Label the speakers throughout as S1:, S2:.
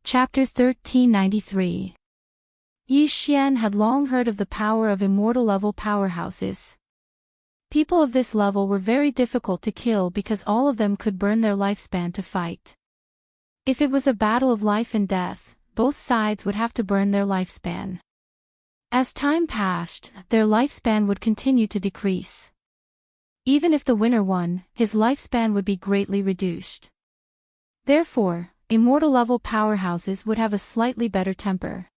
S1: Chapter 1393. Yi Xian had long heard of the power of immortal-level powerhouses. People of this level were very difficult to kill because all of them could burn their lifespan to fight. If it was a battle of life and death, both sides would have to burn their lifespan. As time passed, their lifespan would continue to decrease. Even if the winner won, his lifespan would be greatly reduced. Therefore, immortal-level powerhouses would have a slightly better temper.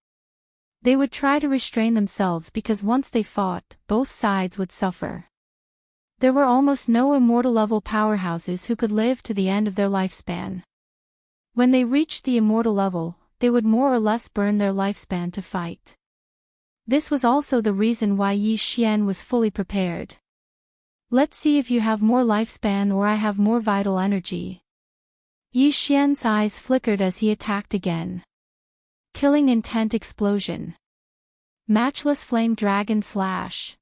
S1: They would try to restrain themselves because once they fought, both sides would suffer. There were almost no immortal-level powerhouses who could live to the end of their lifespan. When they reached the immortal level, they would more or less burn their lifespan to fight. This was also the reason why Yi Xian was fully prepared. Let's see if you have more lifespan or I have more vital energy. Yi Xian's eyes flickered as he attacked again. Killing intent explosion. Matchless flame dragon slash.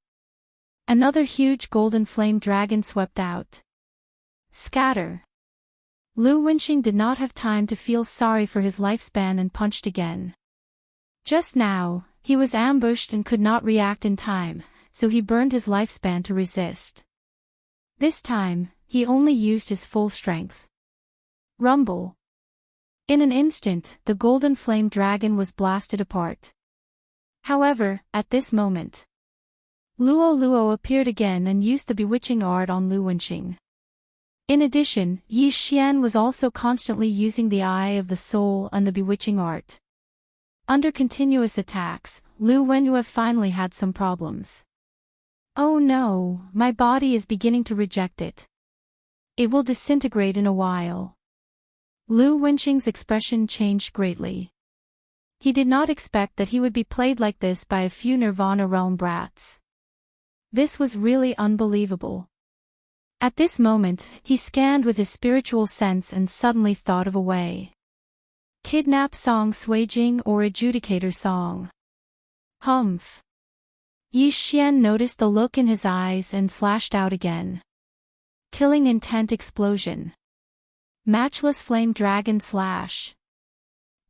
S1: Another huge golden flame dragon swept out. Scatter. Lu Wenxing did not have time to feel sorry for his lifespan and punched again. Just now, he was ambushed and could not react in time, so he burned his lifespan to resist. This time, he only used his full strength. Rumble. In an instant, the golden flame dragon was blasted apart. However, at this moment, Luo appeared again and used the bewitching art on Lu Wenxing. In addition, Yi Xian was also constantly using the Eye of the Soul and the bewitching art. Under continuous attacks, Lu Wenyu finally had some problems. Oh no, my body is beginning to reject it. It will disintegrate in a while. Lu Wenxing's expression changed greatly. He did not expect that he would be played like this by a few Nirvana realm brats. This was really unbelievable. At this moment, he scanned with his spiritual sense and suddenly thought of a way. Kidnap song Suijing or adjudicator song. Humph. Yi Xian noticed the look in his eyes and slashed out again. Killing intent explosion. Matchless flame dragon slash.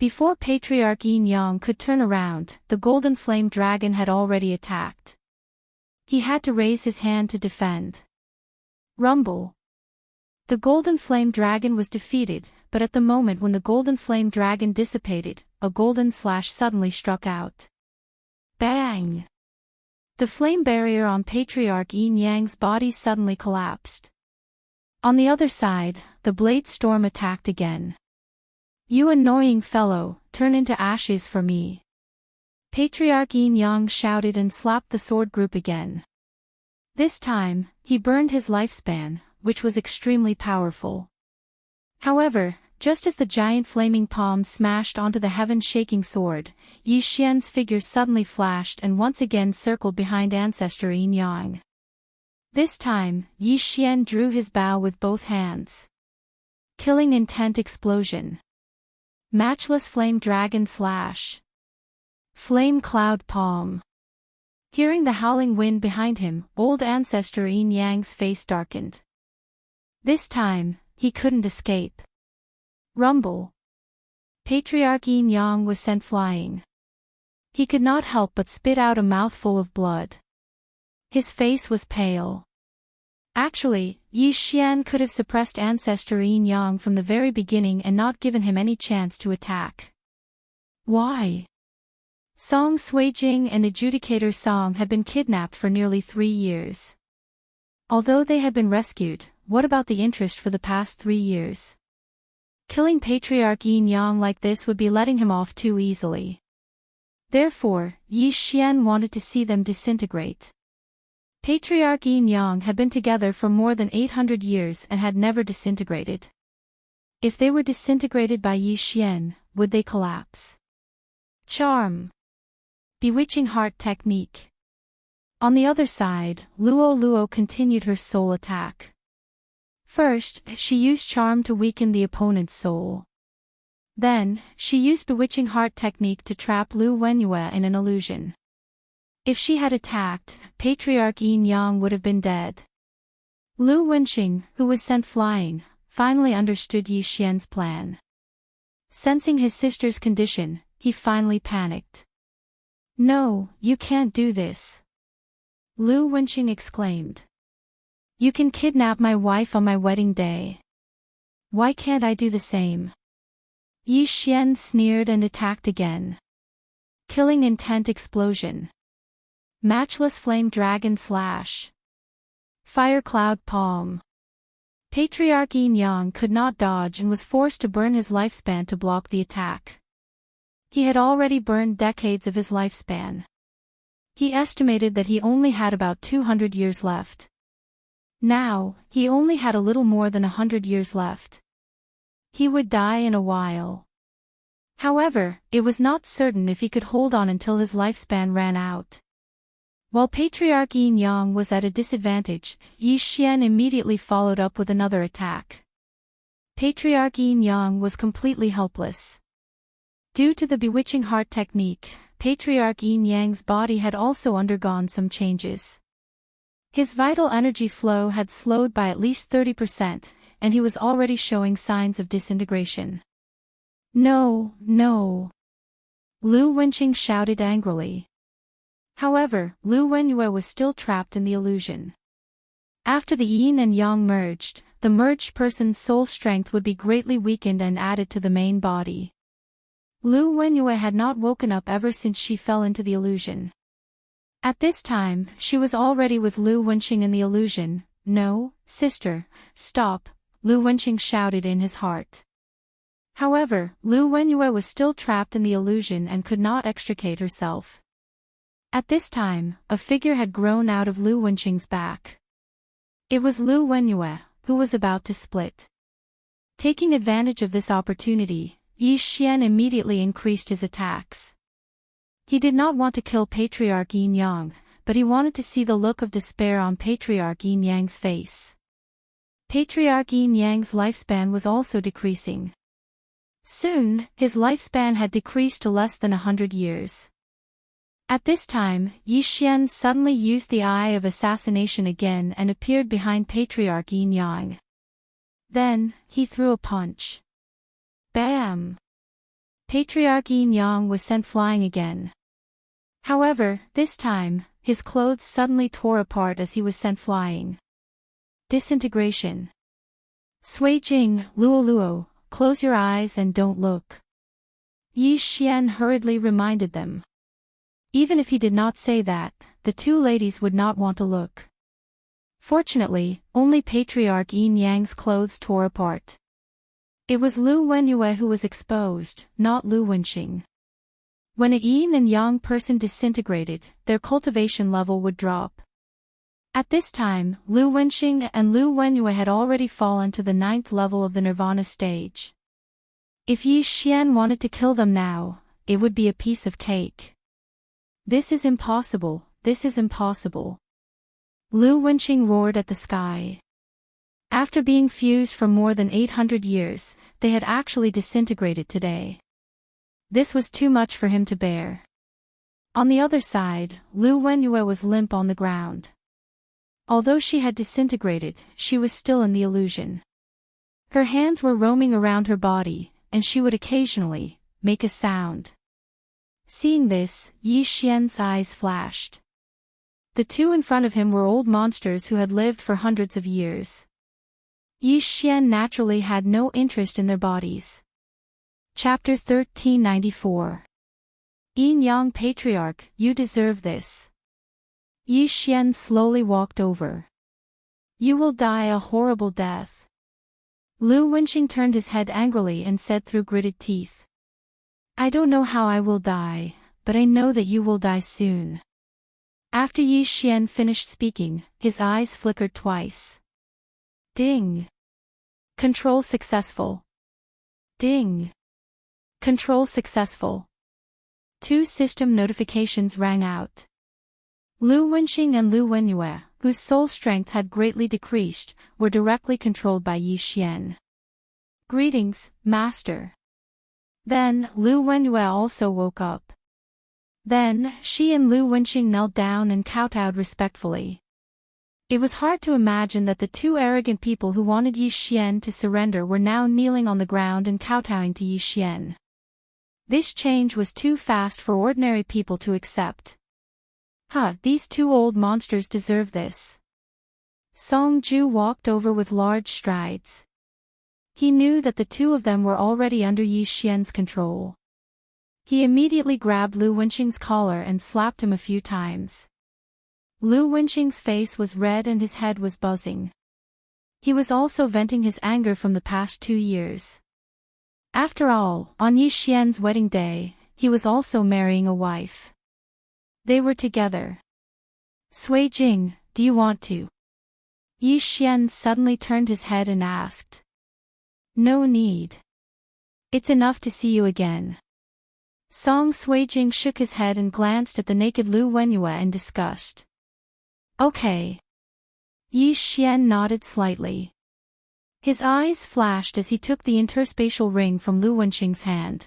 S1: Before Patriarch Yin Yang could turn around, the golden flame dragon had already attacked. He had to raise his hand to defend. Rumble. The golden flame dragon was defeated, but at the moment when the golden flame dragon dissipated, a golden slash suddenly struck out. Bang! The flame barrier on Patriarch Yin Yang's body suddenly collapsed. On the other side, the blade storm attacked again. You annoying fellow, turn into ashes for me. Patriarch Yin Yang shouted and slapped the sword group again. This time, he burned his lifespan, which was extremely powerful. However, just as the giant flaming palm smashed onto the heaven-shaking sword, Yi Xian's figure suddenly flashed and once again circled behind ancestor Yin Yang. This time, Yi Xian drew his bow with both hands. Killing intent explosion. Matchless flame dragon slash. Flame cloud palm. Hearing the howling wind behind him, old ancestor Yin Yang's face darkened. This time, he couldn't escape. Rumble. Patriarch Yin Yang was sent flying. He could not help but spit out a mouthful of blood. His face was pale. Actually, Yi Xian could have suppressed ancestor Yin Yang from the very beginning and not given him any chance to attack. Why? Song Suijing and adjudicator Song had been kidnapped for nearly 3 years. Although they had been rescued, what about the interest for the past 3 years? Killing Patriarch Yin Yang like this would be letting him off too easily. Therefore, Yi Xian wanted to see them disintegrate. Patriarch Yin Yang had been together for more than 800 years and had never disintegrated. If they were disintegrated by Yi Xian, would they collapse? Charm. Bewitching heart technique. On the other side, Luo continued her soul attack. First, she used charm to weaken the opponent's soul. Then, she used bewitching heart technique to trap Lu Wenyue in an illusion. If she had attacked, Patriarch Yin Yang would have been dead. Lu Wenxing, who was sent flying, finally understood Yi Xian's plan. Sensing his sister's condition, he finally panicked. "No, you can't do this," Lu Wenqing exclaimed. "You can kidnap my wife on my wedding day. Why can't I do the same?" Yi Xian sneered and attacked again. Killing intent explosion. Matchless flame dragon slash. Fire cloud palm. Patriarch Yin Yang could not dodge and was forced to burn his lifespan to block the attack. He had already burned decades of his lifespan. He estimated that he only had about 200 years left. Now, he only had a little more than 100 years left. He would die in a while. However, it was not certain if he could hold on until his lifespan ran out. While Patriarch Yin Yang was at a disadvantage, Yi Xian immediately followed up with another attack. Patriarch Yin Yang was completely helpless. Due to the bewitching heart technique, Patriarch Yin Yang's body had also undergone some changes. His vital energy flow had slowed by at least 30%, and he was already showing signs of disintegration. "No, no!" Lu Wenqing shouted angrily. However, Lu Wenyue was still trapped in the illusion. After the yin and yang merged, the merged person's soul strength would be greatly weakened and added to the main body. Lu Wenyue had not woken up ever since she fell into the illusion. At this time, she was already with Lu Wenqing in the illusion. "No, sister, stop," Lu Wenqing shouted in his heart. However, Lu Wenyue was still trapped in the illusion and could not extricate herself. At this time, a figure had grown out of Lu Wenqing's back. It was Lu Wenyue, who was about to split. Taking advantage of this opportunity, Yi Xian immediately increased his attacks. He did not want to kill Patriarch Yin Yang, but he wanted to see the look of despair on Patriarch Yin Yang's face. Patriarch Yin Yang's lifespan was also decreasing. Soon, his lifespan had decreased to less than 100 years. At this time, Yi Xian suddenly used the Eye of Assassination again and appeared behind Patriarch Yin Yang. Then, he threw a punch. Bam! Patriarch Yin Yang was sent flying again. However, this time, his clothes suddenly tore apart as he was sent flying. Disintegration. Sui Jing, Luo Luo, close your eyes and don't look. Yi Xian hurriedly reminded them. Even if he did not say that, the two ladies would not want to look. Fortunately, only Patriarch Yin Yang's clothes tore apart. It was Lu Wenyue who was exposed, not Lu Wenqing. When a yin and yang person disintegrated, their cultivation level would drop. At this time, Lu Wenqing and Lu Wenyue had already fallen to the 9th level of the nirvana stage. If Yi Xian wanted to kill them now, it would be a piece of cake. "This is impossible, this is impossible," Lu Wenqing roared at the sky. After being fused for more than 800 years, they had actually disintegrated today. This was too much for him to bear. On the other side, Lu Wenyue was limp on the ground. Although she had disintegrated, she was still in the illusion. Her hands were roaming around her body, and she would occasionally make a sound. Seeing this, Yi Xian's eyes flashed. The two in front of him were old monsters who had lived for hundreds of years. Yi Xian naturally had no interest in their bodies. Chapter 1394. Yin Yang Patriarch, you deserve this. Yi Xian slowly walked over. You will die a horrible death. Lu Wenqing turned his head angrily and said through gritted teeth. I don't know how I will die, but I know that you will die soon. After Yi Xian finished speaking, his eyes flickered twice. Ding! Control successful. Ding! Control successful. 2 system notifications rang out. Lu Wenqing and Lu Wenyue, whose soul strength had greatly decreased, were directly controlled by Yi Xian. Greetings, Master. Then, Lu Wenyue also woke up. Then, she and Lu Wenqing knelt down and kowtowed respectfully. It was hard to imagine that the two arrogant people who wanted Yi Xian to surrender were now kneeling on the ground and kowtowing to Yi Xian. This change was too fast for ordinary people to accept. These two old monsters deserve this. Song Ju walked over with large strides. He knew that the two of them were already under Yi Xian's control. He immediately grabbed Lu Wenxing's collar and slapped him a few times. Lu Wenxing's face was red and his head was buzzing. He was also venting his anger from the past 2 years. After all, on Yi Xian's wedding day, he was also marrying a wife. They were together. Sui Jing, do you want to? Yi Xian suddenly turned his head and asked. No need. It's enough to see you again. Song Sui Jing shook his head and glanced at the naked Lu Wenyue in disgust. Okay. Yi Xian nodded slightly. His eyes flashed as he took the interspatial ring from Lu Wenxing's hand.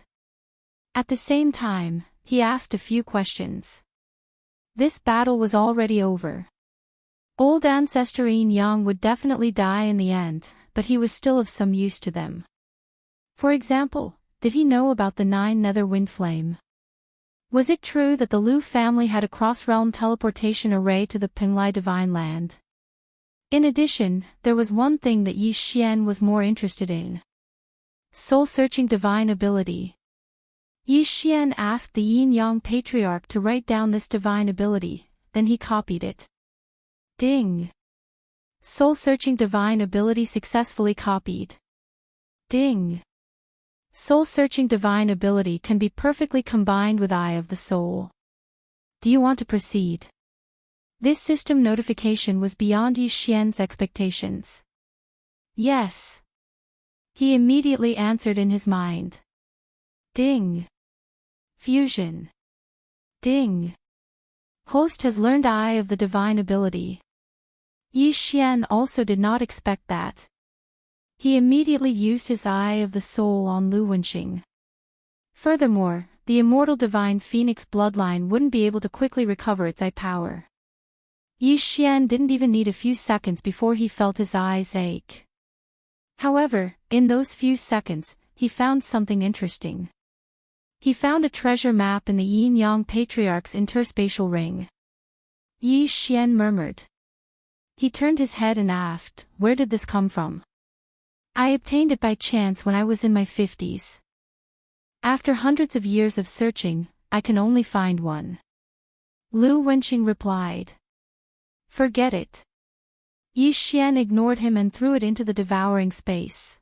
S1: At the same time, he asked a few questions. This battle was already over. Old ancestor Yin Yang would definitely die in the end, but he was still of some use to them. For example, did he know about the 9 nether wind flame? Was it true that the Lu family had a cross-realm teleportation array to the Penglai Divine Land? In addition, there was one thing that Yi Xian was more interested in. Soul-searching divine ability. Yi Xian asked the Yin-Yang Patriarch to write down this divine ability, then he copied it. Ding! Soul-searching divine ability successfully copied. Ding! Soul-searching divine ability can be perfectly combined with Eye of the Soul. Do you want to proceed? This system notification was beyond Yi Xian's expectations. Yes. He immediately answered in his mind. Ding! Fusion. Ding! Host has learned Eye of the Divine ability. Yi Xian also did not expect that. He immediately used his Eye of the Soul on Lu Wenxing. Furthermore, the immortal divine phoenix bloodline wouldn't be able to quickly recover its eye power. Yi Xian didn't even need a few seconds before he felt his eyes ache. However, in those few seconds, he found something interesting. He found a treasure map in the Yin-Yang Patriarch's interspatial ring. Yi Xian murmured. He turned his head and asked, where did this come from? I obtained it by chance when I was in my 50s. After hundreds of years of searching, I can only find one. Lu Wenxing replied. Forget it. Yi Xian ignored him and threw it into the devouring space.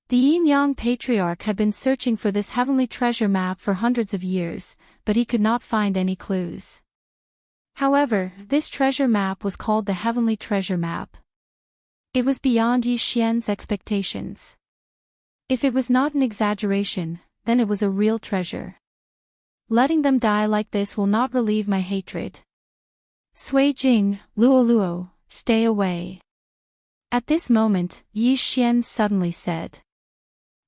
S1: The Yin-Yang Patriarch had been searching for this heavenly treasure map for hundreds of years, but he could not find any clues. However, this treasure map was called the Heavenly Treasure Map. It was beyond Yi Xian's expectations. If it was not an exaggeration, then it was a real treasure. Letting them die like this will not relieve my hatred. Sui Jing, Luo, stay away. At this moment, Yi Xian suddenly said.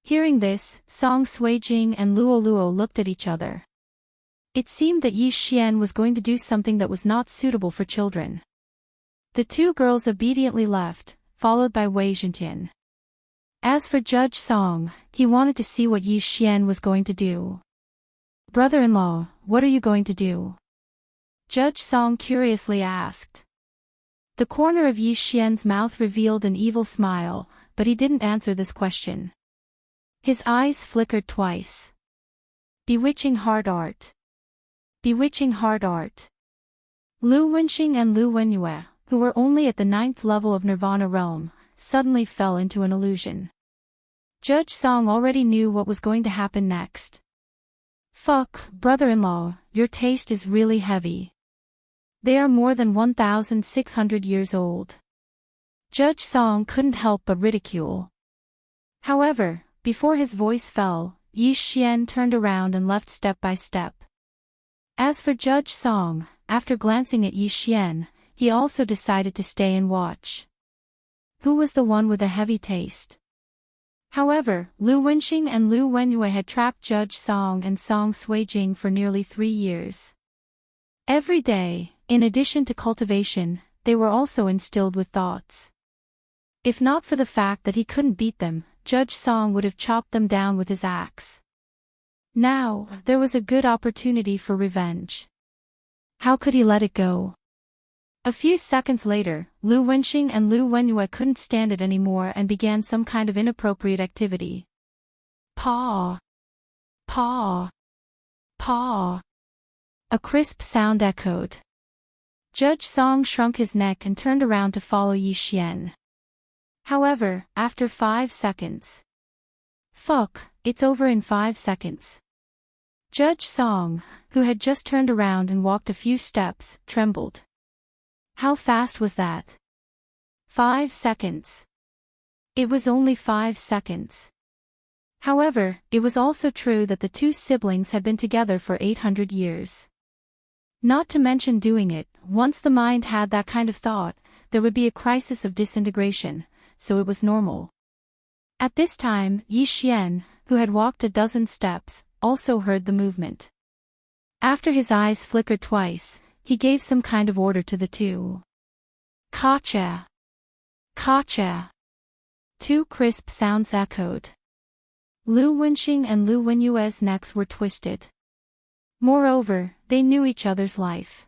S1: Hearing this, Song Sui Jing and Luo looked at each other. It seemed that Yi Xian was going to do something that was not suitable for children. The two girls obediently left, followed by Wei Zhentian. As for Judge Song, he wanted to see what Yi Xian was going to do. Brother-in-law, what are you going to do? Judge Song curiously asked. The corner of Yi Xian's mouth revealed an evil smile, but he didn't answer this question. His eyes flickered twice. Bewitching heart art. Bewitching heart art. Lu Wenxing and Lu Wenyue, who were only at the 9th level of Nirvana realm, suddenly fell into an illusion. Judge Song already knew what was going to happen next. Fuck, brother-in-law, your taste is really heavy. They are more than 1,600 years old. Judge Song couldn't help but ridicule. However, before his voice fell, Yi Xian turned around and left step by step. As for Judge Song, after glancing at Yi Xian, he also decided to stay and watch. Who was the one with a heavy taste? However, Lu Wenxing and Lu Wenyue had trapped Judge Song and Song Sui Jing for nearly 3 years. Every day, in addition to cultivation, they were also instilled with thoughts. If not for the fact that he couldn't beat them, Judge Song would have chopped them down with his axe. Now, there was a good opportunity for revenge. How could he let it go? A few seconds later, Lu Wenxing and Lu Wenyue couldn't stand it anymore and began some kind of inappropriate activity. Paw! Paw! Paw! A crisp sound echoed. Judge Song shrunk his neck and turned around to follow Yi Xian. However, after 5 seconds. Fuck, it's over in 5 seconds. Judge Song, who had just turned around and walked a few steps, trembled. How fast was that? 5 seconds. It was only 5 seconds. However, it was also true that the two siblings had been together for 800 years. Not to mention doing it, once the mind had that kind of thought, there would be a crisis of disintegration, so it was normal. At this time, Yi Xian, who had walked a dozen steps, also heard the movement. After his eyes flickered twice, he gave some kind of order to the two. Kacha! Kacha! Two crisp sounds echoed. Lu Wenxing and Lu Wenyue's necks were twisted. Moreover, they knew each other's life.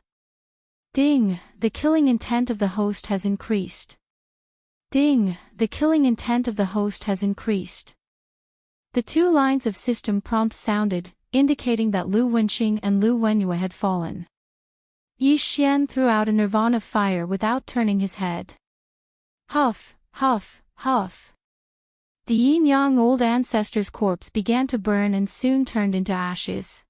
S1: Ding, the killing intent of the host has increased. Ding, the killing intent of the host has increased. The two lines of system prompts sounded, indicating that Lu Wenxing and Lu Wenyue had fallen. Yi Xian threw out a nirvana fire without turning his head. Huff, huff, huff. The yin-yang old ancestor's corpse began to burn and soon turned into ashes.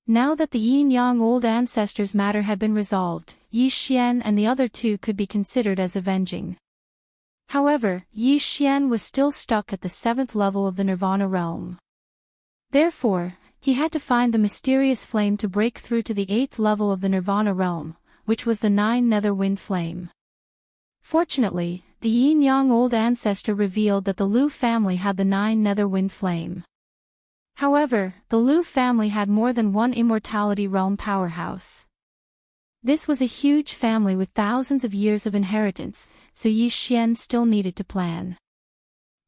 S1: Now that the yin-yang old ancestor's matter had been resolved, Yi Xian and the other two could be considered as avenging. However, Yi Xian was still stuck at the 7th level of the Nirvana realm. Therefore, he had to find the mysterious flame to break through to the 8th level of the Nirvana realm, which was the 9 nether wind flame. Fortunately, the yin-yang old ancestor revealed that the Lu family had the 9 nether wind flame. However, the Lu family had more than one immortality realm powerhouse. This was a huge family with thousands of years of inheritance, so Yi Xian still needed to plan.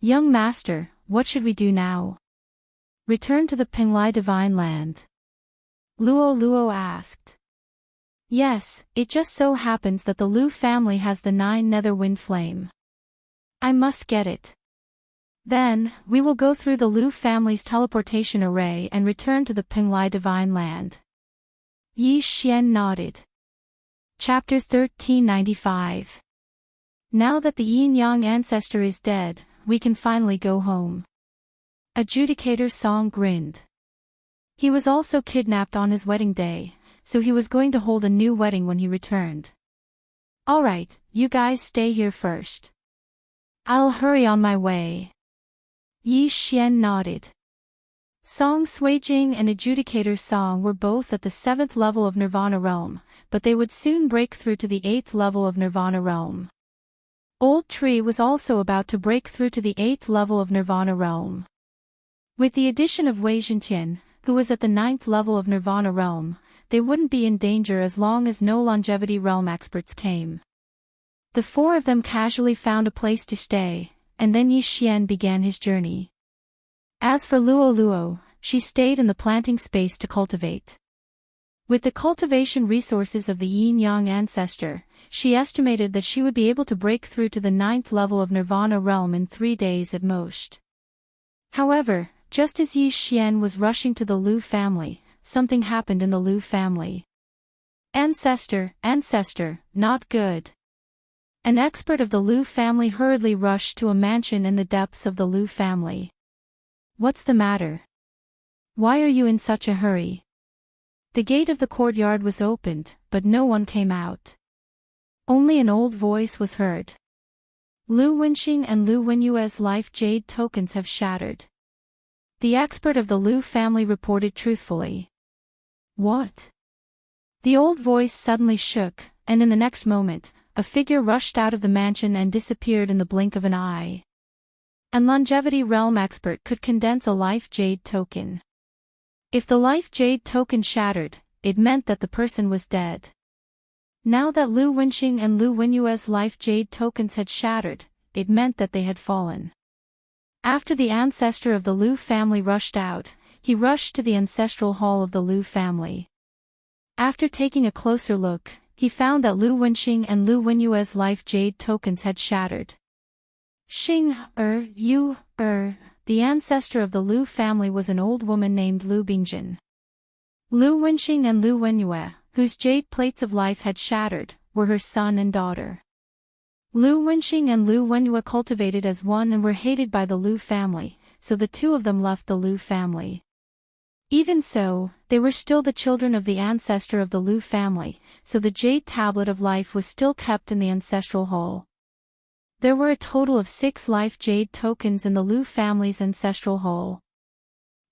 S1: Young master, what should we do now? Return to the Penglai Divine Land. Luo Luo asked. Yes, it just so happens that the Lu family has the 9 nether wind flame. I must get it. Then, we will go through the Lu family's teleportation array and return to the Penglai Divine Land. Yi Xian nodded. Chapter 1395. Now that the yin-yang ancestor is dead, we can finally go home. Adjudicator Song grinned. He was also kidnapped on his wedding day, so he was going to hold a new wedding when he returned. Alright, you guys stay here first. I'll hurry on my way. Yi Xian nodded. Song Suijing and Adjudicator Song were both at the 7th level of Nirvana realm, but they would soon break through to the 8th level of Nirvana realm. Old Tree was also about to break through to the 8th level of Nirvana realm. With the addition of Wei Zhentian, who was at the 9th level of Nirvana realm, they wouldn't be in danger as long as no longevity realm experts came. The four of them casually found a place to stay, and then Yi Xian began his journey. As for Luo Luo, she stayed in the planting space to cultivate. With the cultivation resources of the yin-yang ancestor, she estimated that she would be able to break through to the 9th level of Nirvana realm in 3 days at most. However, just as Yi Xian was rushing to the Lu family, something happened in the Lu family. Ancestor, not good. An expert of the Lu family hurriedly rushed to a mansion in the depths of the Lu family. What's the matter? Why are you in such a hurry? The gate of the courtyard was opened, but no one came out. Only an old voice was heard. Lu Wenxing and Lu Wenyue's life jade tokens have shattered. The expert of the Lu family reported truthfully. What? The old voice suddenly shook, and in the next moment, a figure rushed out of the mansion and disappeared in the blink of an eye. An longevity realm expert could condense a life jade token. If the life jade token shattered, it meant that the person was dead. Now that Lu Wenxing and Lu Wenyue's life jade tokens had shattered, it meant that they had fallen. After the ancestor of the Lu family rushed out, he rushed to the ancestral hall of the Lu family. After taking a closer look, he found that Lu Wenxing and Lu Wenyue's life jade tokens had shattered. The ancestor of the Lu family was an old woman named Lu Bingjin. Lu Wenxing and Lu Wenyue, whose jade plates of life had shattered, were her son and daughter. Lu Wenxing and Lu Wenyue cultivated as one and were hated by the Lu family, so the two of them left the Lu family. Even so, they were still the children of the ancestor of the Lu family, so the jade tablet of life was still kept in the ancestral hall. There were a total of 6 life jade tokens in the Lu family's ancestral hall.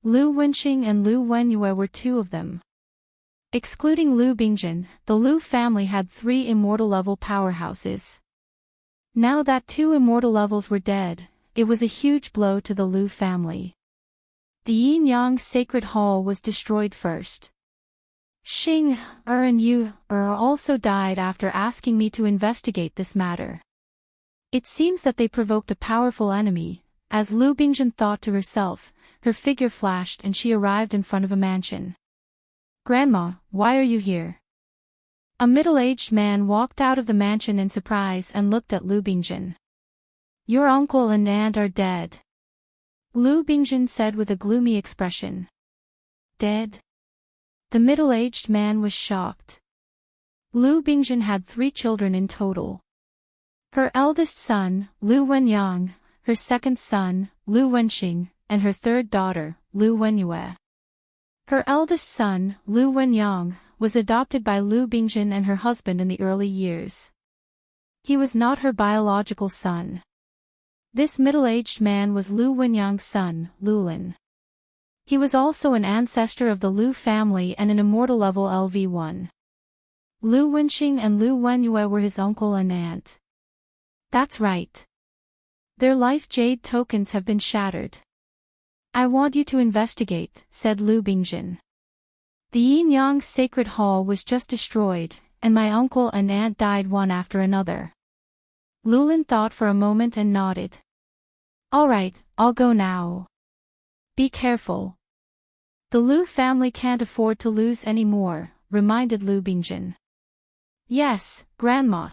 S1: Lu Wenxing and Lu Wenyue were 2 of them. Excluding Lu Bingjin, the Lu family had 3 immortal level powerhouses. Now that 2 immortal levels were dead, it was a huge blow to the Lu family. The Yin-Yang Sacred Hall was destroyed first. Xing, and Yu also died after asking me to investigate this matter. It seems that they provoked a powerful enemy. As Lu Bingjin thought to herself, her figure flashed and she arrived in front of a mansion. "Grandma, why are you here?" A middle-aged man walked out of the mansion in surprise and looked at Lu Bingjin. "Your uncle and aunt are dead," Lu Bingjin said with a gloomy expression. "Dead?" The middle-aged man was shocked. Lu Bingjin had 3 children in total. Her eldest son, Lu Wenyang, her second son, Lu Wenxing, and her third daughter, Lu Wenyue. Her eldest son, Lu Wenyang, was adopted by Lu Bingjin and her husband in the early years. He was not her biological son. This middle-aged man was Lu Wenyang's son, Lulin. He was also an ancestor of the Lu family and an immortal level LV1. Lu Wenxing and Lu Wenyue were his uncle and aunt. "That's right. Their life jade tokens have been shattered. I want you to investigate," said Lu Bingjin. "The Yin-Yang Sacred Hall was just destroyed, and my uncle and aunt died one after another." Lulin thought for a moment and nodded. "All right, I'll go now. Be careful. The Lu family can't afford to lose any more," reminded Lu Bingjin. "Yes, Grandma."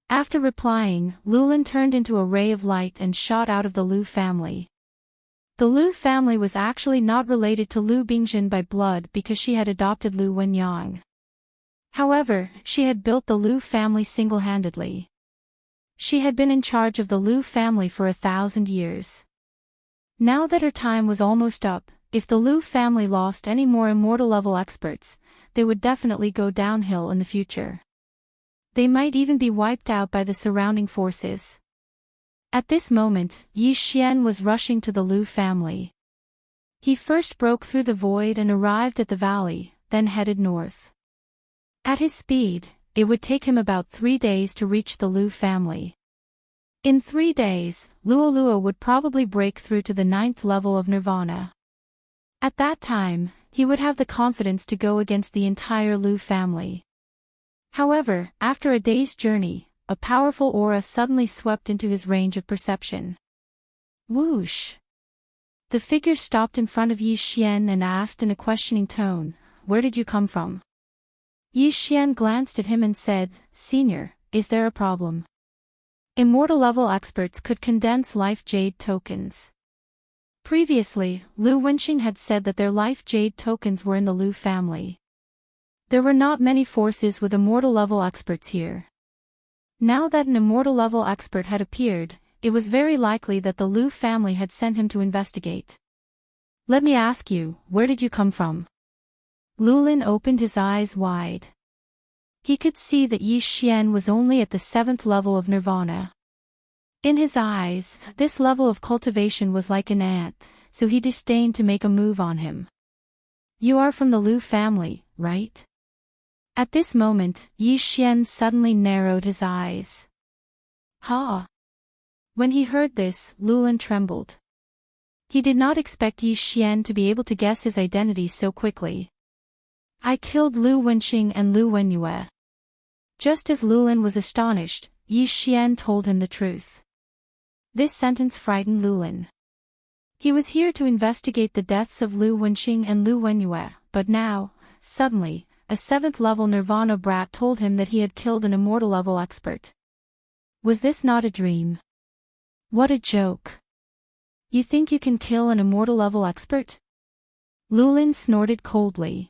S1: After replying, Lulin turned into a ray of light and shot out of the Lu family. The Lu family was actually not related to Lu Bingjin by blood because she had adopted Lu Wenyang. However, she had built the Lu family single-handedly. She had been in charge of the Lu family for 1,000 years. Now that her time was almost up, if the Lu family lost any more immortal-level experts, they would definitely go downhill in the future. They might even be wiped out by the surrounding forces. At this moment, Yi Xian was rushing to the Lu family. He first broke through the void and arrived at the valley, then headed north. At his speed, it would take him about 3 days to reach the Lu family. In 3 days, Luolua would probably break through to the 9th level of Nirvana. At that time, he would have the confidence to go against the entire Lu family. However, after a day's journey, a powerful aura suddenly swept into his range of perception. Whoosh! The figure stopped in front of Yi Xian and asked in a questioning tone, "Where did you come from?" Yi Xian glanced at him and said, "Senior, is there a problem?" Immortal level experts could condense life jade tokens. Previously, Lu Wenxing had said that their life jade tokens were in the Lu family. There were not many forces with immortal level experts here. Now that an immortal level expert had appeared, it was very likely that the Lu family had sent him to investigate. "Let me ask you, where did you come from?" Lulin opened his eyes wide. He could see that Yi Xian was only at the 7th level of Nirvana. In his eyes, this level of cultivation was like an ant, so he disdained to make a move on him. "You are from the Lu family, right?" At this moment, Yi Xian suddenly narrowed his eyes. "Ha!" When he heard this, Lulin trembled. He did not expect Yi Xian to be able to guess his identity so quickly. "I killed Lu Wenxing and Lu Wenyue." Just as Lulin was astonished, Yi Xian told him the truth. This sentence frightened Lulin. He was here to investigate the deaths of Lu Wenxing and Lu Wenyue, but now, suddenly, a 7th-level Nirvana brat told him that he had killed an immortal-level expert. Was this not a dream? What a joke. You think you can kill an immortal-level expert? Lulin snorted coldly.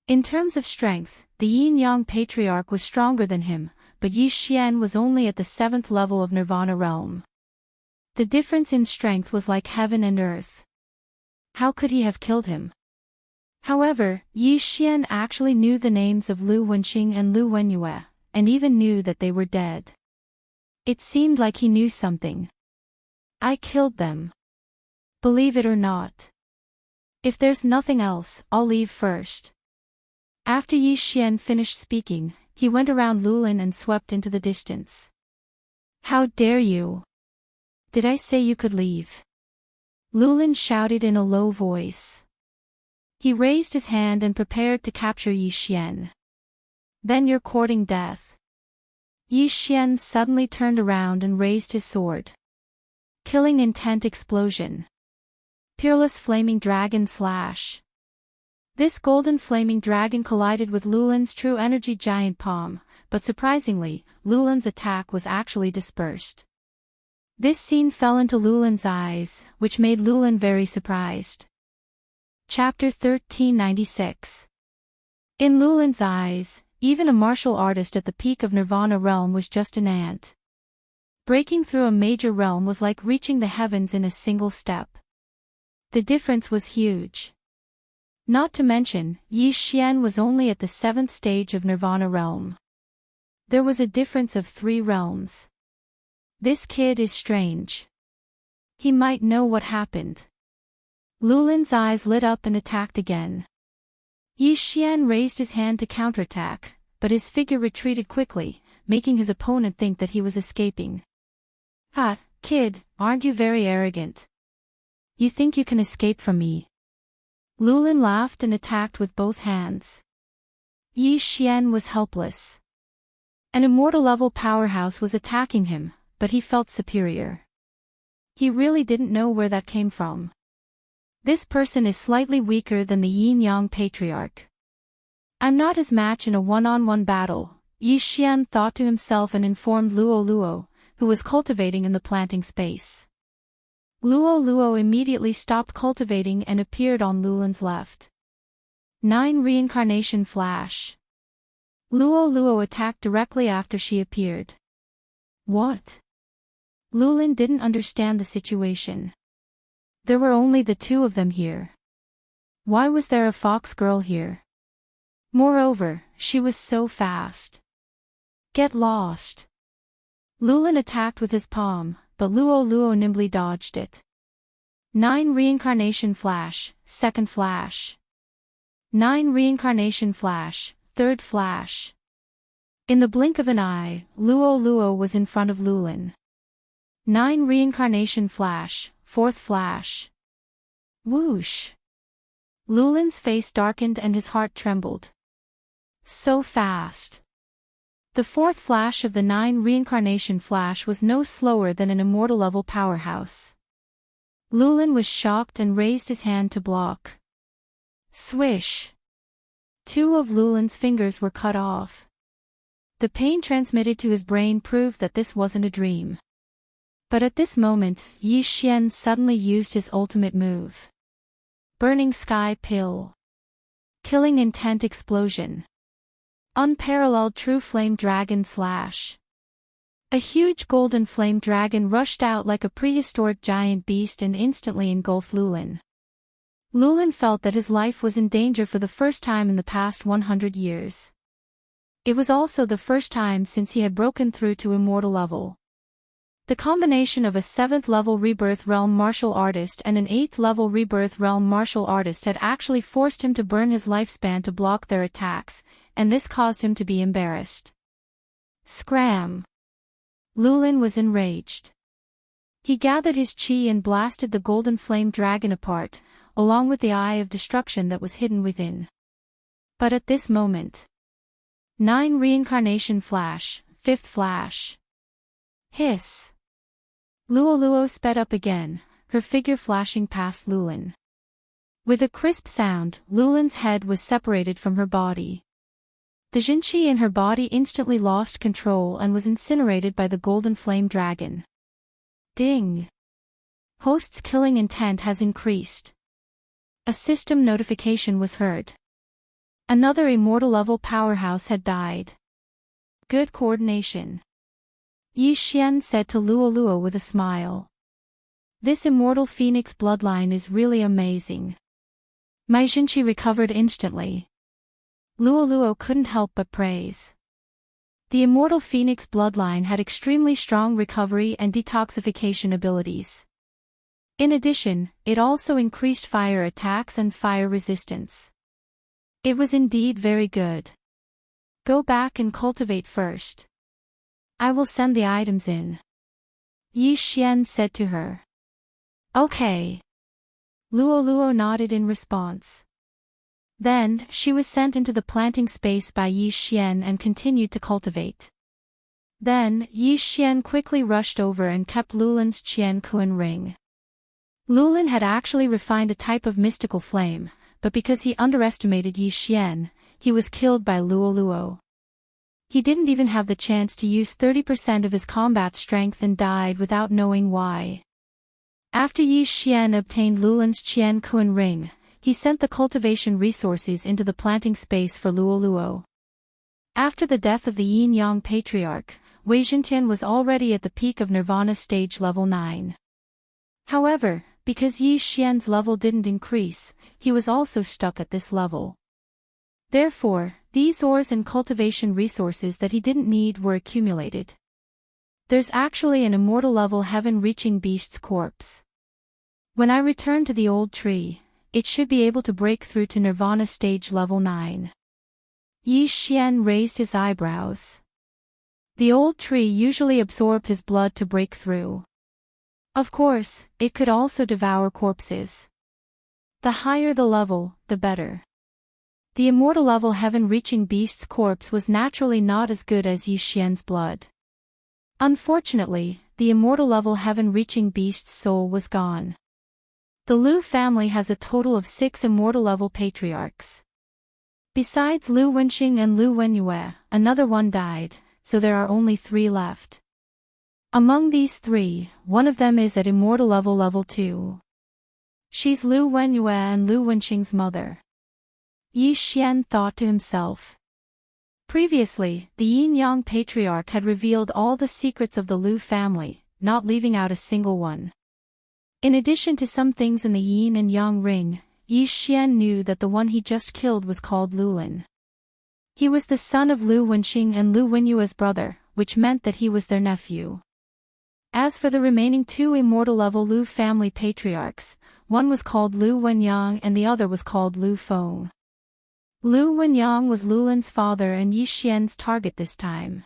S1: In terms of strength, the Yin-Yang Patriarch was stronger than him, but Yi Xian was only at the 7th level of Nirvana realm. The difference in strength was like heaven and earth. How could he have killed him? However, Yi Xian actually knew the names of Lu Wenxing and Lu Wenyue, and even knew that they were dead. It seemed like he knew something. I killed them. Believe it or not. If there's nothing else, I'll leave first. After Yi Xian finished speaking, he went around Lulin and swept into the distance. How dare you? Did I say you could leave? Lulin shouted in a low voice. He raised his hand and prepared to capture Yi Xian. Then you're courting death. Yi Xian suddenly turned around and raised his sword. Killing intent explosion. Peerless flaming dragon slash. This golden flaming dragon collided with Lulin's true energy giant palm, but surprisingly, Lulin's attack was actually dispersed. This scene fell into Lulin's eyes, which made Lulin very surprised. Chapter 1396. In Lulin's eyes, even a martial artist at the peak of Nirvana realm was just an ant. Breaking through a major realm was like reaching the heavens in a single step. The difference was huge. Not to mention, Yi Xian was only at the 7th stage of Nirvana realm. There was a difference of 3 realms. This kid is strange. He might know what happened. Lulin's eyes lit up and attacked again. Yi Xian raised his hand to counterattack, but his figure retreated quickly, making his opponent think that he was escaping. Ah, kid, aren't you very arrogant? You think you can escape from me? Lulin laughed and attacked with both hands. Yi Xian was helpless. An immortal-level powerhouse was attacking him, but he felt superior. He really didn't know where that came from. This person is slightly weaker than the Yin-Yang Patriarch. I'm not his match in a one-on-one battle, Yi Xian thought to himself and informed Luo Luo, who was cultivating in the planting space. Luo Luo immediately stopped cultivating and appeared on Lulin's left. 9 Reincarnation Flash. Luo Luo attacked directly after she appeared. What? Lulin didn't understand the situation. There were only the 2 of them here. Why was there a fox girl here? Moreover, she was so fast. Get lost. Lulin attacked with his palm, but Luo Luo nimbly dodged it. 9 Reincarnation Flash, 2nd Flash. 9 Reincarnation Flash, 3rd Flash. In the blink of an eye, Luo Luo was in front of Lulin. 9 Reincarnation Flash, 4th Flash. Whoosh! Lulin's face darkened and his heart trembled. So fast. The 4th flash of the 9 Reincarnation Flash was no slower than an immortal-level powerhouse. Lulin was shocked and raised his hand to block. Swish! 2 of Lulin's fingers were cut off. The pain transmitted to his brain proved that this wasn't a dream. But at this moment, Yi Xian suddenly used his ultimate move. Burning Sky Pill. Killing Intent Explosion. Unparalleled True Flame Dragon Slash. A huge golden flame dragon rushed out like a prehistoric giant beast and instantly engulfed Lulin. Lulin felt that his life was in danger for the first time in the past 100 years. It was also the first time since he had broken through to immortal level. The combination of a 7th level Rebirth Realm martial artist and an 8th level Rebirth Realm martial artist had actually forced him to burn his lifespan to block their attacks, and this caused him to be embarrassed. Scram! Lulin was enraged. He gathered his chi and blasted the golden flame dragon apart, along with the eye of destruction that was hidden within. But at this moment, 9 Reincarnation Flash, 5th Flash. Hiss. Luoluo sped up again, her figure flashing past Lulin. With a crisp sound, Lulin's head was separated from her body. The Jinqi in her body instantly lost control and was incinerated by the golden flame dragon. Ding! Host's killing intent has increased. A system notification was heard. Another immortal-level powerhouse had died. Good coordination. Yi Xian said to Luoluo with a smile. This immortal phoenix bloodline is really amazing. My Jinqi recovered instantly. Luoluo couldn't help but praise. The immortal phoenix bloodline had extremely strong recovery and detoxification abilities. In addition, it also increased fire attacks and fire resistance. It was indeed very good. Go back and cultivate first. I will send the items in. Yi Xian said to her. Okay. Luoluo nodded in response. Then, she was sent into the planting space by Yi Xian and continued to cultivate. Then, Yi Xian quickly rushed over and kept Lulin's Qian Kuan ring. Lulin had actually refined a type of mystical flame, but because he underestimated Yi Xian, he was killed by Luoluo. He didn't even have the chance to use 30% of his combat strength and died without knowing why. After Yi Xian obtained Lulin's Qian Kuan ring, he sent the cultivation resources into the planting space for Luoluo. After the death of the Yin-Yang Patriarch, Wei Jintian was already at the peak of Nirvana stage level 9. However, because Yi Xian's level didn't increase, he was also stuck at this level. Therefore, these ores and cultivation resources that he didn't need were accumulated. There's actually an immortal-level heaven-reaching beast's corpse. When I return to the old tree, it should be able to break through to Nirvana stage level 9. Yi Xian raised his eyebrows. The old tree usually absorbed his blood to break through. Of course, it could also devour corpses. The higher the level, the better. The immortal-level heaven-reaching beast's corpse was naturally not as good as Yi Xian's blood. Unfortunately, the immortal-level heaven-reaching beast's soul was gone. The Lu family has a total of 6 immortal-level patriarchs. Besides Lu Wenxing and Lu Wenyue, another one died, so there are only 3 left. Among these 3, one of them is at immortal level 2. She's Lu Wenyue and Lu Wenxing's mother. Yi Xian thought to himself. Previously, the Yin-Yang Patriarch had revealed all the secrets of the Lu family, not leaving out a single one. In addition to some things in the Yin and Yang ring, Yi Xian knew that the one he just killed was called Lulin. He was the son of Lu Wenxing and Lu Wenyue's brother, which meant that he was their nephew. As for the remaining 2 immortal-level Lu family patriarchs, one was called Lu Wenyang and the other was called Lu Feng. Lu Wenyang was Lulin's father and Yi Xian's target this time.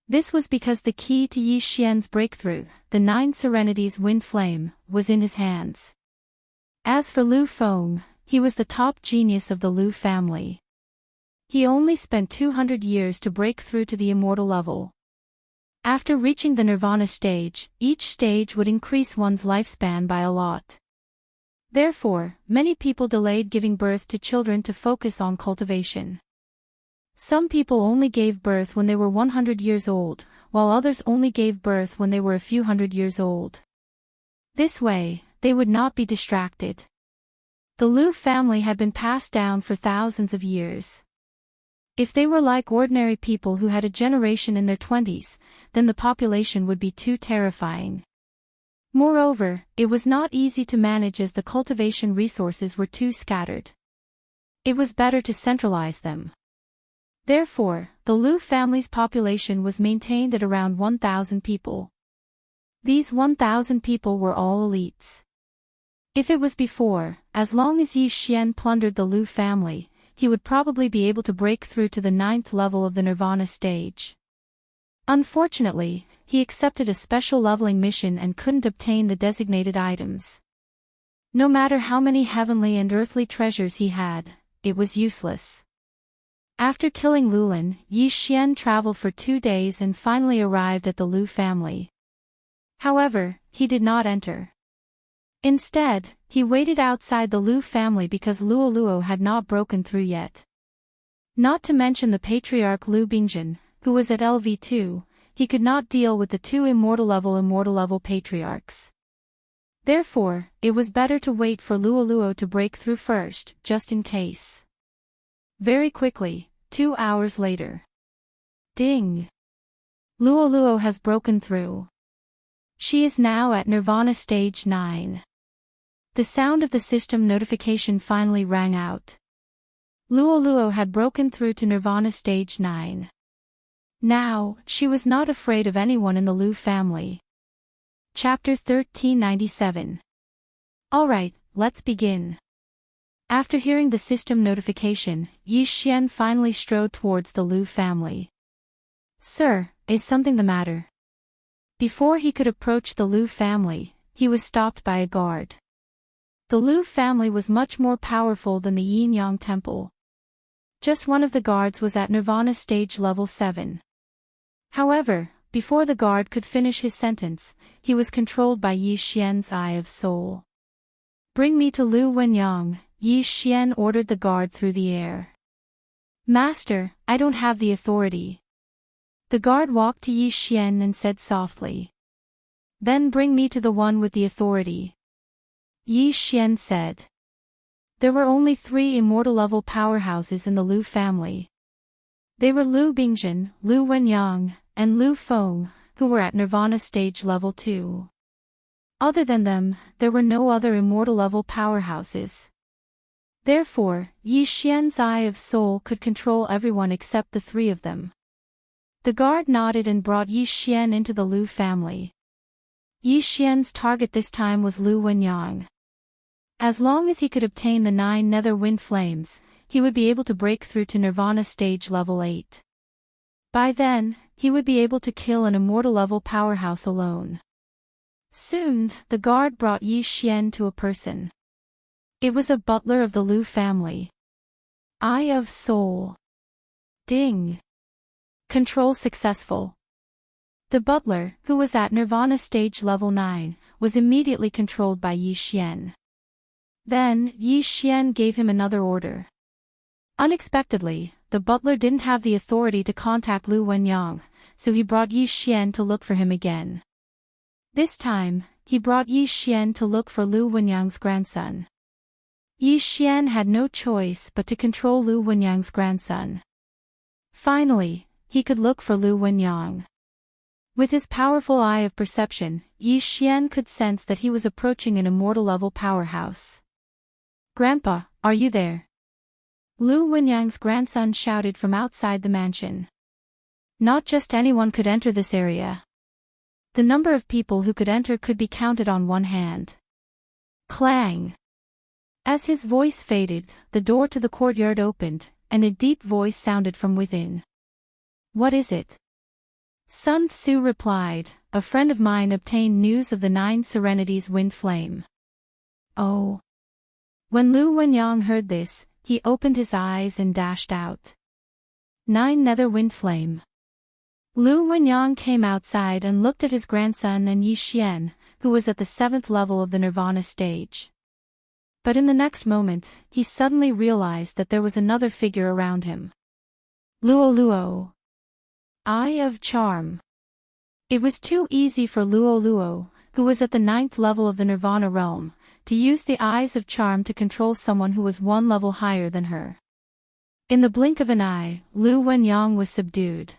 S1: This was because the key to Yi Xian's breakthrough, the 9 Serenities wind flame, was in his hands. As for Lu Feng, he was the top genius of the Lu family. He only spent 200 years to break through to the immortal level. After reaching the Nirvana stage, each stage would increase one's lifespan by a lot. Therefore, many people delayed giving birth to children to focus on cultivation. Some people only gave birth when they were 100 years old, while others only gave birth when they were a few hundred years old. This way, they would not be distracted. The Lu family had been passed down for thousands of years. If they were like ordinary people who had a generation in their 20s, then the population would be too terrifying. Moreover, it was not easy to manage as the cultivation resources were too scattered. It was better to centralize them. Therefore, the Lu family's population was maintained at around 1,000 people. These 1,000 people were all elites. If it was before, as long as Yi Xian plundered the Lu family, he would probably be able to break through to the 9th level of the Nirvana stage. Unfortunately, he accepted a special leveling mission and couldn't obtain the designated items. No matter how many heavenly and earthly treasures he had, it was useless. After killing Lulin, Yi Xian traveled for 2 days and finally arrived at the Lu family. However, he did not enter. Instead, he waited outside the Lu family because Luoluo had not broken through yet. Not to mention the patriarch Lu Bingjin, who was at LV2, he could not deal with the two immortal level patriarchs. Therefore, it was better to wait for Luoluo to break through first, just in case. Very quickly, 2 hours later. Ding! Luoluo has broken through. She is now at Nirvana Stage 9. The sound of the system notification finally rang out. Luoluo had broken through to Nirvana Stage 9. Now, she was not afraid of anyone in the Lu family. Chapter 1397. Alright, let's begin. After hearing the system notification, Yi Xian finally strode towards the Lu family. Sir, is something the matter? Before he could approach the Lu family, he was stopped by a guard. The Lu family was much more powerful than the Yin-Yang Temple. Just one of the guards was at Nirvana Stage Level 7. However, before the guard could finish his sentence, he was controlled by Yi Xian's Eye of Soul. Bring me to Lu Wenyang, Yi Xian ordered the guard through the air. Master, I don't have the authority. The guard walked to Yi Xian and said softly. Then bring me to the one with the authority. Yi Xian said. There were only 3 immortal level powerhouses in the Lu family. They were Lu Bingjin, Lu Wenyang, and Lu Feng, who were at Nirvana Stage Level 2. Other than them, there were no other immortal level powerhouses. Therefore, Yi Xian's Eye of Soul could control everyone except the 3 of them. The guard nodded and brought Yi Xian into the Lu family. Yi Xian's target this time was Lu Wenyang. As long as he could obtain the 9 nether wind flames, he would be able to break through to Nirvana Stage Level 8. By then, he would be able to kill an immortal level powerhouse alone. Soon, the guard brought Yi Xian to a person. It was a butler of the Lu family. Eye of Soul. Ding. Control successful. The butler, who was at Nirvana Stage Level 9, was immediately controlled by Yi Xian. Then, Yi Xian gave him another order. Unexpectedly, the butler didn't have the authority to contact Lu Wenyang, so he brought Yi Xian to look for him again. This time, he brought Yi Xian to look for Lu Wenyang's grandson. Yi Xian had no choice but to control Lu Wenyang's grandson. Finally, he could look for Lu Wenyang. With his powerful eye of perception, Yi Xian could sense that he was approaching an immortal level powerhouse. Grandpa, are you there? Lu Wenyang's grandson shouted from outside the mansion. Not just anyone could enter this area. The number of people who could enter could be counted on one hand. Clang! As his voice faded, the door to the courtyard opened, and a deep voice sounded from within. What is it? Sun Tzu replied, a friend of mine obtained news of the 9 Serenities wind flame. Oh. When Lu Wenyang heard this, he opened his eyes and dashed out. 9 nether wind flame. Lu Wenyang came outside and looked at his grandson and Yi Xian, who was at the 7th level of the Nirvana stage. But in the next moment, he suddenly realized that there was another figure around him. Luoluo. Eye of Charm. It was too easy for Luoluo, who was at the 9th level of the Nirvana realm, to use the Eyes of Charm to control someone who was 1 level higher than her. In the blink of an eye, Lu Wenyang was subdued.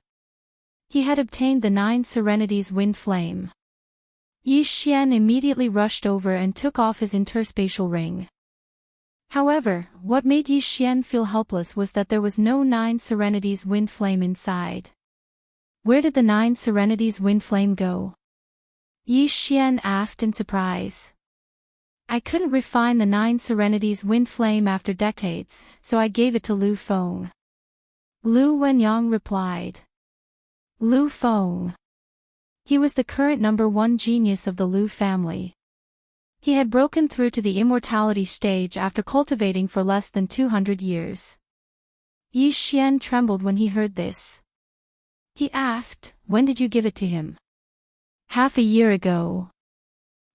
S1: He had obtained the 9 Serenities wind flame. Yi Xian immediately rushed over and took off his interspatial ring. However, what made Yi Xian feel helpless was that there was no 9 Serenities wind flame inside. Where did the 9 Serenities wind flame go? Yi Xian asked in surprise. I couldn't refine the 9 Serenities wind flame after decades, so I gave it to Lu Feng. Lu Wenyang replied. Lu Feng. He was the current number 1 genius of the Lu family. He had broken through to the immortality stage after cultivating for less than 200 years. Yi Xian trembled when he heard this. He asked, "When did you give it to him?" "Half a year ago."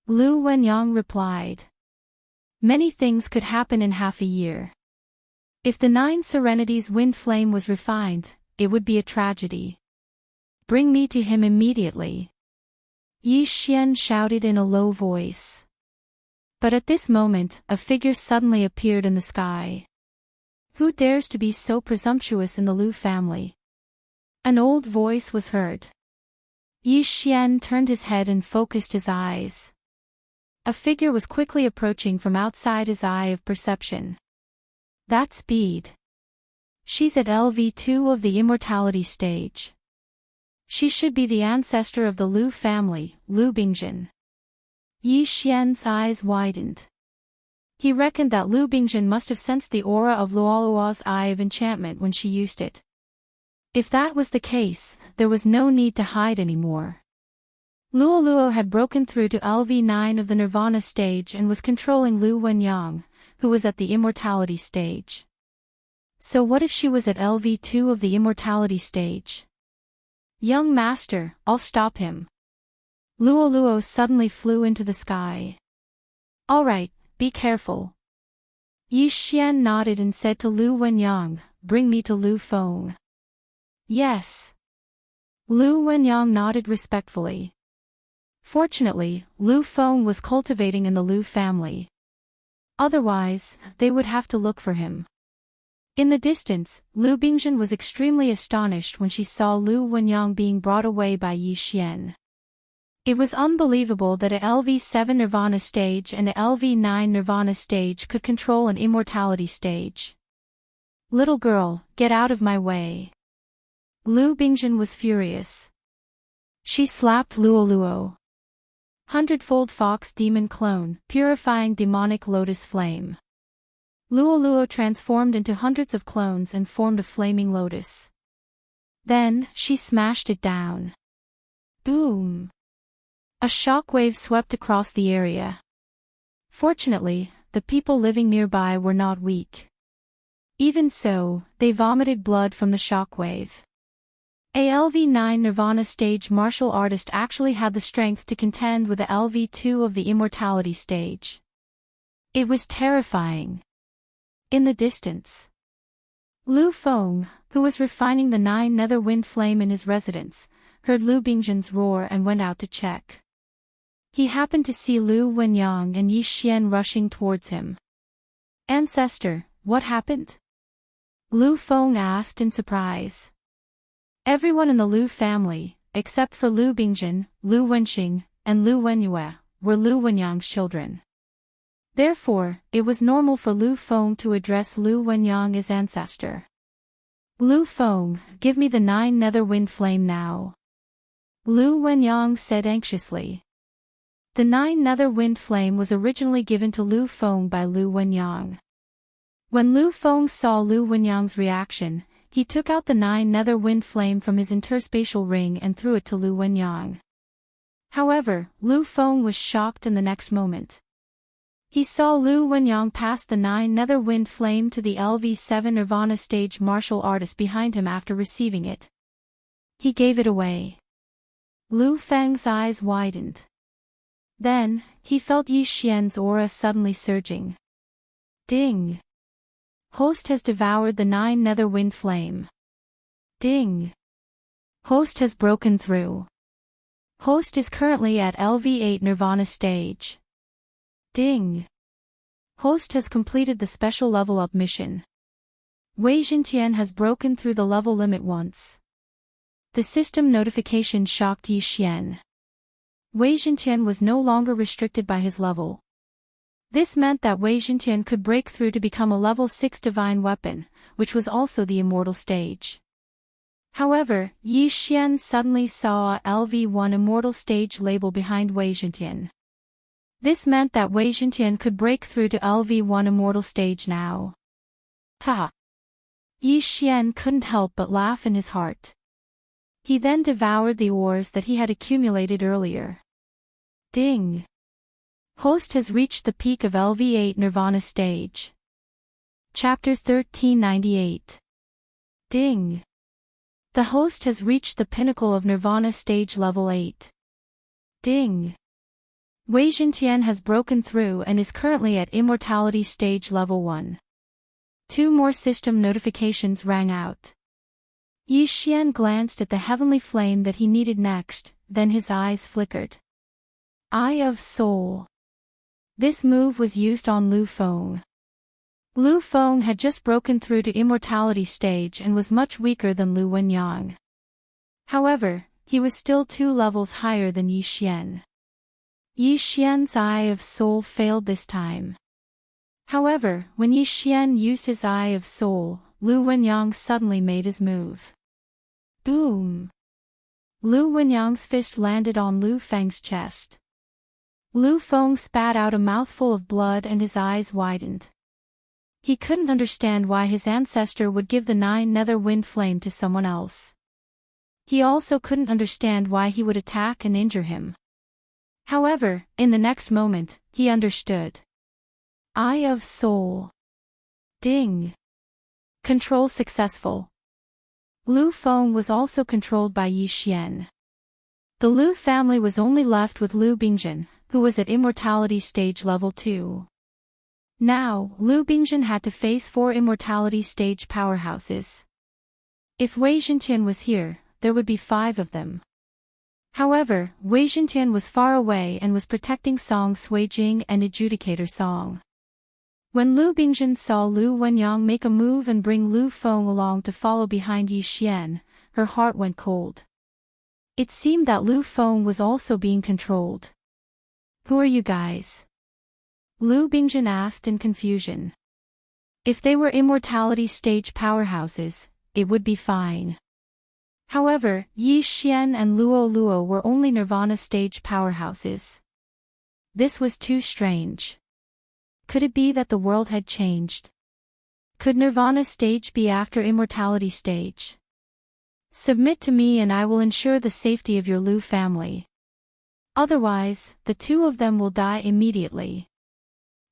S1: Lu Wenyang replied. Many things could happen in half a year. If the 9 Serenities wind flame was refined, it would be a tragedy. "Bring me to him immediately," Yi Xian shouted in a low voice. But at this moment, a figure suddenly appeared in the sky. Who dares to be so presumptuous in the Lu family? An old voice was heard. Yi Xian turned his head and focused his eyes. A figure was quickly approaching from outside his eye of perception. That speed! She's at LV2 of the immortality stage. She should be the ancestor of the Lu family, Lu Bingjin. Yi Xian's eyes widened. He reckoned that Lu Bingjin must have sensed the aura of Luoluo's eye of enchantment when she used it. If that was the case, there was no need to hide anymore. Luoluo had broken through to LV9 of the Nirvana stage and was controlling Lu Wenyang, who was at the immortality stage. So what if she was at LV2 of the immortality stage? "Young master, I'll stop him." Luoluo suddenly flew into the sky. "All right, be careful." Yi Xian nodded and said to Lu Wenyang, "Bring me to Lu Feng." "Yes." Lu Wenyang nodded respectfully. Fortunately, Lu Feng was cultivating in the Lu family. Otherwise, they would have to look for him. In the distance, Lu Bingjin was extremely astonished when she saw Lu Wenyang being brought away by Yi Xian. It was unbelievable that a LV7 Nirvana stage and a LV9 Nirvana stage could control an immortality stage. "Little girl, get out of my way." Lu Bingjin was furious. She slapped Luoluo. Hundredfold Fox Demon Clone, purifying demonic lotus flame. Luoluo transformed into hundreds of clones and formed a flaming lotus. Then, she smashed it down. Boom! A shockwave swept across the area. Fortunately, the people living nearby were not weak. Even so, they vomited blood from the shockwave. A LV9 Nirvana stage martial artist actually had the strength to contend with the LV2 of the immortality stage. It was terrifying. In the distance, Lu Feng, who was refining the 9 nether wind flame in his residence, heard Lu Bingjin's roar and went out to check. He happened to see Lu Wenyang and Yi Xian rushing towards him. "Ancestor, what happened?" Lu Feng asked in surprise. Everyone in the Lu family, except for Lu Bingjin, Lu Wenxing, and Lu Wenyue, were Lu Wenyang's children. Therefore, it was normal for Lu Feng to address Lu Wenyang as ancestor. "Lu Feng, give me the 9 nether wind flame now," Lu Wenyang said anxiously. The 9 nether wind flame was originally given to Lu Feng by Lu Wenyang. When Lu Feng saw Lu Wenyang's reaction, he took out the 9 nether wind flame from his interspatial ring and threw it to Lu Wenyang. However, Lu Feng was shocked in the next moment. He saw Lu Wenyang pass the 9 nether wind flame to the LV7 Nirvana stage martial artist behind him after receiving it. He gave it away. Lu Feng's eyes widened. Then, he felt Yi Xian's aura suddenly surging. Ding! Host has devoured the 9 nether wind flame. Ding! Host has broken through. Host is currently at LV8 Nirvana stage. Ding! Host has completed the special level up mission. Wei Xintian has broken through the level limit once. The system notification shocked Yi Xian. Wei Xintian was no longer restricted by his level. This meant that Wei Xintian could break through to become a level 6 divine weapon, which was also the immortal stage. However, Yi Xian suddenly saw a LV1 immortal stage label behind Wei Xintian. This meant that Wei Xintian could break through to LV1 immortal stage now. Ha! Yi Xian couldn't help but laugh in his heart. He then devoured the ores that he had accumulated earlier. Ding! Host has reached the peak of LV8 Nirvana stage. Chapter 1398. Ding! The host has reached the pinnacle of Nirvana stage level 8. Ding! Wei Xintian has broken through and is currently at Immortality stage level 1. 2 more system notifications rang out. Yi Xian glanced at the heavenly flame that he needed next, then his eyes flickered. Eye of Soul. This move was used on Lu Feng. Lu Feng had just broken through to Immortality stage and was much weaker than Lu Wenyang. However, he was still 2 levels higher than Yi Xian. Yi Xian's Eye of Soul failed this time. However, when Yi Xian used his Eye of Soul, Lu Wenyang suddenly made his move. Boom! Lu Wenyang's fist landed on Lu Feng's chest. Lu Feng spat out a mouthful of blood and his eyes widened. He couldn't understand why his ancestor would give the 9 nether wind flame to someone else. He also couldn't understand why he would attack and injure him. However, in the next moment, he understood. Eye of Soul. Ding! Control successful. Lu Feng was also controlled by Yi Xian. The Lu family was only left with Lu Bingjin, who was at Immortality stage level 2. Now, Lu Bingjin had to face 4 Immortality stage powerhouses. If Wei Xintian was here, there would be 5 of them. However, Wei Xintian was far away and was protecting Song Suijing and Adjudicator Song. When Lu Bingjin saw Lu Wenyang make a move and bring Lu Feng along to follow behind Yi Xian, her heart went cold. It seemed that Lu Feng was also being controlled. Who are you guys? Lu Bingjin asked in confusion. If they were Immortality stage powerhouses, it would be fine. However, Yi Xian and Luo Luo were only Nirvana stage powerhouses. This was too strange. Could it be that the world had changed? Could Nirvana stage be after Immortality stage? Submit to me and I will ensure the safety of your Lu family. Otherwise, the 2 of them will die immediately.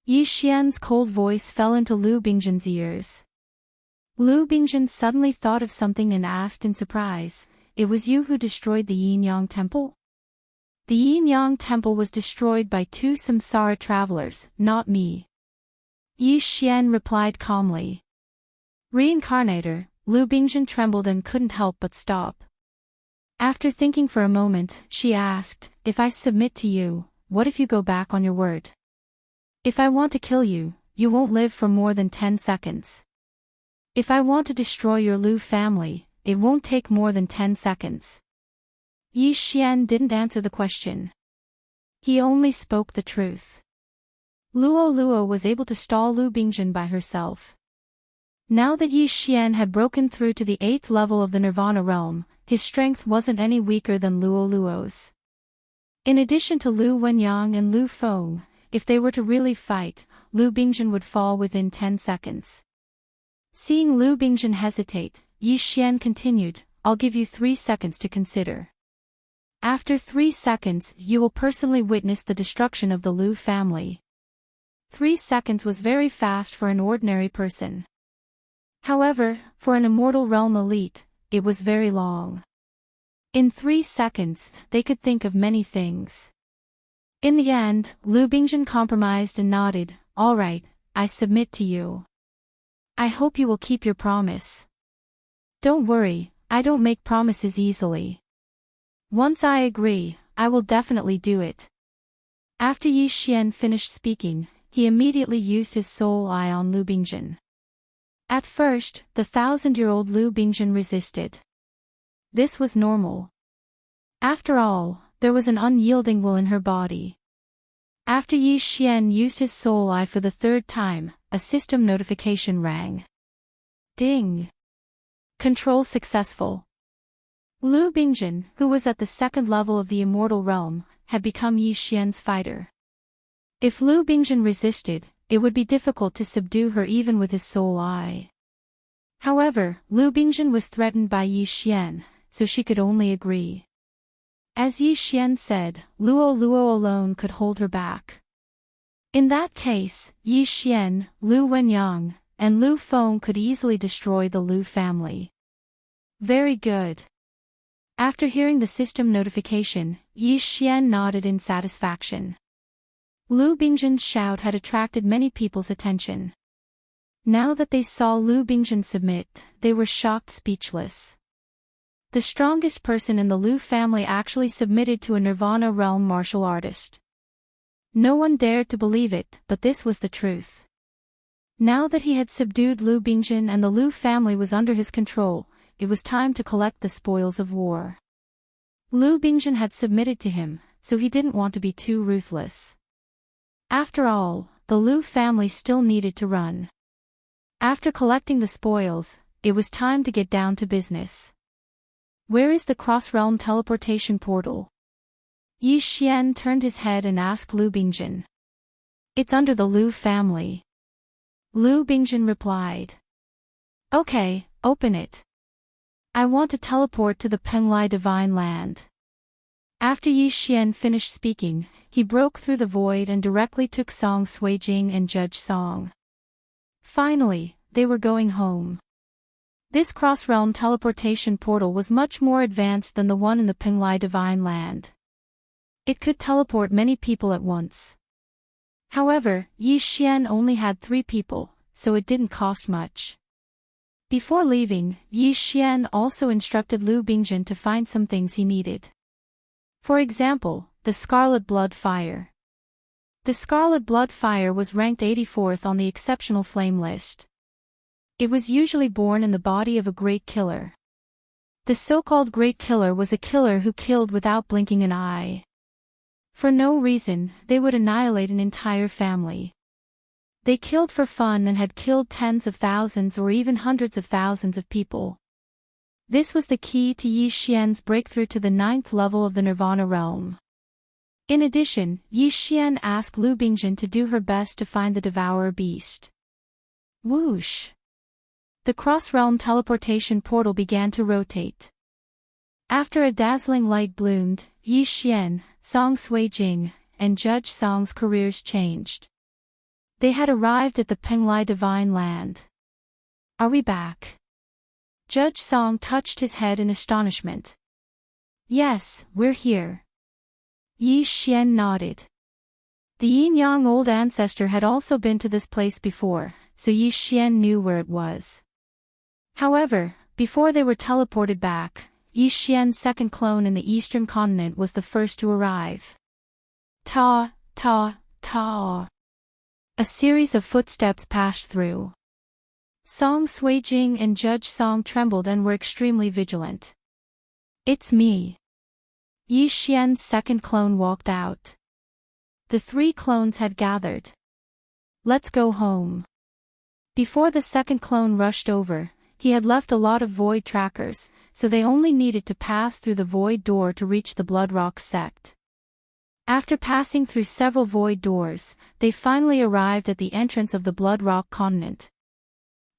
S1: Yi Xian's cold voice fell into Lu Bingjin's ears. Lu Bingjin suddenly thought of something and asked in surprise, "It was you who destroyed the Yin-Yang temple?" The Yin-Yang temple was destroyed by 2 samsara travelers, not me. Yi Xian replied calmly. Reincarnator, Lu Bingjin trembled and couldn't help but stop. After thinking for a moment, she asked, "If I submit to you, what if you go back on your word? If I want to kill you, you won't live for more than 10 seconds. If I want to destroy your Lu family, it won't take more than 10 seconds. Yi Xian didn't answer the question. He only spoke the truth. Luo Luo was able to stall Lu Bingjin by herself. Now that Yi Xian had broken through to the 8th level of the Nirvana realm, his strength wasn't any weaker than Luo Luo's. In addition to Lu Wenyang and Lu Feng, if they were to really fight, Lu Bingjin would fall within 10 seconds. Seeing Lu Bingjin hesitate, Yi Xian continued, "I'll give you 3 seconds to consider. After 3 seconds, you will personally witness the destruction of the Lu family." 3 seconds was very fast for an ordinary person. However, for an immortal realm elite, it was very long. In 3 seconds, they could think of many things. In the end, Lu Bingjin compromised and nodded, "All right, I submit to you. I hope you will keep your promise." "Don't worry, I don't make promises easily. Once I agree, I will definitely do it." After Yi Xian finished speaking, he immediately used his soul eye on Lu Bingjin. At first, the 1,000-year-old Lu Bingjin resisted. This was normal. After all, there was an unyielding will in her body. After Yi Xian used his soul eye for the 3rd time, a system notification rang. Ding! Control successful. Lu Bingjin, who was at the 2nd level of the immortal realm, had become Yi Xian's fighter. If Lu Bingjin resisted, it would be difficult to subdue her even with his soul eye. However, Lu Bingjin was threatened by Yi Xian, so she could only agree. As Yi Xian said, Luo Luo alone could hold her back. In that case, Yi Xian, Lu Wenyang, and Lu Feng could easily destroy the Lu family. Very good. After hearing the system notification, Yi Xian nodded in satisfaction. Lu Bingzhen's shout had attracted many people's attention. Now that they saw Lu Bingzhen submit, they were shocked speechless. The strongest person in the Lu family actually submitted to a Nirvana realm martial artist. No one dared to believe it, but this was the truth. Now that he had subdued Lu Bingzhen and the Lu family was under his control, it was time to collect the spoils of war. Lu Bingzhen had submitted to him, so he didn't want to be too ruthless. After all, the Lu family still needed to run. After collecting the spoils, it was time to get down to business. Where is the cross-realm teleportation portal? Yi Xian turned his head and asked Lu Bingzhen. It's under the Lu family. Lu Bingzhen replied. Okay, open it. I want to teleport to the Penglai Divine Land. After Yi Xian finished speaking, he broke through the void and directly took Song Suijing and Judge Song. Finally, they were going home. This cross-realm teleportation portal was much more advanced than the one in the Penglai Divine Land. It could teleport many people at once. However, Yi Xian only had 3 people, so it didn't cost much. Before leaving, Yi Xian also instructed Lu Bingzhen to find some things he needed. For example, the Scarlet Blood Fire. The Scarlet Blood Fire was ranked 84th on the Exceptional Flame list. It was usually born in the body of a great killer. The so-called great killer was a killer who killed without blinking an eye. For no reason, they would annihilate an entire family. They killed for fun and had killed tens of thousands or even hundreds of thousands of people. This was the key to Yi Xian's breakthrough to the 9th level of the Nirvana realm. In addition, Yi Xian asked Lu Bingzhen to do her best to find the Devourer beast. Whoosh! The cross-realm teleportation portal began to rotate. After a dazzling light bloomed, Yi Xian, Song Suijing, and Judge Song's careers changed. They had arrived at the Penglai Divine Land. Are we back? Judge Song touched his head in astonishment. Yes, we're here. Yi Xian nodded. The yin-yang old ancestor had also been to this place before, so Yi Xian knew where it was. However, before they were teleported back, Yi Xian's second clone in the eastern continent was the first to arrive. Ta, ta, ta. A series of footsteps passed through. Song Suijing and Judge Song trembled and were extremely vigilant. It's me. Yi Xian's second clone walked out. The 3 clones had gathered. Let's go home. Before the second clone rushed over, he had left a lot of void trackers, so they only needed to pass through the void door to reach the Bloodrock sect. After passing through several void doors, they finally arrived at the entrance of the Bloodrock continent.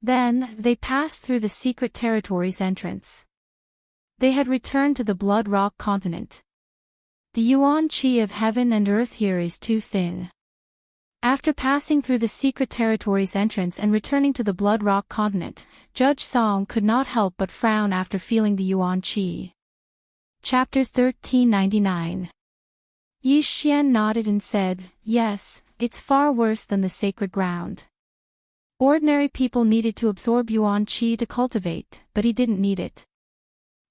S1: Then, they passed through the secret territory's entrance. They had returned to the Bloodrock continent. The yuan qi of heaven and earth here is too thin. After passing through the secret territory's entrance and returning to the Bloodrock continent, Judge Song could not help but frown after feeling the yuan qi. Chapter 1399. Yi Xian nodded and said, yes, it's far worse than the sacred ground. Ordinary people needed to absorb yuan qi to cultivate, but he didn't need it.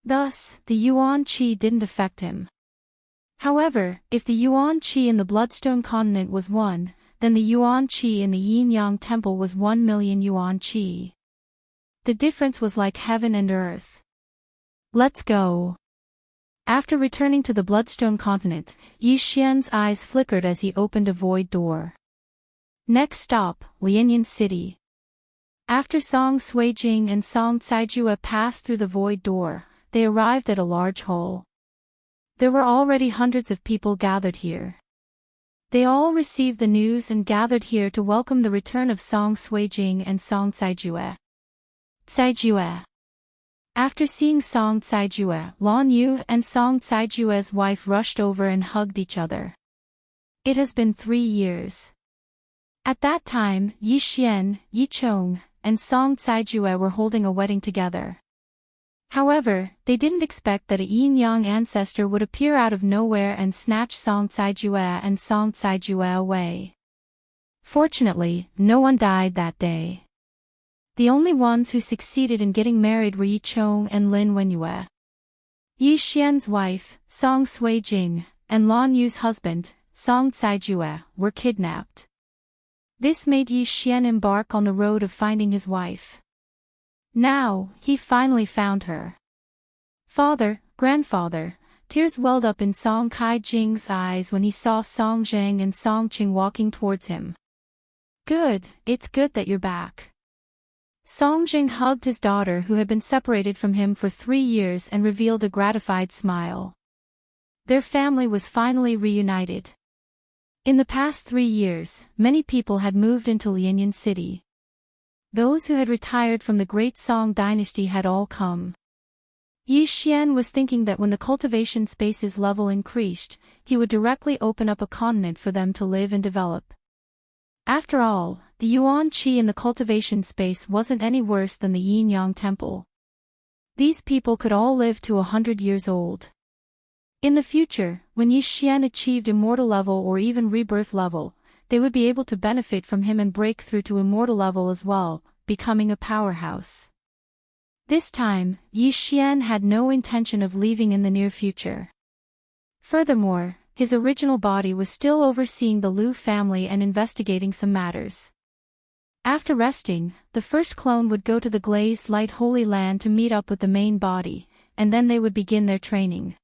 S1: Thus, the yuan qi didn't affect him. However, if the yuan qi in the Bloodstone continent was 1, then the yuan qi in the yin-yang temple was 1 million yuan qi. The difference was like heaven and earth. Let's go. After returning to the Bloodstone continent, Yi Xian's eyes flickered as he opened a void door. Next stop, Lianyan City. After Song Suijing and Song Caijue passed through the void door, they arrived at a large hall. There were already hundreds of people gathered here. They all received the news and gathered here to welcome the return of Song Suijing and Song Caijue. Caijue. After seeing Song Caijue, Lan Yu and Song Caijue's wife rushed over and hugged each other. It has been 3 years. At that time, Yi Xian, Yi Chong, and Song Caijue were holding a wedding together. However, they didn't expect that a yin-yang ancestor would appear out of nowhere and snatch Song Caijue and Song Caijue away. Fortunately, no one died that day. The only ones who succeeded in getting married were Yi Chong and Lin Wenyue. Yi Xian's wife, Song Suijing, and Lan Yu's husband, Song Caijue, were kidnapped. This made Yi Xian embark on the road of finding his wife. Now, he finally found her. Father, grandfather, tears welled up in Song Kai-jing's eyes when he saw Song Zheng and Song Qing walking towards him. Good, it's good that you're back. Song Jing hugged his daughter who had been separated from him for 3 years and revealed a gratified smile. Their family was finally reunited. In the past 3 years, many people had moved into Lianyan City. Those who had retired from the great Song dynasty had all come. Yi Xian was thinking that when the cultivation space's level increased, he would directly open up a continent for them to live and develop. After all, the Yuan Qi in the cultivation space wasn't any worse than the Yin-Yang Temple. These people could all live to 100 years old. In the future, when Yi Xian achieved immortal level or even rebirth level, they would be able to benefit from him and break through to immortal level as well, becoming a powerhouse. This time, Yi Xian had no intention of leaving in the near future. Furthermore, his original body was still overseeing the Liu family and investigating some matters. After resting, the first clone would go to the glazed light Holy Land to meet up with the main body, and then they would begin their training.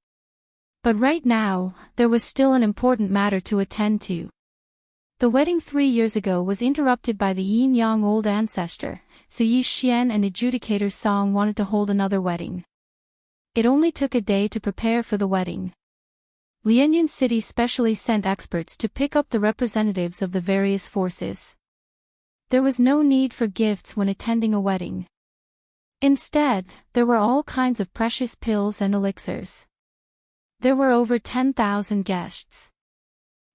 S1: But right now, there was still an important matter to attend to. The wedding 3 years ago was interrupted by the yin-yang old ancestor, so Yi Xian and adjudicator Song wanted to hold another wedding. It only took a day to prepare for the wedding. Lianyan City specially sent experts to pick up the representatives of the various forces. There was no need for gifts when attending a wedding. Instead, there were all kinds of precious pills and elixirs. There were over 10,000 guests.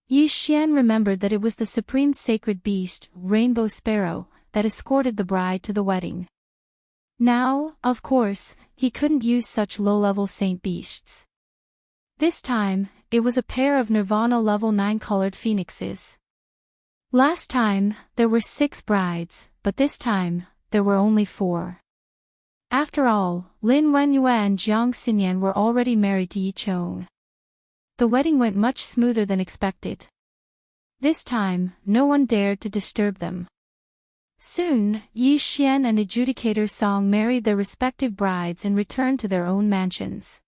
S1: Yi Xian remembered that it was the supreme sacred beast, Rainbow Sparrow, that escorted the bride to the wedding. Now, of course, he couldn't use such low-level saint beasts. This time, it was a pair of Nirvana level 9 colored phoenixes. Last time, there were 6 brides, but this time, there were only 4. After all, Lin Wenyue and Jiang Xinyan were already married to Yi Chong. The wedding went much smoother than expected. This time, no one dared to disturb them. Soon, Yi Xian and adjudicator Song married their respective brides and returned to their own mansions.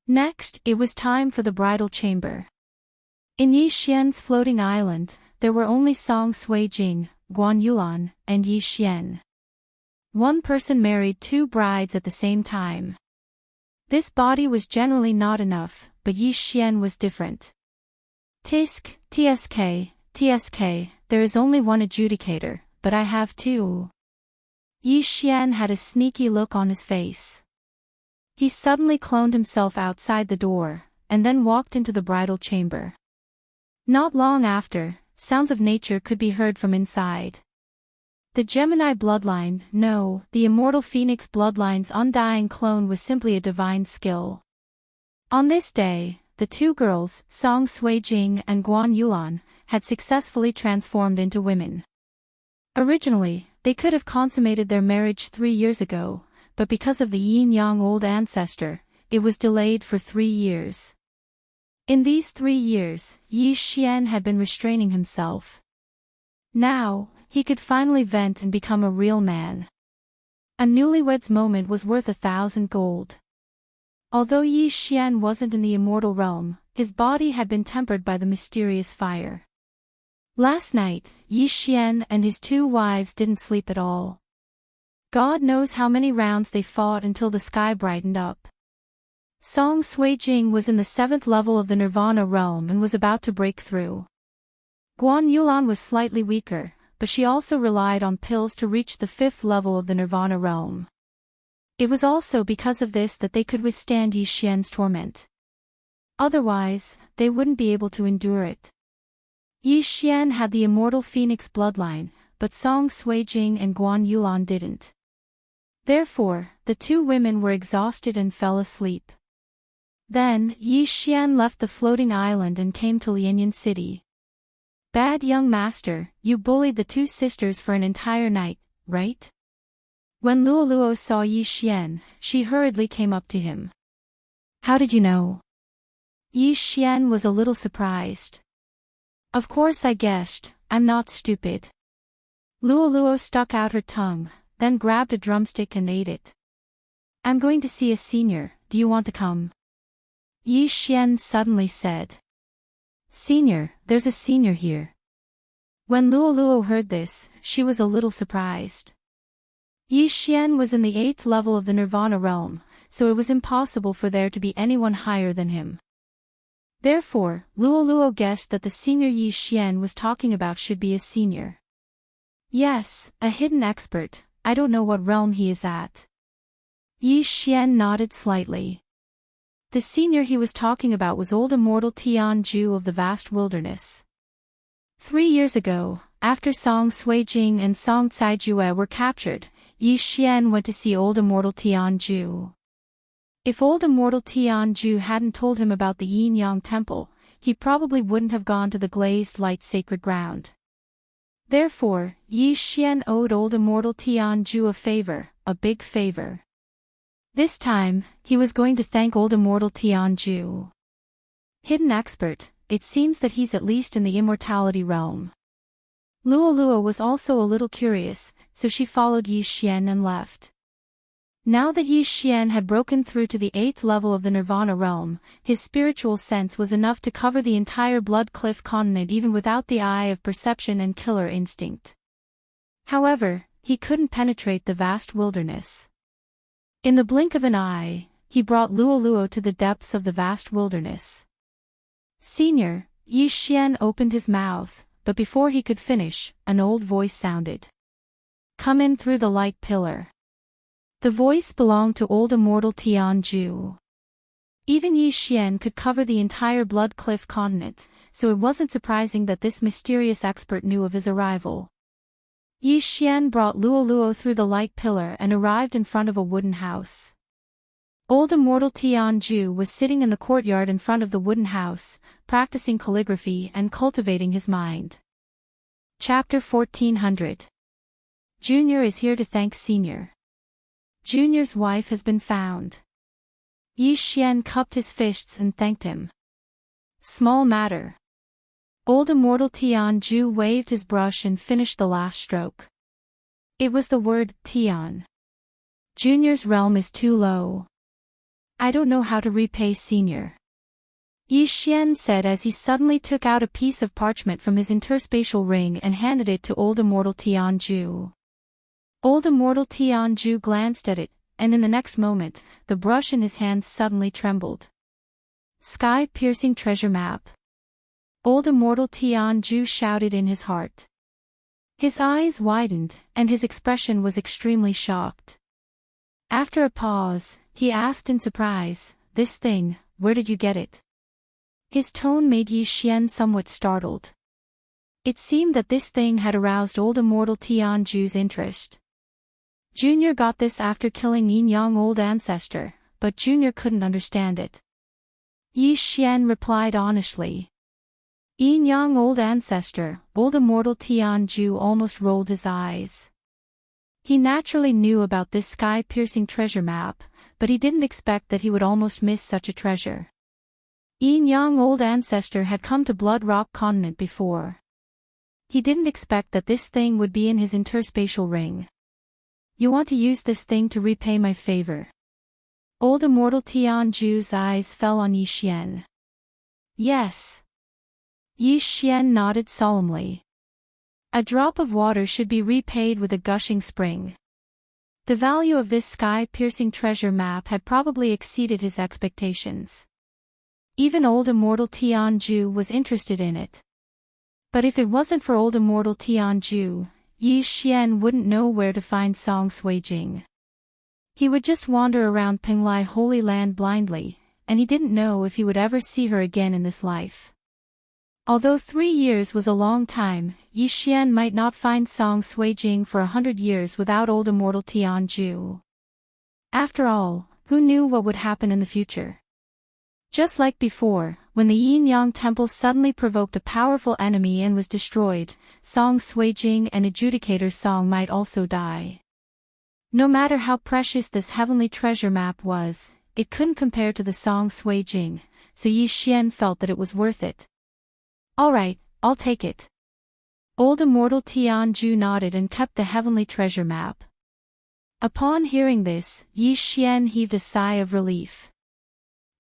S1: Next, it was time for the bridal chamber. In Yi Xian's floating island, there were only Song Suijing, Guan Yulan, and Yi Xian. One person married 2 brides at the same time. This body was generally not enough, but Yi Xian was different. TSK, there is only one adjudicator, but I have 2. Yi Xian had a sneaky look on his face. He suddenly cloned himself outside the door, and then walked into the bridal chamber. Not long after, sounds of nature could be heard from inside. The Gemini bloodline, no, the immortal Phoenix bloodline's undying clone was simply a divine skill. On this day, the 2 girls, Song Suijing and Guan Yulan, had successfully transformed into women. Originally, they could have consummated their marriage 3 years ago, but because of the yin-yang old ancestor, it was delayed for 3 years. In these 3 years, Yi Xian had been restraining himself. Now, he could finally vent and become a real man. A newlywed's moment was worth 1,000 gold. Although Yi Xian wasn't in the immortal realm, his body had been tempered by the mysterious fire. Last night, Yi Xian and his 2 wives didn't sleep at all. God knows how many rounds they fought until the sky brightened up. Song Suijing was in the 7th level of the Nirvana realm and was about to break through. Guan Yulan was slightly weaker, but she also relied on pills to reach the 5th level of the Nirvana realm. It was also because of this that they could withstand Yi Xian's torment. Otherwise, they wouldn't be able to endure it. Yi Xian had the immortal Phoenix bloodline, but Song Suijing and Guan Yulan didn't. Therefore, the two women were exhausted and fell asleep. Then, Yi Xian left the floating island and came to Lianyan City. Bad young master, you bullied the two sisters for an entire night, right? When Luoluo saw Yi Xian, she hurriedly came up to him. How did you know? Yi Xian was a little surprised. Of course I guessed, I'm not stupid. Luoluo stuck out her tongue, then grabbed a drumstick and ate it. I'm going to see a senior, do you want to come? Yi Xian suddenly said. Senior, there's a senior here. When Luoluo heard this, she was a little surprised. Yi Xian was in the 8th level of the Nirvana realm, so it was impossible for there to be anyone higher than him. Therefore, Luoluo guessed that the senior Yi Xian was talking about should be a senior. Yes, a hidden expert, I don't know what realm he is at. Yi Xian nodded slightly. The senior he was talking about was old immortal Tian Ju of the vast wilderness. 3 years ago, after Song Suijing and Song Caijue were captured, Yi Xian went to see old immortal Tian Ju. If old immortal Tian Ju hadn't told him about the Yin Yang Temple, he probably wouldn't have gone to the glazed light sacred ground. Therefore, Yi Xian owed old immortal Tian Ju a favor, a big favor. This time, he was going to thank old immortal Tian Ju. Hidden expert, it seems that he's at least in the immortality realm. Luoluo was also a little curious, so she followed Yi Xian and left. Now that Yi Xian had broken through to the 8th level of the Nirvana realm, his spiritual sense was enough to cover the entire Blood Cliff continent even without the eye of perception and killer instinct. However, he couldn't penetrate the vast wilderness. In the blink of an eye, he brought Luoluo to the depths of the vast wilderness. Senior, Yi Xian opened his mouth, but before he could finish, an old voice sounded. Come in through the light pillar. The voice belonged to old immortal Tian Ju. Even Yi Xian could cover the entire Blood Cliff continent, so it wasn't surprising that this mysterious expert knew of his arrival. Yi Xian brought Luoluo through the light pillar and arrived in front of a wooden house. Old immortal Tian Ju was sitting in the courtyard in front of the wooden house, practicing calligraphy and cultivating his mind. Chapter 1400. Junior is here to thank Senior. Junior's wife has been found. Yi Xian cupped his fists and thanked him. Small matter. Old immortal Tian Ju waved his brush and finished the last stroke. It was the word, Tian. Junior's realm is too low. I don't know how to repay Senior. Yi Xian said as he suddenly took out a piece of parchment from his interspatial ring and handed it to old immortal Tian Ju. Old immortal Tian Ju glanced at it, and in the next moment, the brush in his hands suddenly trembled. Sky-piercing treasure map. Old immortal Tian Ju shouted in his heart. His eyes widened, and his expression was extremely shocked. After a pause, he asked in surprise, this thing, where did you get it? His tone made Yi Xian somewhat startled. It seemed that this thing had aroused old immortal Tian Ju's interest. Junior got this after killing Yin Yang old ancestor, but Junior couldn't understand it. Yi Xian replied honestly. Yin Yang old ancestor, old immortal Tian Ju almost rolled his eyes. He naturally knew about this sky-piercing treasure map, but he didn't expect that he would almost miss such a treasure. Yin Yang old ancestor had come to Blood Rock continent before. He didn't expect that this thing would be in his interspatial ring. You want to use this thing to repay my favor? Old immortal Tian Ju's eyes fell on Yi Xian. Yes. Yi Xian nodded solemnly. A drop of water should be repaid with a gushing spring. The value of this sky-piercing treasure map had probably exceeded his expectations. Even old immortal Tian Ju was interested in it. But if it wasn't for old immortal Tian Ju, Yi Xian wouldn't know where to find Song Suijing. He would just wander around Penglai Holy Land blindly, and he didn't know if he would ever see her again in this life. Although 3 years was a long time, Yi Xian might not find Song Suijing for 100 years without old immortal Tian Ju. After all, who knew what would happen in the future? Just like before, when the Yin-Yang Temple suddenly provoked a powerful enemy and was destroyed, Song Sui-Jing and Adjudicator Song might also die. No matter how precious this heavenly treasure map was, it couldn't compare to the Song Sui-Jing, so Yi Xian felt that it was worth it. Alright, I'll take it. Old Immortal Tianju nodded and kept the heavenly treasure map. Upon hearing this, Yi Xian heaved a sigh of relief.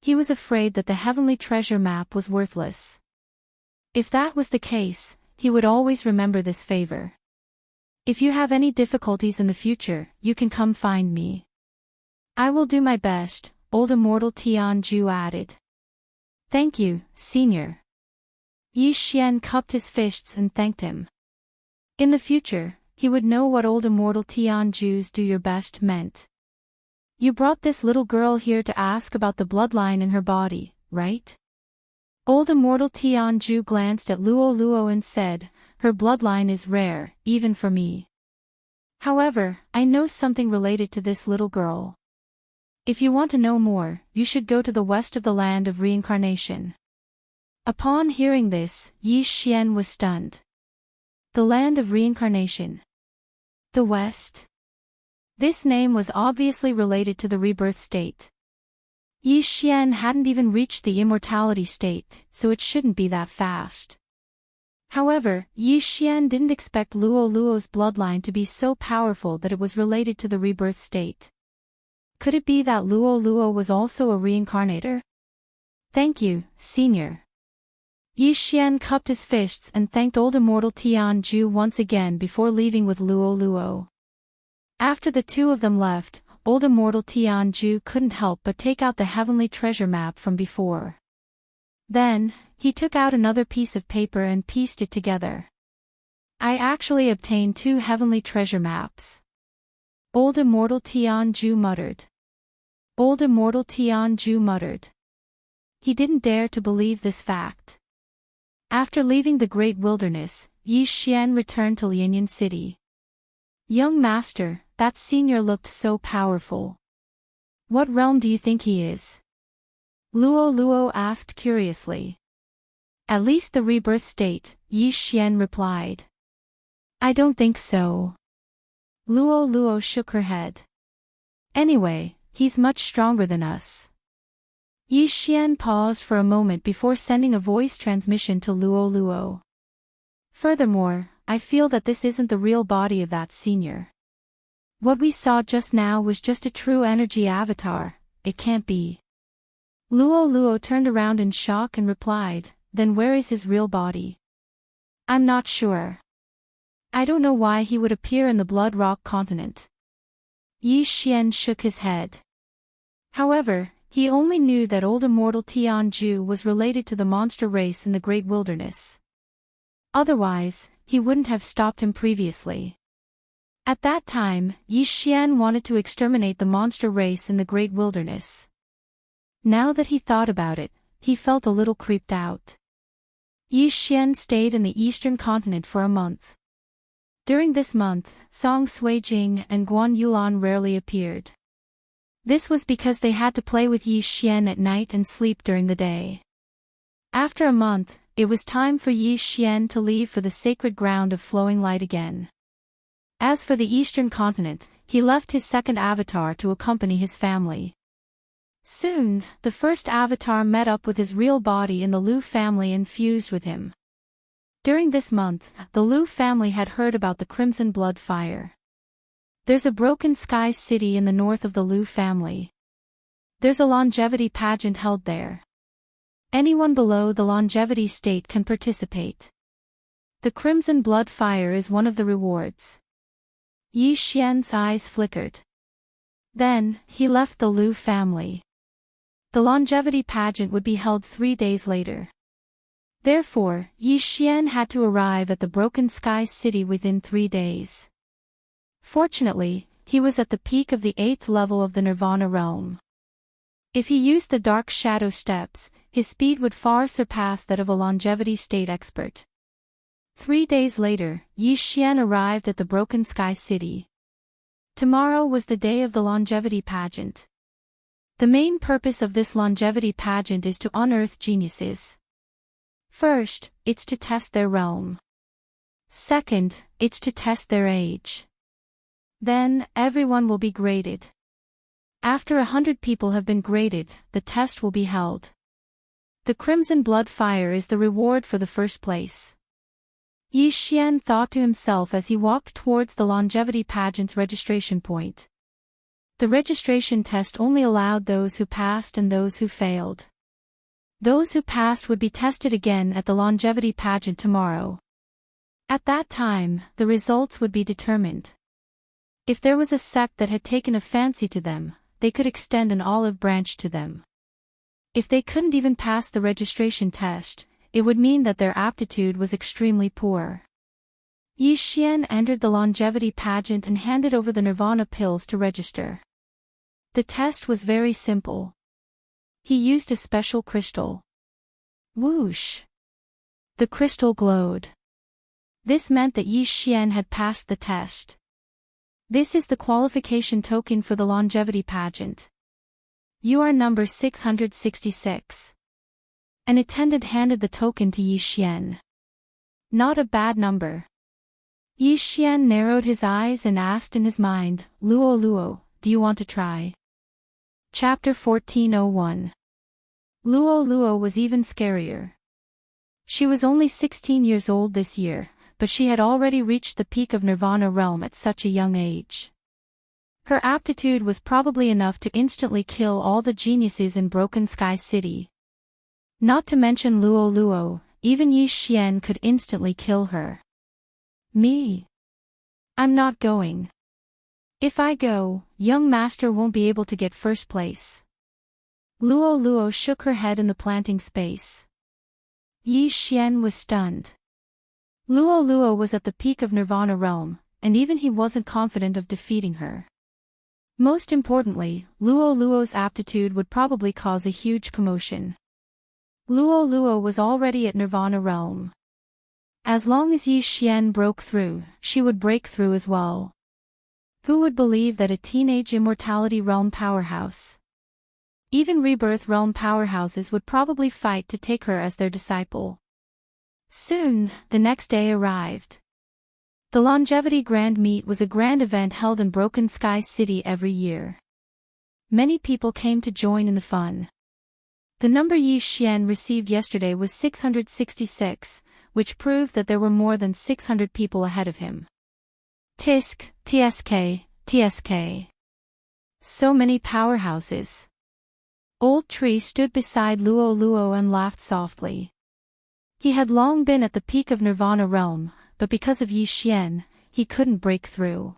S1: He was afraid that the heavenly treasure map was worthless. If that was the case, he would always remember this favor. If you have any difficulties in the future, you can come find me. I will do my best, Old Immortal Tianju added. Thank you, Senior. Yi Xian cupped his fists and thanked him. In the future, he would know what Old Immortal Tianju's do your best meant. You brought this little girl here to ask about the bloodline in her body, right? Old Immortal Tianju glanced at Luo Luo and said, her bloodline is rare, even for me. However, I know something related to this little girl. If you want to know more, you should go to the west of the land of reincarnation. Upon hearing this, Yi Xian was stunned. The land of reincarnation. The west? This name was obviously related to the rebirth state. Yi Xian hadn't even reached the immortality state, so it shouldn't be that fast. However, Yi Xian didn't expect Luo Luo's bloodline to be so powerful that it was related to the rebirth state. Could it be that Luo Luo was also a reincarnator? Thank you, Senior. Yi Xian cupped his fists and thanked Old Immortal Tianju once again before leaving with Luo Luo. After the two of them left, Old Immortal Tianju couldn't help but take out the heavenly treasure map from before. Then, he took out another piece of paper and pieced it together. I actually obtained 2 heavenly treasure maps. Old Immortal Tianju muttered. Old Immortal Tianju muttered. He didn't dare to believe this fact. After leaving the great wilderness, Yi Xian returned to Lianyan City. Young master, that senior looked so powerful. What realm do you think he is? Luo Luo asked curiously. At least the rebirth state, Yi Xian replied. I don't think so. Luo Luo shook her head. Anyway, he's much stronger than us. Yi Xian paused for a moment before sending a voice transmission to Luo Luo. Furthermore, I feel that this isn't the real body of that senior. What we saw just now was just a true energy avatar, it can't be. Luo Luo turned around in shock and replied, then where is his real body? I'm not sure. I don't know why he would appear in the Blood Rock continent. Yi Xian shook his head. However, he only knew that Old Immortal Tianju was related to the monster race in the Great Wilderness. Otherwise, he wouldn't have stopped him previously. At that time, Yi Xian wanted to exterminate the monster race in the Great Wilderness. Now that he thought about it, he felt a little creeped out. Yi Xian stayed in the eastern continent for a month. During this month, Song Sui-Jing and Guan Yulan rarely appeared. This was because they had to play with Yi Xian at night and sleep during the day. After a month, it was time for Yi Xian to leave for the sacred ground of flowing light again. As for the eastern continent, he left his second avatar to accompany his family. Soon, the first avatar met up with his real body in the Lu family and fused with him. During this month, the Lu family had heard about the Crimson Blood Fire. There's a broken sky city in the north of the Lu family. There's a longevity pageant held there. Anyone below the longevity state can participate. The Crimson Blood Fire is one of the rewards. Yi Xian's eyes flickered. Then, he left the Lu family. The longevity pageant would be held 3 days later. Therefore, Yi Xian had to arrive at the Broken Sky City within 3 days. Fortunately, he was at the peak of the 8th level of the Nirvana realm. If he used the Dark Shadow Steps, his speed would far surpass that of a longevity state expert. 3 days later, Yi Xian arrived at the Broken Sky City. Tomorrow was the day of the longevity pageant. The main purpose of this longevity pageant is to unearth geniuses. First, it's to test their realm. Second, it's to test their age. Then, everyone will be graded. After 100 people have been graded, the test will be held. The crimson blood fire is the reward for the first place. Yi Xian thought to himself as he walked towards the longevity pageant's registration point. The registration test only allowed those who passed and those who failed. Those who passed would be tested again at the longevity pageant tomorrow. At that time, the results would be determined. If there was a sect that had taken a fancy to them, they could extend an olive branch to them. If they couldn't even pass the registration test, it would mean that their aptitude was extremely poor. Yi Xian entered the longevity pageant and handed over the nirvana pills to register. The test was very simple. He used a special crystal. Whoosh! The crystal glowed. This meant that Yi Xian had passed the test. This is the qualification token for the longevity pageant. You are number 666. An attendant handed the token to Yi Xian. Not a bad number. Yi Xian narrowed his eyes and asked in his mind, Luo Luo, do you want to try? Chapter 1401. Luo Luo was even scarier. She was only 16 years old this year, but she had already reached the peak of Nirvana realm at such a young age. Her aptitude was probably enough to instantly kill all the geniuses in Broken Sky City. Not to mention Luo Luo, even Yi Xian could instantly kill her. Me? I'm not going. If I go, young master won't be able to get first place. Luo Luo shook her head in the planting space. Yi Xian was stunned. Luo Luo was at the peak of Nirvana realm, and even he wasn't confident of defeating her. Most importantly, Luo Luo's aptitude would probably cause a huge commotion. Luo Luo was already at Nirvana realm. As long as Yi Xian broke through, she would break through as well. Who would believe that a teenage immortality realm powerhouse? Even rebirth realm powerhouses would probably fight to take her as their disciple. Soon, the next day arrived. The Longevity Grand Meet was a grand event held in Broken Sky City every year. Many people came to join in the fun. The number Yi Xian received yesterday was 666, which proved that there were more than 600 people ahead of him. Tisk, TSK, TSK. So many powerhouses. Old Tree stood beside Luo Luo and laughed softly. He had long been at the peak of Nirvana realm, but because of Yi Xian, he couldn't break through.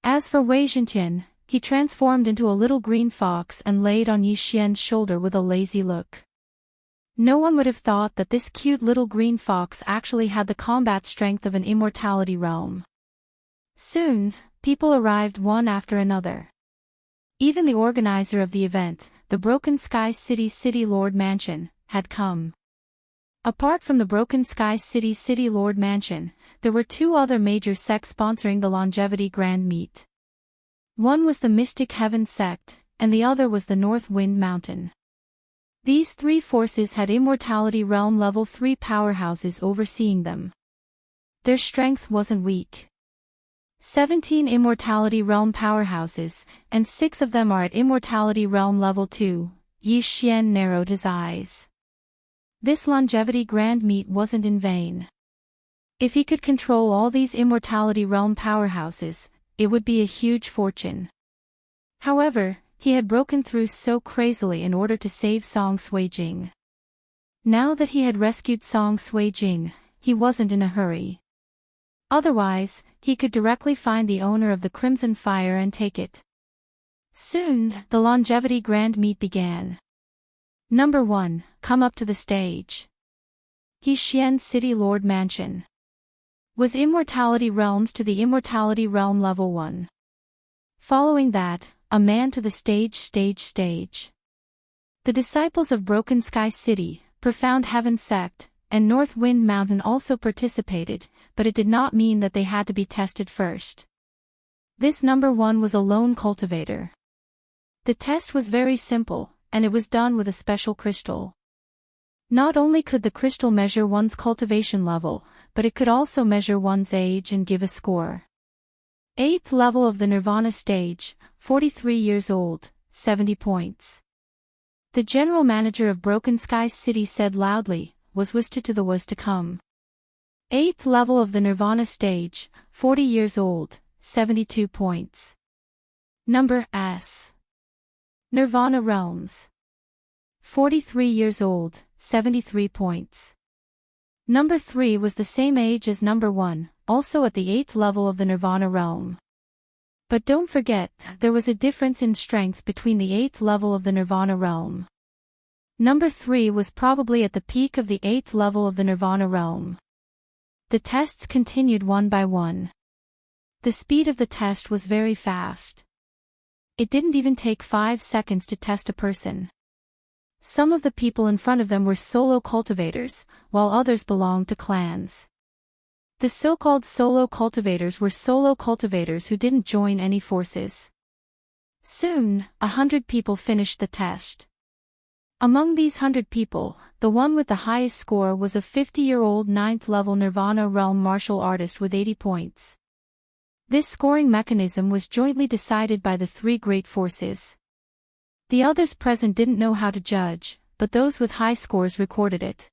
S1: As for Wei Zhentian, he transformed into a little green fox and laid on Yi Xian's shoulder with a lazy look. No one would have thought that this cute little green fox actually had the combat strength of an immortality realm. Soon, people arrived one after another. Even the organizer of the event, the Broken Sky City City Lord Mansion, had come. Apart from the Broken Sky City City Lord Mansion, there were two other major sects sponsoring the Longevity Grand Meet. One was the Mystic Heaven sect, and the other was the North Wind Mountain. These three forces had Immortality Realm Level 3 powerhouses overseeing them. Their strength wasn't weak. 17 Immortality Realm powerhouses, and 6 of them are at Immortality Realm Level 2, Yi Xian narrowed his eyes. This Longevity Grand Meet wasn't in vain. If he could control all these Immortality Realm powerhouses, it would be a huge fortune. However, he had broken through so crazily in order to save Song Sui-jing. Now that he had rescued Song Sui-jing, he wasn't in a hurry. Otherwise, he could directly find the owner of the Crimson Fire and take it. Soon, the Longevity Grand Meet began. Number 1, come up to the stage. Yi Xian City Lord Mansion. Was Immortality Realms to the Immortality Realm Level 1. Following that, a man to the stage. The disciples of Broken Sky City, Profound Heaven Sect, and North Wind Mountain also participated, but it did not mean that they had to be tested first. This number 1 was a lone cultivator. The test was very simple, and it was done with a special crystal. Not only could the crystal measure one's cultivation level, but it could also measure one's age and give a score. 8th level of the Nirvana stage, 43 years old, 70 points. The general manager of Broken Sky City said loudly, was to the was to come. 8th level of the Nirvana stage, 40 years old, 72 points. Number S. Nirvana Realms. 43 years old, 73 points. Number 3 was the same age as number 1, also at the 8th level of the Nirvana realm. But don't forget, there was a difference in strength between the 8th level of the Nirvana realm. Number 3 was probably at the peak of the 8th level of the Nirvana realm. The tests continued one by one. The speed of the test was very fast. It didn't even take 5 seconds to test a person. Some of the people in front of them were solo cultivators, while others belonged to clans. The so-called solo cultivators were solo cultivators who didn't join any forces. Soon, 100 people finished the test. Among these 100 people, the one with the highest score was a 50-year-old 9th-level Nirvana realm martial artist with 80 points. This scoring mechanism was jointly decided by the 3 great forces. The others present didn't know how to judge, but those with high scores recorded it.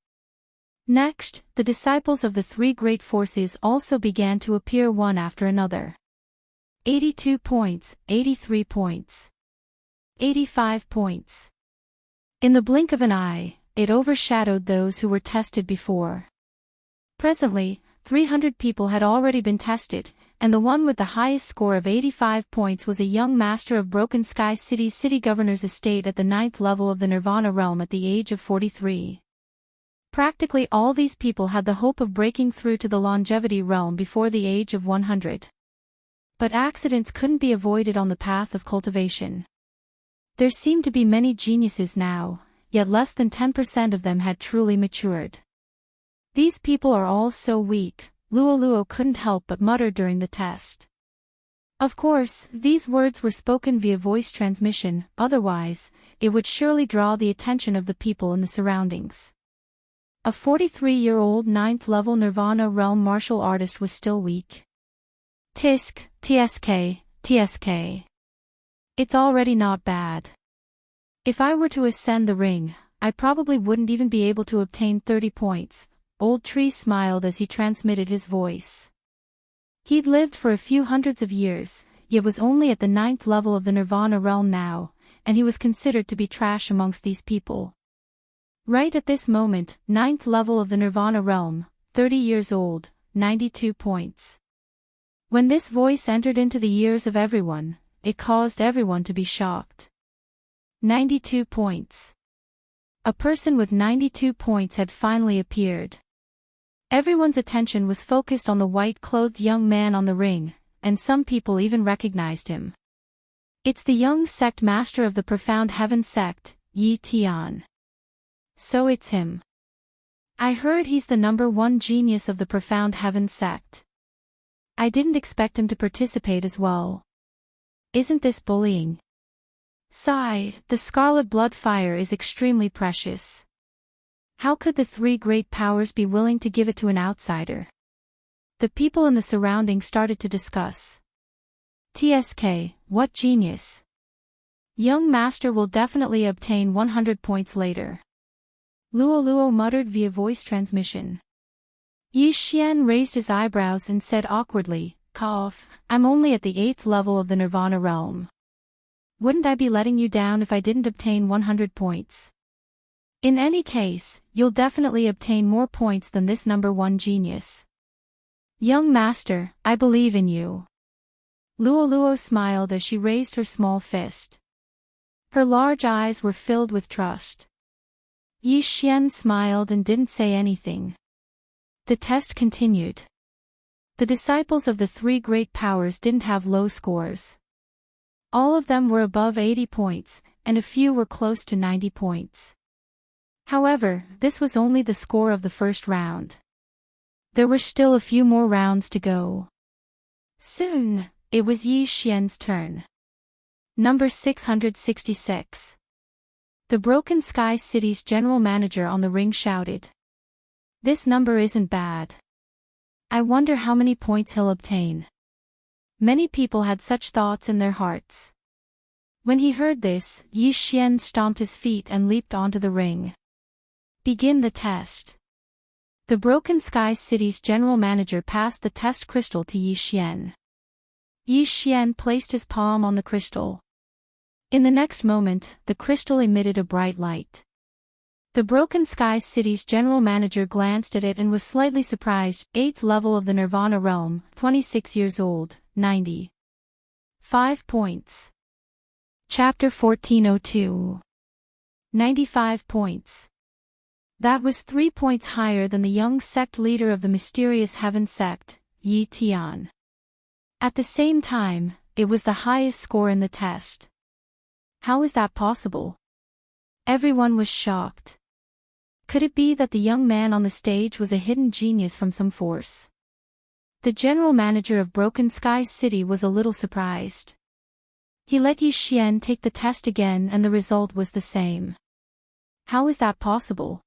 S1: Next, the disciples of the 3 great forces also began to appear one after another. 82 points, 83 points. 85 points. In the blink of an eye, it overshadowed those who were tested before. Presently, 300 people had already been tested, and the one with the highest score of 85 points was a young master of Broken Sky City's city governor's estate at the 9th level of the Nirvana realm at the age of 43. Practically all these people had the hope of breaking through to the longevity realm before the age of 100. But accidents couldn't be avoided on the path of cultivation. There seemed to be many geniuses now, yet less than 10% of them had truly matured. These people are all so weak, Luo couldn't help but mutter during the test. Of course, these words were spoken via voice transmission, otherwise, it would surely draw the attention of the people in the surroundings. A 43-year-old 9th-level Nirvana realm martial artist was still weak. Tisk, tsk. It's already not bad. If I were to ascend the ring, I probably wouldn't even be able to obtain 30 points. Old Tree smiled as he transmitted his voice. He'd lived for a few hundreds of years, yet was only at the 9th level of the Nirvana realm now, and he was considered to be trash amongst these people. Right at this moment, 9th level of the Nirvana realm, 30 years old, 92 points. When this voice entered into the ears of everyone, it caused everyone to be shocked. 92 points. A person with 92 points had finally appeared. Everyone's attention was focused on the white-clothed young man on the ring, and some people even recognized him. It's the young sect master of the Profound Heaven sect, Yi Tian. So it's him. I heard he's the number 1 genius of the Profound Heaven sect. I didn't expect him to participate as well. Isn't this bullying? Sigh, the scarlet blood fire is extremely precious. How could the 3 great powers be willing to give it to an outsider? The people in the surroundings started to discuss. TSK, what genius? Young master will definitely obtain 100 points later. Luo muttered via voice transmission. Yi Xian raised his eyebrows and said awkwardly, cough, I'm only at the 8th level of the Nirvana realm. Wouldn't I be letting you down if I didn't obtain 100 points? In any case, you'll definitely obtain more points than this number 1 genius. Young master, I believe in you. Luo smiled as she raised her small fist. Her large eyes were filled with trust. Yi Xian smiled and didn't say anything. The test continued. The disciples of the 3 great powers didn't have low scores. All of them were above 80 points, and a few were close to 90 points. However, this was only the score of the first round. There were still a few more rounds to go. Soon, it was Yi Xian's turn. Number 666. The Broken Sky City's general manager on the ring shouted. This number isn't bad. I wonder how many points he'll obtain. Many people had such thoughts in their hearts. When he heard this, Yi Xian stomped his feet and leaped onto the ring. Begin the test. The Broken Sky City's general manager passed the test crystal to Yi Xian. Yi Xian placed his palm on the crystal. In the next moment, the crystal emitted a bright light. The Broken Sky City's general manager glanced at it and was slightly surprised. 8th level of the Nirvana realm, 26 years old, 90. 5 points. Chapter 1402. 95 points. That was 3 points higher than the young sect leader of the mysterious heaven sect, Yi Tian. At the same time, it was the highest score in the test. How is that possible? Everyone was shocked. Could it be that the young man on the stage was a hidden genius from some force? The general manager of Broken Sky City was a little surprised. He let Yi Xian take the test again and the result was the same. How is that possible?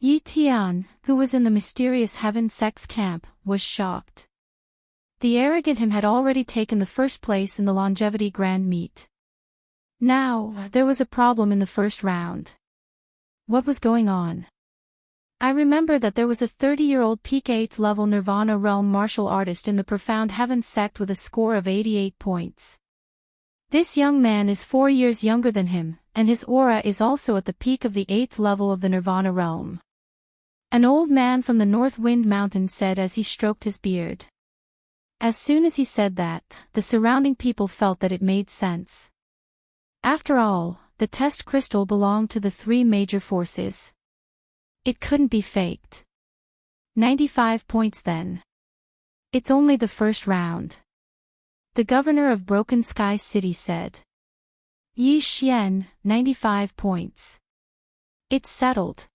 S1: Yi Tian, who was in the mysterious heaven sect's camp, was shocked. The arrogant him had already taken the first place in the longevity grand meet. Now, there was a problem in the first round. What was going on? I remember that there was a 30-year-old peak 8th level Nirvana realm martial artist in the Profound Heaven sect with a score of 88 points. This young man is 4 years younger than him, and his aura is also at the peak of the 8th level of the Nirvana realm. An old man from the North Wind Mountain said as he stroked his beard. As soon as he said that, the surrounding people felt that it made sense. After all, the test crystal belonged to the 3 major forces. It couldn't be faked. 95 points then. It's only the first round. The governor of Broken Sky City said. Yi Xian, 95 points. It's settled.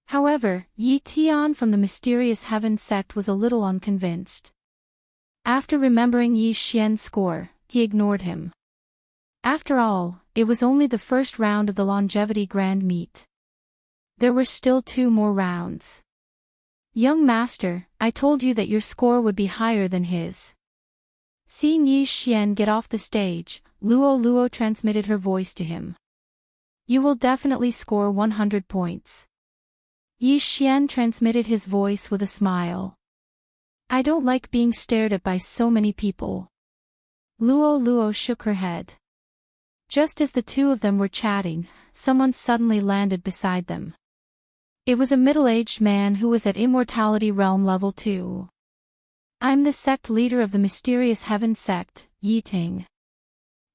S1: However, Yi Tian from the mysterious heaven sect was a little unconvinced. After remembering Yi Xian's score, he ignored him. After all, it was only the first round of the longevity grand meet. There were still 2 more rounds. Young master, I told you that your score would be higher than his. Seeing Yi Xian get off the stage, Luo transmitted her voice to him. You will definitely score 100 points. Yi Xian transmitted his voice with a smile. I don't like being stared at by so many people. Luo shook her head. Just as the two of them were chatting, someone suddenly landed beside them. It was a middle-aged man who was at Immortality Realm Level 2. I'm the sect leader of the mysterious heaven sect, Yi Ting.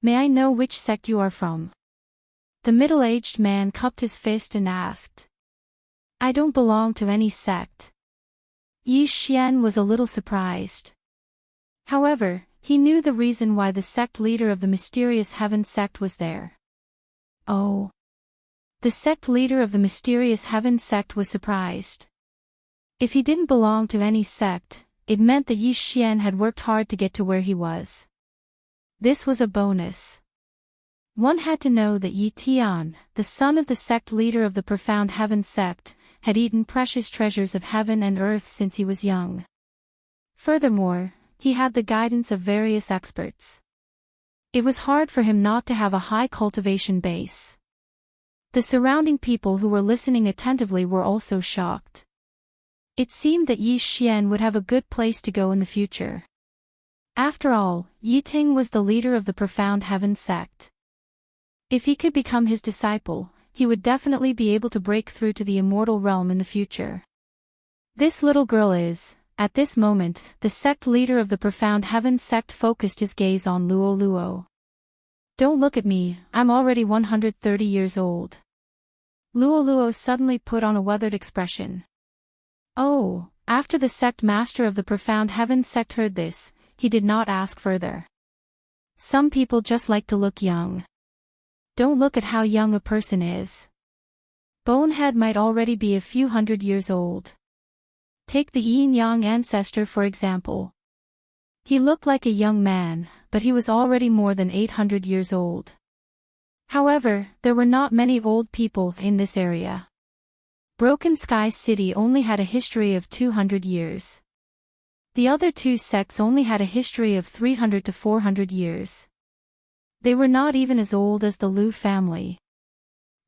S1: May I know which sect you are from? The middle-aged man cupped his fist and asked. I don't belong to any sect. Yi Xian was a little surprised. However, he knew the reason why the sect leader of the mysterious heaven sect was there. Oh. The sect leader of the mysterious heaven sect was surprised. If he didn't belong to any sect, it meant that Yi Xian had worked hard to get to where he was. This was a bonus. One had to know that Yi Tian, the son of the sect leader of the Profound Heaven sect, had eaten precious treasures of heaven and earth since he was young. Furthermore, he had the guidance of various experts. It was hard for him not to have a high cultivation base. The surrounding people who were listening attentively were also shocked. It seemed that Yi Xian would have a good place to go in the future. After all, Yi Ting was the leader of the Profound Heaven sect. If he could become his disciple, he would definitely be able to break through to the immortal realm in the future. This little girl is, at this moment, the sect leader of the Profound Heaven sect focused his gaze on Luo. Don't look at me, I'm already 130 years old. Luo suddenly put on a withered expression. Oh, after the sect master of the Profound Heaven sect heard this, he did not ask further. Some people just like to look young. Don't look at how young a person is. Bonehead might already be a few hundred years old. Take the yin-yang ancestor for example. He looked like a young man, but he was already more than 800 years old. However, there were not many old people in this area. Broken Sky City only had a history of 200 years. The other two sects only had a history of 300 to 400 years. They were not even as old as the Liu family.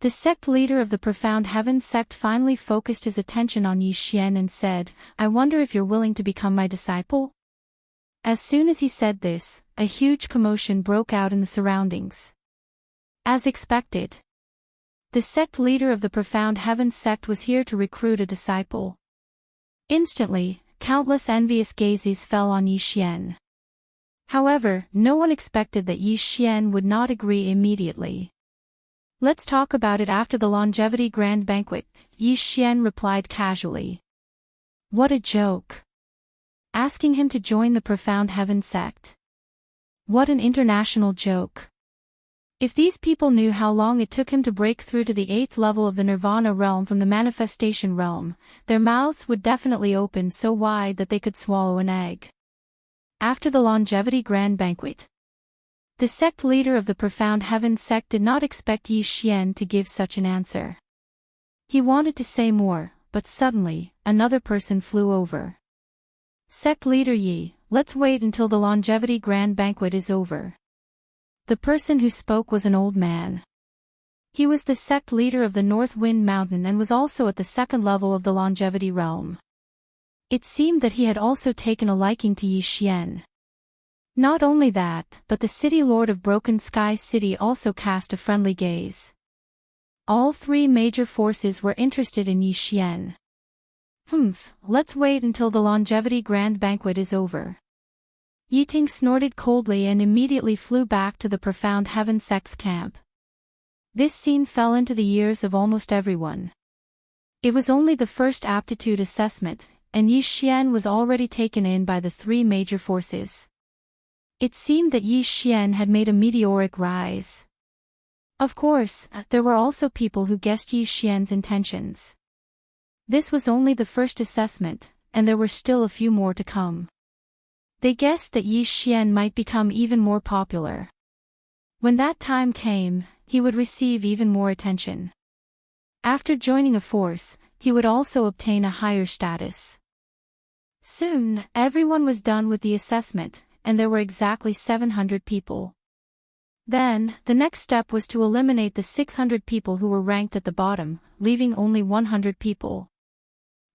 S1: The sect leader of the Profound Heaven sect finally focused his attention on Yi Xian and said, "I wonder if you're willing to become my disciple?" As soon as he said this, a huge commotion broke out in the surroundings. As expected, the sect leader of the Profound Heaven sect was here to recruit a disciple. Instantly, countless envious gazes fell on Yi Xian. However, no one expected that Yi Xian would not agree immediately. "Let's talk about it after the longevity grand banquet," Yi Xian replied casually. What a joke! Asking him to join the Profound Heaven sect. What an international joke. If these people knew how long it took him to break through to the 8th level of the Nirvana realm from the manifestation realm, their mouths would definitely open so wide that they could swallow an egg. After the longevity grand banquet, the sect leader of the Profound Heaven sect did not expect Yi Xian to give such an answer. He wanted to say more, but suddenly, another person flew over. "Sect leader Yi, let's wait until the longevity grand banquet is over." The person who spoke was an old man. He was the sect leader of the North Wind Mountain and was also at the 2nd level of the longevity realm. It seemed that he had also taken a liking to Yi Xian. Not only that, but the city lord of Broken Sky City also cast a friendly gaze. All three major forces were interested in Yi Xian. Let's wait until the longevity grand banquet is over." Yi Ting snorted coldly and immediately flew back to the Profound Heaven sect's camp. This scene fell into the ears of almost everyone. It was only the first aptitude assessment, and Yi Xian was already taken in by the three major forces. It seemed that Yi Xian had made a meteoric rise. Of course, there were also people who guessed Yi Xian's intentions. This was only the first assessment, and there were still a few more to come. They guessed that Yi Xian might become even more popular. When that time came, he would receive even more attention. After joining a force, he would also obtain a higher status. Soon, everyone was done with the assessment, and there were exactly 700 people. Then, the next step was to eliminate the 600 people who were ranked at the bottom, leaving only 100 people.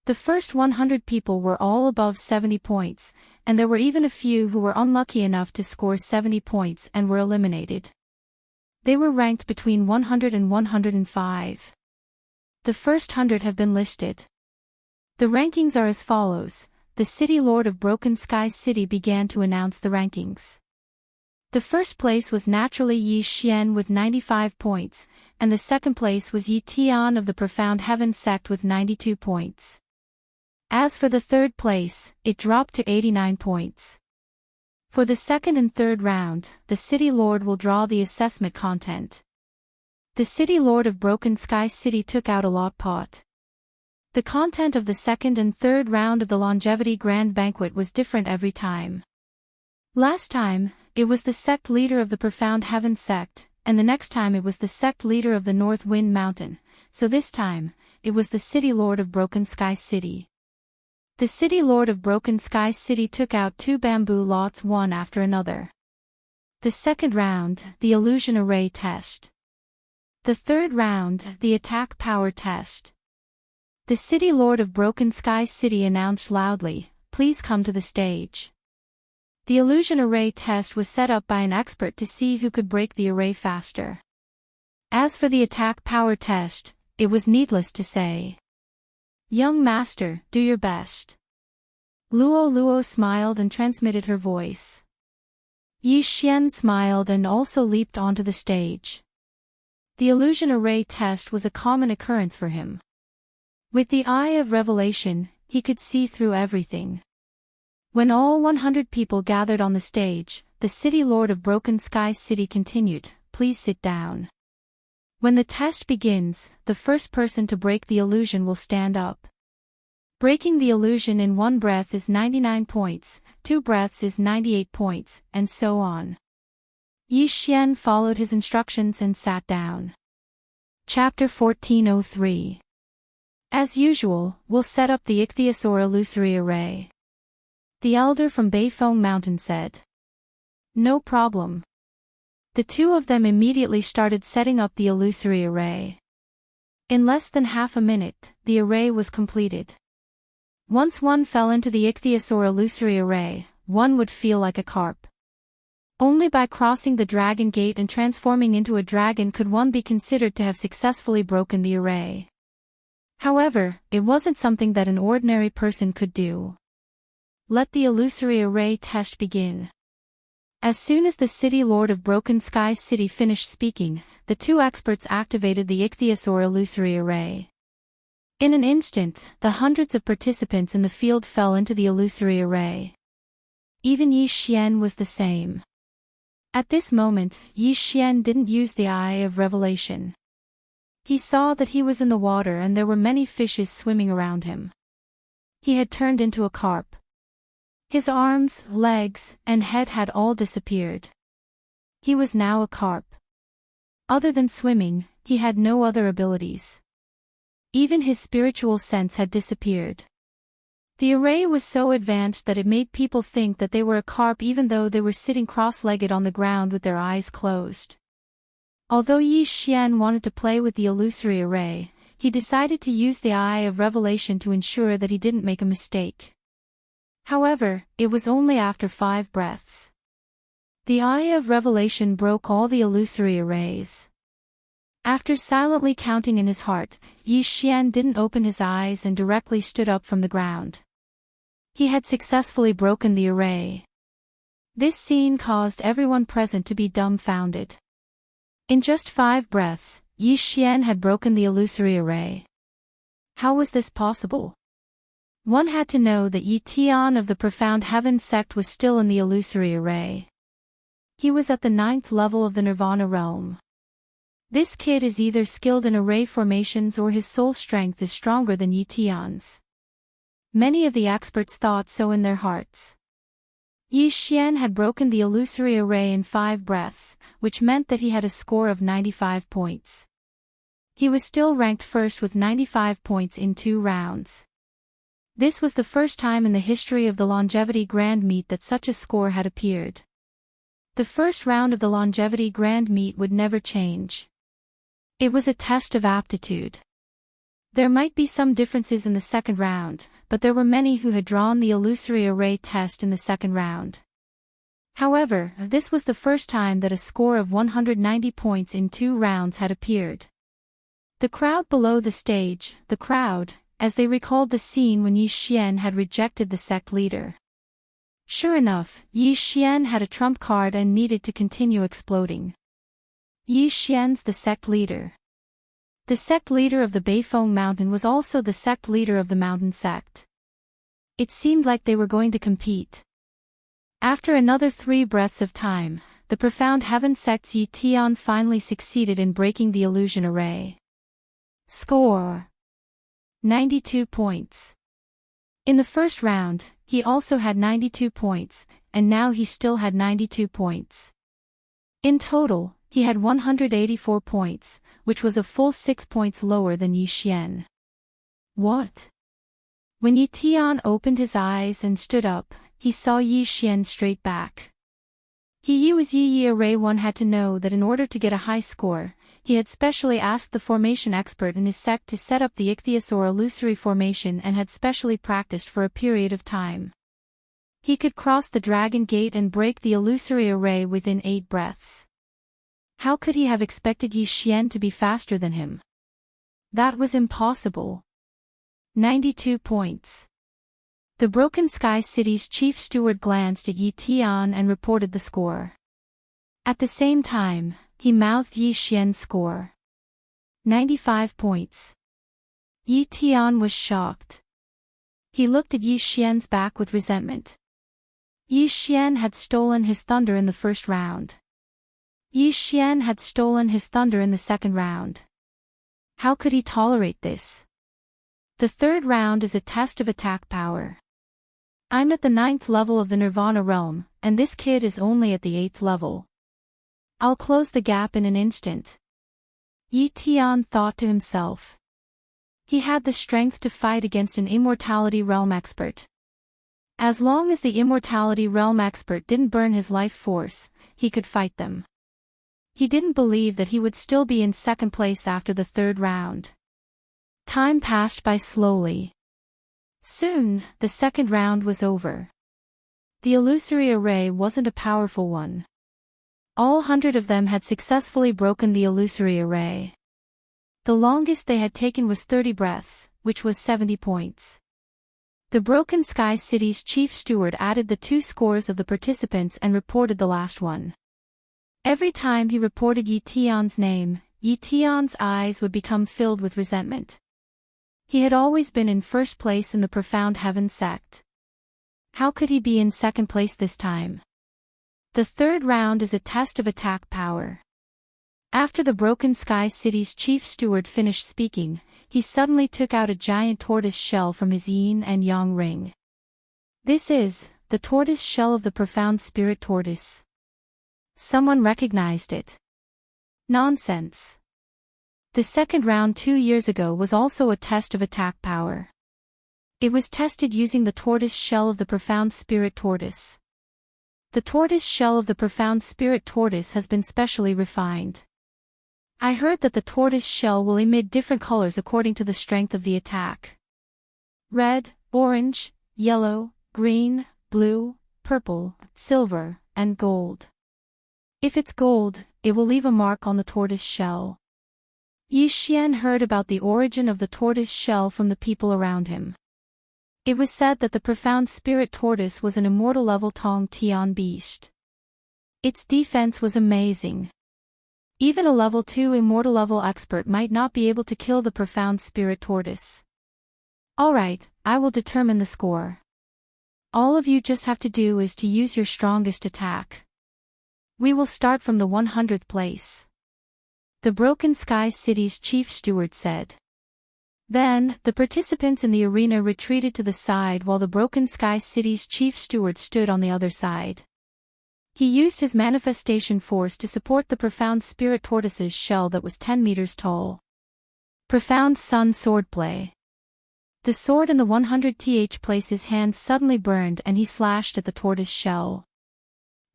S1: The first 100 people were all above 70 points, and there were even a few who were unlucky enough to score 70 points and were eliminated. They were ranked between 100 and 105. The first 100 have been listed. The rankings are as follows. The City Lord of Broken Sky City began to announce the rankings. The first place was naturally Yi Xian with 95 points, and the second place was Yi Tian of the Profound Heaven sect with 92 points. As for the third place, it dropped to 89 points. For the second and third round, the City Lord will draw the assessment content. The City Lord of Broken Sky City took out a lot pot. The content of the second and third round of the Longevity Grand Banquet was different every time. Last time, it was the sect leader of the Profound Heaven sect, and the next time it was the sect leader of the North Wind Mountain, so this time, it was the City Lord of Broken Sky City. The City Lord of Broken Sky City took out 2 bamboo lots one after another. The second round, the Illusion Array Test. The third round, the Attack Power Test. The City Lord of Broken Sky City announced loudly, "Please come to the stage." The Illusion Array Test was set up by an expert to see who could break the array faster. As for the Attack Power Test, it was needless to say. "Young master, do your best." Luo smiled and transmitted her voice. Yi Xian smiled and also leaped onto the stage. The Illusion Array Test was a common occurrence for him. With the eye of revelation, he could see through everything. When all 100 people gathered on the stage, the City Lord of Broken Sky City continued, "Please sit down. When the test begins, the first person to break the illusion will stand up." Breaking the illusion in 1 breath is 99 points, 2 breaths is 98 points, and so on. Yi Xian followed his instructions and sat down. Chapter 1403. As usual, we'll set up the ichthyosaur illusory array. The elder from Beifeng Mountain said. No problem. The two of them immediately started setting up the illusory array. In less than half a minute, the array was completed. Once one fell into the ichthyosaur illusory array, one would feel like a carp. Only by crossing the dragon gate and transforming into a dragon could one be considered to have successfully broken the array. However, it wasn't something that an ordinary person could do. Let the illusory array test begin. As soon as the city lord of Broken Sky City finished speaking, the two experts activated the ichthyosaur illusory array. In an instant, the hundreds of participants in the field fell into the illusory array. Even Yi Xian was the same. At this moment, Yi Xian didn't use the eye of revelation. He saw that he was in the water and there were many fishes swimming around him. He had turned into a carp. His arms, legs, and head had all disappeared. He was now a carp. Other than swimming, he had no other abilities. Even his spiritual sense had disappeared. The array was so advanced that it made people think that they were a carp even though they were sitting cross-legged on the ground with their eyes closed. Although Yi Xian wanted to play with the illusory array, he decided to use the eye of revelation to ensure that he didn't make a mistake. However, it was only after 5 breaths. The eye of revelation broke all the illusory arrays. After silently counting in his heart, Yi Xian didn't open his eyes and directly stood up from the ground. He had successfully broken the array. This scene caused everyone present to be dumbfounded. In just 5 breaths, Yi Xian had broken the illusory array. How was this possible? One had to know that Yi Tian of the Profound Heaven sect was still in the illusory array. He was at the 9th level of the Nirvana realm. This kid is either skilled in array formations or his soul strength is stronger than Yi Tian's. Many of the experts thought so in their hearts. Yi Xian had broken the illusory array in 5 breaths, which meant that he had a score of 95 points. He was still ranked first with 95 points in 2 rounds. This was the first time in the history of the Longevity Grand Meet that such a score had appeared. The first round of the Longevity Grand Meet would never change. It was a test of aptitude. There might be some differences in the second round, but there were many who had drawn the illusory array test in the second round. However, this was the first time that a score of 190 points in 2 rounds had appeared. The crowd below the stage, as they recalled the scene when Yi Xian had rejected the sect leader. Sure enough, Yi Xian had a trump card and needed to continue exploding. Yi Xian's the sect leader. The sect leader of the Beifeng Mountain was also the sect leader of the mountain sect. It seemed like they were going to compete. After another 3 breaths of time, the Profound Heaven sect's Yi Tian finally succeeded in breaking the illusion array. Score: 92 points. In the first round, he also had 92 points, and now he still had 92 points. In total, he had 184 points, which was a full 6 points lower than Yi Xian. What? When Yi Tian opened his eyes and stood up, he saw Yi Xian straight back. He was Yi Array. One had to know that in order to get a high score, he had specially asked the formation expert in his sect to set up the ichthyosaur illusory formation and had specially practiced for a period of time. He could cross the dragon gate and break the illusory array within 8 breaths. How could he have expected Yi Xian to be faster than him? That was impossible. 92 points. The Broken Sky City's chief steward glanced at Yi Tian and reported the score. At the same time, he mouthed Yi Xian's score. 95 points. Yi Tian was shocked. He looked at Yi Xian's back with resentment. Yi Xian had stolen his thunder in the first round. Yi Xian had stolen his thunder in the second round. How could he tolerate this? The third round is a test of attack power. I'm at the 9th level of the Nirvana realm, and this kid is only at the 8th level. I'll close the gap in an instant. Yi Tian thought to himself. He had the strength to fight against an Immortality Realm expert. As long as the Immortality Realm expert didn't burn his life force, he could fight them. He didn't believe that he would still be in second place after the third round. Time passed by slowly. Soon, the second round was over. The illusory array wasn't a powerful one. All 100 of them had successfully broken the illusory array. The longest they had taken was 30 breaths, which was 70 points. The Broken Sky City's chief steward added the 2 scores of the participants and reported the last one. Every time he reported Yi Tian's name, Yi Tian's eyes would become filled with resentment. He had always been in first place in the Profound Heaven sect. How could he be in second place this time? The third round is a test of attack power. After the Broken Sky City's chief steward finished speaking, he suddenly took out a giant tortoise shell from his yin and yang ring. This is the tortoise shell of the Profound Spirit Tortoise. Someone recognized it. Nonsense. The second round 2 years ago was also a test of attack power. It was tested using the tortoise shell of the Profound Spirit Tortoise. The tortoise shell of the Profound Spirit Tortoise has been specially refined. I heard that the tortoise shell will emit different colors according to the strength of the attack. Red, orange, yellow, green, blue, purple, silver, and gold. If it's gold, it will leave a mark on the tortoise shell. Yi Xian heard about the origin of the tortoise shell from the people around him. It was said that the Profound Spirit Tortoise was an immortal level Tong Tian beast. Its defense was amazing. Even a level 2 immortal level expert might not be able to kill the Profound Spirit Tortoise. Alright, I will determine the score. All of you just have to do is to use your strongest attack. We will start from the 100th place. The Broken Sky City's chief steward said. Then, the participants in the arena retreated to the side while the Broken Sky City's chief steward stood on the other side. He used his manifestation force to support the Profound Spirit Tortoise's shell that was 10 meters tall. Profound Sun Swordplay. The sword in the 100th place's hand suddenly burned and he slashed at the tortoise shell.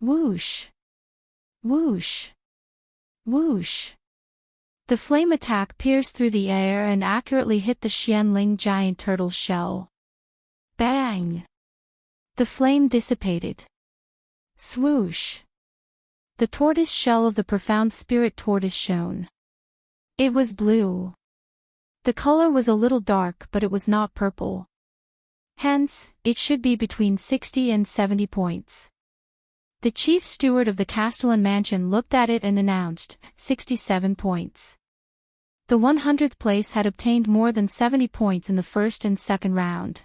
S1: Whoosh! Whoosh! Whoosh! The flame attack pierced through the air and accurately hit the Xianling giant turtle's shell. Bang! The flame dissipated. Swoosh! The tortoise shell of the Profound Spirit Tortoise shone. It was blue. The color was a little dark but it was not purple. Hence, it should be between 60 and 70 points. The chief steward of the Castellan mansion looked at it and announced, 67 points. The 100th place had obtained more than 70 points in the first and second round.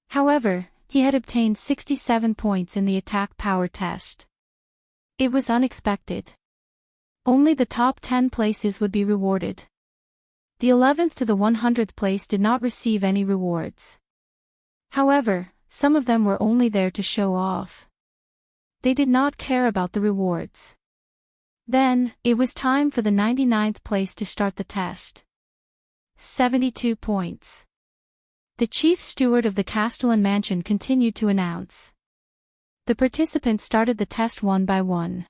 S1: However, he had obtained 67 points in the attack power test. It was unexpected. Only the top 10 places would be rewarded. The 11th to the 100th place did not receive any rewards. However, some of them were only there to show off. They did not care about the rewards. Then, it was time for the 99th place to start the test. 72 points. The chief steward of the Castellan mansion continued to announce. The participants started the test one by one.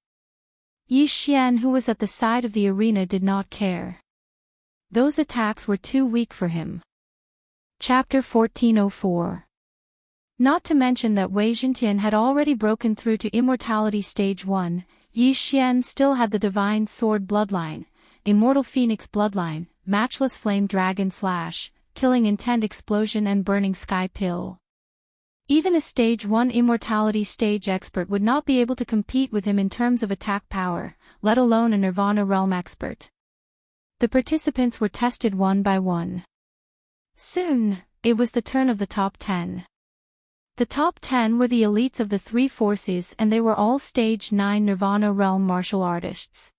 S1: Yi Xian, who was at the side of the arena, did not care. Those attacks were too weak for him. Chapter 1404. Not to mention that Wei Zhentian had already broken through to Immortality Stage 1, Yi Xian still had the Divine Sword Bloodline, Immortal Phoenix Bloodline, Matchless Flame Dragon Slash, Killing Intent Explosion and Burning Sky Pill. Even a Stage 1 Immortality Stage expert would not be able to compete with him in terms of attack power, let alone a Nirvana Realm expert. The participants were tested one by one. Soon, it was the turn of the top 10. The top 10 were the elites of the three forces and they were all Stage 9 Nirvana Realm martial artists.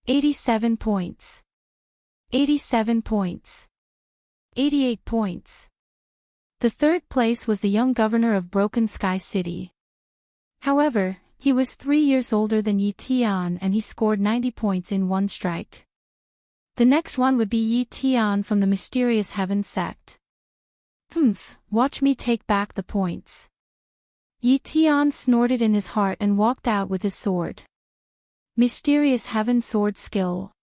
S1: 87 points. 87 points. 88 points. The third place was the young governor of Broken Sky City. However, he was 3 years older than Yi Tian and he scored 90 points in one strike. The next one would be Yi Tian from the Mysterious Heaven sect. Watch me take back the points. Yi Tian snorted in his heart and walked out with his sword. Mysterious Heaven sword skill.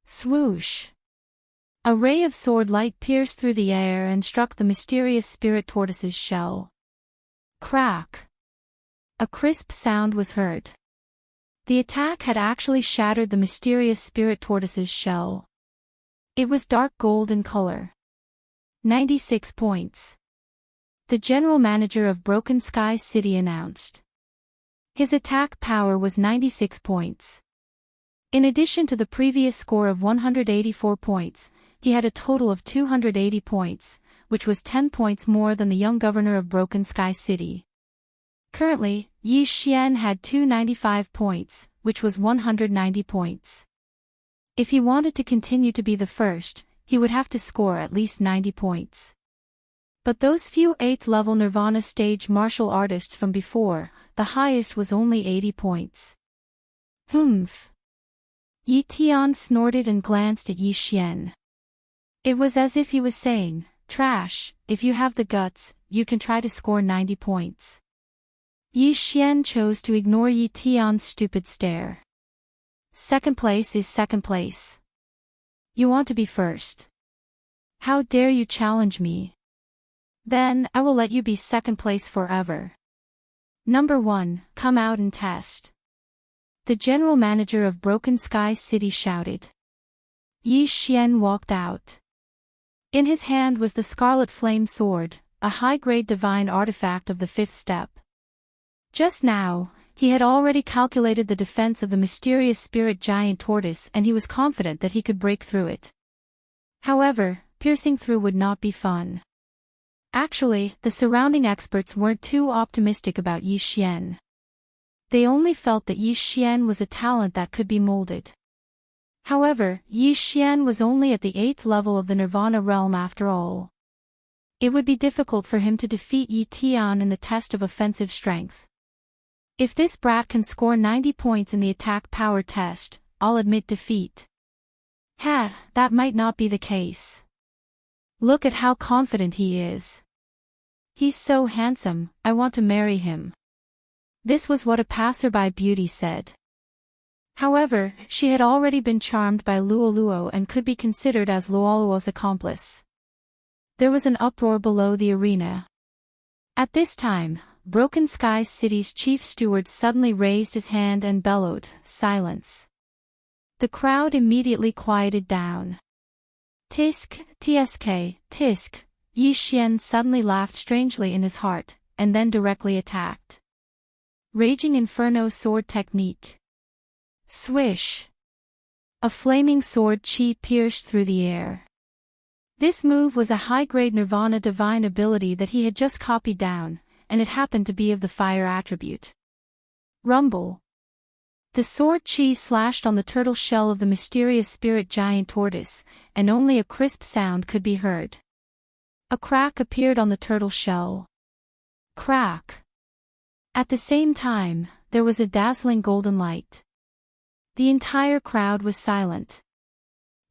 S1: Swoosh. A ray of sword light pierced through the air and struck the mysterious spirit tortoise's shell. Crack. A crisp sound was heard. The attack had actually shattered the mysterious spirit tortoise's shell. It was dark gold in color. 96 points. The general manager of Broken Sky City announced. His attack power was 96 points. In addition to the previous score of 184 points, he had a total of 280 points, which was 10 points more than the young governor of Broken Sky City. Currently, Yi Xian had 295 points, which was 190 points. If he wanted to continue to be the first, he would have to score at least 90 points. But those few 8th level Nirvana stage martial artists from before, the highest was only 80 points. Yi Tian snorted and glanced at Yi Xian. It was as if he was saying, "Trash, if you have the guts, you can try to score 90 points." Yi Xian chose to ignore Yi Tian's stupid stare. Second place is second place. You want to be first. How dare you challenge me? Then, I will let you be second place forever. Number 1, come out and test. The general manager of Broken Sky City shouted. Yi Xian walked out. In his hand was the Scarlet Flame Sword, a high-grade divine artifact of the 5th step. Just now, he had already calculated the defense of the mysterious spirit giant tortoise and he was confident that he could break through it. However, piercing through would not be fun. Actually, the surrounding experts weren't too optimistic about Yi Xian. They only felt that Yi Xian was a talent that could be molded. However, Yi Xian was only at the 8th level of the Nirvana realm after all. It would be difficult for him to defeat Yi Tian in the test of offensive strength. If this brat can score 90 points in the attack power test, I'll admit defeat. That might not be the case. Look at how confident he is. He's so handsome, I want to marry him. This was what a passerby beauty said. However, she had already been charmed by Luoluo and could be considered as Luoluo's accomplice. There was an uproar below the arena. At this time, Broken Sky City's chief steward suddenly raised his hand and bellowed, "Silence." The crowd immediately quieted down. Tisk, tisk. Yi Xian suddenly laughed strangely in his heart, and then directly attacked. Raging Inferno Sword Technique. Swish. A flaming sword chi pierced through the air. This move was a high-grade Nirvana divine ability that he had just copied down, and it happened to be of the fire attribute. Rumble. The sword chi slashed on the turtle shell of the mysterious spirit giant tortoise, and only a crisp sound could be heard. A crack appeared on the turtle shell. Crack. At the same time, there was a dazzling golden light. The entire crowd was silent.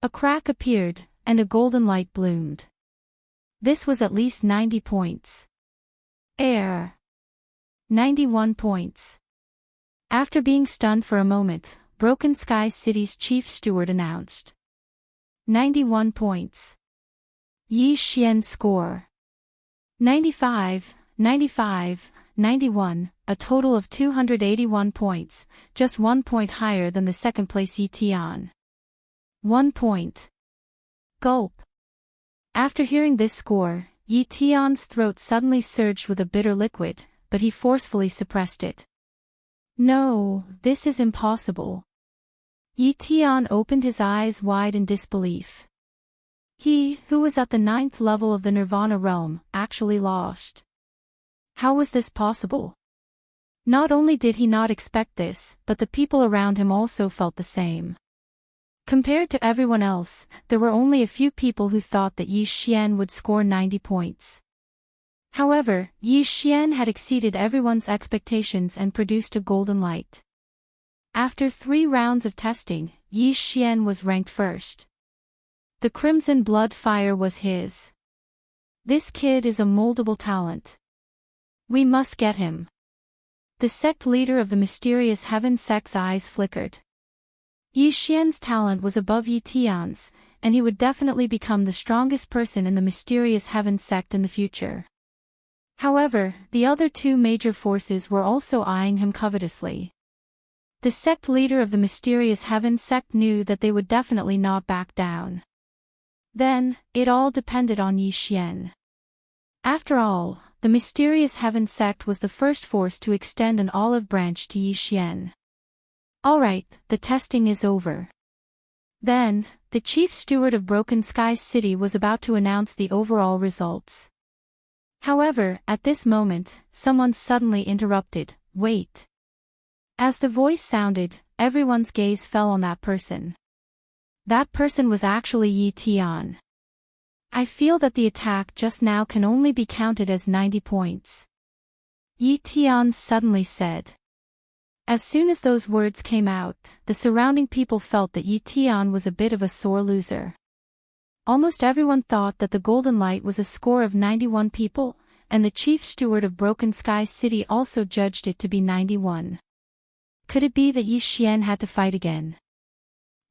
S1: A crack appeared, and a golden light bloomed. This was at least 90 points. Air. 91 points. After being stunned for a moment, Broken Sky City's chief steward announced. 91 points. Yi Xian score. 95, 91, a total of 281 points, just 1 point higher than the second place Yi Tian. 1 point. Gulp. After hearing this score, Yi Tian's throat suddenly surged with a bitter liquid, but he forcefully suppressed it. No, this is impossible. Yi Tian opened his eyes wide in disbelief. He, who was at the 9th level of the Nirvana realm, actually lost. How was this possible? Not only did he not expect this, but the people around him also felt the same. Compared to everyone else, there were only a few people who thought that Yi Xian would score 90 points. However, Yi Xian had exceeded everyone's expectations and produced a golden light. After 3 rounds of testing, Yi Xian was ranked first. The crimson blood fire was his. This kid is a moldable talent. We must get him. The sect leader of the mysterious heaven sect's eyes flickered. Yi Xian's talent was above Yi Tian's, and he would definitely become the strongest person in the mysterious heaven sect in the future. However, the other 2 major forces were also eyeing him covetously. The sect leader of the mysterious heaven sect knew that they would definitely not back down. Then, it all depended on Yi Xian. After all, the mysterious heaven sect was the first force to extend an olive branch to Yi Xian. Alright, the testing is over. Then, the chief steward of Broken Sky City was about to announce the overall results. However, at this moment, someone suddenly interrupted, "Wait." As the voice sounded, everyone's gaze fell on that person. That person was actually Yi Tian. I feel that the attack just now can only be counted as 90 points. Yi Tian suddenly said. As soon as those words came out, the surrounding people felt that Yi Tian was a bit of a sore loser. Almost everyone thought that the golden light was a score of 91 people, and the chief steward of Broken Sky City also judged it to be 91. Could it be that Yi Xian had to fight again?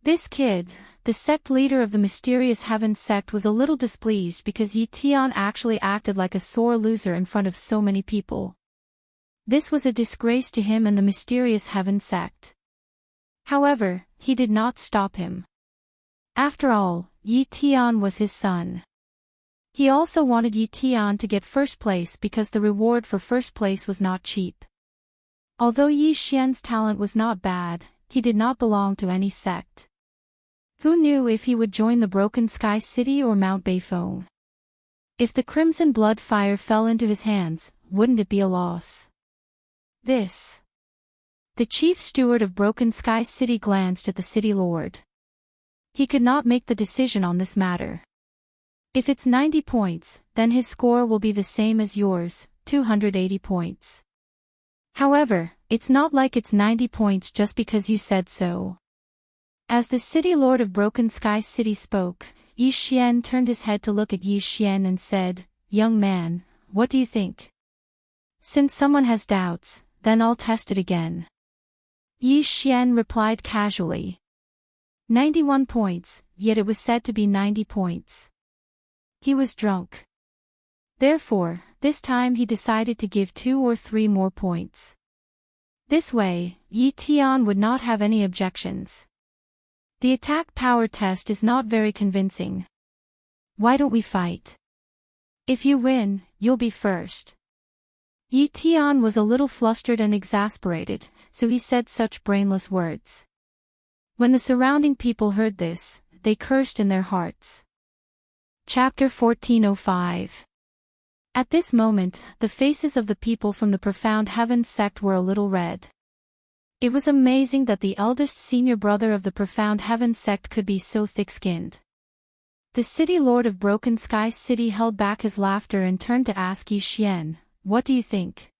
S1: This kid, the sect leader of the mysterious heaven sect, was a little displeased because Yi Tian actually acted like a sore loser in front of so many people. This was a disgrace to him and the mysterious heaven sect. However, he did not stop him. After all, Yi Tian was his son. He also wanted Yi Tian to get first place because the reward for first place was not cheap. Although Yi Xian's talent was not bad, he did not belong to any sect. Who knew if he would join the Broken Sky City or Mount Beifeng? If the crimson blood fire fell into his hands, wouldn't it be a loss? The chief steward of Broken Sky City glanced at the city lord. He could not make the decision on this matter. If it's 90 points, then his score will be the same as yours, 280 points. However, it's not like it's 90 points just because you said so. As the city lord of Broken Sky City spoke, Yi Xian turned his head to look at Yi Xian and said, "Young man, what do you think? Since someone has doubts, then I'll test it again." Yi Xian replied casually. 91 points, yet it was said to be 90 points. He was drunk. Therefore, this time he decided to give 2 or 3 more points. This way, Yi Tian would not have any objections. The attack power test is not very convincing. Why don't we fight? If you win, you'll be first. Yi Tian was a little flustered and exasperated, so he said such brainless words. When the surrounding people heard this, they cursed in their hearts. Chapter 1405. At this moment, the faces of the people from the Profound Heavens sect were a little red. It was amazing that the eldest senior brother of the Profound Heavens sect could be so thick-skinned. The city lord of Broken Sky City held back his laughter and turned to ask Yi Xian, "What do you think?"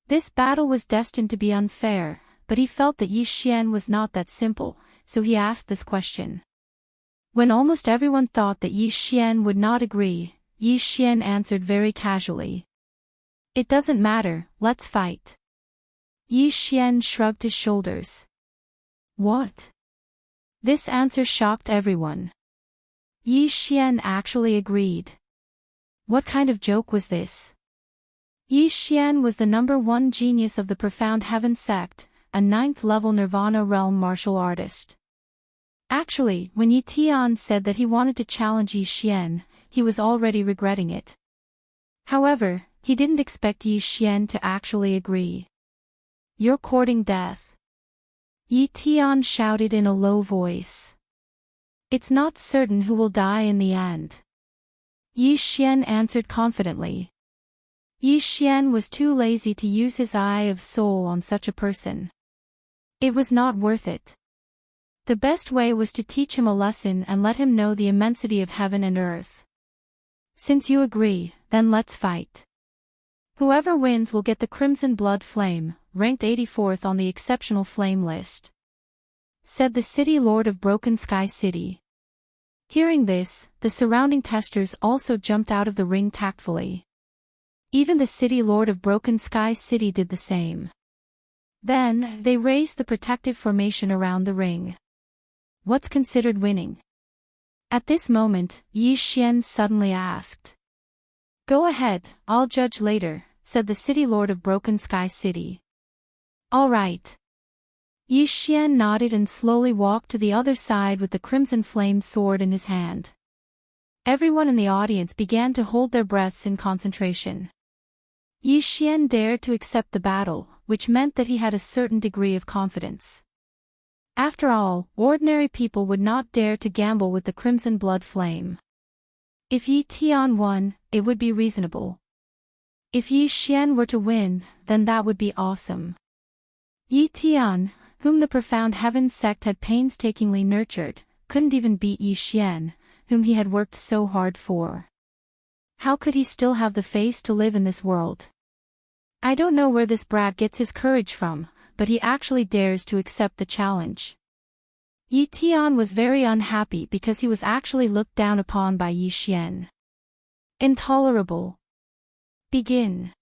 S1: This battle was destined to be unfair, but he felt that Yi Xian was not that simple, so he asked this question. When almost everyone thought that Yi Xian would not agree, Yi Xian answered very casually. "It doesn't matter, let's fight." Yi Xian shrugged his shoulders. What? This answer shocked everyone. Yi Xian actually agreed. What kind of joke was this? Yi Xian was the #1 genius of the Profound Heaven sect, a 9th-level Nirvana realm martial artist. Actually, when Yi Tian said that he wanted to challenge Yi Xian, he was already regretting it. However, he didn't expect Yi Xian to actually agree. "You're courting death," Yi Tian shouted in a low voice. "It's not certain who will die in the end," Yi Xian answered confidently. Yi Xian was too lazy to use his eye of soul on such a person. It was not worth it. The best way was to teach him a lesson and let him know the immensity of heaven and earth. Since you agree, then let's fight. Whoever wins will get the Crimson Blood Flame, ranked 84th on the Exceptional Flame list," said the City Lord of Broken Sky City. Hearing this, the surrounding testers also jumped out of the ring tactfully. Even the City Lord of Broken Sky City did the same. Then, they raised the protective formation around the ring. What's considered winning? At this moment, Yi Xian suddenly asked. "Go ahead, I'll judge later," said the City Lord of Broken Sky City. "All right." Yi Xian nodded and slowly walked to the other side with the Crimson Flame sword in his hand. Everyone in the audience began to hold their breaths in concentration. Yi Xian dared to accept the battle, which meant that he had a certain degree of confidence. After all, ordinary people would not dare to gamble with the Crimson Blood Flame. If Yi Tian won, it would be reasonable. If Yi Xian were to win, then that would be awesome. Yi Tian, whom the Profound Heaven sect had painstakingly nurtured, couldn't even beat Yi Xian, whom he had worked so hard for. How could he still have the face to live in this world? I don't know where this brat gets his courage from, but he actually dares to accept the challenge. Yi Tian was very unhappy because he was actually looked down upon by Yi Xian. Intolerable. Begin.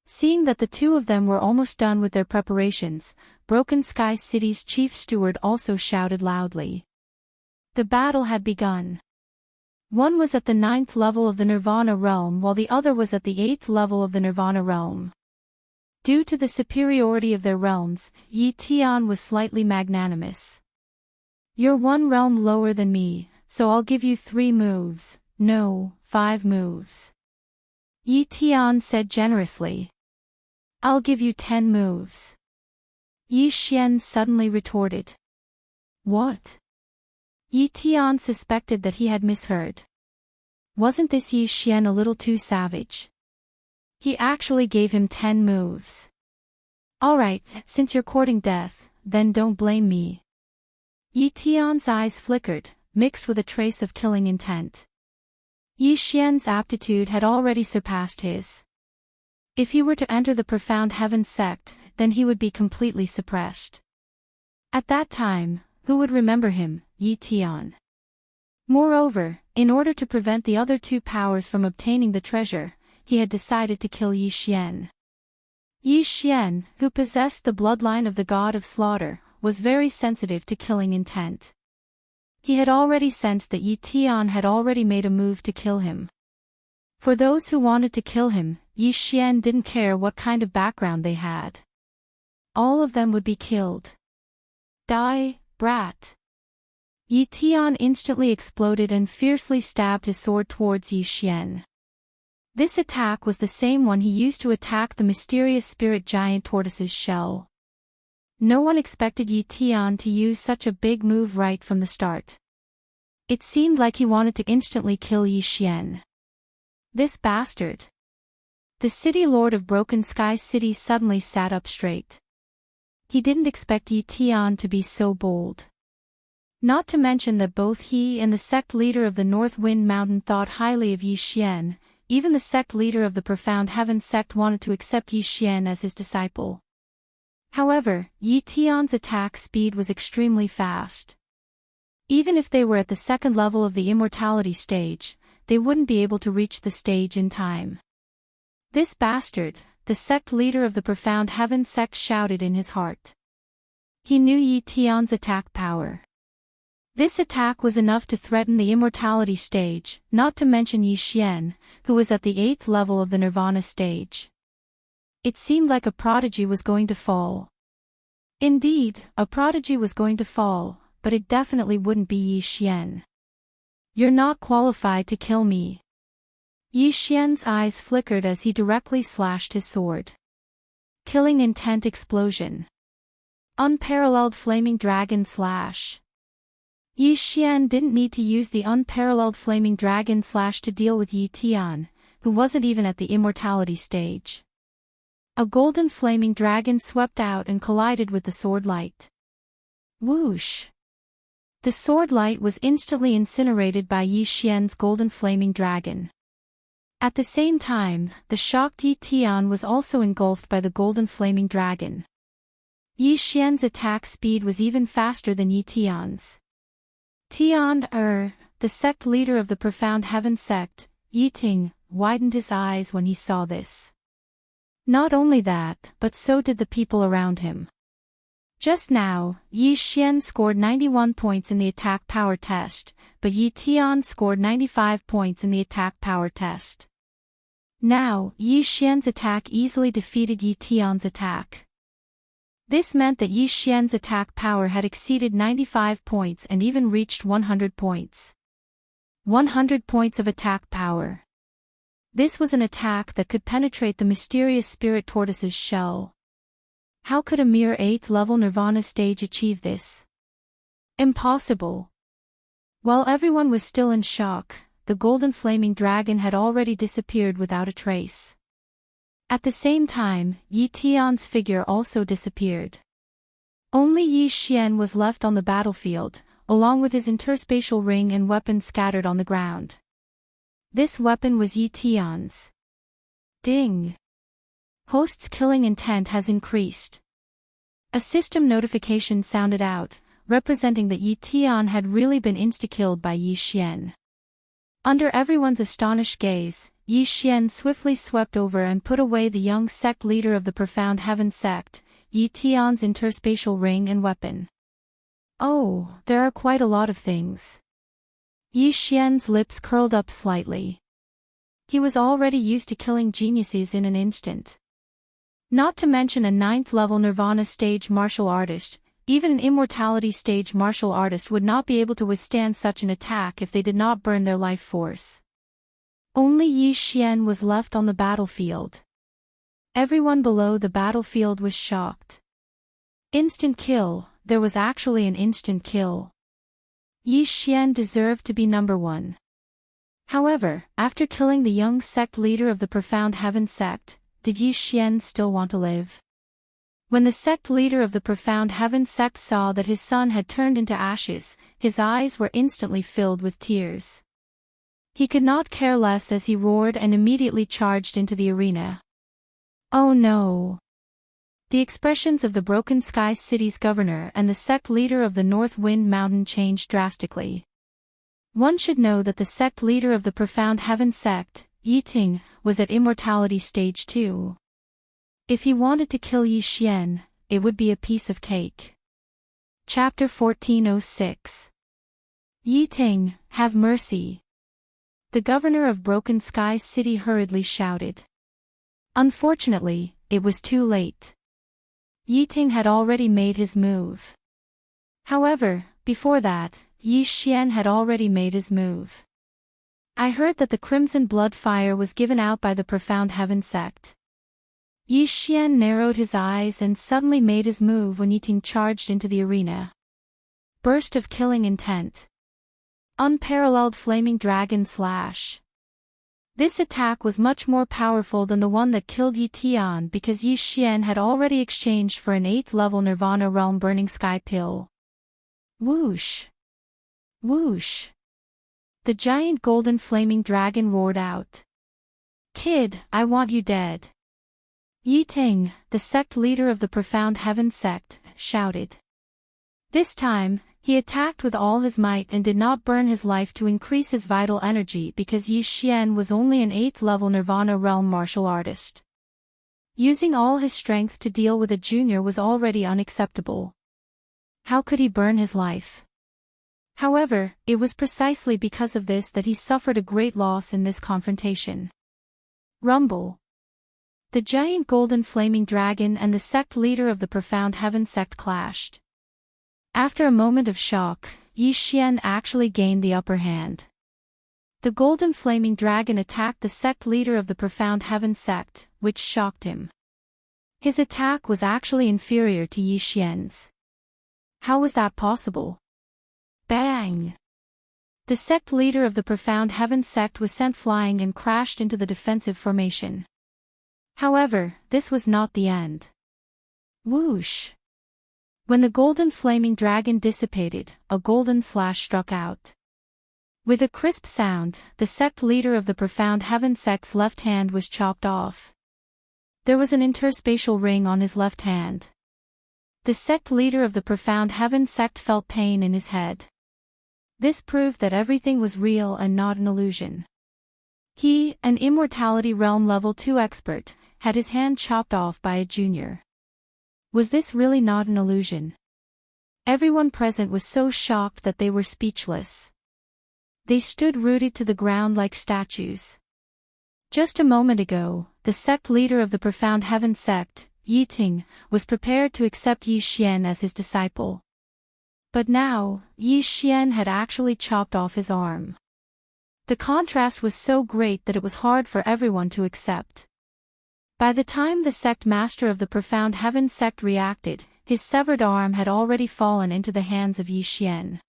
S1: Seeing that the two of them were almost done with their preparations, Broken Sky City's chief steward also shouted loudly. The battle had begun. One was at the 9th level of the Nirvana realm while the other was at the 8th level of the Nirvana realm. Due to the superiority of their realms, Yi Tian was slightly magnanimous. "You're one realm lower than me, so I'll give you 3 moves, no, 5 moves." Yi Tian said generously. "I'll give you 10 moves." Yi Xian suddenly retorted. "What?" Yi Tian suspected that he had misheard. Wasn't this Yi Xian a little too savage? He actually gave him 10 moves. "Alright, since you're courting death, then don't blame me." Yi Tian's eyes flickered, mixed with a trace of killing intent. Yi Xian's aptitude had already surpassed his. If he were to enter the Profound Heaven sect, then he would be completely suppressed. At that time, who would remember him, Yi Tian? Moreover, in order to prevent the other two powers from obtaining the treasure, he had decided to kill Yi Xian. Yi Xian, who possessed the bloodline of the god of slaughter, was very sensitive to killing intent. He had already sensed that Yi Tian had already made a move to kill him. For those who wanted to kill him, Yi Xian didn't care what kind of background they had. All of them would be killed. "Die, brat!" Yi Tian instantly exploded and fiercely stabbed his sword towards Yi Xian. This attack was the same one he used to attack the mysterious spirit giant tortoise's shell. No one expected Yi Tian to use such a big move right from the start. It seemed like he wanted to instantly kill Yi Xian. This bastard. The City Lord of Broken Sky City suddenly sat up straight. He didn't expect Yi Tian to be so bold. Not to mention that both he and the sect leader of the North Wind Mountain thought highly of Yi Xian. Even the sect leader of the Profound Heaven sect wanted to accept Yi Xian as his disciple. However, Yi Tian's attack speed was extremely fast. Even if they were at the 2nd level of the immortality stage, they wouldn't be able to reach the stage in time. This bastard, the sect leader of the Profound Heaven sect, shouted in his heart. He knew Yi Tian's attack power. This attack was enough to threaten the immortality stage, not to mention Yi Xian, who was at the 8th level of the Nirvana stage. It seemed like a prodigy was going to fall. Indeed, a prodigy was going to fall, but it definitely wouldn't be Yi Xian. "You're not qualified to kill me." Yi Xian's eyes flickered as he directly slashed his sword. Killing intent explosion. Unparalleled flaming dragon slash. Yi Xian didn't need to use the unparalleled flaming dragon slash to deal with Yi Tian, who wasn't even at the immortality stage. A golden flaming dragon swept out and collided with the sword light. Whoosh! The sword light was instantly incinerated by Yi Xian's golden flaming dragon. At the same time, the shocked Yi Tian was also engulfed by the golden flaming dragon. Yi Xian's attack speed was even faster than Yi Tian's. The sect leader of the Profound Heaven sect, Yi Ting, widened his eyes when he saw this. Not only that, but so did the people around him. Just now, Yi Xian scored 91 points in the attack power test, but Yi Tian scored 95 points in the attack power test. Now, Yi Xian's attack easily defeated Yi Tian's attack. This meant that Yi Xian's attack power had exceeded 95 points and even reached 100 points. 100 points of attack power. This was an attack that could penetrate the mysterious spirit tortoise's shell. How could a mere 8th level Nirvana stage achieve this? Impossible. While everyone was still in shock, the golden flaming dragon had already disappeared without a trace. At the same time, Yi Tian's figure also disappeared. Only Yi Xian was left on the battlefield, along with his interspatial ring and weapon scattered on the ground. This weapon was Yi Tian's. Ding! Host's killing intent has increased. A system notification sounded out, representing that Yi Tian had really been insta-killed by Yi Xian. Under everyone's astonished gaze, Yi Xian swiftly swept over and put away the young sect leader of the Profound Heaven sect, Yi Tian's interspatial ring and weapon. Oh, there are quite a lot of things. Yi Xian's lips curled up slightly. He was already used to killing geniuses in an instant. Not to mention a 9th level Nirvana stage martial artist, even an immortality stage martial artist would not be able to withstand such an attack if they did not burn their life force. Only Yi Xian was left on the battlefield. Everyone below the battlefield was shocked. Instant kill, there was actually an instant kill. Yi Xian deserved to be number 1. However, after killing the young sect leader of the Profound Heaven sect, did Yi Xian still want to live? When the sect leader of the Profound Heaven sect saw that his son had turned into ashes, his eyes were instantly filled with tears. He could not care less as he roared and immediately charged into the arena. Oh no! The expressions of the Broken Sky City's governor and the sect leader of the North Wind Mountain changed drastically. One should know that the sect leader of the Profound Heaven sect, Yi Ting, was at Immortality Stage 2. If he wanted to kill Yi Xian, it would be a piece of cake. Chapter 1406. Yi Ting, have mercy. The governor of Broken Sky City hurriedly shouted. Unfortunately, it was too late. Yi Ting had already made his move. However, before that, Yi Xian had already made his move. I heard that the Crimson Blood Fire was given out by the Profound Heaven sect. Yi Xian narrowed his eyes and suddenly made his move when Yi Ting charged into the arena. Burst of killing intent. Unparalleled flaming dragon slash. This attack was much more powerful than the one that killed Yi Tian because Yi Xian had already exchanged for an 8th level Nirvana Realm Burning Sky pill. Whoosh! Whoosh! The giant golden flaming dragon roared out. Kid, I want you dead. Yi Ting, the sect leader of the Profound Heaven sect, shouted. This time, he attacked with all his might and did not burn his life to increase his vital energy because Yi Xian was only an 8th level Nirvana Realm martial artist. Using all his strength to deal with a junior was already unacceptable. How could he burn his life? However, it was precisely because of this that he suffered a great loss in this confrontation. Rumble. The giant golden flaming dragon and the sect leader of the Profound Heaven sect clashed. After a moment of shock, Yi Xian actually gained the upper hand. The golden flaming dragon attacked the sect leader of the Profound Heaven sect, which shocked him. His attack was actually inferior to Yi Xian's. How was that possible? Bang! The sect leader of the Profound Heaven sect was sent flying and crashed into the defensive formation. However, this was not the end. Whoosh! When the golden flaming dragon dissipated, a golden slash struck out. With a crisp sound, the sect leader of the Profound Heaven sect's left hand was chopped off. There was an interspatial ring on his left hand. The sect leader of the Profound Heaven sect felt pain in his head. This proved that everything was real and not an illusion. He, an Immortality Realm Level 2 expert, had his hand chopped off by a junior. Was this really not an illusion? Everyone present was so shocked that they were speechless. They stood rooted to the ground like statues. Just a moment ago, the sect leader of the Profound Heaven sect, Yi Ting, was prepared to accept Yi Xian as his disciple. But now, Yi Xian had actually chopped off his arm. The contrast was so great that it was hard for everyone to accept. By the time the sect master of the Profound Heaven sect reacted, his severed arm had already fallen into the hands of Yi Xian.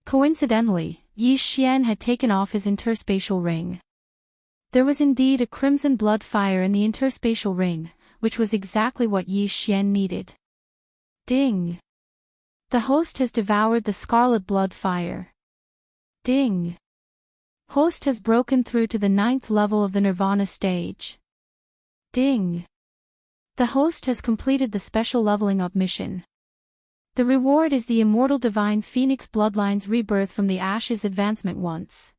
S1: Coincidentally, Yi Xian had taken off his interspatial ring. There was indeed a crimson blood fire in the interspatial ring, which was exactly what Yi Xian needed. Ding! The host has devoured the scarlet blood fire. Ding! Host has broken through to the 9th level of the Nirvana stage. Ding! The host has completed the special leveling up mission. The reward is the immortal divine phoenix bloodline's rebirth from the ashes advancement once.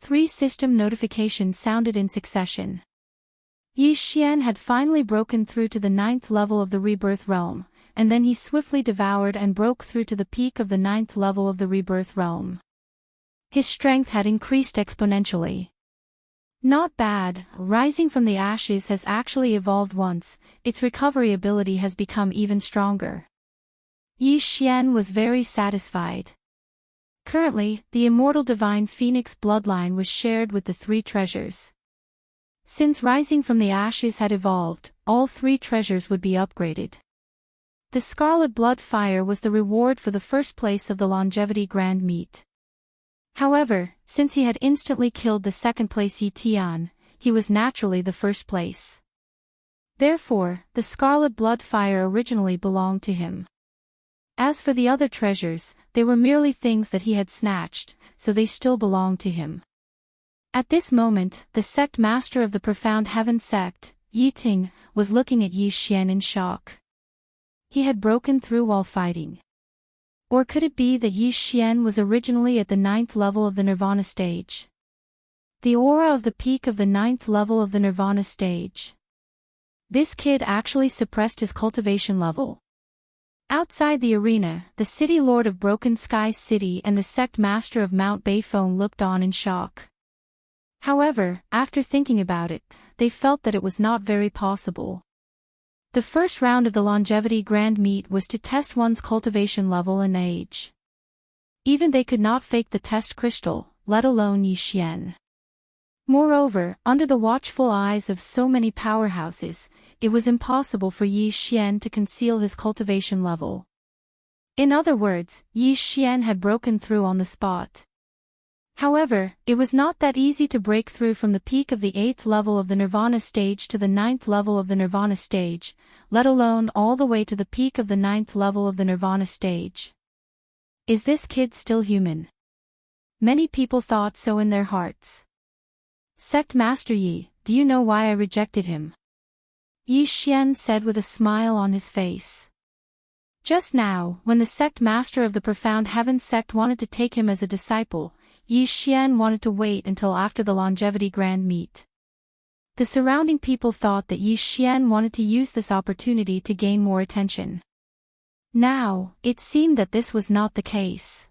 S1: 3 system notifications sounded in succession. Yi Xian had finally broken through to the 9th level of the rebirth realm, and then he swiftly devoured and broke through to the peak of the 9th level of the rebirth realm. His strength had increased exponentially. Not bad, rising from the ashes has actually evolved once, its recovery ability has become even stronger. Yi Xian was very satisfied. Currently, the immortal divine phoenix bloodline was shared with the 3 treasures. Since rising from the ashes had evolved, all 3 treasures would be upgraded. The scarlet blood fire was the reward for the first place of the longevity grand meet. However, since he had instantly killed the second place Yi Tian, he was naturally the first place. Therefore, the scarlet blood fire originally belonged to him. As for the other treasures, they were merely things that he had snatched, so they still belonged to him. At this moment, the sect master of the Profound Heaven sect, Yi Ting, was looking at Yi Xian in shock. He had broken through while fighting. Or could it be that Yi Xian was originally at the 9th level of the Nirvana stage? The aura of the peak of the 9th level of the Nirvana stage. This kid actually suppressed his cultivation level. Outside the arena, the city lord of Broken Sky City and the sect master of Mount Beifeng looked on in shock. However, after thinking about it, they felt that it was not very possible. The first round of the longevity grand meet was to test one's cultivation level and age. Even they could not fake the test crystal, let alone Yi Xian. Moreover, under the watchful eyes of so many powerhouses, it was impossible for Yi Xian to conceal his cultivation level. In other words, Yi Xian had broken through on the spot. However, it was not that easy to break through from the peak of the 8th level of the Nirvana stage to the 9th level of the Nirvana stage, let alone all the way to the peak of the 9th level of the Nirvana stage. Is this kid still human? Many people thought so in their hearts. Sect Master Yi, do you know why I rejected him? Yi Xian said with a smile on his face. Just now, when the sect master of the Profound Heaven sect wanted to take him as a disciple, Yi Xian wanted to wait until after the longevity grand meet. The surrounding people thought that Yi Xian wanted to use this opportunity to gain more attention. Now, it seemed that this was not the case.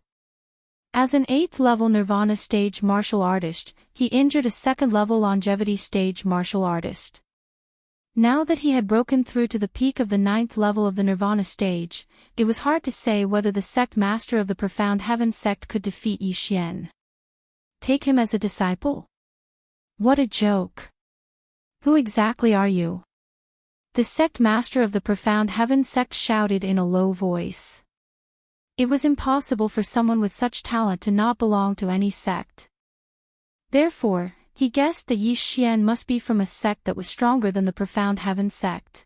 S1: As an 8th level Nirvana stage martial artist, he injured a 2nd level longevity stage martial artist. Now that he had broken through to the peak of the 9th level of the Nirvana stage, it was hard to say whether the sect master of the Profound Heaven sect could defeat Yi Xian. Take him as a disciple? What a joke. Who exactly are you? The sect master of the Profound Heaven sect shouted in a low voice. It was impossible for someone with such talent to not belong to any sect. Therefore, he guessed that Yi Xian must be from a sect that was stronger than the Profound Heaven sect.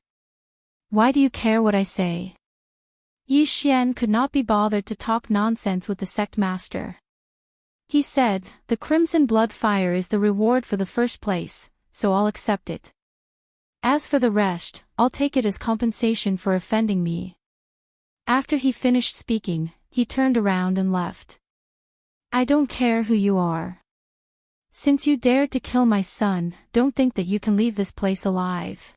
S1: Why do you care what I say? Yi Xian could not be bothered to talk nonsense with the sect master. He said, "The crimson blood fire is the reward for the first place, so I'll accept it. As for the rest, I'll take it as compensation for offending me." After he finished speaking, he turned around and left. "I don't care who you are. Since you dared to kill my son, don't think that you can leave this place alive,"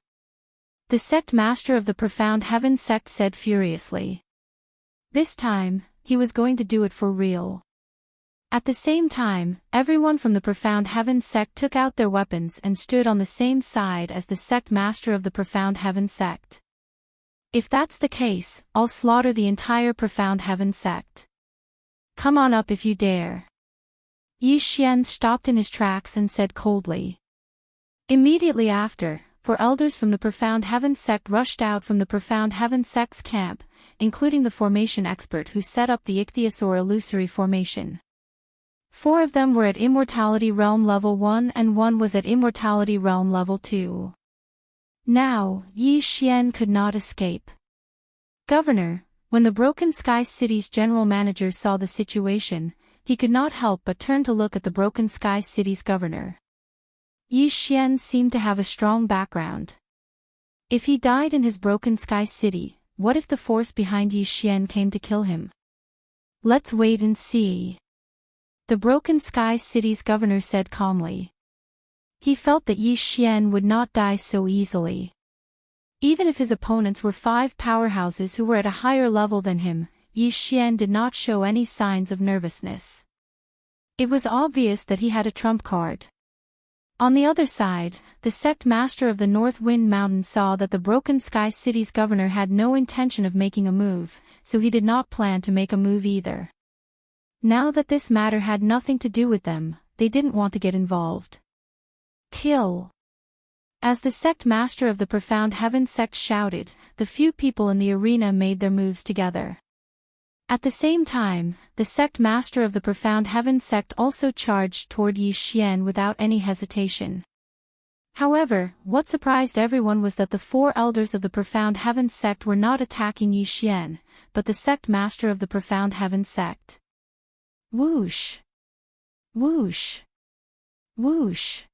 S1: the sect master of the Profound Heaven sect said furiously. This time, he was going to do it for real. At the same time, everyone from the Profound Heaven sect took out their weapons and stood on the same side as the sect master of the Profound Heaven sect. "If that's the case, I'll slaughter the entire Profound Heaven sect. Come on up if you dare." Yi Xian stopped in his tracks and said coldly. Immediately after, 4 elders from the Profound Heaven sect rushed out from the Profound Heaven sect's camp, including the formation expert who set up the ichthyosaur illusory formation. 4 of them were at Immortality Realm Level 1 and 1 was at Immortality Realm Level 2. Now, Yi Xian could not escape. "Governor," when the Broken Sky City's general manager saw the situation, he could not help but turn to look at the Broken Sky City's governor. Yi Xian seemed to have a strong background. If he died in his Broken Sky City, what if the force behind Yi Xian came to kill him? "Let's wait and see," the Broken Sky City's governor said calmly. He felt that Yi Xian would not die so easily. Even if his opponents were 5 powerhouses who were at a higher level than him, Yi Xian did not show any signs of nervousness. It was obvious that he had a trump card. On the other side, the sect master of the North Wind Mountain saw that the Broken Sky City's governor had no intention of making a move, so he did not plan to make a move either. Now that this matter had nothing to do with them, they didn't want to get involved. "Kill!" As the sect master of the Profound Heaven sect shouted, the few people in the arena made their moves together. At the same time, the sect master of the Profound Heaven sect also charged toward Yi Xian without any hesitation. However, what surprised everyone was that the 4 elders of the Profound Heaven sect were not attacking Yi Xian, but the sect master of the Profound Heaven sect. Whoosh! Whoosh! Whoosh!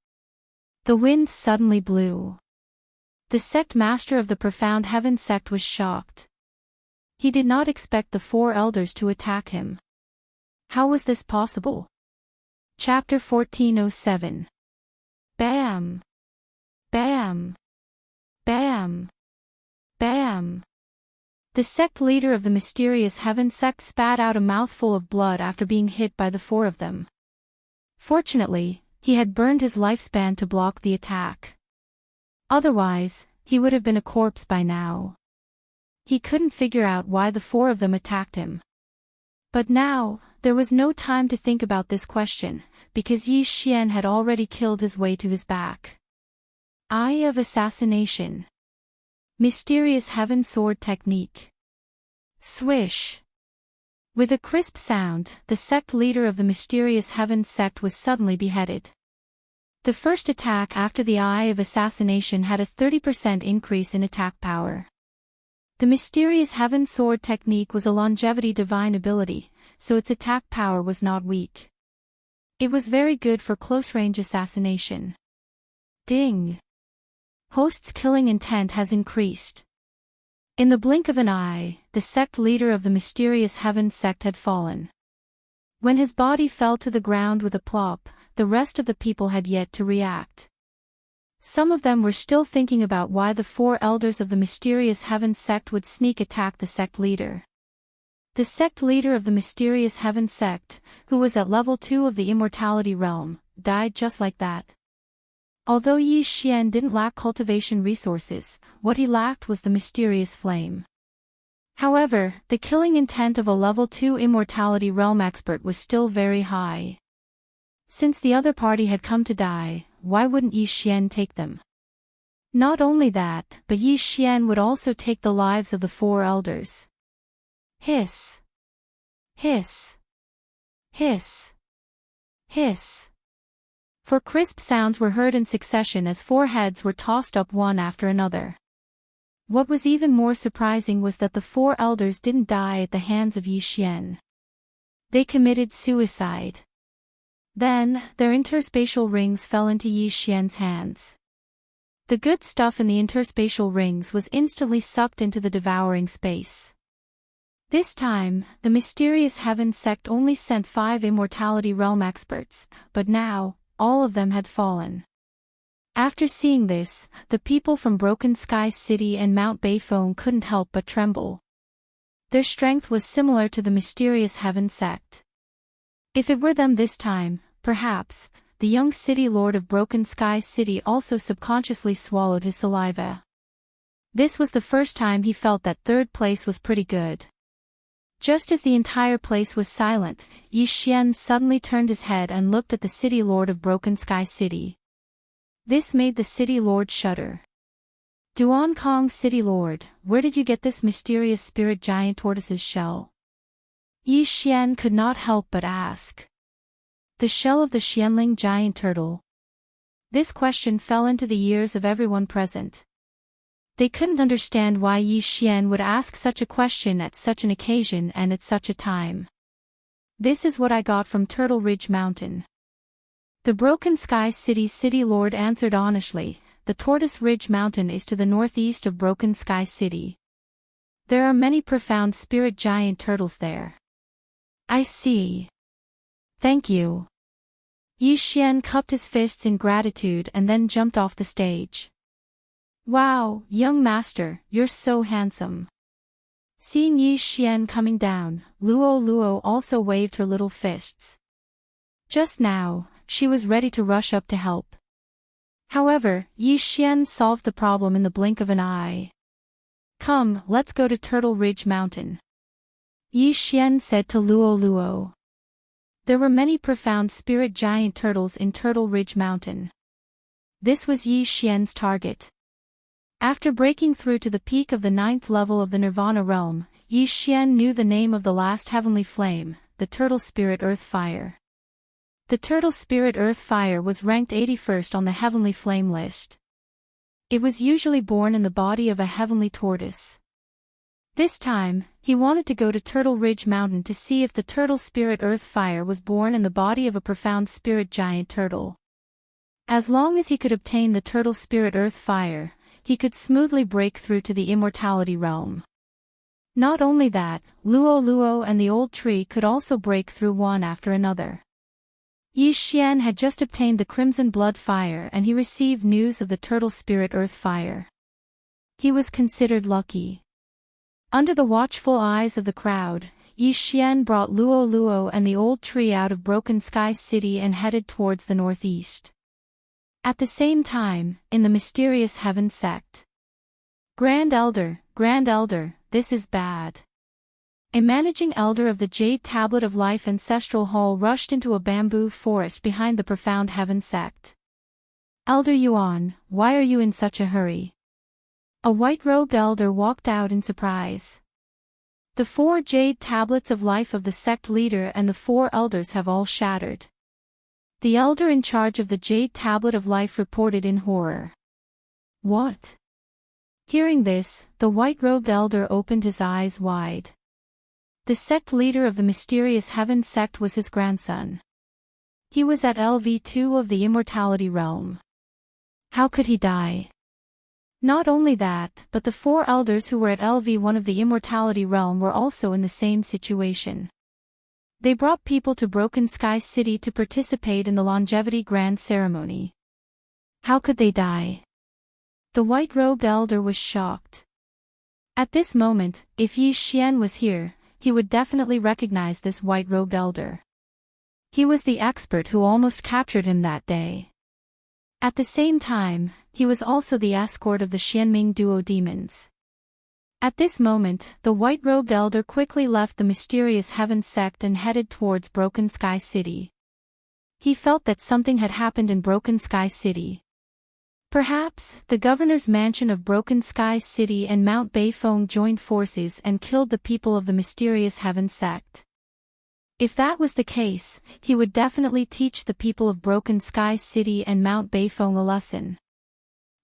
S1: The wind suddenly blew. The sect master of the Profound Heaven sect was shocked. He did not expect the 4 elders to attack him. How was this possible? Chapter 1407. Bam! Bam! Bam! Bam! The sect leader of the Mysterious Heaven sect spat out a mouthful of blood after being hit by the 4 of them. Fortunately, he had burned his lifespan to block the attack. Otherwise, he would have been a corpse by now. He couldn't figure out why the 4 of them attacked him. But now, there was no time to think about this question, because Yi Xian had already killed his way to his back. Eye of Assassination. Mysterious Heaven Sword Technique. Swish. With a crisp sound, the sect leader of the Mysterious Heaven sect was suddenly beheaded. The first attack after the Eye of Assassination had a 30% increase in attack power. The Mysterious Heaven Sword Technique was a longevity divine ability, so its attack power was not weak. It was very good for close-range assassination. Ding! Host's killing intent has increased. In the blink of an eye, the sect leader of the Mysterious Heaven sect had fallen. When his body fell to the ground with a plop, the rest of the people had yet to react. Some of them were still thinking about why the 4 elders of the Mysterious Heaven sect would sneak attack the sect leader. The sect leader of the Mysterious Heaven sect, who was at level 2 of the Immortality Realm, died just like that. Although Yi Xian didn't lack cultivation resources, what he lacked was the mysterious flame. However, the killing intent of a level 2 Immortality Realm expert was still very high. Since the other party had come to die, why wouldn't Yi Xian take them? Not only that, but Yi Xian would also take the lives of the 4 elders. Hiss! Hiss! Hiss! Hiss! 4 crisp sounds were heard in succession as 4 heads were tossed up one after another. What was even more surprising was that the four elders didn't die at the hands of Yi Xian. They committed suicide. Then, their interspatial rings fell into Yi Xian's hands. The good stuff in the interspatial rings was instantly sucked into the devouring space. This time, the mysterious Heaven sect only sent 5 Immortality Realm experts, but now, all of them had fallen. After seeing this, the people from Broken Sky City and Mount Beifong couldn't help but tremble. Their strength was similar to the mysterious Heaven sect. If it were them this time, perhaps, the young city lord of Broken Sky City also subconsciously swallowed his saliva. This was the first time he felt that third place was pretty good. Just as the entire place was silent, Yi Xian suddenly turned his head and looked at the city lord of Broken Sky City. This made the city lord shudder. Duan Kong City Lord, where did you get this mysterious spirit giant tortoise's shell? Yi Xian could not help but ask. The shell of the Xianling giant turtle. This question fell into the ears of everyone present. They couldn't understand why Yi Xian would ask such a question at such an occasion and at such a time. This is what I got from Turtle Ridge Mountain. The Broken Sky City City Lord answered honestly. The Tortoise Ridge Mountain is to the northeast of Broken Sky City. There are many profound spirit giant turtles there. I see. Thank you. Yi Xian cupped his fists in gratitude and then jumped off the stage. Wow, young master, you're so handsome. Seeing Yi Xian coming down, Luo Luo also waved her little fists. Just now, she was ready to rush up to help. However, Yi Xian solved the problem in the blink of an eye. Come, let's go to Turtle Ridge Mountain. Yi Xian said to Luo Luo. There were many profound spirit giant turtles in Turtle Ridge Mountain. This was Yi Xian's target. After breaking through to the peak of the 9th level of the Nirvana realm, Yi Xian knew the name of the last heavenly flame, the Turtle Spirit Earth Fire. The Turtle Spirit Earth Fire was ranked 81st on the Heavenly Flame list. It was usually born in the body of a heavenly tortoise. This time, he wanted to go to Turtle Ridge Mountain to see if the Turtle Spirit Earth Fire was born in the body of a profound spirit giant turtle. As long as he could obtain the Turtle Spirit Earth Fire, he could smoothly break through to the Immortality Realm. Not only that, Luo Luo and the old tree could also break through one after another. Yi Xian had just obtained the Crimson Blood Fire and he received news of the Turtle Spirit Earth Fire. He was considered lucky. Under the watchful eyes of the crowd, Yi Xian brought Luo Luo and the old tree out of Broken Sky City and headed towards the northeast. At the same time, in the mysterious Heaven sect. Grand Elder, this is bad. A managing elder of the Jade Tablet of Life Ancestral Hall rushed into a bamboo forest behind the profound Heaven sect. Elder Yuan, why are you in such a hurry? A white-robed elder walked out in surprise. The 4 Jade Tablets of Life of the sect leader and the 4 elders have all shattered. The elder in charge of the Jade Tablet of Life reported in horror. What? Hearing this, the white-robed elder opened his eyes wide. The sect leader of the mysterious Heaven sect was his grandson. He was at LV2 of the Immortality Realm. How could he die? Not only that, but the 4 elders who were at LV1 of the Immortality Realm were also in the same situation. They brought people to Broken Sky City to participate in the Longevity Grand Ceremony. How could they die? The white-robed elder was shocked. At this moment, if Yi Xian was here, he would definitely recognize this white-robed elder. He was the expert who almost captured him that day. At the same time, he was also the escort of the Xianming duo demons. At this moment, the white-robed elder quickly left the mysterious Heaven sect and headed towards Broken Sky City. He felt that something had happened in Broken Sky City. Perhaps, the governor's mansion of Broken Sky City and Mount Beifong joined forces and killed the people of the mysterious Heaven sect. If that was the case, he would definitely teach the people of Broken Sky City and Mount Beifong a lesson.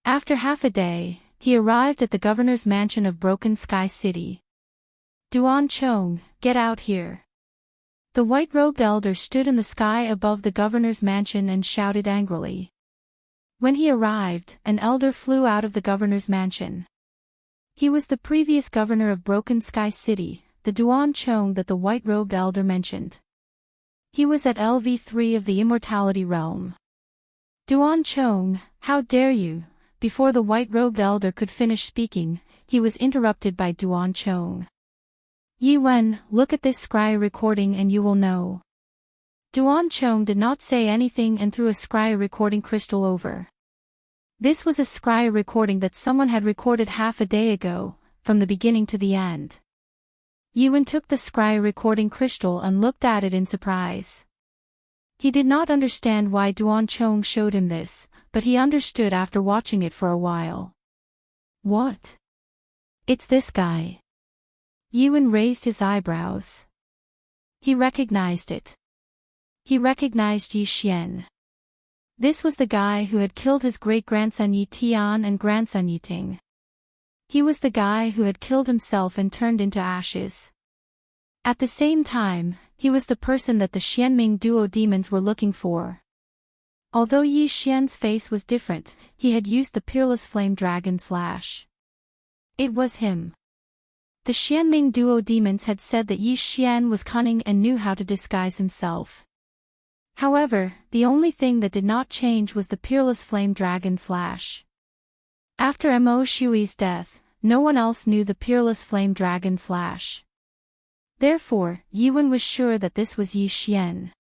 S1: After half a day, he arrived at the governor's mansion of Broken Sky City. Duan Chong, get out here. The white-robed elder stood in the sky above the governor's mansion and shouted angrily. When he arrived, an elder flew out of the governor's mansion. He was the previous governor of Broken Sky City, the Duan Chong that the white-robed elder mentioned. He was at LV3 of the Immortality Realm. Duan Chong, how dare you? Before the white-robed elder could finish speaking, he was interrupted by Duan Chong. Yi Wen, look at this scry recording and you will know. Duan Chong did not say anything and threw a scry recording crystal over. This was a scry recording that someone had recorded half a day ago, from the beginning to the end. Yi Wen took the scry recording crystal and looked at it in surprise. He did not understand why Duan Chong showed him this, but he understood after watching it for a while. What? It's this guy. Yi Wen raised his eyebrows. He recognized it. He recognized Yi Xian. This was the guy who had killed his great-grandson Yi Tian and grandson Yi Ting. He was the guy who had killed himself and turned into ashes. At the same time, he was the person that the Xianming duo demons were looking for. Although Yi Xian's face was different, he had used the Peerless Flame Dragon Slash. It was him. The Xianming duo demons had said that Yi Xian was cunning and knew how to disguise himself. However, the only thing that did not change was the Peerless Flame Dragon Slash. After Mo Shui's death, no one else knew the Peerless Flame Dragon Slash. Therefore, Yi Wen was sure that this was Yi Xian.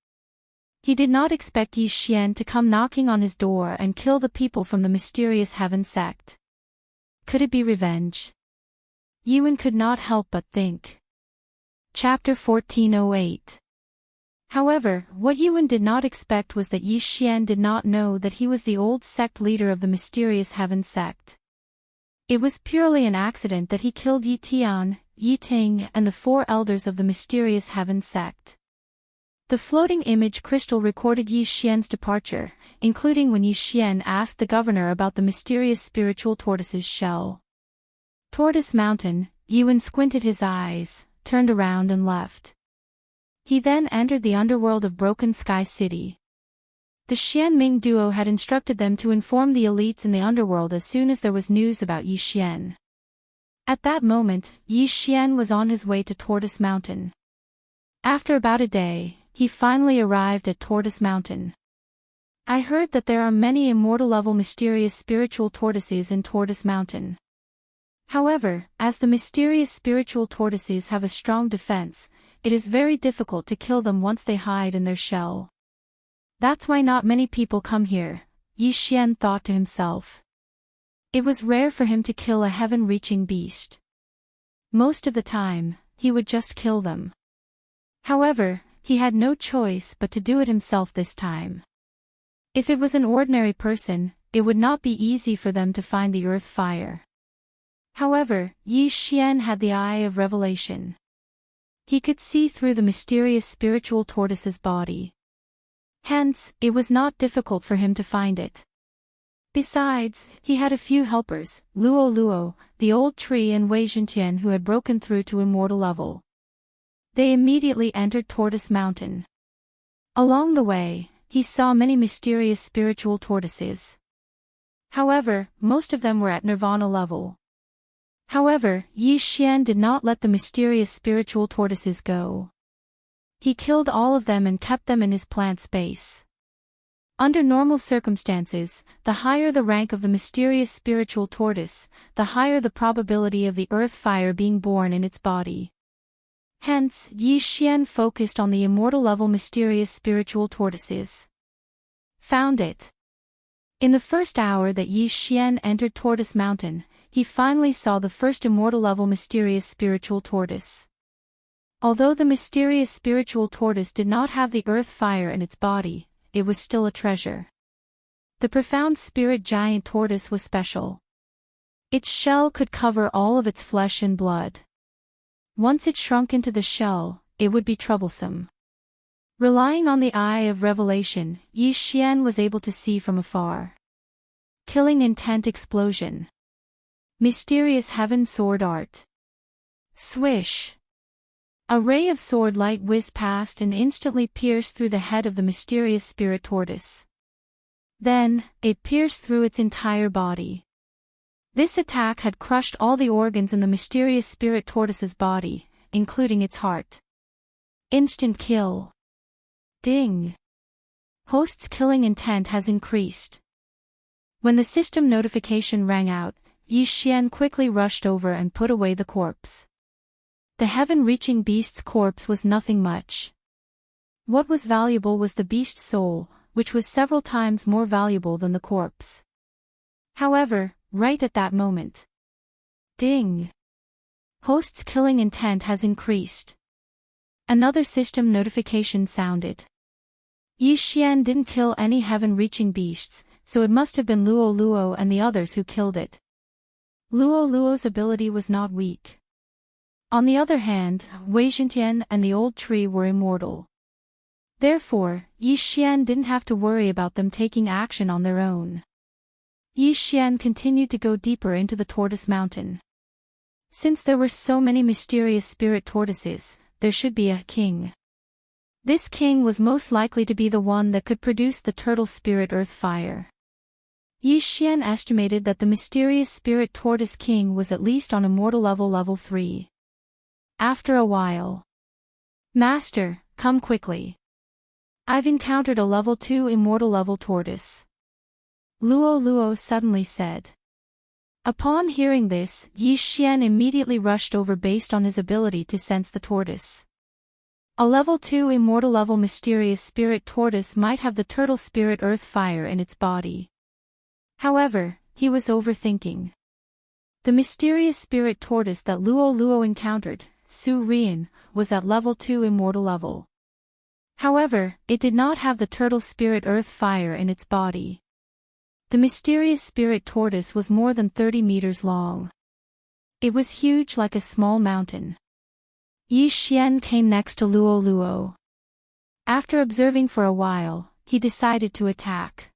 S1: He did not expect Yi Xian to come knocking on his door and kill the people from the mysterious Heaven sect. Could it be revenge? Yi Wen could not help but think. Chapter 1408. However, what Yi Wen did not expect was that Yi Xian did not know that he was the old sect leader of the mysterious Heaven sect. It was purely an accident that he killed Yi Tian, Yi Ting and the 4 elders of the mysterious Heaven sect. The floating image crystal recorded Yi Xian's departure, including when Yi Xian asked the governor about the mysterious spiritual tortoise's shell. Tortoise Mountain, Yi Wen squinted his eyes, turned around and left. He then entered the underworld of Broken Sky City. The Xianming duo had instructed them to inform the elites in the underworld as soon as there was news about Yi Xian. At that moment, Yi Xian was on his way to Tortoise Mountain. After about a day, he finally arrived at Tortoise Mountain. I heard that there are many immortal-level mysterious spiritual tortoises in Tortoise Mountain. However, as the mysterious spiritual tortoises have a strong defense, it is very difficult to kill them once they hide in their shell. That's why not many people come here, Yi Xian thought to himself. It was rare for him to kill a heaven-reaching beast. Most of the time, he would just kill them. However, he had no choice but to do it himself this time. If it was an ordinary person, it would not be easy for them to find the earth fire. However, Yi Xian had the eye of revelation. He could see through the mysterious spiritual tortoise's body. Hence, it was not difficult for him to find it. Besides, he had a few helpers, Luo Luo, the old tree and Wei Zhentian who had broken through to immortal level. They immediately entered Tortoise Mountain. Along the way, he saw many mysterious spiritual tortoises. However, most of them were at nirvana level. However, Yi Xian did not let the mysterious spiritual tortoises go. He killed all of them and kept them in his plant space. Under normal circumstances, the higher the rank of the mysterious spiritual tortoise, the higher the probability of the earth fire being born in its body. Hence, Yi Xian focused on the immortal level mysterious spiritual tortoises. Found it. In the first hour that Yi Xian entered Tortoise Mountain, he finally saw the first immortal level mysterious spiritual tortoise. Although the mysterious spiritual tortoise did not have the earth fire in its body, it was still a treasure. The profound spirit giant tortoise was special. Its shell could cover all of its flesh and blood. Once it shrunk into the shell, it would be troublesome. Relying on the eye of revelation, Yi Xian was able to see from afar. Killing intent explosion. Mysterious Heaven Sword Art. Swish. A ray of sword light whizzed past and instantly pierced through the head of the mysterious spirit tortoise. Then, it pierced through its entire body. This attack had crushed all the organs in the mysterious spirit tortoise's body, including its heart. Instant kill. Ding. Host's killing intent has increased. When the system notification rang out, Yi Xian quickly rushed over and put away the corpse. The heaven-reaching beast's corpse was nothing much. What was valuable was the beast's soul, which was several times more valuable than the corpse. However, right at that moment. Ding. Host's killing intent has increased. Another system notification sounded. Yi Xian didn't kill any heaven-reaching beasts, so it must have been Luo Luo and the others who killed it. Luo Luo's ability was not weak. On the other hand, Wei Xintian and the old tree were immortal. Therefore, Yi Xian didn't have to worry about them taking action on their own. Yi Xian continued to go deeper into the Tortoise Mountain. Since there were so many mysterious spirit tortoises, there should be a king. This king was most likely to be the one that could produce the turtle spirit earth fire. Yi Xian estimated that the mysterious spirit tortoise king was at least on immortal level 3. After a while. Master, come quickly. I've encountered a level 2 immortal level tortoise. Luo Luo suddenly said. Upon hearing this, Yi Xian immediately rushed over based on his ability to sense the tortoise. A level 2 immortal level mysterious spirit tortoise might have the turtle spirit earth fire in its body. However, he was overthinking. The mysterious spirit tortoise that Luo Luo encountered, Su Rian, was at level 2 immortal level. However, it did not have the turtle spirit earth fire in its body. The mysterious spirit tortoise was more than 30 meters long. It was huge like a small mountain. Yi Xian came next to Luo Luo. After observing for a while, he decided to attack.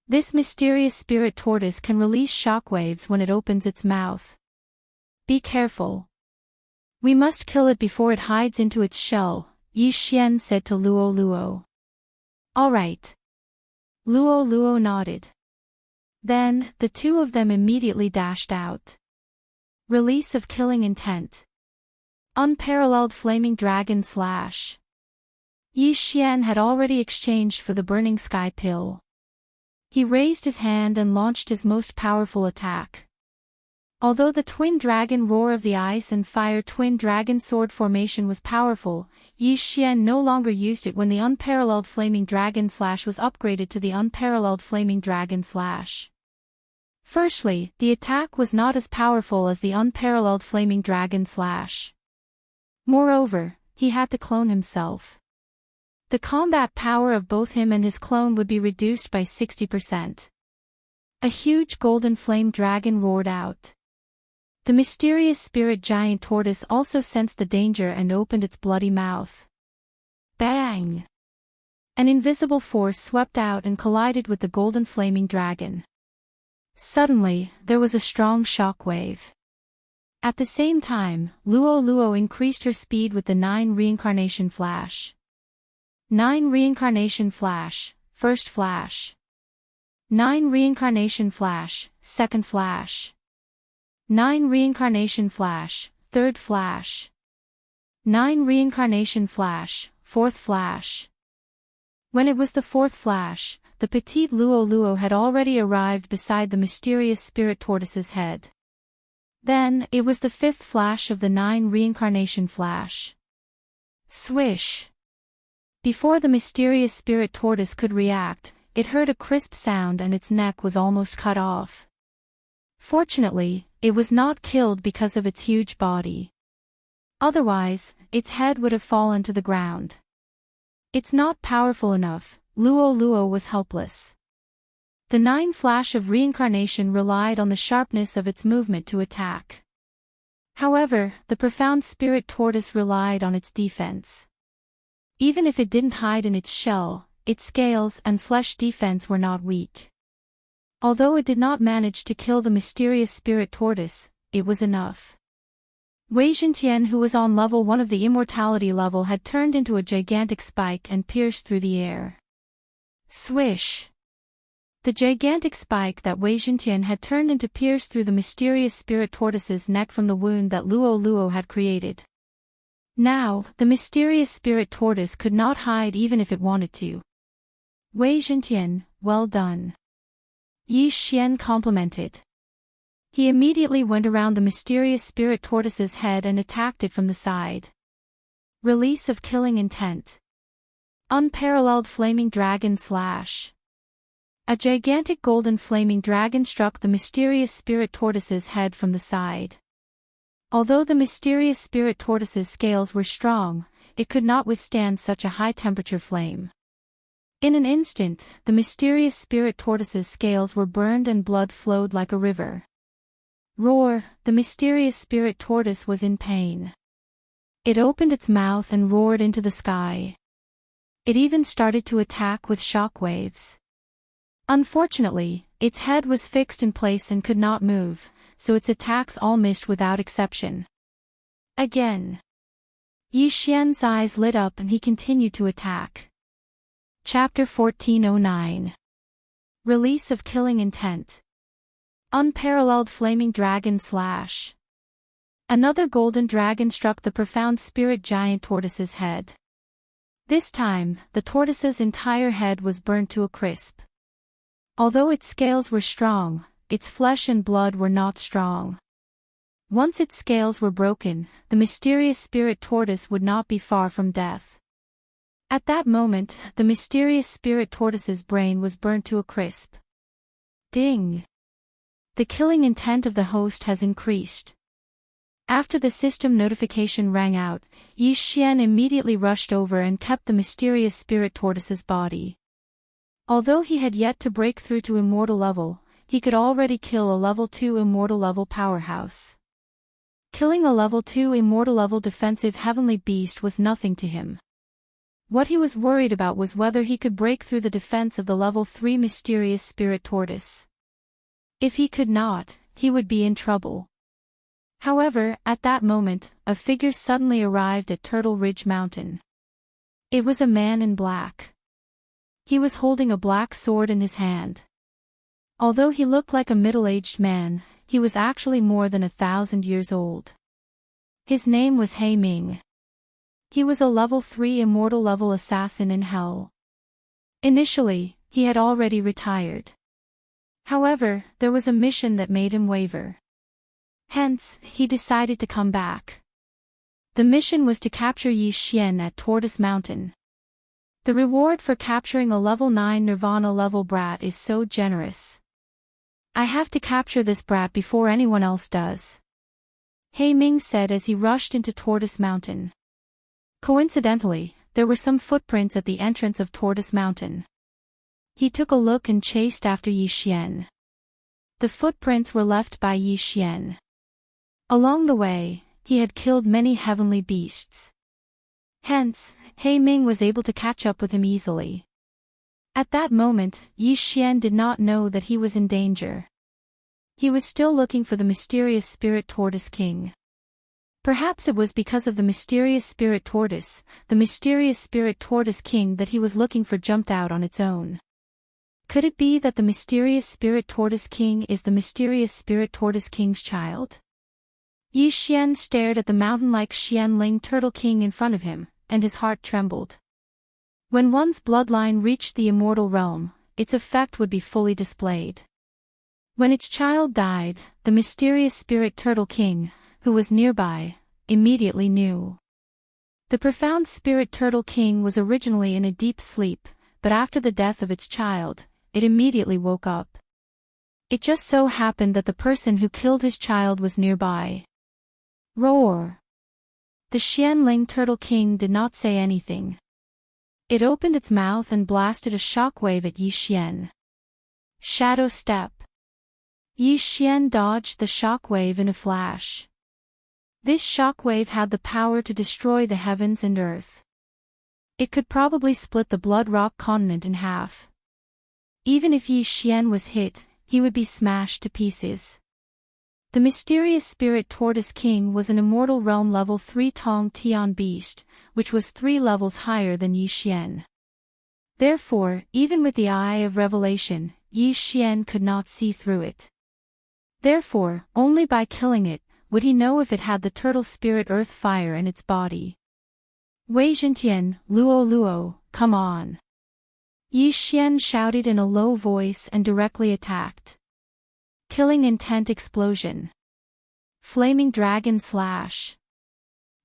S1: This mysterious spirit tortoise can release shockwaves when it opens its mouth. Be careful. We must kill it before it hides into its shell, Yi Xian said to Luo Luo. All right. Luo Luo nodded. Then, the two of them immediately dashed out. Release of killing intent. Unparalleled flaming dragon slash. Yi Xian had already exchanged for the burning sky pill. He raised his hand and launched his most powerful attack. Although the twin dragon roar of the ice and fire twin dragon sword formation was powerful, Yi Xian no longer used it when the unparalleled flaming dragon slash was upgraded to the unparalleled flaming dragon slash. Firstly, the attack was not as powerful as the unparalleled flaming dragon slash. Moreover, he had to clone himself. The combat power of both him and his clone would be reduced by 60%. A huge golden flame dragon roared out. The mysterious spirit giant tortoise also sensed the danger and opened its bloody mouth. Bang! An invisible force swept out and collided with the golden flaming dragon. Suddenly, there was a strong shockwave. At the same time, Luo Luo increased her speed with the 9 reincarnation flash. 9 reincarnation flash, first flash. 9 reincarnation flash, second flash. 9 reincarnation flash, third flash. 9 reincarnation flash, fourth flash. When it was the fourth flash, the petite Luo Luo had already arrived beside the mysterious spirit tortoise's head. Then, it was the fifth flash of the 9 reincarnation flash. Swish! Before the mysterious spirit tortoise could react, it heard a crisp sound and its neck was almost cut off. Fortunately, it was not killed because of its huge body. Otherwise, its head would have fallen to the ground. It's not powerful enough, Luo Luo was helpless. The 9 flash of reincarnation relied on the sharpness of its movement to attack. However, the profound spirit tortoise relied on its defense. Even if it didn't hide in its shell, its scales and flesh defense were not weak. Although it did not manage to kill the mysterious spirit tortoise, it was enough. Wei Zhentian, who was on level 1 of the immortality level, had turned into a gigantic spike and pierced through the air. Swish! The gigantic spike that Wei Zhentian had turned into pierced through the mysterious spirit tortoise's neck from the wound that Luo Luo had created. Now, the mysterious spirit tortoise could not hide even if it wanted to. Wei Zhentian, well done. Yi Xian complimented. He immediately went around the mysterious spirit tortoise's head and attacked it from the side. Release of killing intent. Unparalleled flaming dragon slash. A gigantic golden flaming dragon struck the mysterious spirit tortoise's head from the side. Although the mysterious spirit tortoise's scales were strong, it could not withstand such a high-temperature flame. In an instant, the mysterious spirit tortoise's scales were burned and blood flowed like a river. Roar! The mysterious spirit tortoise was in pain. It opened its mouth and roared into the sky. It even started to attack with shock waves. Unfortunately, its head was fixed in place and could not move, so its attacks all missed without exception. Again. Yi Xian's eyes lit up and he continued to attack. Chapter 1409. Release of killing intent. Unparalleled flaming dragon slash. Another golden dragon struck the profound spirit giant tortoise's head. This time, the tortoise's entire head was burnt to a crisp. Although its scales were strong, its flesh and blood were not strong. Once its scales were broken, the mysterious spirit tortoise would not be far from death. At that moment, the mysterious spirit tortoise's brain was burnt to a crisp. Ding! The killing intent of the host has increased. After the system notification rang out, Yi Xian immediately rushed over and kept the mysterious spirit tortoise's body. Although he had yet to break through to immortal level, he could already kill a level 2 immortal level powerhouse. Killing a level 2 immortal level defensive heavenly beast was nothing to him. What he was worried about was whether he could break through the defense of the level 3 mysterious spirit tortoise. If he could not, he would be in trouble. However, at that moment, a figure suddenly arrived at Turtle Ridge Mountain. It was a man in black. He was holding a black sword in his hand. Although he looked like a middle-aged man, he was actually more than 1,000 years old. His name was He Ming. He was a level 3 immortal level assassin in hell. Initially, he had already retired. However, there was a mission that made him waver. Hence, he decided to come back. The mission was to capture Yi Xian at Tortoise Mountain. The reward for capturing a level 9 Nirvana level brat is so generous. I have to capture this brat before anyone else does. He Ming said as he rushed into Tortoise Mountain. Coincidentally, there were some footprints at the entrance of Tortoise Mountain. He took a look and chased after Yi Xian. The footprints were left by Yi Xian. Along the way, he had killed many heavenly beasts. Hence, He Ming was able to catch up with him easily. At that moment, Yi Xian did not know that he was in danger. He was still looking for the mysterious spirit tortoise king. Perhaps it was because of the mysterious spirit tortoise king that he was looking for jumped out on its own. Could it be that the mysterious spirit tortoise king is the mysterious spirit tortoise king's child? Yi Xian stared at the mountain-like Xianling turtle king in front of him, and his heart trembled. When one's bloodline reached the immortal realm, its effect would be fully displayed. When its child died, the mysterious spirit turtle king, who was nearby, immediately knew. The profound spirit turtle king was originally in a deep sleep, but after the death of its child, it immediately woke up. It just so happened that the person who killed his child was nearby. Roar! The Xianling Turtle King did not say anything. It opened its mouth and blasted a shockwave at Yi Xian. Shadow Step. Yi Xian dodged the shockwave in a flash. This shockwave had the power to destroy the heavens and earth. It could probably split the Blood Rock continent in half. Even if Yi Xian was hit, he would be smashed to pieces. The mysterious spirit tortoise king was an immortal realm level 3 Tong Tian beast, which was 3 levels higher than Yi Xian. Therefore, even with the eye of revelation, Yi Xian could not see through it. Therefore, only by killing it, would he know if it had the turtle spirit earth fire in its body. Wei Zhentian, Luo Luo, come on. Yi Xian shouted in a low voice and directly attacked. Killing intent explosion. Flaming dragon slash.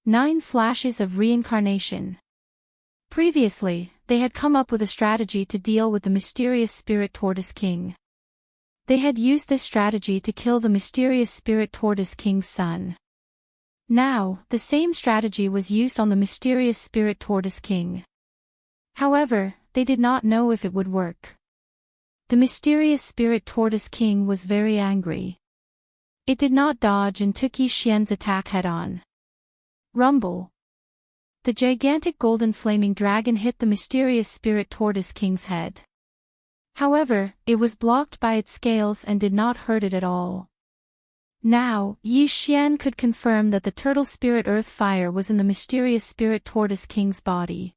S1: 9 flashes of reincarnation. Previously, they had come up with a strategy to deal with the mysterious spirit tortoise king. They had used this strategy to kill the mysterious spirit tortoise king's son. Now, the same strategy was used on the mysterious spirit tortoise king. However, they did not know if it would work. The mysterious spirit tortoise king was very angry. It did not dodge and took Yi Xian's attack head-on. Rumble. The gigantic golden flaming dragon hit the mysterious spirit tortoise king's head. However, it was blocked by its scales and did not hurt it at all. Now, Yi Xian could confirm that the turtle spirit earth fire was in the mysterious spirit tortoise king's body.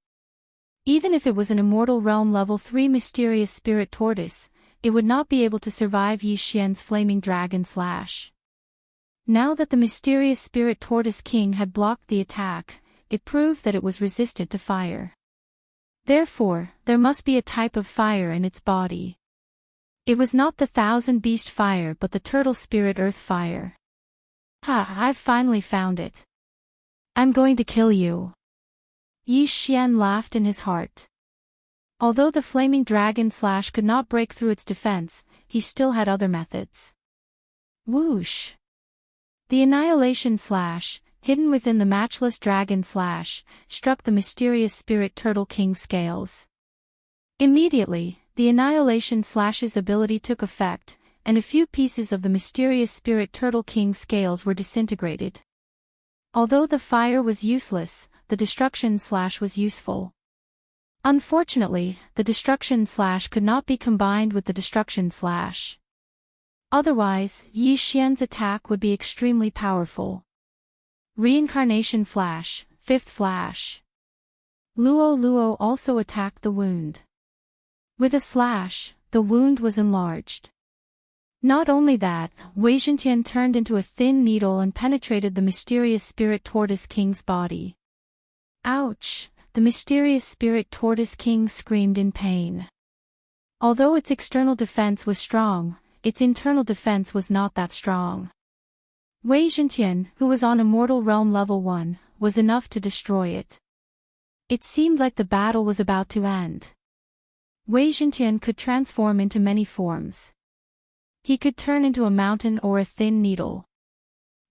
S1: Even if it was an immortal realm level 3 mysterious spirit tortoise, it would not be able to survive Yi Xian's flaming dragon slash. Now that the mysterious spirit tortoise king had blocked the attack, it proved that it was resistant to fire. Therefore, there must be a type of fire in its body. It was not the thousand beast fire but the turtle spirit earth fire. Ha, I've finally found it. I'm going to kill you. Yi Xian laughed in his heart. Although the flaming dragon slash could not break through its defense, he still had other methods. Whoosh! The annihilation slash, hidden within the matchless dragon slash, struck the mysterious spirit turtle king's scales. Immediately, the annihilation slash's ability took effect, and a few pieces of the mysterious spirit turtle king's scales were disintegrated. Although the fire was useless, the destruction slash was useful. Unfortunately, the destruction slash could not be combined with the destruction slash. Otherwise, Yi Xian's attack would be extremely powerful. Reincarnation flash, 5th flash. Luo Luo also attacked the wound. With a slash, the wound was enlarged. Not only that, Wei Zhentian turned into a thin needle and penetrated the mysterious spirit tortoise king's body. Ouch! The mysterious spirit tortoise king screamed in pain. Although its external defense was strong, its internal defense was not that strong. Wei Zhentian, who was on Immortal Realm level 1, was enough to destroy it. It seemed like the battle was about to end. Wei Zhentian could transform into many forms. He could turn into a mountain or a thin needle.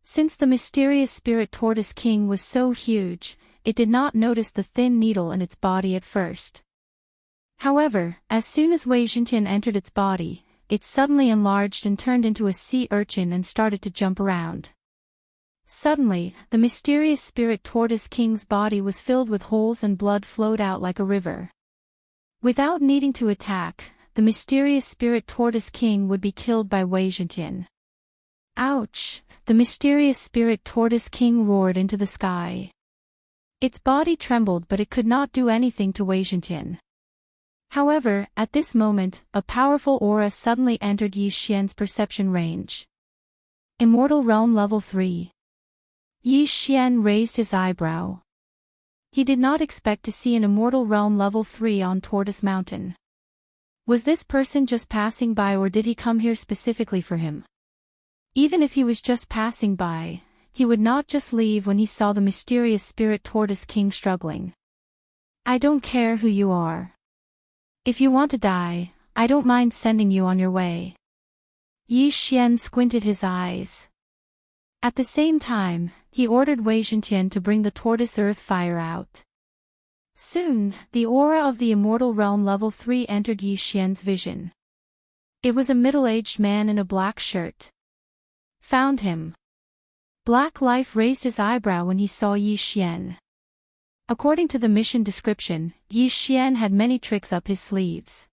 S1: Since the mysterious spirit tortoise king was so huge, it did not notice the thin needle in its body at first. However, as soon as Wei Zhentian entered its body, it suddenly enlarged and turned into a sea urchin and started to jump around. Suddenly, the mysterious spirit tortoise king's body was filled with holes and blood flowed out like a river. Without needing to attack, the mysterious spirit tortoise king would be killed by Wei Zhentian. Ouch! The mysterious spirit tortoise king roared into the sky. Its body trembled but it could not do anything to Wei Zhentian. However, at this moment, a powerful aura suddenly entered Yi Xian's perception range. Immortal Realm Level 3. Yi Xian raised his eyebrow. He did not expect to see an Immortal Realm Level 3 on Tortoise Mountain. Was this person just passing by or did he come here specifically for him? Even if he was just passing by, he would not just leave when he saw the mysterious spirit tortoise king struggling. I don't care who you are. If you want to die, I don't mind sending you on your way. Yi Xian squinted his eyes. At the same time, he ordered Wei Zhentian to bring the tortoise earth fire out. Soon, the aura of the Immortal Realm Level 3 entered Yi Xian's vision. It was a middle-aged man in a black shirt. Found him. Black Life raised his eyebrow when he saw Yi Xian. According to the mission description, Yi Xian had many tricks up his sleeves.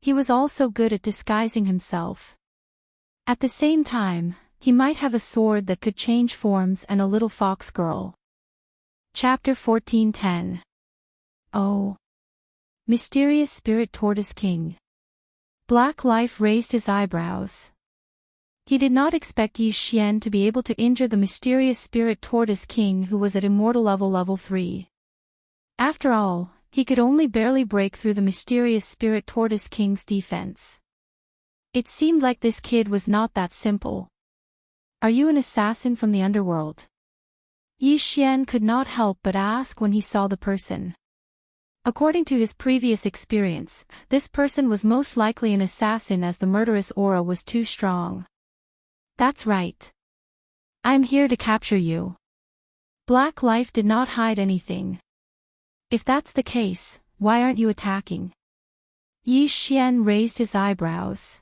S1: He was also good at disguising himself. At the same time, he might have a sword that could change forms and a little fox girl. Chapter 14:10. Oh. Mysterious Spirit Tortoise King. Black Life raised his eyebrows. He did not expect Yi Xian to be able to injure the mysterious Spirit Tortoise King who was at immortal level 3. After all, he could only barely break through the mysterious Spirit Tortoise King's defense. It seemed like this kid was not that simple. Are you an assassin from the underworld? Yi Xian could not help but ask when he saw the person. According to his previous experience, this person was most likely an assassin as the murderous aura was too strong. That's right. I'm here to capture you. Black Life did not hide anything. If that's the case, why aren't you attacking? Yi Xian raised his eyebrows.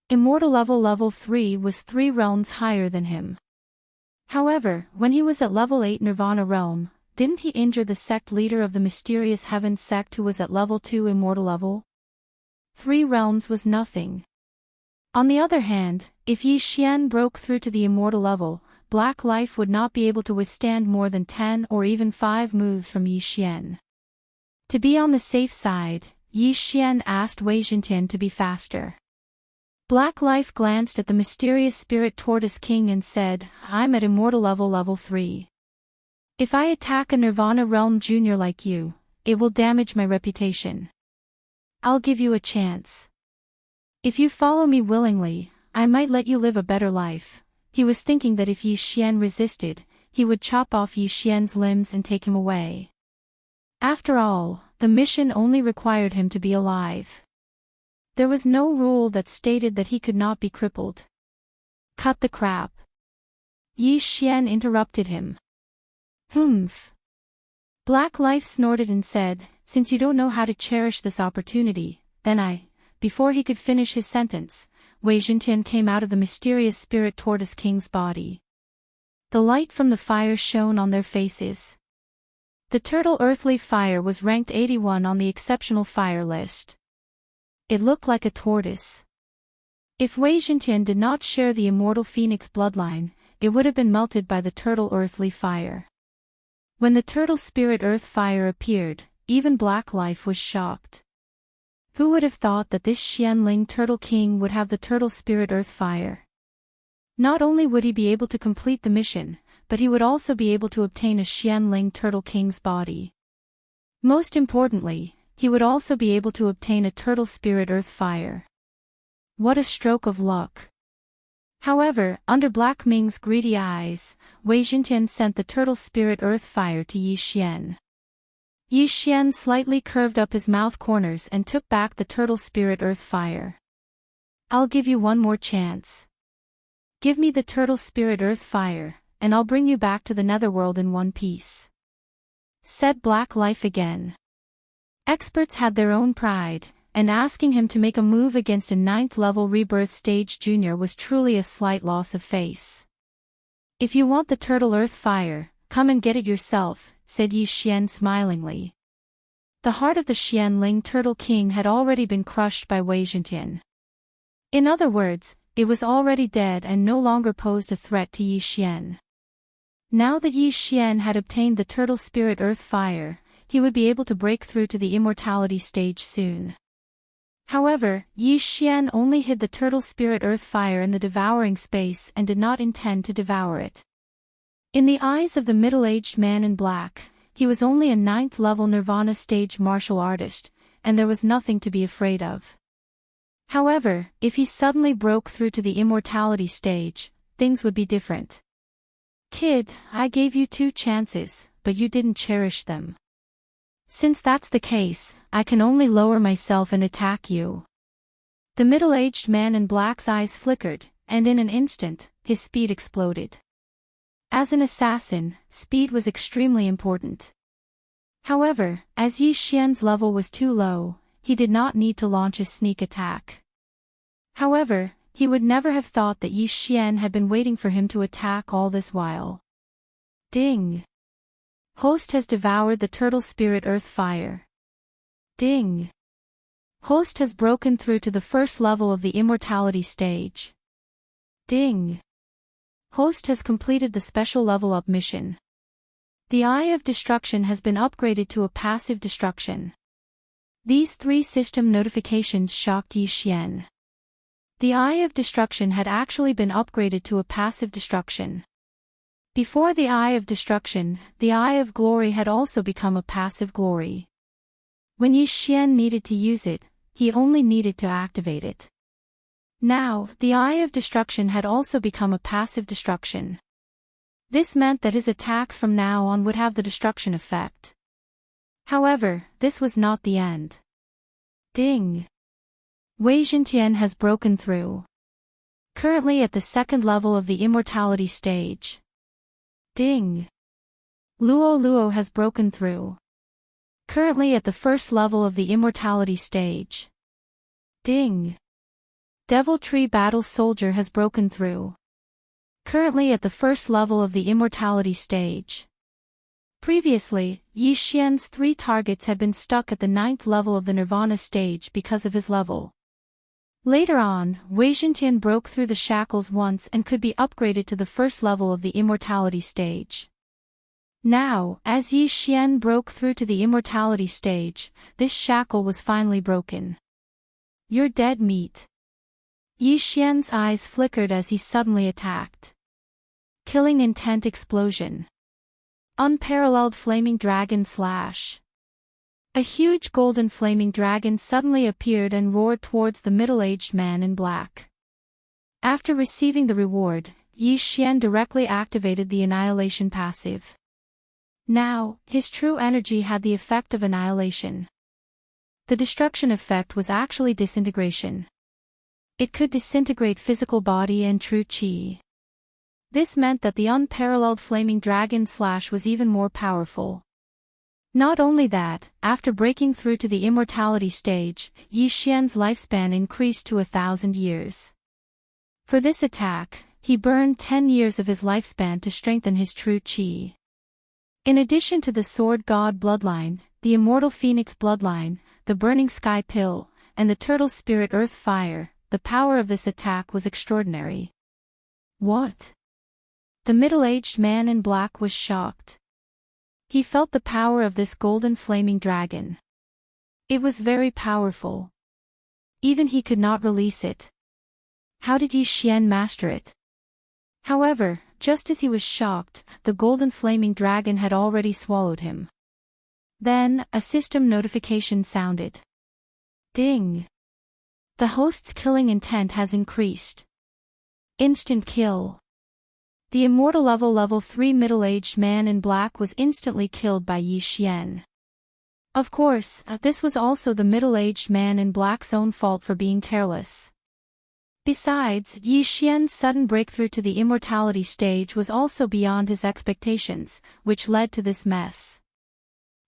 S1: Immortal level 3 was 3 realms higher than him. However, when he was at level 8 Nirvana realm, didn't he injure the sect leader of the mysterious Heaven sect who was at level 2 immortal level? 3 realms was nothing. On the other hand, if Yi Xian broke through to the immortal level, Black Life would not be able to withstand more than 10 or even 5 moves from Yi Xian. To be on the safe side, Yi Xian asked Wei Jintian to be faster. Black Life glanced at the mysterious Spirit Tortoise King and said, I'm at immortal level 3. If I attack a Nirvana Realm junior like you, it will damage my reputation. I'll give you a chance. If you follow me willingly, I might let you live a better life. He was thinking that if Yi Xian resisted, he would chop off Yi Xian's limbs and take him away. After all, the mission only required him to be alive. There was no rule that stated that he could not be crippled. Cut the crap. Yi Xian interrupted him. Humph. Black Life snorted and said, since you don't know how to cherish this opportunity, then Before he could finish his sentence, Wei Jintian came out of the mysterious Spirit Tortoise King's body. The light from the fire shone on their faces. The turtle earthly fire was ranked 81 on the exceptional fire list. It looked like a tortoise. If Wei Jintian did not share the immortal phoenix bloodline, it would have been melted by the turtle earthly fire. When the turtle spirit earth fire appeared, even Black Life was shocked. Who would have thought that this Xianling Turtle King would have the turtle spirit earth fire? Not only would he be able to complete the mission, but he would also be able to obtain a Xianling Turtle King's body. Most importantly, he would also be able to obtain a turtle spirit earth fire. What a stroke of luck. However, under Black Ming's greedy eyes, Wei Jintian sent the turtle spirit earth fire to Yi Xian. Yi Xian slightly curved up his mouth corners and took back the turtle spirit earth fire. I'll give you one more chance. Give me the turtle spirit earth fire, and I'll bring you back to the netherworld in one piece. Said Black Life again. Experts had their own pride, and asking him to make a move against a 9th level rebirth stage junior was truly a slight loss of face. If you want the turtle earth fire, come and get it yourself, said Yi Xian smilingly. The heart of the Xianling Turtle King had already been crushed by Wei Jintian. In other words, it was already dead and no longer posed a threat to Yi Xian. Now that Yi Xian had obtained the turtle spirit earth fire, he would be able to break through to the immortality stage soon. However, Yi Xian only hid the turtle spirit earth fire in the devouring space and did not intend to devour it. In the eyes of the middle-aged man in black, he was only a 9th level Nirvana stage martial artist, and there was nothing to be afraid of. However, if he suddenly broke through to the immortality stage, things would be different. Kid, I gave you 2 chances, but you didn't cherish them. Since that's the case, I can only lower myself and attack you. The middle-aged man in black's eyes flickered, and in an instant, his speed exploded. As an assassin, speed was extremely important. However, as Yi Xian's level was too low, he did not need to launch a sneak attack. However, he would never have thought that Yi Xian had been waiting for him to attack all this while. Ding! Host has devoured the turtle spirit earth fire. Ding! Host has broken through to the first level of the immortality stage. Ding! Host has completed the special level up mission. The Eye of Destruction has been upgraded to a passive destruction. These 3 system notifications shocked Yi Xian. The Eye of Destruction had actually been upgraded to a passive destruction. Before the Eye of Destruction, the Eye of Glory had also become a passive glory. When Yi Xian needed to use it, he only needed to activate it. Now, the Eye of Destruction had also become a passive destruction. This meant that his attacks from now on would have the destruction effect. However, this was not the end. Ding! Wei Zhentian has broken through. Currently at the second level of the immortality stage. Ding! Luo Luo has broken through. Currently at the first level of the immortality stage. Ding! Devil Tree Battle Soldier has broken through. Currently at the first level of the immortality stage. Previously, Yi Xian's 3 targets had been stuck at the 9th level of the Nirvana stage because of his level. Later on, Wei Zhentian broke through the shackles once and could be upgraded to the first level of the immortality stage. Now, as Yi Xian broke through to the immortality stage, this shackle was finally broken. You're dead meat. Yi Xian's eyes flickered as he suddenly attacked. Killing Intent Explosion. Unparalleled Flaming Dragon Slash. A huge golden flaming dragon suddenly appeared and roared towards the middle-aged man in black. After receiving the reward, Yi Xian directly activated the Annihilation passive. Now, his true energy had the effect of annihilation. The destruction effect was actually disintegration. It could disintegrate physical body and true qi. This meant that the unparalleled flaming dragon slash was even more powerful. Not only that, after breaking through to the immortality stage, Yi Xian's lifespan increased to 1,000 years. For this attack, he burned 10 years of his lifespan to strengthen his true qi. In addition to the Sword God bloodline, the Immortal Phoenix bloodline, the Burning Sky Pill, and the Turtle Spirit Earth Fire, the power of this attack was extraordinary. What? The middle-aged man in black was shocked. He felt the power of this golden flaming dragon. It was very powerful. Even he could not release it. How did Yi Xian master it? However, just as he was shocked, the golden flaming dragon had already swallowed him. Then, a system notification sounded. Ding! The host's killing intent has increased. Instant kill. The immortal level 3 middle-aged man in black was instantly killed by Yi Xian. Of course, this was also the middle-aged man in black's own fault for being careless. Besides, Yi Xian's sudden breakthrough to the immortality stage was also beyond his expectations, which led to this mess.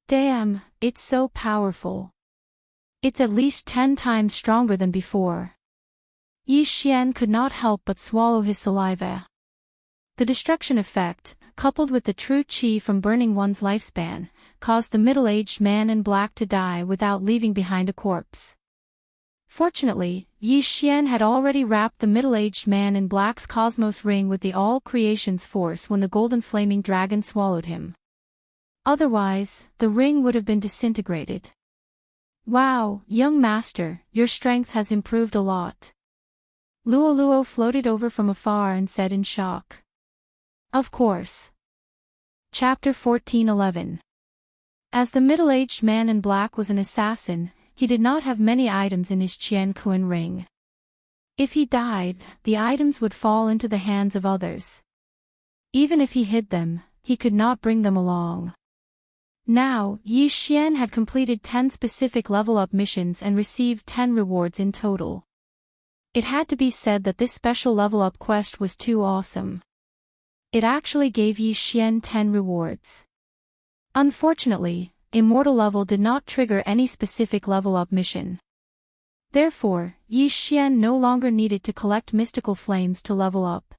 S1: Damn, it's so powerful. It's at least 10 times stronger than before. Yi Xian could not help but swallow his saliva. The destruction effect, coupled with the true qi from burning one's lifespan, caused the middle-aged man in black to die without leaving behind a corpse. Fortunately, Yi Xian had already wrapped the middle-aged man in black's cosmos ring with the all-creation's force when the golden flaming dragon swallowed him. Otherwise, the ring would have been disintegrated. Wow, young master, your strength has improved a lot. Luo Luo floated over from afar and said in shock. Of course. Chapter 14:11. As the middle-aged man in black was an assassin, he did not have many items in his Qian Kun ring. If he died, the items would fall into the hands of others. Even if he hid them, he could not bring them along. Now, Yi Xian had completed 10 specific level-up missions and received 10 rewards in total. It had to be said that this special level-up quest was too awesome. It actually gave Yi Xian 10 rewards. Unfortunately, Immortal level did not trigger any specific level-up mission. Therefore, Yi Xian no longer needed to collect mystical flames to level up.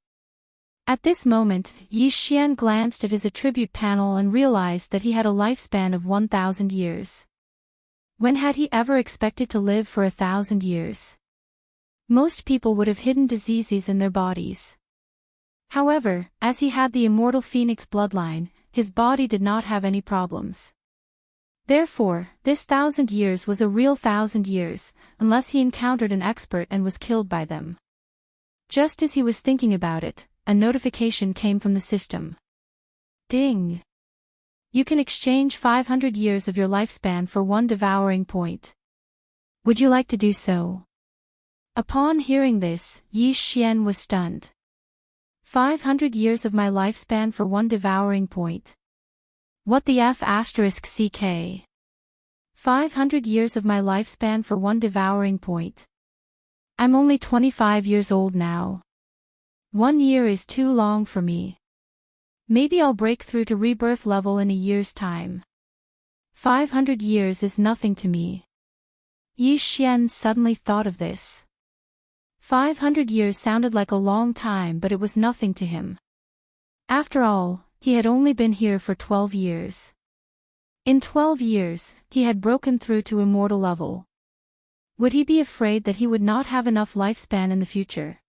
S1: At this moment, Yi Xian glanced at his attribute panel and realized that he had a lifespan of 1,000 years. When had he ever expected to live for 1,000 years? Most people would have hidden diseases in their bodies. However, as he had the immortal phoenix bloodline, his body did not have any problems. Therefore, this 1,000 years was a real 1,000 years, unless he encountered an expert and was killed by them. Just as he was thinking about it, a notification came from the system. Ding! You can exchange 500 years of your lifespan for one devouring point. Would you like to do so? Upon hearing this, Yi Xian was stunned. 500 years of my lifespan for one devouring point. What the F***ck? 500 years of my lifespan for one devouring point. I'm only 25 years old now. 1 year is too long for me. Maybe I'll break through to rebirth level in a year's time. 500 years is nothing to me. Yi Xian suddenly thought of this. 500 years sounded like a long time, but it was nothing to him. After all, he had only been here for 12 years. In 12 years, he had broken through to immortal level. Would he be afraid that he would not have enough lifespan in the future?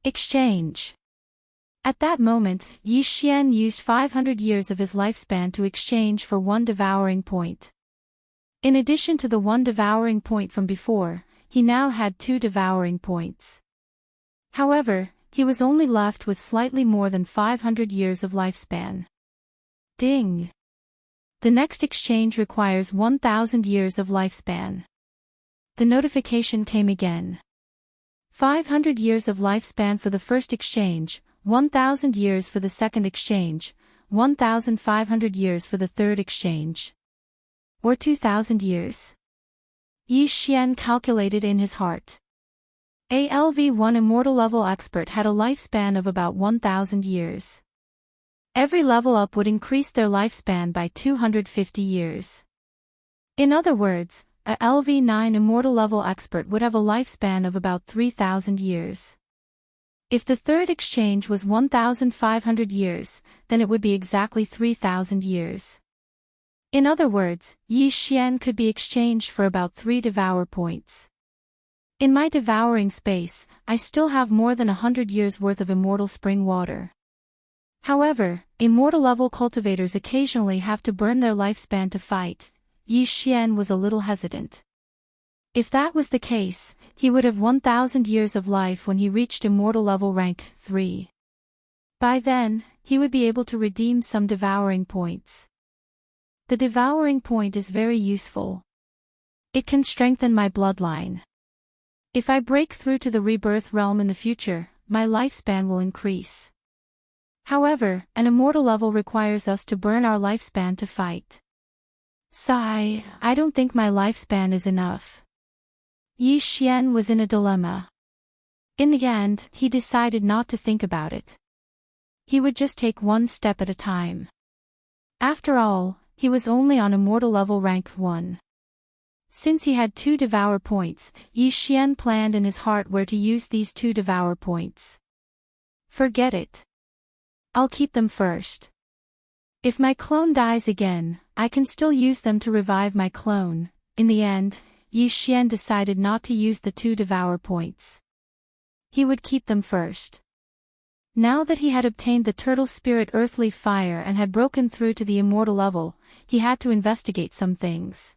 S1: Exchange. At that moment, Yi Xian used 500 years of his lifespan to exchange for one devouring point. In addition to the one devouring point from before, he now had 2 devouring points. However, he was only left with slightly more than 500 years of lifespan. Ding! The next exchange requires 1,000 years of lifespan. The notification came again. 500 years of lifespan for the first exchange, 1,000 years for the second exchange, 1,500 years for the third exchange. Or 2,000 years. Yi Xian calculated in his heart. A LV1 immortal level expert had a lifespan of about 1,000 years. Every level up would increase their lifespan by 250 years. In other words, a LV9 immortal level expert would have a lifespan of about 3,000 years. If the third exchange was 1,500 years, then it would be exactly 3,000 years. In other words, Yi Xian could be exchanged for about 3 devour points. In my devouring space, I still have more than 100 years worth of immortal spring water. However, immortal level cultivators occasionally have to burn their lifespan to fight. Yi Xian was a little hesitant. If that was the case, he would have 1,000 years of life when he reached immortal level rank 3. By then, he would be able to redeem some devouring points. The devouring point is very useful. It can strengthen my bloodline. If I break through to the rebirth realm in the future, my lifespan will increase. However, an immortal level requires us to burn our lifespan to fight. Sigh, I don't think my lifespan is enough. Yi Xian was in a dilemma. In the end, he decided not to think about it. He would just take one step at a time. After all, he was only on immortal level rank 1. Since he had 2 devour points, Yi Xian planned in his heart where to use these 2 devour points. Forget it. I'll keep them first. If my clone dies again, I can still use them to revive my clone. In the end, Yi Xian decided not to use the 2 devour points. He would keep them first. Now that he had obtained the turtle spirit earthly fire and had broken through to the immortal level, he had to investigate some things.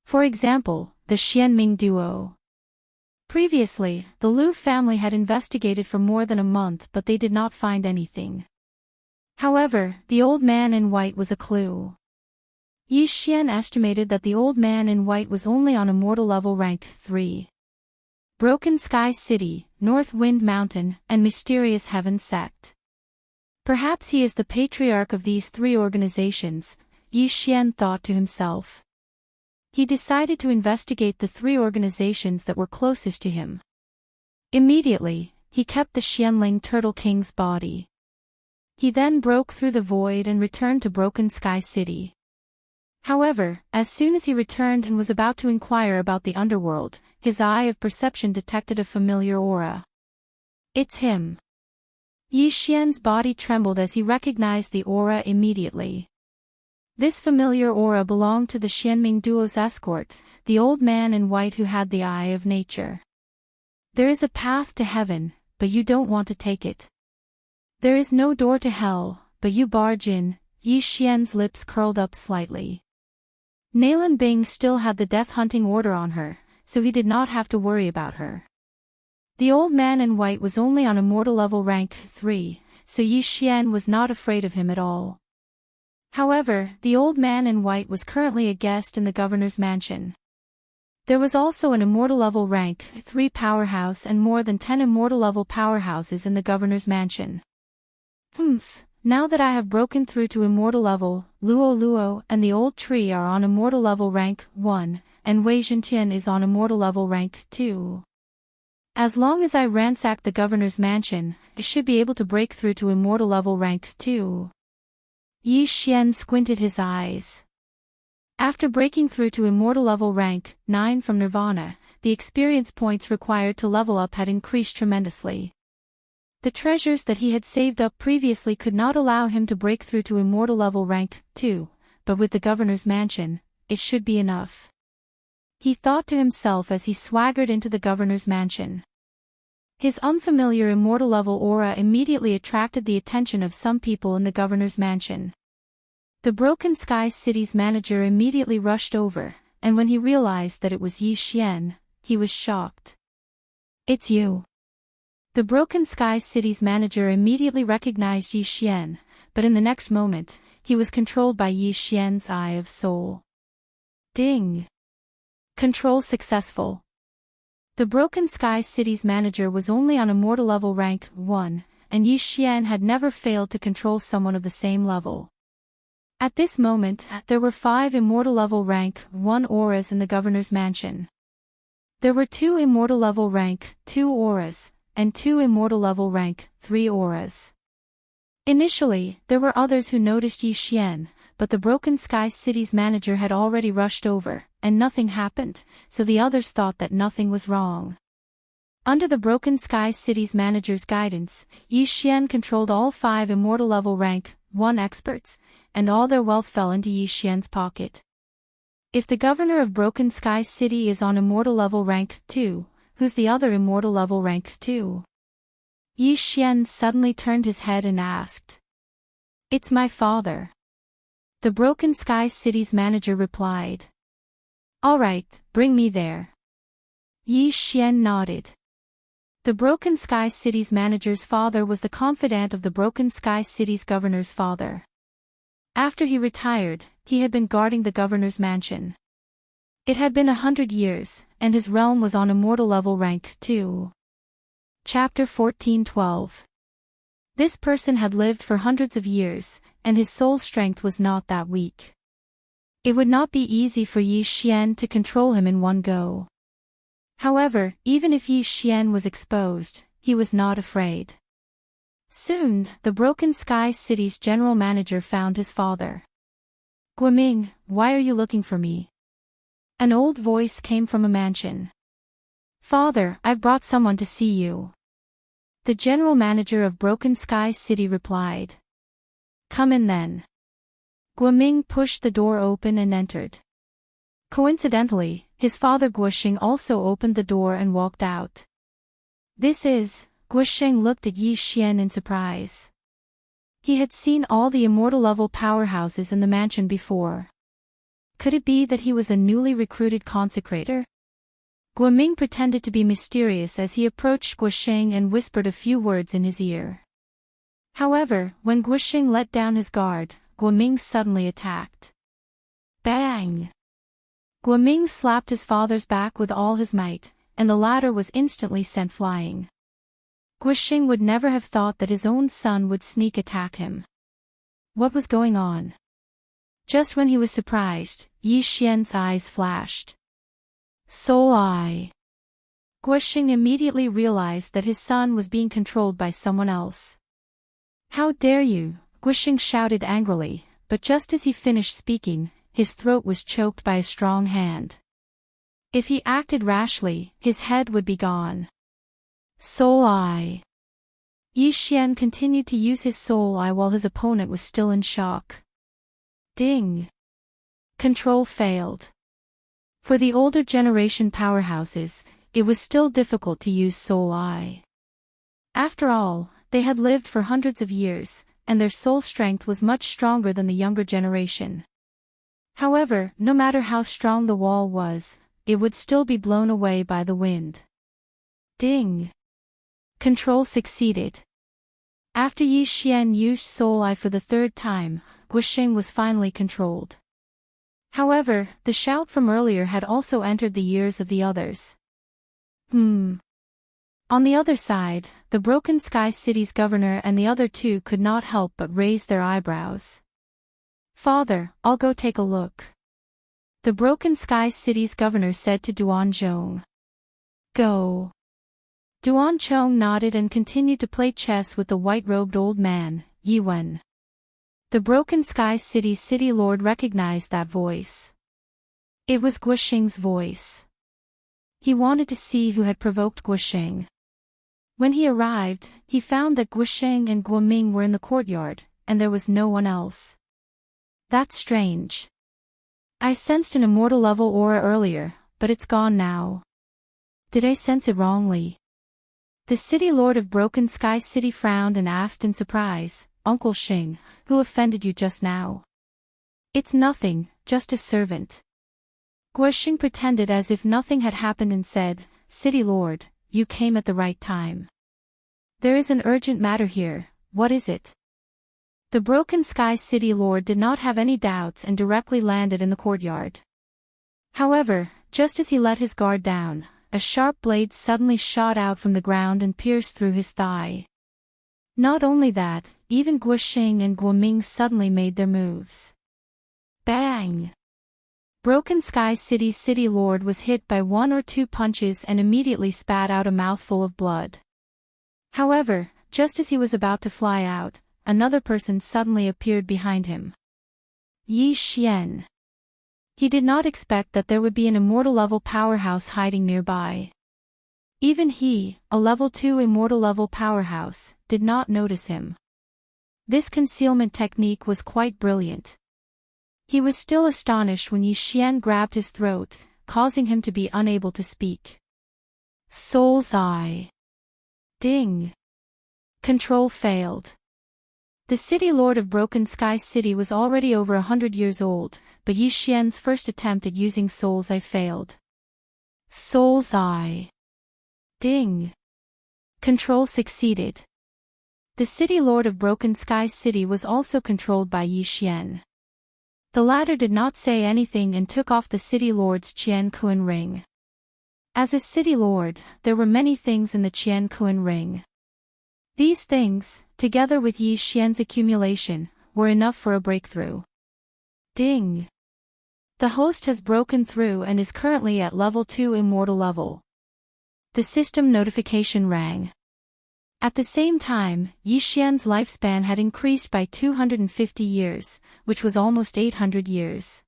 S1: For example, the Xianming duo. Previously, the Liu family had investigated for more than a month, but they did not find anything. However, the old man in white was a clue. Yi Xian estimated that the old man in white was only on immortal level rank 3. Broken Sky City, North Wind Mountain, and Mysterious Heaven Sect. Perhaps he is the patriarch of these 3 organizations, Yi Xian thought to himself. He decided to investigate the 3 organizations that were closest to him. Immediately, he kept the Xianling Turtle King's body. He then broke through the void and returned to Broken Sky City. However, as soon as he returned and was about to inquire about the underworld, his eye of perception detected a familiar aura. It's him. Yi Xian's body trembled as he recognized the aura immediately. This familiar aura belonged to the Xianming duo's escort, the old man in white who had the eye of nature. There is a path to heaven, but you don't want to take it. There is no door to hell, but you barge in. Yi Xian's lips curled up slightly. Nalan Bing still had the death-hunting order on her, so he did not have to worry about her. The old man in white was only on immortal level rank 3, so Yi Xian was not afraid of him at all. However, the old man in white was currently a guest in the governor's mansion. There was also an immortal level rank 3 powerhouse and more than 10 immortal level powerhouses in the governor's mansion. Now that I have broken through to immortal level, Luo Luo and the old tree are on immortal level rank 1, and Wei Zhentian is on immortal level rank 2. As long as I ransack the governor's mansion, I should be able to break through to immortal level rank 2. Yi Xian squinted his eyes. After breaking through to immortal level rank 9 from Nirvana, the experience points required to level up had increased tremendously. The treasures that he had saved up previously could not allow him to break through to immortal level rank 2, but with the governor's mansion, it should be enough. He thought to himself as he swaggered into the governor's mansion. His unfamiliar immortal level aura immediately attracted the attention of some people in the governor's mansion. The Broken Sky City's manager immediately rushed over, and when he realized that it was Yi Xian, he was shocked. "It's you." The Broken Sky City's manager immediately recognized Yi Xian, but in the next moment, he was controlled by Yi Xian's Eye of Soul. Ding! Control successful. The Broken Sky City's manager was only on immortal level rank 1, and Yi Xian had never failed to control someone of the same level. At this moment, there were 5 immortal level rank 1 auras in the governor's mansion. There were 2 immortal level rank 2 auras, and 2 immortal level rank 3 auras. Initially, there were others who noticed Yi Xian, but the Broken Sky City's manager had already rushed over, and nothing happened, so the others thought that nothing was wrong. Under the Broken Sky City's manager's guidance, Yi Xian controlled all 5 immortal level rank 1 experts, and all their wealth fell into Yi Xian's pocket. If the governor of Broken Sky City is on immortal level rank 2, who's the other immortal level rank 2? Yi Xian suddenly turned his head and asked. "It's my father." The Broken Sky City's manager replied. "All right, bring me there." Yi Xian nodded. The Broken Sky City's manager's father was the confidant of the Broken Sky City's governor's father. After he retired, he had been guarding the governor's mansion. It had been 100 years, and his realm was on immortal level rank 2. Chapter 14:12. This person had lived for hundreds of years, and his soul strength was not that weak. It would not be easy for Yi Xian to control him in one go. However, even if Yi Xian was exposed, he was not afraid. Soon, the Broken Sky City's general manager found his father. "Guoming, why are you looking for me?" An old voice came from a mansion. "Father, I've brought someone to see you." The general manager of Broken Sky City replied. "Come in then." Guoming pushed the door open and entered. Coincidentally, his father Guoxing also opened the door and walked out. Guoxing looked at Yi Xian in surprise. He had seen all the immortal level powerhouses in the mansion before. Could it be that he was a newly recruited consecrator? Guoming pretended to be mysterious as he approached Guoxing and whispered a few words in his ear. However, when Guoxing let down his guard, Guoming suddenly attacked. Bang! Guoming slapped his father's back with all his might, and the latter was instantly sent flying. Guoxing would never have thought that his own son would sneak attack him. What was going on? Just when he was surprised, Yi Xian's eyes flashed. Soul Eye. Guoxing immediately realized that his son was being controlled by someone else. "How dare you!" Guoxing shouted angrily, but just as he finished speaking, his throat was choked by a strong hand. If he acted rashly, his head would be gone. Soul Eye. Yi Xian continued to use his Soul Eye while his opponent was still in shock. Ding. Control failed. For the older generation powerhouses, it was still difficult to use Soul Eye. After all, they had lived for hundreds of years, and their soul strength was much stronger than the younger generation. However, no matter how strong the wall was, it would still be blown away by the wind. Ding. Control succeeded. After Yi Xian used Soul Eye for the third time, Guixing was finally controlled. However, the shout from earlier had also entered the ears of the others. On the other side, the Broken Sky City's governor and the other two could not help but raise their eyebrows. Father, I'll go take a look. The Broken Sky City's governor said to Duanzhong. Go. Duanzhong nodded and continued to play chess with the white-robed old man, Yi Wen. The Broken Sky City's city lord recognized that voice. It was Guixing's voice. He wanted to see who had provoked Guixing. When he arrived, he found that Guixing and Guoming were in the courtyard, and there was no one else. That's strange. I sensed an immortal level aura earlier, but it's gone now. Did I sense it wrongly? The city lord of Broken Sky City frowned and asked in surprise, Uncle Xing, who offended you just now? It's nothing, just a servant. Guixing pretended as if nothing had happened and said, City lord, you came at the right time. There is an urgent matter here, what is it? The Broken Sky City lord did not have any doubts and directly landed in the courtyard. However, just as he let his guard down, a sharp blade suddenly shot out from the ground and pierced through his thigh. Not only that, even Guixing and Guoming suddenly made their moves. Bang! Broken Sky City's city lord was hit by one or two punches and immediately spat out a mouthful of blood. However, just as he was about to fly out, another person suddenly appeared behind him. Yi Xian. He did not expect that there would be an immortal level powerhouse hiding nearby. Even he, a level 2 immortal level powerhouse, did not notice him. This concealment technique was quite brilliant. He was still astonished when Yi Xian grabbed his throat, causing him to be unable to speak. Soul's Eye. Ding. Control failed. The city lord of Broken Sky City was already over 100 years old, but Yi Xian's first attempt at using Soul's Eye failed. Soul's Eye. Ding. Control succeeded. The city lord of Broken Sky City was also controlled by Yi Xian. The latter did not say anything and took off the city lord's Qian Kuan ring. As a city lord, there were many things in the Qian Kuan ring. These things, together with Yi Xian's accumulation, were enough for a breakthrough. Ding! The host has broken through and is currently at level 2 immortal level. The system notification rang. At the same time, Yi Xian's lifespan had increased by 250 years, which was almost 800 years.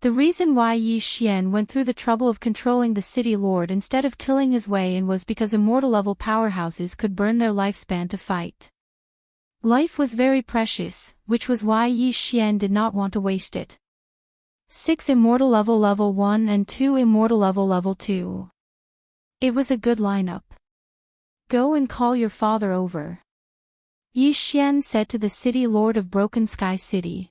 S1: The reason why Yi Xian went through the trouble of controlling the city lord instead of killing his way in was because immortal-level powerhouses could burn their lifespan to fight. Life was very precious, which was why Yi Xian did not want to waste it. 6 immortal level 1 and 2 immortal level 2. It was a good lineup. Go and call your father over. Yi Xian said to the city lord of Broken Sky City.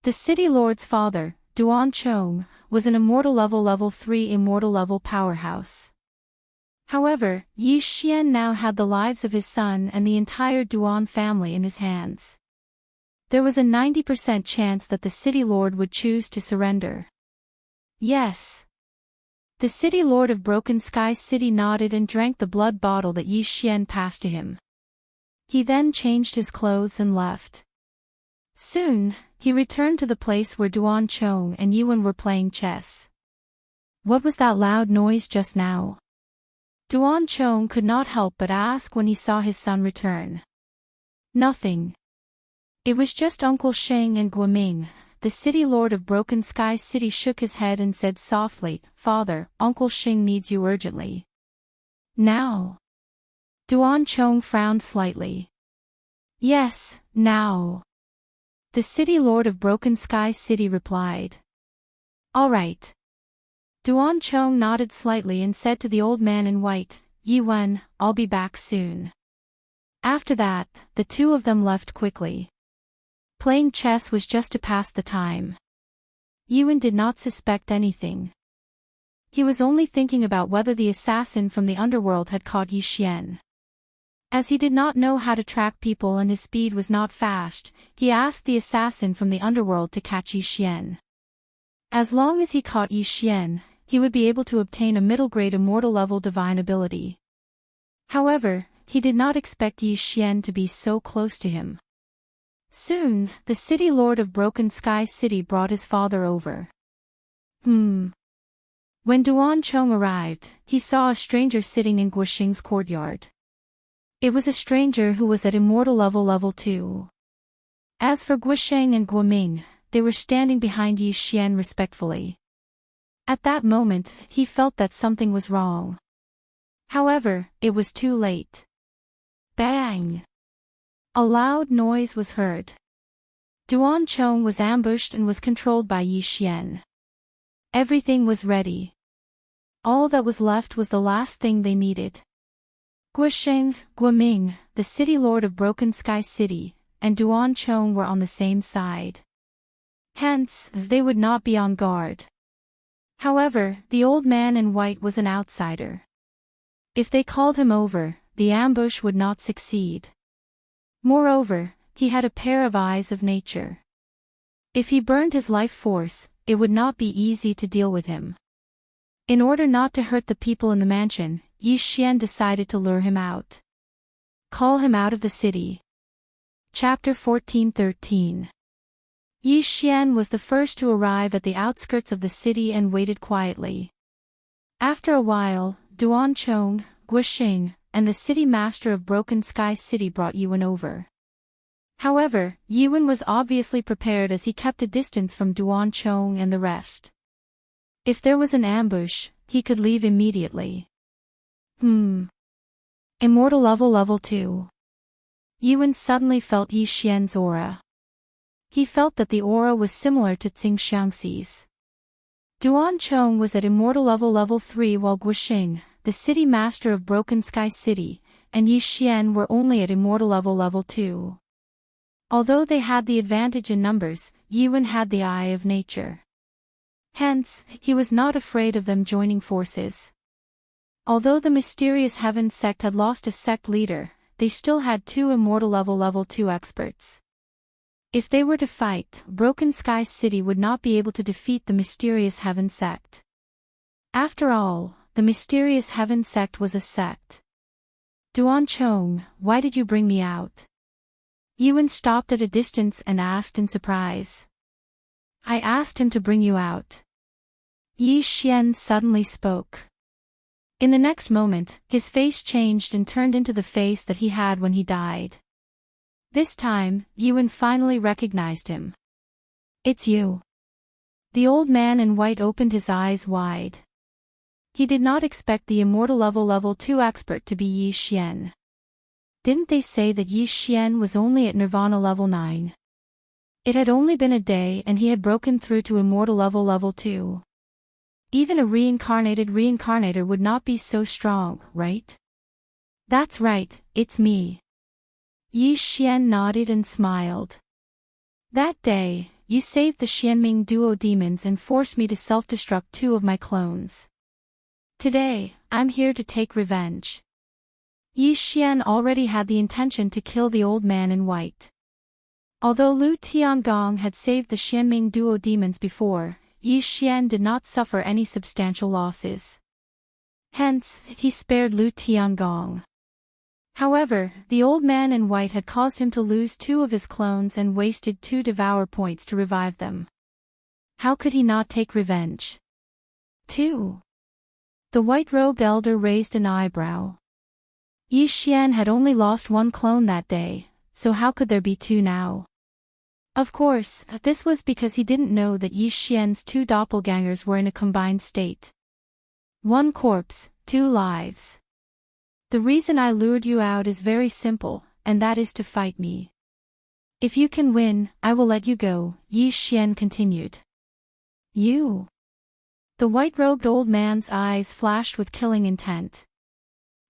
S1: The city lord's father, Duanzhong, was an immortal level 3 immortal level powerhouse. However, Yi Xian now had the lives of his son and the entire Duan family in his hands. There was a 90% chance that the city lord would choose to surrender. Yes. The city lord of Broken Sky City nodded and drank the blood bottle that Yi Xian passed to him. He then changed his clothes and left. Soon, he returned to the place where Duanzhong and Yiwen were playing chess. What was that loud noise just now? Duanzhong could not help but ask when he saw his son return. Nothing. It was just Uncle Xing and Guoming. The city lord of Broken Sky City shook his head and said softly, Father, Uncle Xing needs you urgently. Now? Duanzhong frowned slightly. Yes, now. The city lord of Broken Sky City replied. All right. Duan Chong nodded slightly and said to the old man in white, Yi Wen, I'll be back soon. After that, the two of them left quickly. Playing chess was just to pass the time. Yi Wen did not suspect anything. He was only thinking about whether the assassin from the underworld had caught Yi Xian. As he did not know how to track people and his speed was not fast, he asked the assassin from the underworld to catch Yi Xian. As long as he caught Yi Xian, he would be able to obtain a middle-grade immortal-level divine ability. However, he did not expect Yi Xian to be so close to him. Soon, the city lord of Broken Sky City brought his father over. When Duan Chong arrived, he saw a stranger sitting in Guoxing's courtyard. It was a stranger who was at immortal level 2. As for Guoxing and Guoming, they were standing behind Yi Xian respectfully. At that moment, he felt that something was wrong. However, it was too late. Bang! A loud noise was heard. Duan Chong was ambushed and was controlled by Yi Xian. Everything was ready. All that was left was the last thing they needed. Guoxing, Guoming, the city lord of Broken Sky City, and Duan Chong were on the same side. Hence, they would not be on guard. However, the old man in white was an outsider. If they called him over, the ambush would not succeed. Moreover, he had a pair of eyes of nature. If he burned his life force, it would not be easy to deal with him. In order not to hurt the people in the mansion, Yi Xian decided to lure him out. Call him out of the city. Chapter 14:13. Yi Xian was the first to arrive at the outskirts of the city and waited quietly. After a while, Duan Chong, Guoxing, and the city master of Broken Sky City brought Yi Wen over. However, Yi Wen was obviously prepared as he kept a distance from Duan Chong and the rest. If there was an ambush, he could leave immediately. Immortal level 2. Yi Wen suddenly felt Yi Xian's aura. He felt that the aura was similar to Tsing Xiangxi's. Duan Chong was at immortal level 3 while Guoxing, the city master of Broken Sky City, and Yi Xian were only at immortal level 2. Although they had the advantage in numbers, Yi Wen had the eye of nature. Hence, he was not afraid of them joining forces. Although the mysterious Heaven sect had lost a sect leader, they still had 2 immortal level 2 experts. If they were to fight, Broken Sky City would not be able to defeat the mysterious Heaven sect. After all, the mysterious Heaven sect was a sect. Duan Chong, why did you bring me out? Yi Wen stopped at a distance and asked in surprise. I asked him to bring you out. Yi Xian suddenly spoke. In the next moment, his face changed and turned into the face that he had when he died. This time, Yi Wen finally recognized him. It's you. The old man in white opened his eyes wide. He did not expect the immortal level 2 expert to be Yi Xian. Didn't they say that Yi Xian was only at Nirvana level 9? It had only been a day and he had broken through to immortal level 2. Even a reincarnated reincarnator would not be so strong, right? That's right, it's me. Yi Xian nodded and smiled. That day, you saved the Xianming duo demons and forced me to self-destruct 2 of my clones. Today, I'm here to take revenge. Yi Xian already had the intention to kill the old man in white. Although Lu Tiangong had saved the Xianming duo demons before, Yi Xian did not suffer any substantial losses. Hence, he spared Lu Tiangong. However, the old man in white had caused him to lose 2 of his clones and wasted 2 devour points to revive them. How could he not take revenge? 2. The white-robed elder raised an eyebrow. Yi Xian had only lost 1 clone that day, so how could there be 2 now? Of course, this was because he didn't know that Yi Xian's 2 doppelgangers were in a combined state. 1 corpse, 2 lives. The reason I lured you out is very simple, and that is to fight me. If you can win, I will let you go, Yi Xian continued. You? The white-robed old man's eyes flashed with killing intent.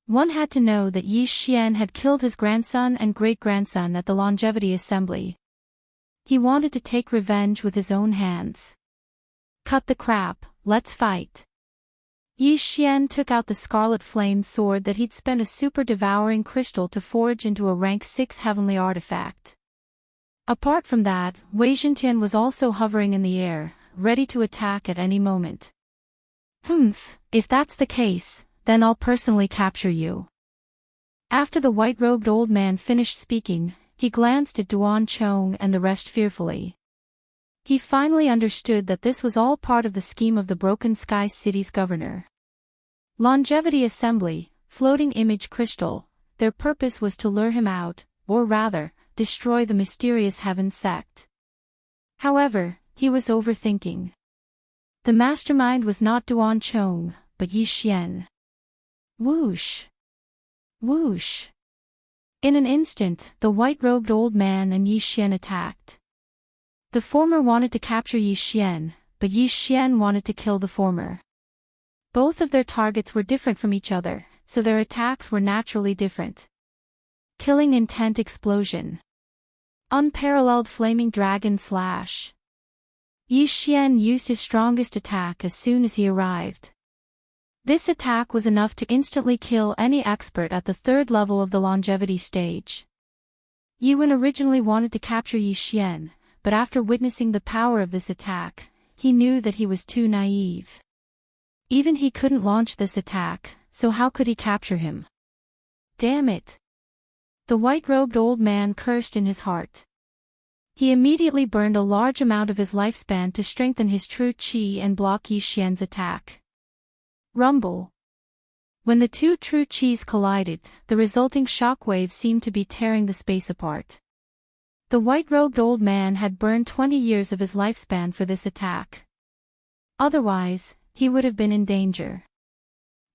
S1: One had to know that Yi Xian had killed his grandson and great-grandson at the Longevity Assembly. He wanted to take revenge with his own hands. Cut the crap, let's fight. Yi Xian took out the scarlet flame sword that he'd spent a super-devouring crystal to forge into a rank 6 heavenly artifact. Apart from that, Wei Zhentian was also hovering in the air, ready to attack at any moment. If that's the case, then I'll personally capture you. After the white-robed old man finished speaking, he glanced at Duan Chong and the rest fearfully. He finally understood that this was all part of the scheme of the Broken Sky City's governor. Longevity Assembly, floating image crystal, their purpose was to lure him out, or rather, destroy the mysterious Heaven sect. However, he was overthinking. The mastermind was not Duan Chong, but Yi Xian. Whoosh! Whoosh! In an instant, the white-robed old man and Yi Xian attacked. The former wanted to capture Yi Xian, but Yi Xian wanted to kill the former. Both of their targets were different from each other, so their attacks were naturally different. Killing intent explosion. Unparalleled flaming dragon slash. Yi Xian used his strongest attack as soon as he arrived. This attack was enough to instantly kill any expert at the 3rd level of the longevity stage. Yi Wen originally wanted to capture Yi Xian, but after witnessing the power of this attack, he knew that he was too naive. Even he couldn't launch this attack, so how could he capture him? Damn it! The white-robed old man cursed in his heart. He immediately burned a large amount of his lifespan to strengthen his true qi and block Yi Xian's attack. Rumble. When the two true qis collided, the resulting shockwave seemed to be tearing the space apart. The white-robed old man had burned 20 years of his lifespan for this attack. Otherwise, he would have been in danger.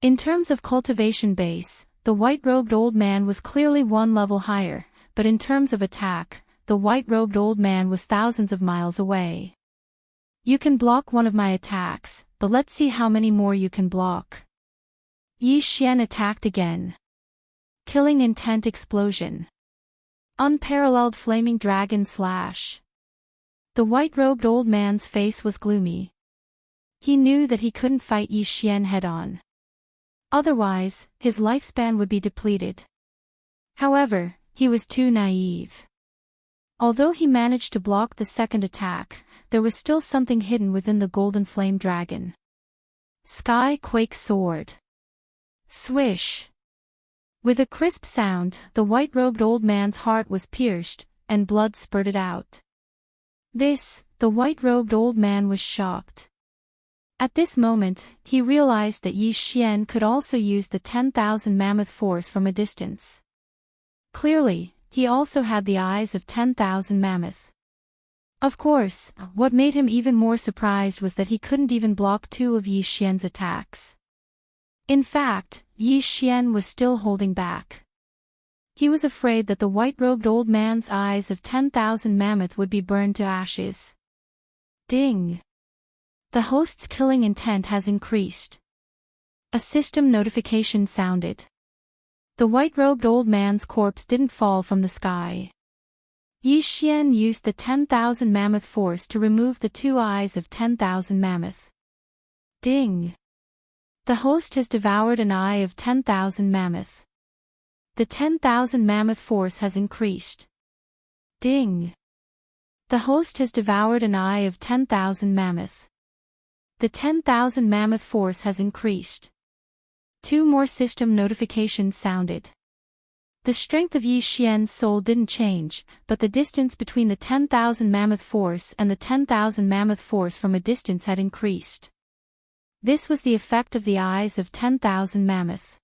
S1: In terms of cultivation base, the white-robed old man was clearly one level higher, but in terms of attack, the white-robed old man was thousands of miles away. You can block one of my attacks, but let's see how many more you can block. Yi Xian attacked again. Killing intent explosion. Unparalleled flaming dragon slash. The white-robed old man's face was gloomy. He knew that he couldn't fight Yi Xian head-on. Otherwise, his lifespan would be depleted. However, he was too naive. Although he managed to block the second attack, there was still something hidden within the golden flame dragon. Sky Quake Sword. Swish. With a crisp sound, the white-robed old man's heart was pierced, and blood spurted out. The white-robed old man was shocked. At this moment, he realized that Yi Xian could also use the 10,000 mammoth force from a distance. Clearly, he also had the eyes of 10,000 mammoth. Of course, what made him even more surprised was that he couldn't even block 2 of Yi Xian's attacks. In fact, Yi Xian was still holding back. He was afraid that the white-robed old man's eyes of 10,000 mammoth would be burned to ashes. Ding! The host's killing intent has increased. A system notification sounded. The white-robed old man's corpse didn't fall from the sky. Yi Xian used the 10,000 mammoth force to remove the 2 eyes of 10,000 mammoth. Ding! The host has devoured an eye of 10,000 mammoth. The 10,000 mammoth force has increased. Ding! The host has devoured an eye of 10,000 mammoth. The 10,000 mammoth force has increased. 2 more system notifications sounded. The strength of Yi Xian's soul didn't change, but the distance between the 10,000 mammoth force and the 10,000 mammoth force from a distance had increased. This was the effect of the eyes of 10,000 mammoth.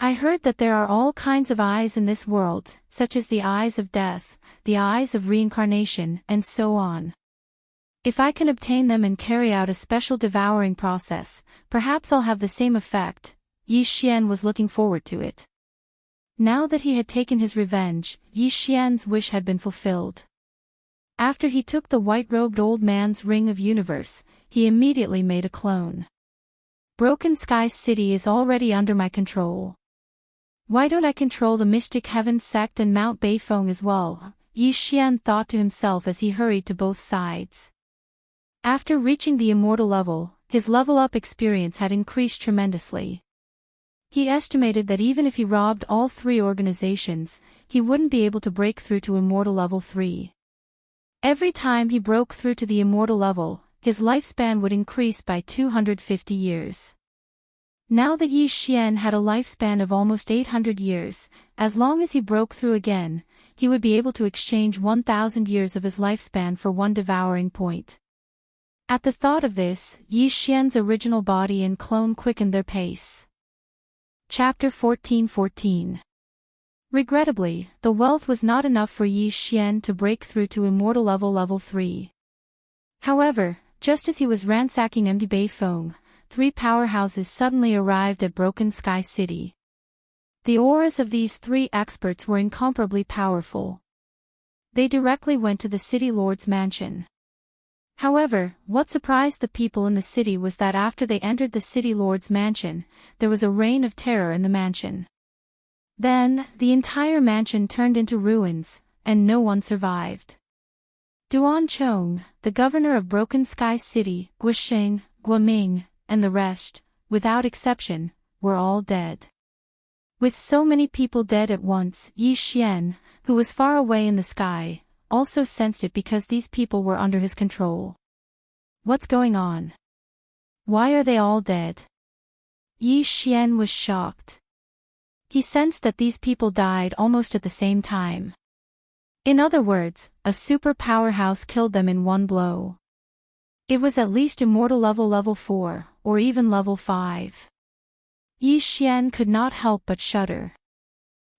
S1: I heard that there are all kinds of eyes in this world, such as the eyes of death, the eyes of reincarnation, and so on. If I can obtain them and carry out a special devouring process, perhaps I'll have the same effect. Yi Xian was looking forward to it. Now that he had taken his revenge, Yi Xian's wish had been fulfilled. After he took the white-robed old man's ring of universe, he immediately made a clone. Broken Sky City is already under my control. Why don't I control the Mystic Heavens sect and Mount Beifeng as well? Yi Xian thought to himself as he hurried to both sides. After reaching the immortal level, his level-up experience had increased tremendously. He estimated that even if he robbed all three organizations, he wouldn't be able to break through to immortal level 3. Every time he broke through to the immortal level, his lifespan would increase by 250 years. Now that Yi Xian had a lifespan of almost 800 years, as long as he broke through again, he would be able to exchange 1,000 years of his lifespan for one devouring point. At the thought of this, Yi Xian's original body and clone quickened their pace. Chapter 14:14. Regrettably, the wealth was not enough for Yi Xian to break through to immortal level 3. However, just as he was ransacking empty Beifeng, 3 powerhouses suddenly arrived at Broken Sky City. The auras of these 3 experts were incomparably powerful. They directly went to the city lord's mansion. However, what surprised the people in the city was that after they entered the city lord's mansion, there was a reign of terror in the mansion. Then, the entire mansion turned into ruins, and no one survived. Duan Chong, the governor of Broken Sky City, Guisheng, Guoming, and the rest, without exception, were all dead. With so many people dead at once, Yi Xian, who was far away in the sky, also sensed it because these people were under his control. What's going on? Why are they all dead? Yi Xian was shocked. He sensed that these people died almost at the same time. In other words, a super powerhouse killed them in one blow. It was at least immortal level 4, or even level 5. Yi Xian could not help but shudder.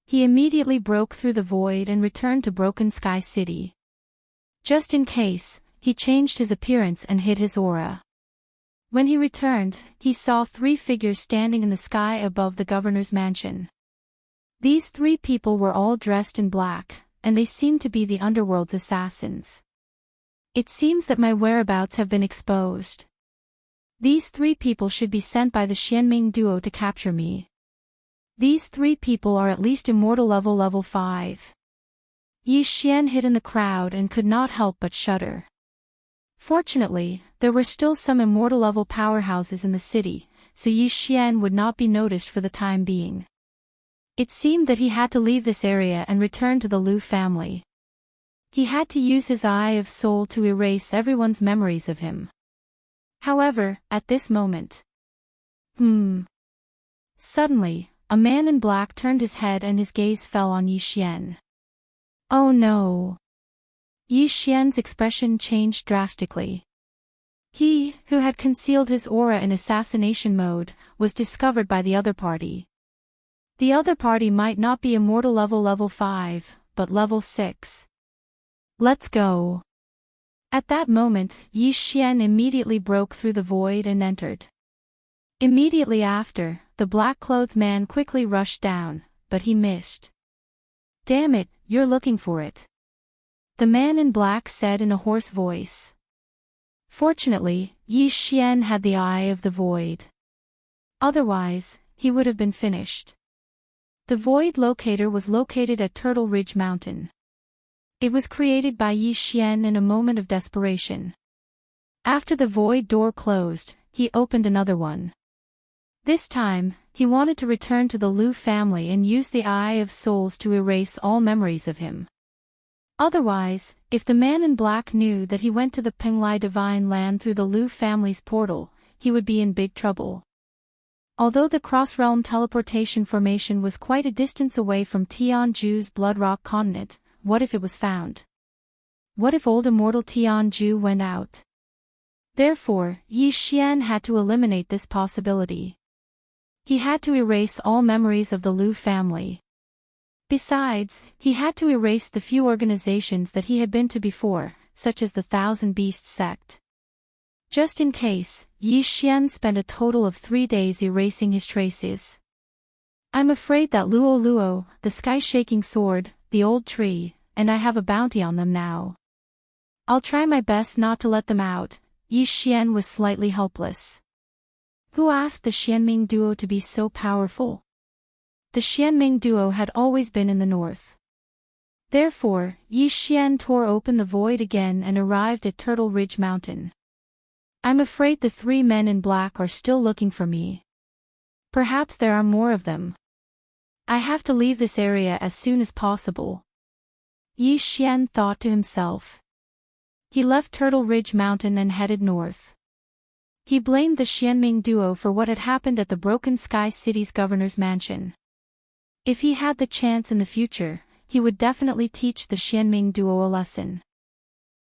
S1: He immediately broke through the void and returned to Broken Sky City. Just in case, he changed his appearance and hid his aura. When he returned, he saw 3 figures standing in the sky above the governor's mansion. These 3 people were all dressed in black, and they seemed to be the underworld's assassins. It seems that my whereabouts have been exposed. These 3 people should be sent by the Xianming duo to capture me. These 3 people are at least immortal level 5. Yi Xian hid in the crowd and could not help but shudder. Fortunately, there were still some immortal level powerhouses in the city, so Yi Xian would not be noticed for the time being. It seemed that he had to leave this area and return to the Liu family. He had to use his Eye of Soul to erase everyone's memories of him. However, at this moment... Suddenly, a man in black turned his head and his gaze fell on Yi Xian. Oh no! Yi Xian's expression changed drastically. He, who had concealed his aura in assassination mode, was discovered by the other party. The other party might not be immortal level 5, but level 6. Let's go. At that moment, Yi Xian immediately broke through the void and entered. Immediately after, the black-clothed man quickly rushed down, but he missed. Damn it, you're looking for it. The man in black said in a hoarse voice. Fortunately, Yi Xian had the Eye of the Void. Otherwise, he would have been finished. The Void Locator was located at Turtle Ridge Mountain. It was created by Yi Xian in a moment of desperation. After the void door closed, he opened another one. This time, he wanted to return to the Liu family and use the Eye of Souls to erase all memories of him. Otherwise, if the man in black knew that he went to the Penglai Divine Land through the Liu family's portal, he would be in big trouble. Although the cross-realm teleportation formation was quite a distance away from Tianju's Blood Rock continent, what if it was found? What if old immortal Tianju went out? Therefore, Yi Xian had to eliminate this possibility. He had to erase all memories of the Liu family. Besides, he had to erase the few organizations that he had been to before, such as the Thousand Beasts sect. Just in case, Yi Xian spent a total of 3 days erasing his traces. I'm afraid that Luo Luo, the sky-shaking sword, the old tree, and I have a bounty on them now. I'll try my best not to let them out. Yi Xian was slightly helpless. Who asked the Xianming duo to be so powerful? The Xianming duo had always been in the north. Therefore, Yi Xian tore open the void again and arrived at Turtle Ridge Mountain. I'm afraid the three men in black are still looking for me. Perhaps there are more of them. I have to leave this area as soon as possible. Yi Xian thought to himself. He left Turtle Ridge Mountain and headed north. He blamed the Xianming duo for what had happened at the Broken Sky City's governor's mansion. If he had the chance in the future, he would definitely teach the Xianming duo a lesson.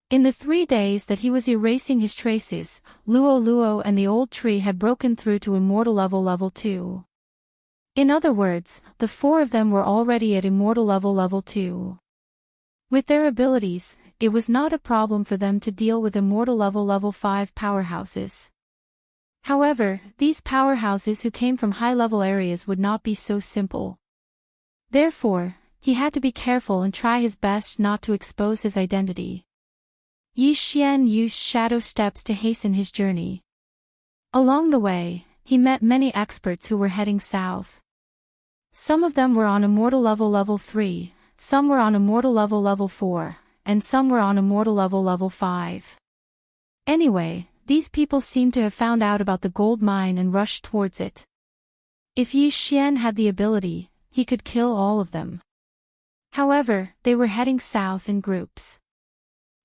S1: In the 3 days that he was erasing his traces, Luo Luo and the old tree had broken through to immortal level 2. In other words, the 4 of them were already at immortal level 2. With their abilities, it was not a problem for them to deal with immortal level 5 powerhouses. However, these powerhouses who came from high-level areas would not be so simple. Therefore, he had to be careful and try his best not to expose his identity. Yi Xian used shadow steps to hasten his journey. Along the way, he met many experts who were heading south. Some of them were on immortal level 3, some were on immortal level 4, and some were on immortal level 5. Anyway, these people seemed to have found out about the gold mine and rushed towards it. If Yi Xian had the ability, he could kill all of them. However, they were heading south in groups.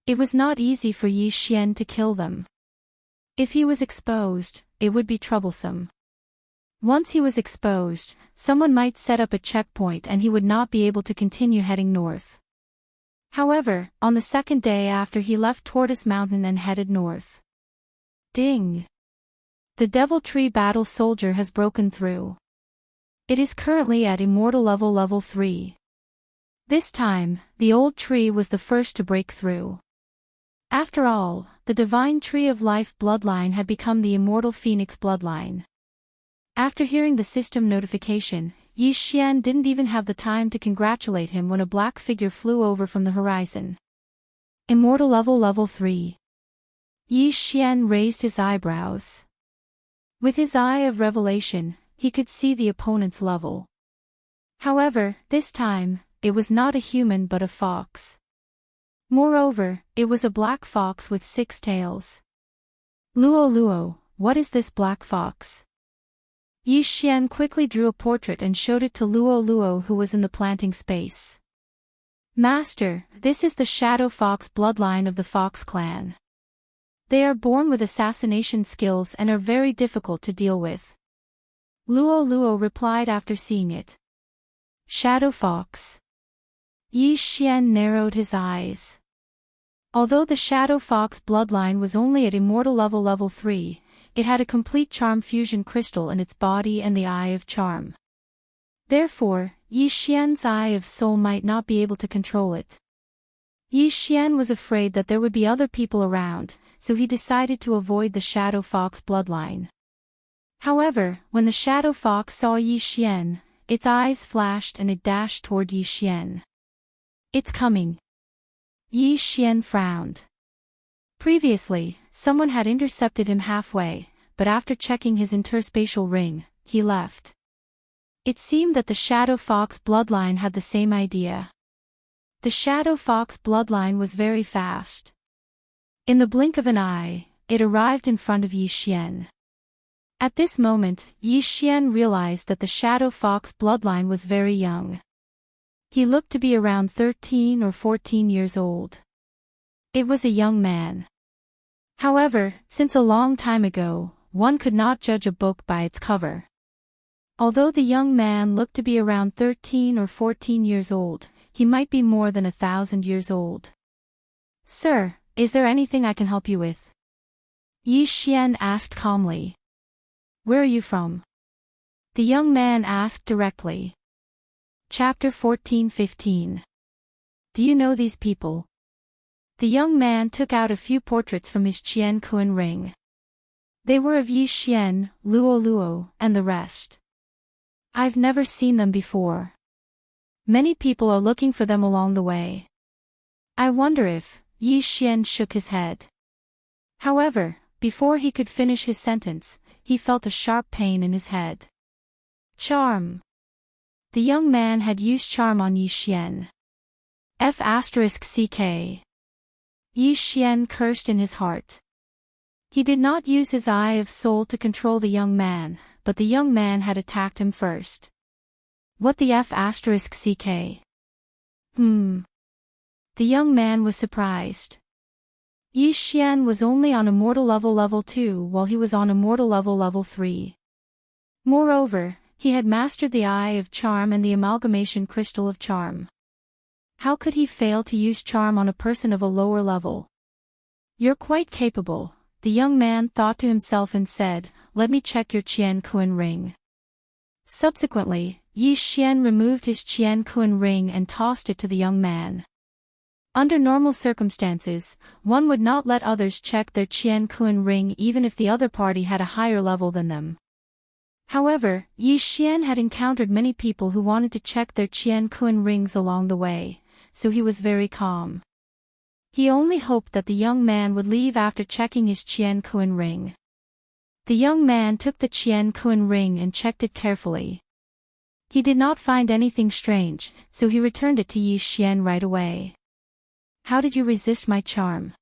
S1: It was not easy for Yi Xian to kill them. If he was exposed, it would be troublesome. Once he was exposed, someone might set up a checkpoint and he would not be able to continue heading north. However, on the second day after he left Tortoise Mountain and headed north. Ding! The Devil Tree Battle Soldier has broken through. It is currently at immortal level 3. This time, the old tree was the first to break through. After all, the Divine Tree of Life bloodline had become the Immortal Phoenix bloodline. After hearing the system notification, Yi Xian didn't even have the time to congratulate him when a black figure flew over from the horizon. Immortal level 3. Yi Xian raised his eyebrows. With his eye of revelation, he could see the opponent's level. However, this time, it was not a human but a fox. Moreover, it was a black fox with 6 tails. Luo Luo, what is this black fox? Yi Xian quickly drew a portrait and showed it to Luo Luo, who was in the planting space. Master, this is the Shadow Fox bloodline of the Fox clan. They are born with assassination skills and are very difficult to deal with. Luo Luo replied after seeing it. Shadow Fox. Yi Xian narrowed his eyes. Although the Shadow Fox bloodline was only at immortal level 3, it had a complete charm fusion crystal in its body and the Eye of Charm. Therefore, Yi Xian's Eye of Soul might not be able to control it. Yi Xian was afraid that there would be other people around, so he decided to avoid the Shadow Fox bloodline. However, when the Shadow Fox saw Yi Xian, its eyes flashed and it dashed toward Yi Xian. It's coming. Yi Xian frowned. Previously, someone had intercepted him halfway, but after checking his interspatial ring, he left. It seemed that the Shadow Fox bloodline had the same idea. The Shadow Fox bloodline was very fast. In the blink of an eye, it arrived in front of Yi Xian. At this moment, Yi Xian realized that the Shadow Fox bloodline was very young. He looked to be around 13 or 14 years old. It was a young man. However, since a long time ago, one could not judge a book by its cover. Although the young man looked to be around 13 or 14 years old, he might be more than 1,000 years old. Sir, is there anything I can help you with? Yi Xian asked calmly. Where are you from? The young man asked directly. Chapter 14-15. Do you know these people? The young man took out a few portraits from his Qian Kun ring. They were of Yi Xian, Luo Luo, and the rest. I've never seen them before. Many people are looking for them along the way. I wonder if, Yi Xian shook his head. However, before he could finish his sentence, he felt a sharp pain in his head. Charm. The young man had used charm on Yi Xian. F***ck. Yi Xian cursed in his heart. He did not use his eye of soul to control the young man, but the young man had attacked him first. What the F***ck? The young man was surprised. Yi Xian was only on immortal level 2 while he was on immortal level 3. Moreover, he had mastered the Eye of Charm and the Amalgamation Crystal of Charm. How could he fail to use charm on a person of a lower level? You're quite capable, the young man thought to himself and said, let me check your Qian Kun ring. Subsequently, Yi Xian removed his Qian Kun ring and tossed it to the young man. Under normal circumstances, one would not let others check their Qian Kun ring even if the other party had a higher level than them. However, Yi Xian had encountered many people who wanted to check their Qian Kun rings along the way, so he was very calm. He only hoped that the young man would leave after checking his Qian Kun ring. The young man took the Qian Kun ring and checked it carefully. He did not find anything strange, so he returned it to Yi Xian right away. How did you resist my charm?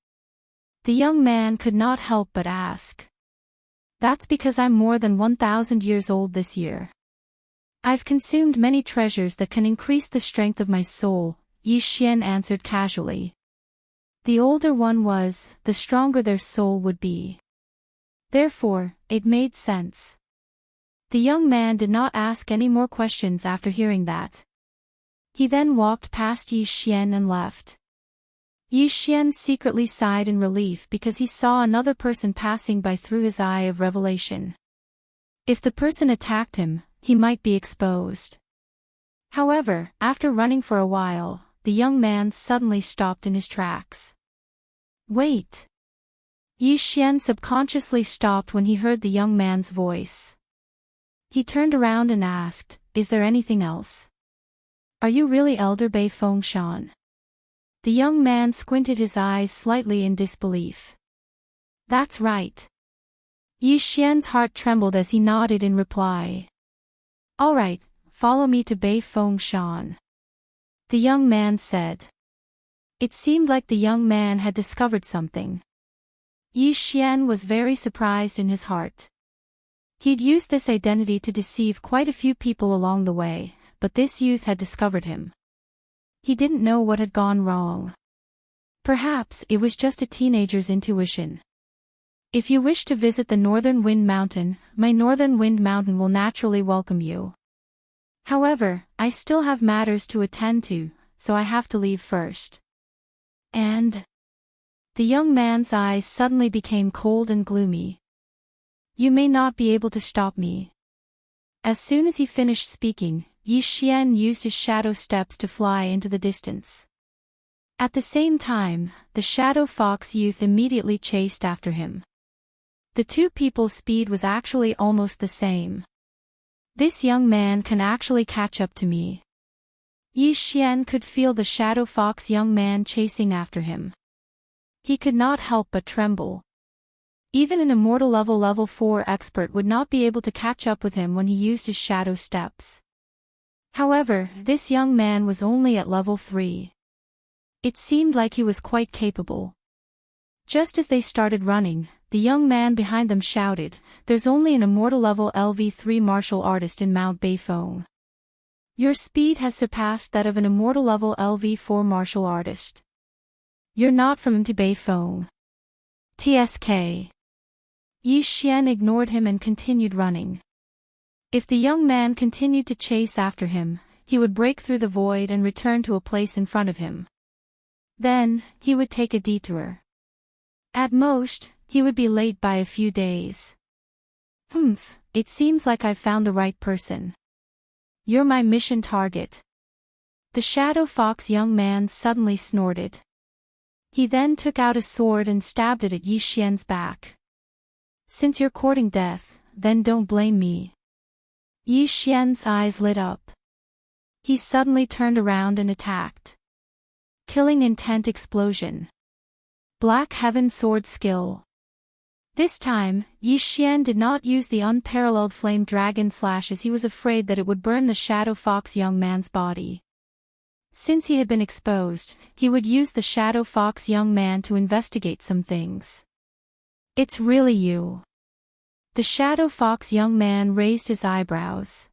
S1: The young man could not help but ask. That's because I'm more than 1,000 years old this year. I've consumed many treasures that can increase the strength of my soul, Yi Xian answered casually. The older one was, the stronger their soul would be. Therefore, it made sense. The young man did not ask any more questions after hearing that. He then walked past Yi Xian and left. Yi Xian secretly sighed in relief because he saw another person passing by through his eye of revelation. If the person attacked him, he might be exposed. However, after running for a while, the young man suddenly stopped in his tracks. Wait! Yi Xian subconsciously stopped when he heard the young man's voice. He turned around and asked, is there anything else? Are you really Elder Bei Fengshan? The young man squinted his eyes slightly in disbelief. That's right. Yi Xian's heart trembled as he nodded in reply. All right, follow me to Bei Fengshan. The young man said. It seemed like the young man had discovered something. Yi Xian was very surprised in his heart. He'd used this identity to deceive quite a few people along the way, but this youth had discovered him. He didn't know what had gone wrong. Perhaps it was just a teenager's intuition. If you wish to visit the Northern Wind Mountain, my Northern Wind Mountain will naturally welcome you. However, I still have matters to attend to, so I have to leave first. And? The young man's eyes suddenly became cold and gloomy. You may not be able to stop me. As soon as he finished speaking, Yi Xian used his shadow steps to fly into the distance. At the same time, the shadow fox youth immediately chased after him. The two people's speed was actually almost the same. This young man can actually catch up to me. Yi Xian could feel the shadow fox young man chasing after him. He could not help but tremble. Even an immortal level 4 expert would not be able to catch up with him when he used his shadow steps. However, this young man was only at level 3. It seemed like he was quite capable. Just as they started running, the young man behind them shouted, there's only an immortal level LV3 martial artist in Mount Beifeng. Your speed has surpassed that of an immortal level LV4 martial artist. You're not from Beifeng. TSK. Yi Xian ignored him and continued running. If the young man continued to chase after him, he would break through the void and return to a place in front of him. Then, he would take a detour. At most, he would be late by a few days. It seems like I've found the right person. You're my mission target. The shadow fox young man suddenly snorted. He then took out a sword and stabbed it at Yi Xian's back. Since you're courting death, then don't blame me. Yi Xian's eyes lit up. He suddenly turned around and attacked. Killing intent explosion. Black Heaven sword skill. This time, Yi Xian did not use the unparalleled flame dragon slash as he was afraid that it would burn the Shadow Fox young man's body. Since he had been exposed, he would use the Shadow Fox young man to investigate some things. It's really you. The Shadow Fox young man raised his eyebrows.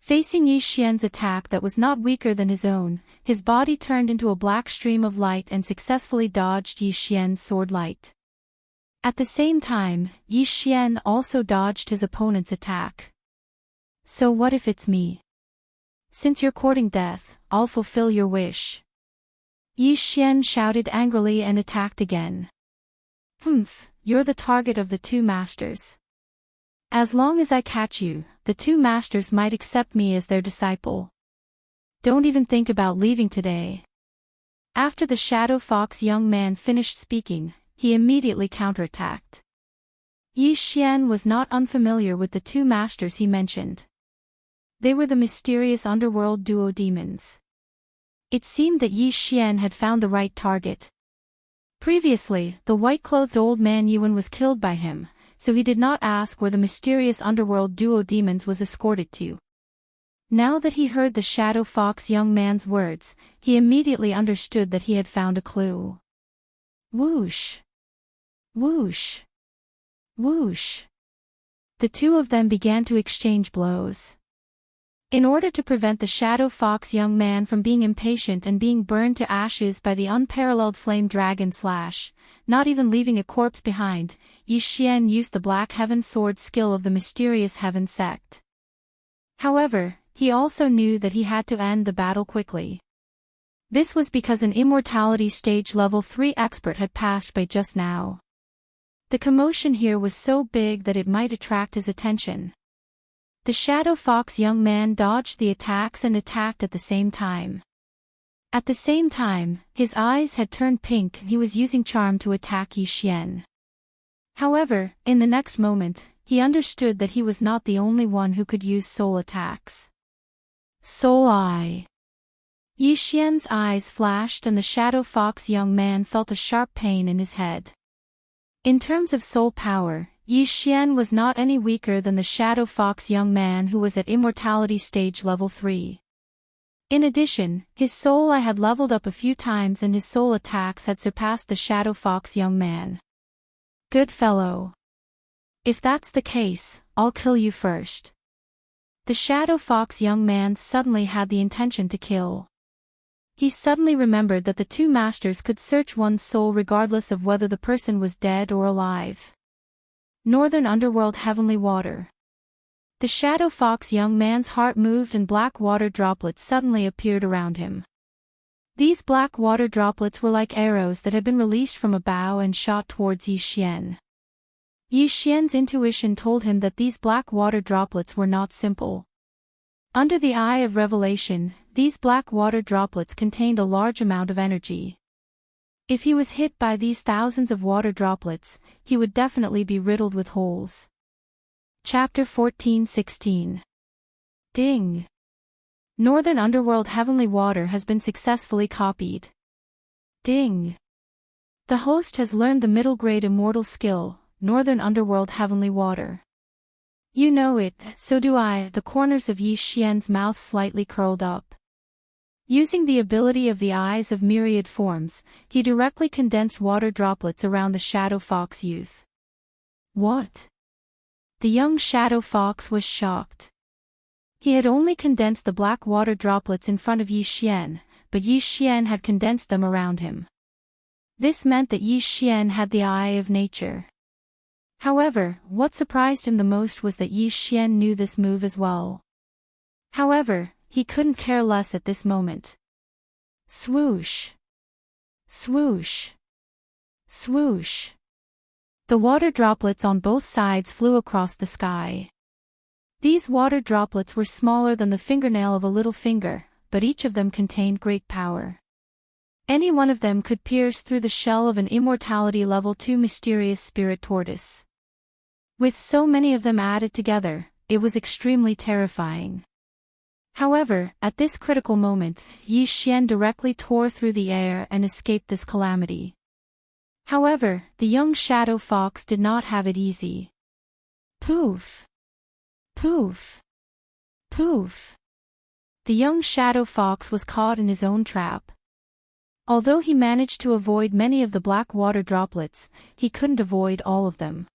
S1: Facing Yi Xian's attack that was not weaker than his own, his body turned into a black stream of light and successfully dodged Yi Xian's sword light. At the same time, Yi Xian also dodged his opponent's attack. So what if it's me? Since you're courting death, I'll fulfill your wish. Yi Xian shouted angrily and attacked again. You're the target of the two masters. As long as I catch you, the two masters might accept me as their disciple. Don't even think about leaving today. After the Shadow Fox young man finished speaking, he immediately counterattacked. Yi Xian was not unfamiliar with the two masters he mentioned. They were the mysterious underworld duo demons. It seemed that Yi Xian had found the right target. Previously, the white-clothed old man Yuan was killed by him, so he did not ask where the mysterious underworld duo demons was escorted to. Now that he heard the Shadow Fox young man's words, he immediately understood that he had found a clue. Whoosh! Whoosh! Whoosh! The two of them began to exchange blows. In order to prevent the Shadow Fox young man from being impatient and being burned to ashes by the unparalleled flame dragon slash, not even leaving a corpse behind, Yi Xian used the Black Heaven sword skill of the mysterious Heaven sect. However, he also knew that he had to end the battle quickly. This was because an immortality stage level 3 expert had passed by just now. The commotion here was so big that it might attract his attention. The Shadow Fox young man dodged the attacks and attacked at the same time. At the same time, his eyes had turned pink and he was using charm to attack Yi Xian. However, in the next moment, he understood that he was not the only one who could use soul attacks. Soul Eye. Yi Xian's eyes flashed and the Shadow Fox young man felt a sharp pain in his head. In terms of soul power, Yi Xian was not any weaker than the Shadow Fox young man who was at immortality stage level 3. In addition, his soul eye had leveled up a few times and his soul attacks had surpassed the Shadow Fox young man. Good fellow. If that's the case, I'll kill you first. The Shadow Fox young man suddenly had the intention to kill. He suddenly remembered that the two masters could search one's soul regardless of whether the person was dead or alive. Northern Underworld Heavenly Water. The Shadow Fox young man's heart moved and black water droplets suddenly appeared around him. These black water droplets were like arrows that had been released from a bow and shot towards Yi Xian. Yi Xian's intuition told him that these black water droplets were not simple. Under the eye of revelation, these black water droplets contained a large amount of energy. If he was hit by these thousands of water droplets, he would definitely be riddled with holes. Chapter 14:16. Ding! Northern Underworld Heavenly Water has been successfully copied. Ding! The host has learned the middle grade immortal skill, Northern Underworld Heavenly Water. You know it, so do I. The corners of Yi Xian's mouth slightly curled up. Using the ability of the eyes of myriad forms, he directly condensed water droplets around the Shadow Fox youth. What? The young Shadow Fox was shocked. He had only condensed the black water droplets in front of Yi Xian, but Yi Xian had condensed them around him. This meant that Yi Xian had the eye of nature. However, what surprised him the most was that Yi Xian knew this move as well. However, he couldn't care less at this moment. Swoosh! Swoosh! Swoosh! The water droplets on both sides flew across the sky. These water droplets were smaller than the fingernail of a little finger, but each of them contained great power. Any one of them could pierce through the shell of an immortality level 2 mysterious spirit tortoise. With so many of them added together, it was extremely terrifying. However, at this critical moment, Yi Xian directly tore through the air and escaped this calamity. However, the young shadow fox did not have it easy. Poof! Poof! Poof! The young shadow fox was caught in his own trap. Although he managed to avoid many of the black water droplets, he couldn't avoid all of them.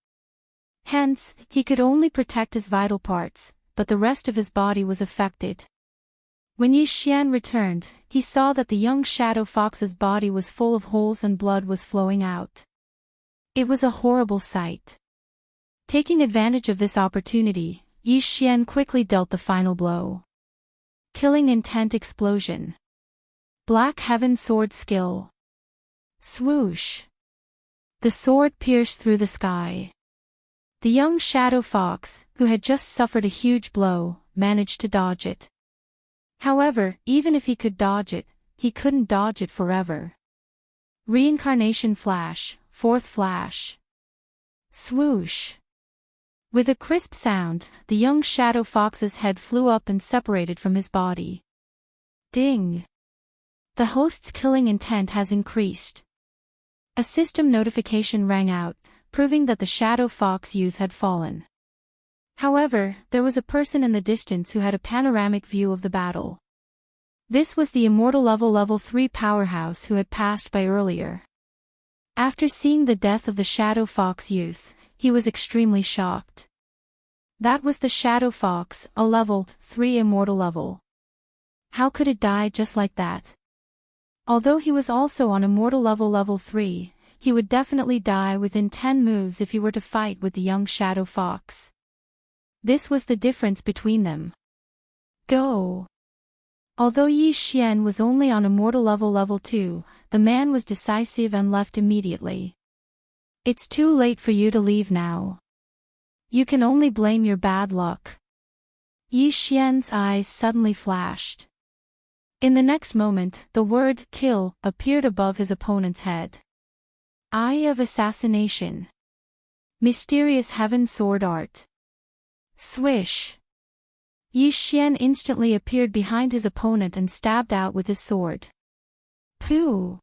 S1: Hence, he could only protect his vital parts, but the rest of his body was affected. When Yi Xian returned, he saw that the young shadow fox's body was full of holes and blood was flowing out. It was a horrible sight. Taking advantage of this opportunity, Yi Xian quickly dealt the final blow. Killing intent explosion. Black Heaven sword skill. Swoosh. The sword pierced through the sky. The young shadow fox, who had just suffered a huge blow, managed to dodge it. However, even if he could dodge it, he couldn't dodge it forever. Reincarnation flash, fourth flash. Swoosh. With a crisp sound, the young shadow fox's head flew up and separated from his body. Ding! The host's killing intent has increased. A system notification rang out, proving that the shadow fox youth had fallen. However, there was a person in the distance who had a panoramic view of the battle. This was the immortal level 3 powerhouse who had passed by earlier. After seeing the death of the shadow fox youth, he was extremely shocked. That was the shadow fox, a level 3 immortal level. How could it die just like that? Although he was also on immortal level 3, he would definitely die within 10 moves if he were to fight with the young shadow fox. This was the difference between them. Go! Although Yi Xian was only on immortal level 2, the man was decisive and left immediately. It's too late for you to leave now. You can only blame your bad luck. Yi Xian's eyes suddenly flashed. In the next moment, the word kill appeared above his opponent's head. Eye of assassination. Mysterious heaven sword art. Swish. Yi Xian instantly appeared behind his opponent and stabbed out with his sword. Pooh!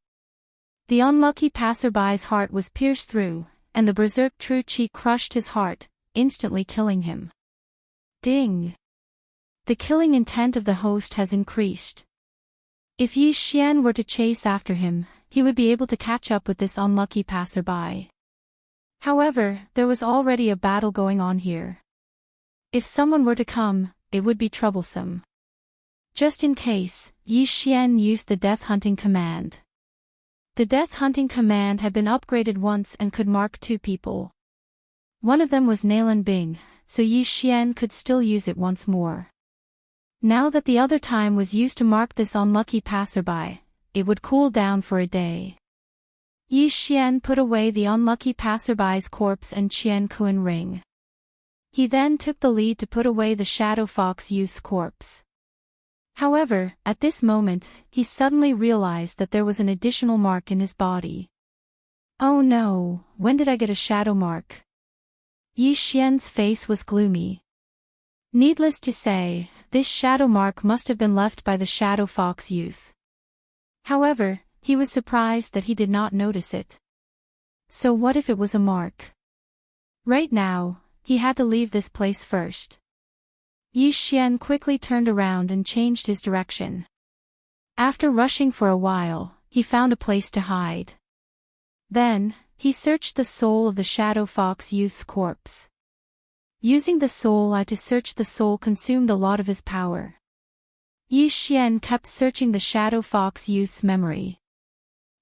S1: The unlucky passerby's heart was pierced through, and the berserk true chi crushed his heart, instantly killing him. Ding! The killing intent of the host has increased. If Yi Xian were to chase after him, he would be able to catch up with this unlucky passerby. However, there was already a battle going on here. If someone were to come, it would be troublesome. Just in case, Yi Xian used the death hunting command. The death hunting command had been upgraded once and could mark 2 people. One of them was Nalan Bing, so Yi Xian could still use it once more. Now that the other time was used to mark this unlucky passerby, it would cool down for a day. Yi Xian put away the unlucky passerby's corpse and Qian Kuan ring. He then took the lead to put away the shadow fox youth's corpse. However, at this moment, he suddenly realized that there was an additional mark in his body. Oh no, when did I get a shadow mark? Yi Xian's face was gloomy. Needless to say, this shadow mark must have been left by the shadow fox youth. However, he was surprised that he did not notice it. So what if it was a mark? Right now, he had to leave this place first. Yi Xian quickly turned around and changed his direction. After rushing for a while, he found a place to hide. Then, he searched the soul of the shadow fox youth's corpse. Using the soul eye to search the soul consumed a lot of his power. Yi Xian kept searching the shadow fox youth's memory.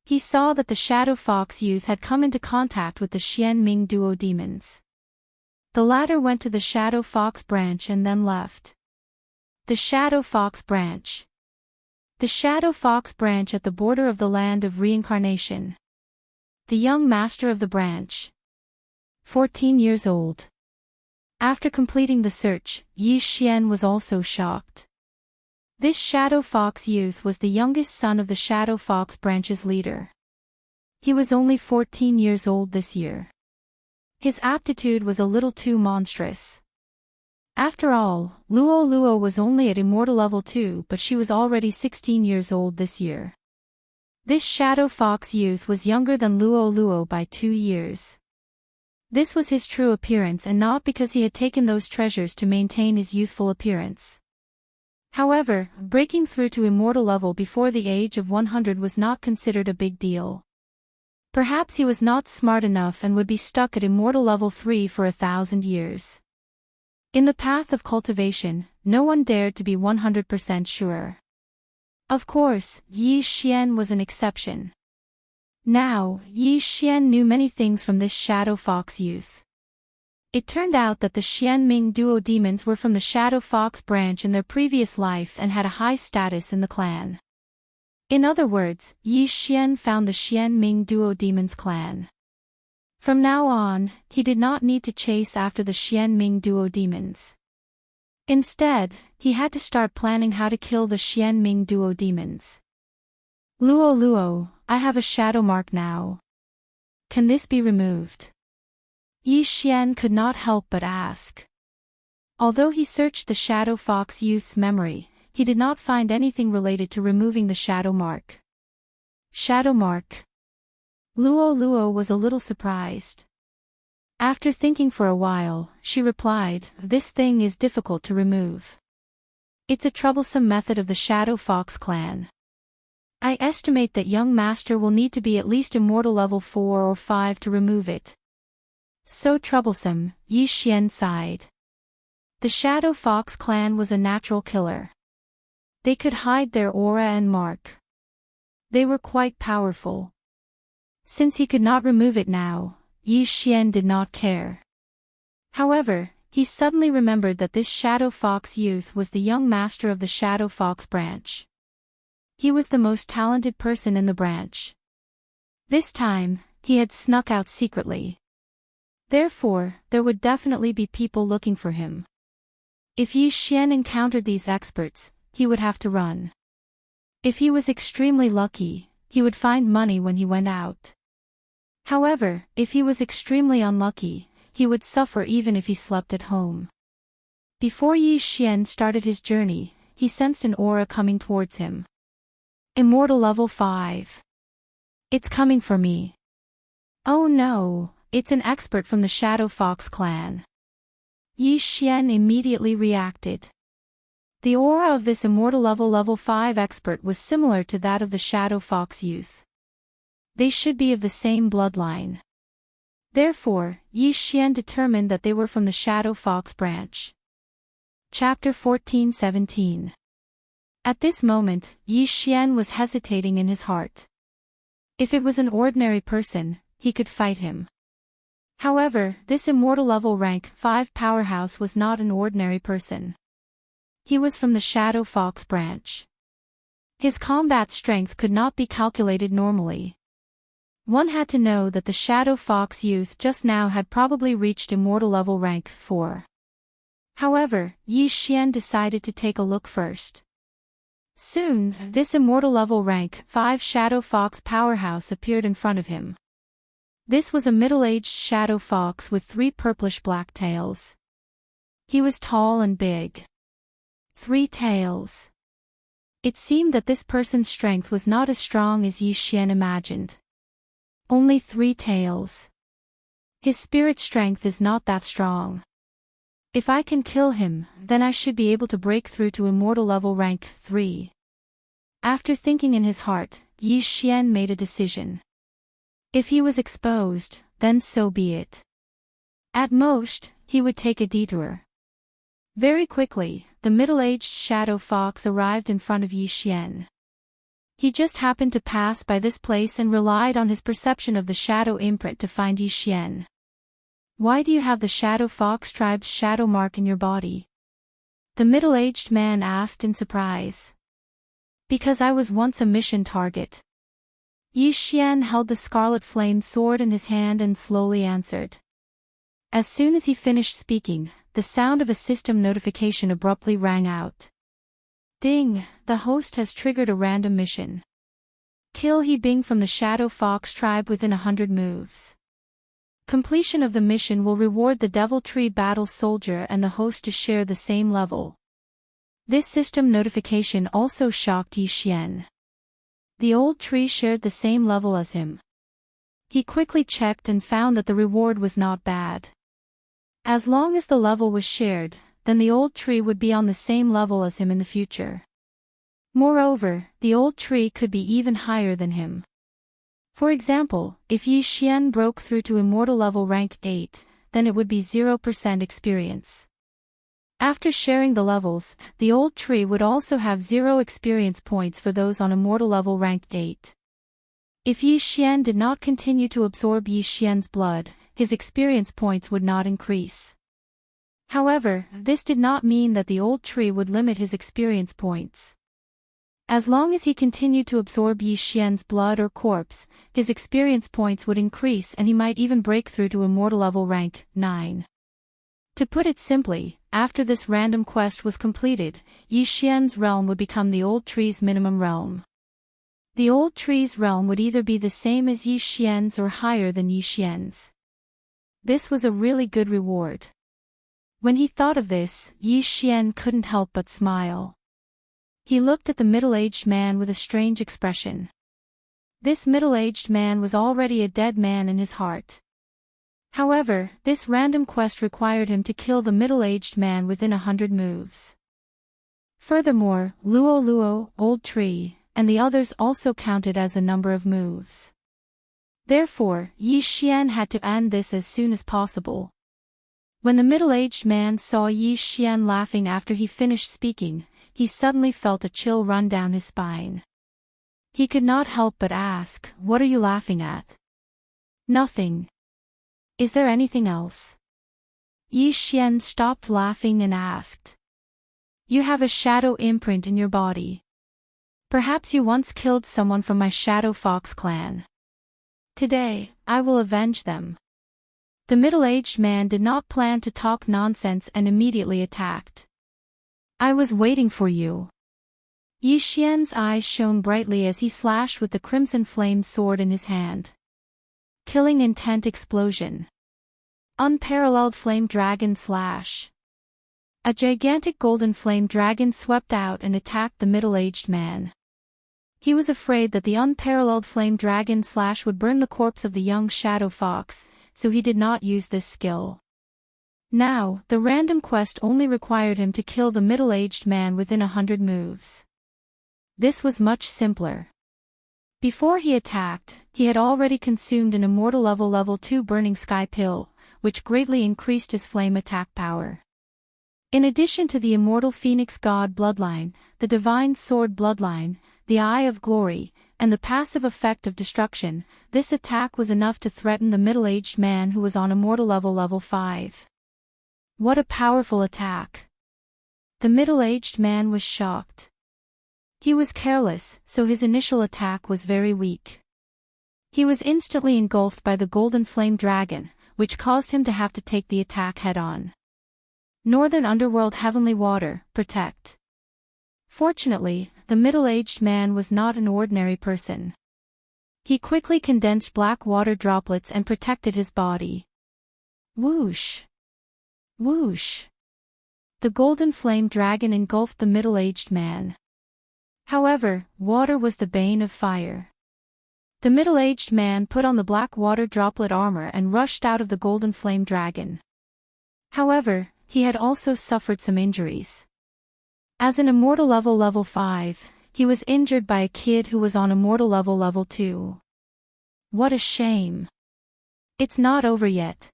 S1: He saw that the shadow fox youth had come into contact with the Xian Ming duo demons. The latter went to the shadow fox branch and then left. The shadow fox branch. The shadow fox branch at the border of the land of reincarnation. The young master of the branch. 14 years old. After completing the search, Yi Xian was also shocked. This shadow fox youth was the youngest son of the shadow fox branch's leader. He was only 14 years old this year. His aptitude was a little too monstrous. After all, Luo Luo was only at immortal level 2, but she was already 16 years old this year. This shadow fox youth was younger than Luo Luo by 2 years. This was his true appearance and not because he had taken those treasures to maintain his youthful appearance. However, breaking through to immortal level before the age of 100 was not considered a big deal. Perhaps he was not smart enough and would be stuck at immortal level 3 for 1,000 years. In the path of cultivation, no one dared to be 100% sure. Of course, Yi Xian was an exception. Now, Yi Xian knew many things from this shadow fox youth. It turned out that the Xianming duo demons were from the shadow fox branch in their previous life and had a high status in the clan. In other words, Yi Xian found the Xianming duo demons clan. From now on, he did not need to chase after the Xianming duo demons. Instead, he had to start planning how to kill the Xianming duo demons. Luo Luo, I have a shadow mark now. Can this be removed? Yi Xian could not help but ask. Although he searched the shadow fox youth's memory, he did not find anything related to removing the shadow mark. Shadow mark? Luo Luo was a little surprised. After thinking for a while, she replied, "This thing is difficult to remove. It's a troublesome method of the shadow fox clan. I estimate that young master will need to be at least immortal level 4 or 5 to remove it." So troublesome, Yi Xian sighed. The shadow fox clan was a natural killer. They could hide their aura and mark. They were quite powerful. Since he could not remove it now, Yi Xian did not care. However, he suddenly remembered that this shadow fox youth was the young master of the shadow fox branch. He was the most talented person in the branch. This time, he had snuck out secretly. Therefore, there would definitely be people looking for him. If Yi Xian encountered these experts, he would have to run. If he was extremely lucky, he would find money when he went out. However, if he was extremely unlucky, he would suffer even if he slept at home. Before Yi Xian started his journey, he sensed an aura coming towards him. Immortal level 5. It's coming for me. Oh no, it's an expert from the Shadow Fox clan. Yi Xian immediately reacted. The aura of this immortal level 5 expert was similar to that of the Shadow Fox youth. They should be of the same bloodline. Therefore, Yi Xian determined that they were from the Shadow Fox branch. Chapter 14-17. At this moment, Yi Xian was hesitating in his heart. If it was an ordinary person, he could fight him. However, this immortal level rank 5 powerhouse was not an ordinary person. He was from the Shadow Fox branch. His combat strength could not be calculated normally. One had to know that the Shadow Fox youth just now had probably reached immortal level rank 4. However, Yi Xian decided to take a look first. Soon, this immortal level rank 5 Shadow Fox powerhouse appeared in front of him. This was a middle-aged shadow fox with 3 purplish-black tails. He was tall and big. 3 tails. It seemed that this person's strength was not as strong as Yi Xian imagined. Only 3 tails. His spirit strength is not that strong. If I can kill him, then I should be able to break through to immortal level rank 3. After thinking in his heart, Yi Xian made a decision. If he was exposed, then so be it. At most, he would take a detour. Very quickly, the middle-aged shadow fox arrived in front of Yi Xian. He just happened to pass by this place and relied on his perception of the shadow imprint to find Yi Xian. Why do you have the shadow fox tribe's shadow mark in your body? The middle-aged man asked in surprise. Because I was once a mission target. Yi Xian held the scarlet flame sword in his hand and slowly answered. As soon as he finished speaking, the sound of a system notification abruptly rang out. Ding, the host has triggered a random mission. Kill He Bing from the Shadow Fox tribe within 100 moves. Completion of the mission will reward the Devil Tree Battle Soldier and the host to share the same level. This system notification also shocked Yi Xian. The old tree shared the same level as him. He quickly checked and found that the reward was not bad. As long as the level was shared, then the old tree would be on the same level as him in the future. Moreover, the old tree could be even higher than him. For example, if Yi Xian broke through to immortal level rank 8, then it would be 0% experience. After sharing the levels, the old tree would also have 0 experience points for those on immortal level rank 8. If Yi Xian did not continue to absorb Yi Xian's blood, his experience points would not increase. However, this did not mean that the old tree would limit his experience points. As long as he continued to absorb Yi Xian's blood or corpse, his experience points would increase and he might even break through to immortal level rank 9. To put it simply, after this random quest was completed, Yi Xian's realm would become the old tree's minimum realm. The old tree's realm would either be the same as Yi Xian's or higher than Yi Xian's. This was a really good reward. When he thought of this, Yi Xian couldn't help but smile. He looked at the middle-aged man with a strange expression. This middle-aged man was already a dead man in his heart. However, this random quest required him to kill the middle-aged man within 100 moves. Furthermore, Luo Luo, Old Tree, and the others also counted as a number of moves. Therefore, Yi Xian had to end this as soon as possible. When the middle-aged man saw Yi Xian laughing after he finished speaking, he suddenly felt a chill run down his spine. He could not help but ask, "What are you laughing at?" "Nothing. Is there anything else?" Yi Xian stopped laughing and asked. "You have a shadow imprint in your body. Perhaps you once killed someone from my Shadow Fox clan. Today, I will avenge them." The middle-aged man did not plan to talk nonsense and immediately attacked. "I was waiting for you." Yi Xian's eyes shone brightly as he slashed with the crimson flame sword in his hand. Killing intent explosion. Unparalleled flame dragon slash. A gigantic golden flame dragon swept out and attacked the middle-aged man. He was afraid that the unparalleled flame dragon slash would burn the corpse of the young shadow fox, so he did not use this skill. Now, the random quest only required him to kill the middle-aged man within 100 moves. This was much simpler. Before he attacked, he had already consumed an immortal level 2 burning sky pill, which greatly increased his flame attack power. In addition to the immortal phoenix god bloodline, the divine sword bloodline, the eye of glory, and the passive effect of destruction, this attack was enough to threaten the middle-aged man who was on immortal level 5. What a powerful attack! The middle-aged man was shocked. He was careless, so his initial attack was very weak. He was instantly engulfed by the golden flame dragon, which caused him to have to take the attack head-on. Northern Underworld Heavenly Water, protect. Fortunately, the middle-aged man was not an ordinary person. He quickly condensed black water droplets and protected his body. Whoosh! Whoosh! The golden flame dragon engulfed the middle-aged man. However, water was the bane of fire. The middle-aged man put on the black water droplet armor and rushed out of the golden flame dragon. However, he had also suffered some injuries. As an immortal level 5, he was injured by a kid who was on immortal level 2. What a shame. It's not over yet.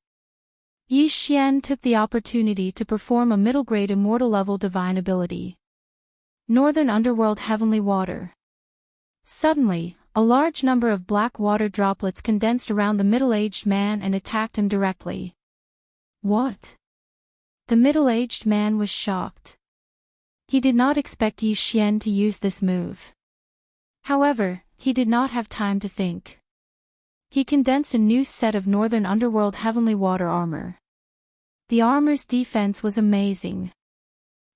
S1: Yi Xian took the opportunity to perform a middle-grade immortal level divine ability. Northern Underworld Heavenly Water. Suddenly, a large number of black water droplets condensed around the middle-aged man and attacked him directly. What? The middle-aged man was shocked. He did not expect Yi Xian to use this move. However, he did not have time to think. He condensed a new set of Northern Underworld Heavenly Water armor. The armor's defense was amazing.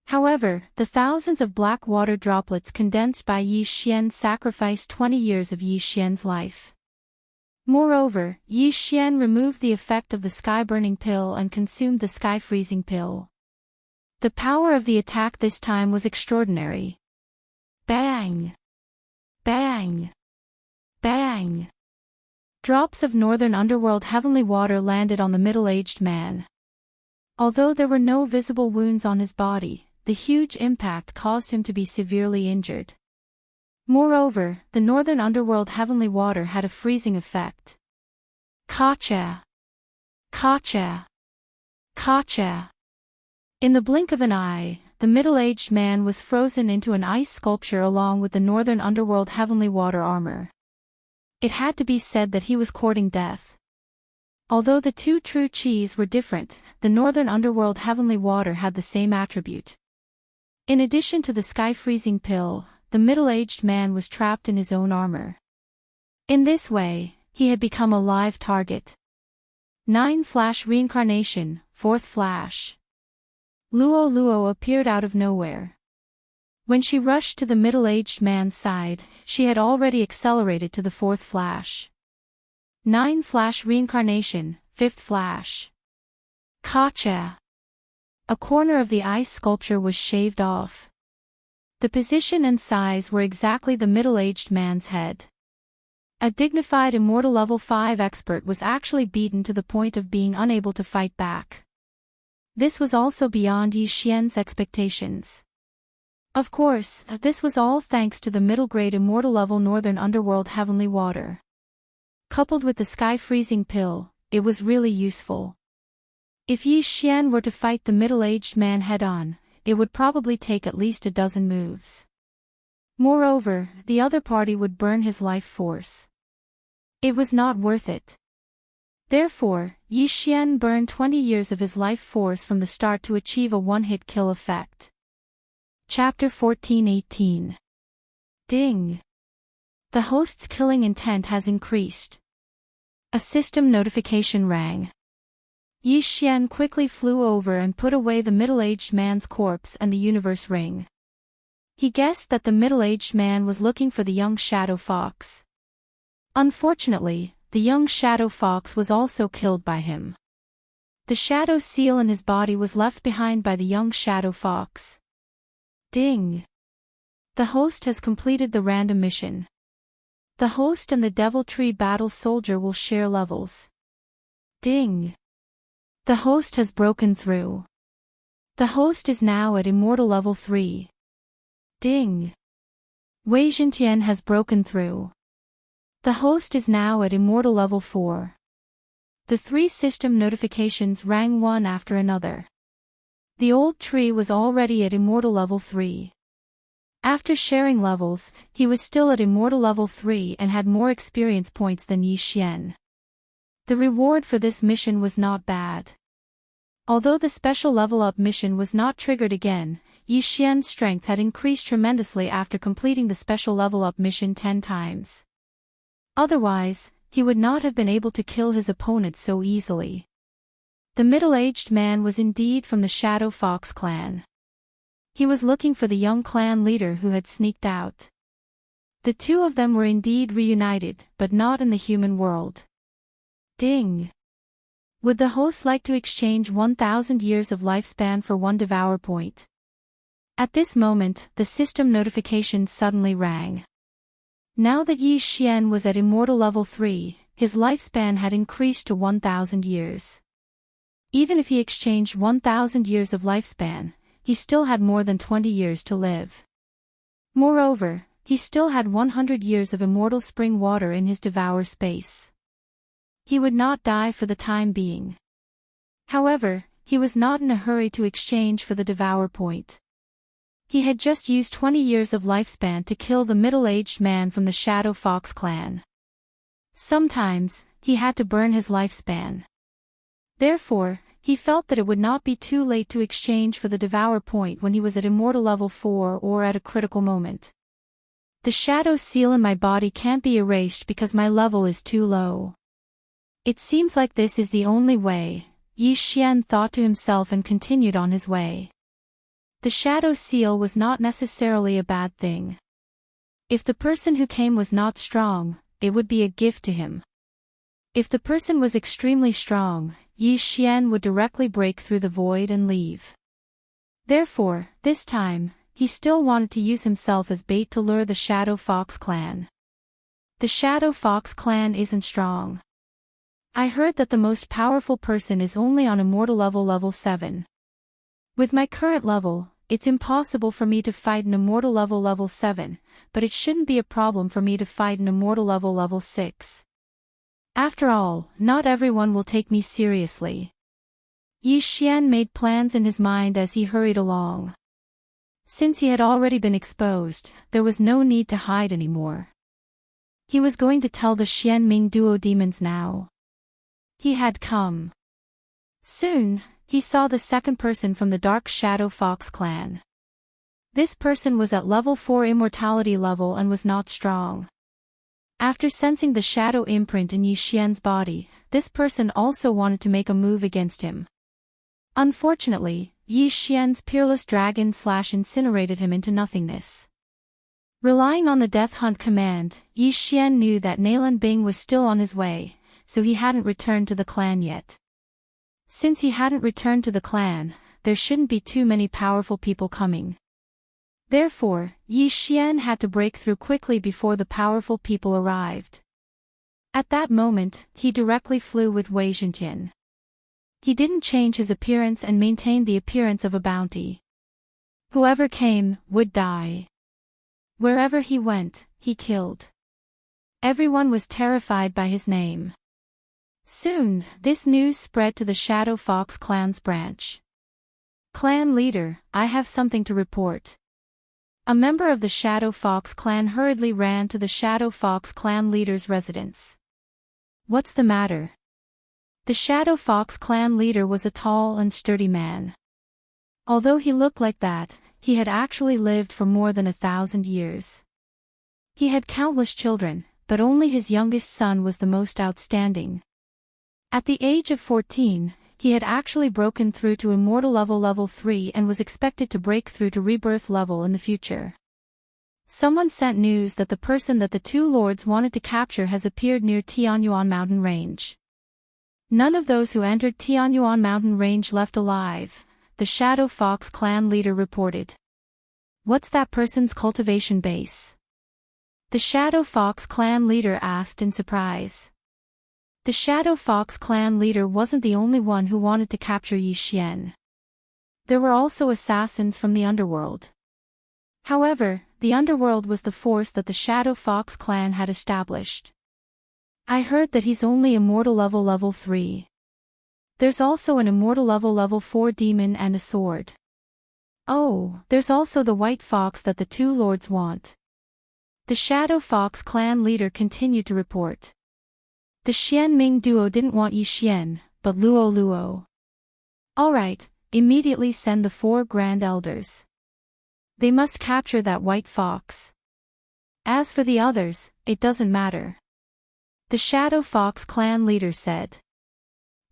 S1: However, the thousands of black water droplets condensed by Yi Xian sacrificed 20 years of Yi Xian's life. Moreover, Yi Xian removed the effect of the sky-burning pill and consumed the sky-freezing pill. The power of the attack this time was extraordinary. Bang! Bang! Bang! Drops of northern underworld heavenly water landed on the middle-aged man. Although there were no visible wounds on his body, the huge impact caused him to be severely injured. Moreover, the northern underworld heavenly water had a freezing effect. Kacha! Kacha! Kacha! In the blink of an eye, the middle-aged man was frozen into an ice sculpture along with the northern underworld heavenly water armor. It had to be said that he was courting death. Although the two true Qis were different, the northern underworld heavenly water had the same attribute. In addition to the sky-freezing pill, the middle-aged man was trapped in his own armor. In this way, he had become a live target. 9 Flash Reincarnation, 4th Flash. Luo Luo appeared out of nowhere. When she rushed to the middle-aged man's side, she had already accelerated to the 4th Flash. 9 Flash Reincarnation, 5th Flash. Kacha! A corner of the ice sculpture was shaved off. The position and size were exactly the middle-aged man's head. A dignified immortal level 5 expert was actually beaten to the point of being unable to fight back. This was also beyond Yi Xian's expectations. Of course, this was all thanks to the middle-grade immortal level northern underworld heavenly water. Coupled with the sky-freezing pill, it was really useful. If Yi Xian were to fight the middle-aged man head-on, it would probably take at least a dozen moves. Moreover, the other party would burn his life force. It was not worth it. Therefore, Yi Xian burned 20 years of his life force from the start to achieve a one-hit kill effect. Chapter 14:18. Ding! The host's killing intent has increased. A system notification rang. Yi Xian quickly flew over and put away the middle-aged man's corpse and the universe ring. He guessed that the middle-aged man was looking for the young shadow fox. Unfortunately, the young shadow fox was also killed by him. The shadow seal in his body was left behind by the young shadow fox. Ding! The host has completed the random mission. The host and the Devil Tree Battle Soldier will share levels. Ding! The host has broken through. The host is now at Immortal Level 3. Ding! Wei Zhentian has broken through. The host is now at Immortal Level 4. The 3 system notifications rang one after another. The old tree was already at Immortal Level 3. After sharing levels, he was still at Immortal Level 3 and had more experience points than Yi Xian. The reward for this mission was not bad. Although the special level-up mission was not triggered again, Yi Xian's strength had increased tremendously after completing the special level-up mission 10 times. Otherwise, he would not have been able to kill his opponent so easily. The middle-aged man was indeed from the Shadow Fox clan. He was looking for the young clan leader who had sneaked out. The two of them were indeed reunited, but not in the human world. Ding! Would the host like to exchange 1,000 years of lifespan for 1 devour point? At this moment, the system notification suddenly rang. Now that Yi Xian was at Immortal Level 3, his lifespan had increased to 1,000 years. Even if he exchanged 1,000 years of lifespan, he still had more than 20 years to live. Moreover, he still had 100 years of immortal spring water in his devour space. He would not die for the time being. However, he was not in a hurry to exchange for the devour point. He had just used 20 years of lifespan to kill the middle-aged man from the Shadow Fox clan. Sometimes, he had to burn his lifespan. Therefore, he felt that it would not be too late to exchange for the devour point when he was at Immortal Level 4 or at a critical moment. The shadow seal in my body can't be erased because my level is too low. It seems like this is the only way, Yi Xian thought to himself and continued on his way. The shadow seal was not necessarily a bad thing. If the person who came was not strong, it would be a gift to him. If the person was extremely strong, Yi Xian would directly break through the void and leave. Therefore, this time, he still wanted to use himself as bait to lure the Shadow Fox clan. The Shadow Fox clan isn't strong. I heard that the most powerful person is only on immortal level 7. With my current level, it's impossible for me to fight an immortal level 7, but it shouldn't be a problem for me to fight an immortal level 6. After all, not everyone will take me seriously. Yi Xian made plans in his mind as he hurried along. Since he had already been exposed, there was no need to hide anymore. He was going to tell the Xianming duo demons now. He had come. Soon, he saw the second person from the Dark Shadow Fox clan. This person was at level 4 immortality level and was not strong. After sensing the shadow imprint in Yi Xian's body, this person also wanted to make a move against him. Unfortunately, Yi Xian's peerless dragon incinerated him into nothingness. Relying on the Death Hunt command, Yi Xian knew that Nalan Bing was still on his way, so he hadn't returned to the clan yet. Since he hadn't returned to the clan, there shouldn't be too many powerful people coming. Therefore, Yi Xian had to break through quickly before the powerful people arrived. At that moment, he directly flew with Wei Zhentian. He didn't change his appearance and maintained the appearance of a bounty. Whoever came, would die. Wherever he went, he killed. Everyone was terrified by his name. Soon, this news spread to the Shadow Fox clan's branch. Clan leader, I have something to report. A member of the Shadow Fox clan hurriedly ran to the Shadow Fox clan leader's residence. What's the matter? The Shadow Fox clan leader was a tall and sturdy man. Although he looked like that, he had actually lived for more than 1,000 years. He had countless children, but only his youngest son was the most outstanding. At the age of 14, he had actually broken through to immortal level 3 and was expected to break through to rebirth level in the future. Someone sent news that the person that the two lords wanted to capture has appeared near Tianyuan mountain range. None of those who entered Tianyuan mountain range left alive, the Shadow Fox clan leader reported. What's that person's cultivation base? The Shadow Fox clan leader asked in surprise. The Shadow Fox clan leader wasn't the only one who wanted to capture Yi Xian. There were also assassins from the underworld. However, the underworld was the force that the Shadow Fox clan had established. I heard that he's only immortal level 3. There's also an immortal level 4 demon and a sword. Oh, there's also the white fox that the two lords want. The Shadow Fox clan leader continued to report. The Xianming duo didn't want Yi Xian, but Luo. Alright, immediately send the 4 grand elders. They must capture that white fox. As for the others, it doesn't matter. The Shadow Fox clan leader said.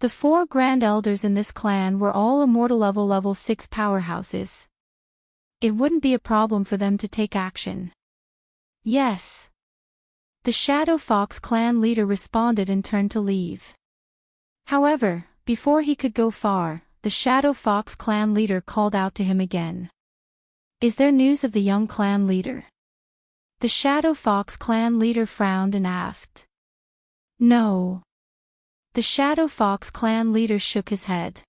S1: The 4 grand elders in this clan were all immortal level 6 powerhouses. It wouldn't be a problem for them to take action. Yes. The Shadow Fox clan leader responded and turned to leave. However, before he could go far, the Shadow Fox clan leader called out to him again. Is there news of the young clan leader? The Shadow Fox clan leader frowned and asked. No. The Shadow Fox clan leader shook his head.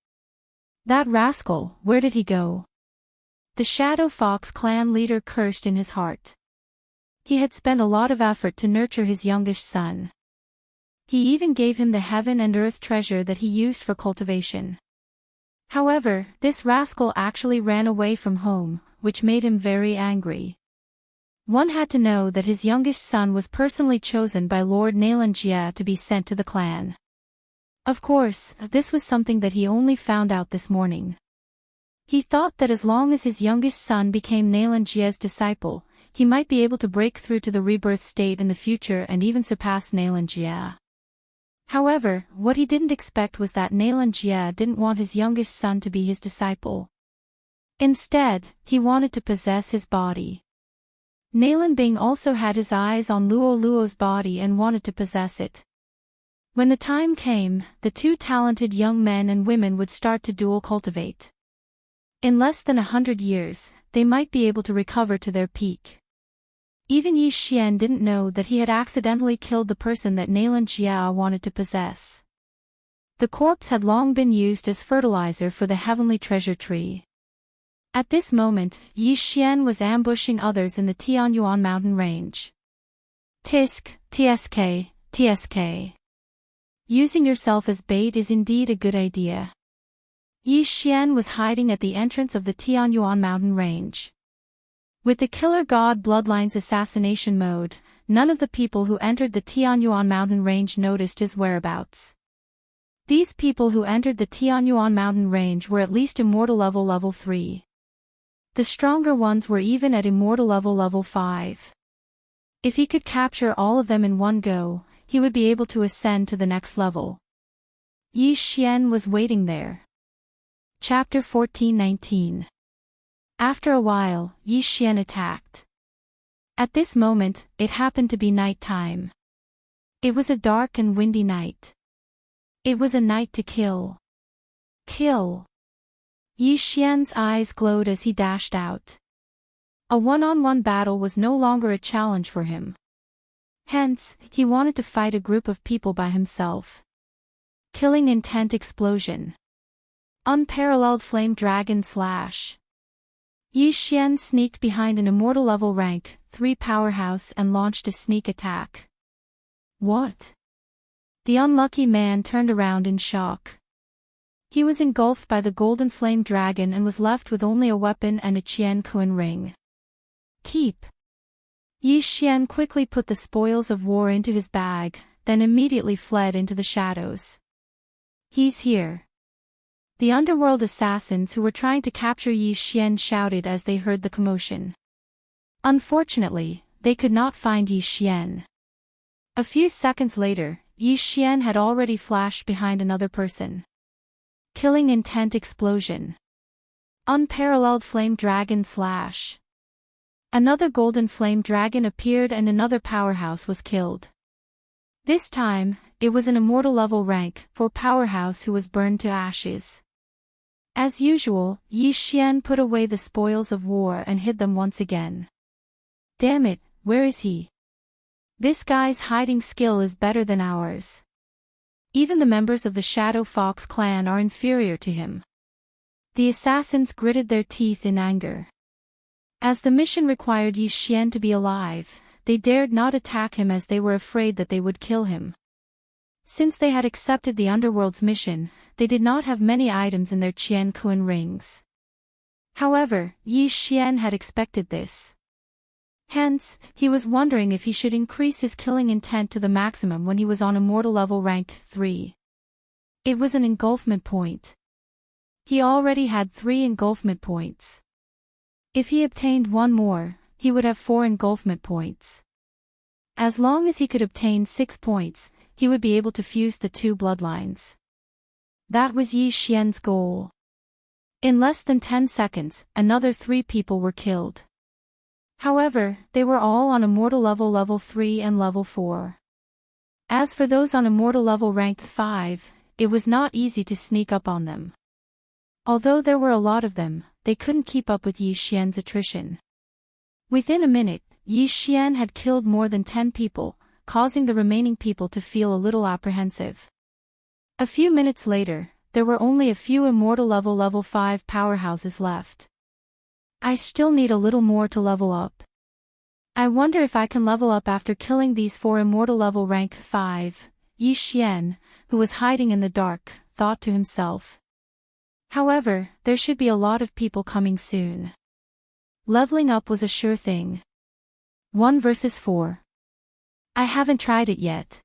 S1: That rascal, where did he go? The Shadow Fox clan leader cursed in his heart. He had spent a lot of effort to nurture his youngest son. He even gave him the heaven and earth treasure that he used for cultivation. However, this rascal actually ran away from home, which made him very angry. One had to know that his youngest son was personally chosen by Lord Nalan Jia to be sent to the clan. Of course, this was something that he only found out this morning. He thought that as long as his youngest son became Nalan Jia's disciple, he might be able to break through to the rebirth state in the future and even surpass Nalan Jia. However, what he didn't expect was that Nalan Jia didn't want his youngest son to be his disciple. Instead, he wanted to possess his body. Nalan Bing also had his eyes on Luo's body and wanted to possess it. When the time came, the two talented young men and women would start to dual cultivate. In less than 100 years, they might be able to recover to their peak. Even Yi Xian didn't know that he had accidentally killed the person that Nailan Jia wanted to possess. The corpse had long been used as fertilizer for the heavenly treasure tree. At this moment, Yi Xian was ambushing others in the Tianyuan mountain range. Tisk, tsk, tsk. Using yourself as bait is indeed a good idea. Yi Xian was hiding at the entrance of the Tianyuan mountain range. With the Killer God Bloodline's assassination mode, none of the people who entered the Tianyuan mountain range noticed his whereabouts. These people who entered the Tianyuan mountain range were at least immortal level 3. The stronger ones were even at immortal level 5. If he could capture all of them in one go, he would be able to ascend to the next level. Yi Xian was waiting there. Chapter 14:19. After a while, Yi Xian attacked. At this moment, it happened to be night time. It was a dark and windy night. It was a night to kill. Kill. Yi Xian's eyes glowed as he dashed out. A one-on-one battle was no longer a challenge for him. Hence, he wanted to fight a group of people by himself. Killing intent explosion. Unparalleled flame dragon slash. Yi Xian sneaked behind an immortal level rank 3 powerhouse and launched a sneak attack. What? The unlucky man turned around in shock. He was engulfed by the golden flame dragon and was left with only a weapon and a Qian Kun ring. Keep. Yi Xian quickly put the spoils of war into his bag, then immediately fled into the shadows. He's here. The underworld assassins who were trying to capture Yi Xian shouted as they heard the commotion. Unfortunately, they could not find Yi Xian. A few seconds later, Yi Xian had already flashed behind another person. Killing intent explosion. Unparalleled flame dragon slash. Another golden flame dragon appeared and another powerhouse was killed. This time, it was an immortal level rank 4 powerhouse who was burned to ashes. As usual, Yi Xian put away the spoils of war and hid them once again. Damn it, where is he? This guy's hiding skill is better than ours. Even the members of the Shadow Fox clan are inferior to him. The assassins gritted their teeth in anger. As the mission required Yi Xian to be alive, they dared not attack him as they were afraid that they would kill him. Since they had accepted the underworld's mission, they did not have many items in their Qian Kun rings. However, Yi Xian had expected this. Hence, he was wondering if he should increase his killing intent to the maximum when he was on immortal level rank 3. It was an engulfment point. He already had 3 engulfment points. If he obtained one more, he would have 4 engulfment points. As long as he could obtain 6 points, he would be able to fuse the 2 bloodlines. That was Yi Xian's goal. In less than 10 seconds, another 3 people were killed. However, they were all on immortal level 3 and level 4. As for those on immortal level rank 5, it was not easy to sneak up on them. Although there were a lot of them, they couldn't keep up with Yi Xian's attrition. Within a minute, Yi Xian had killed more than 10 people, causing the remaining people to feel a little apprehensive. A few minutes later, there were only a few immortal level 5 powerhouses left. I still need a little more to level up. I wonder if I can level up after killing these 4 immortal level rank 5, Yi Xian, who was hiding in the dark, thought to himself. However, there should be a lot of people coming soon. Leveling up was a sure thing. 1 versus 4. I haven't tried it yet.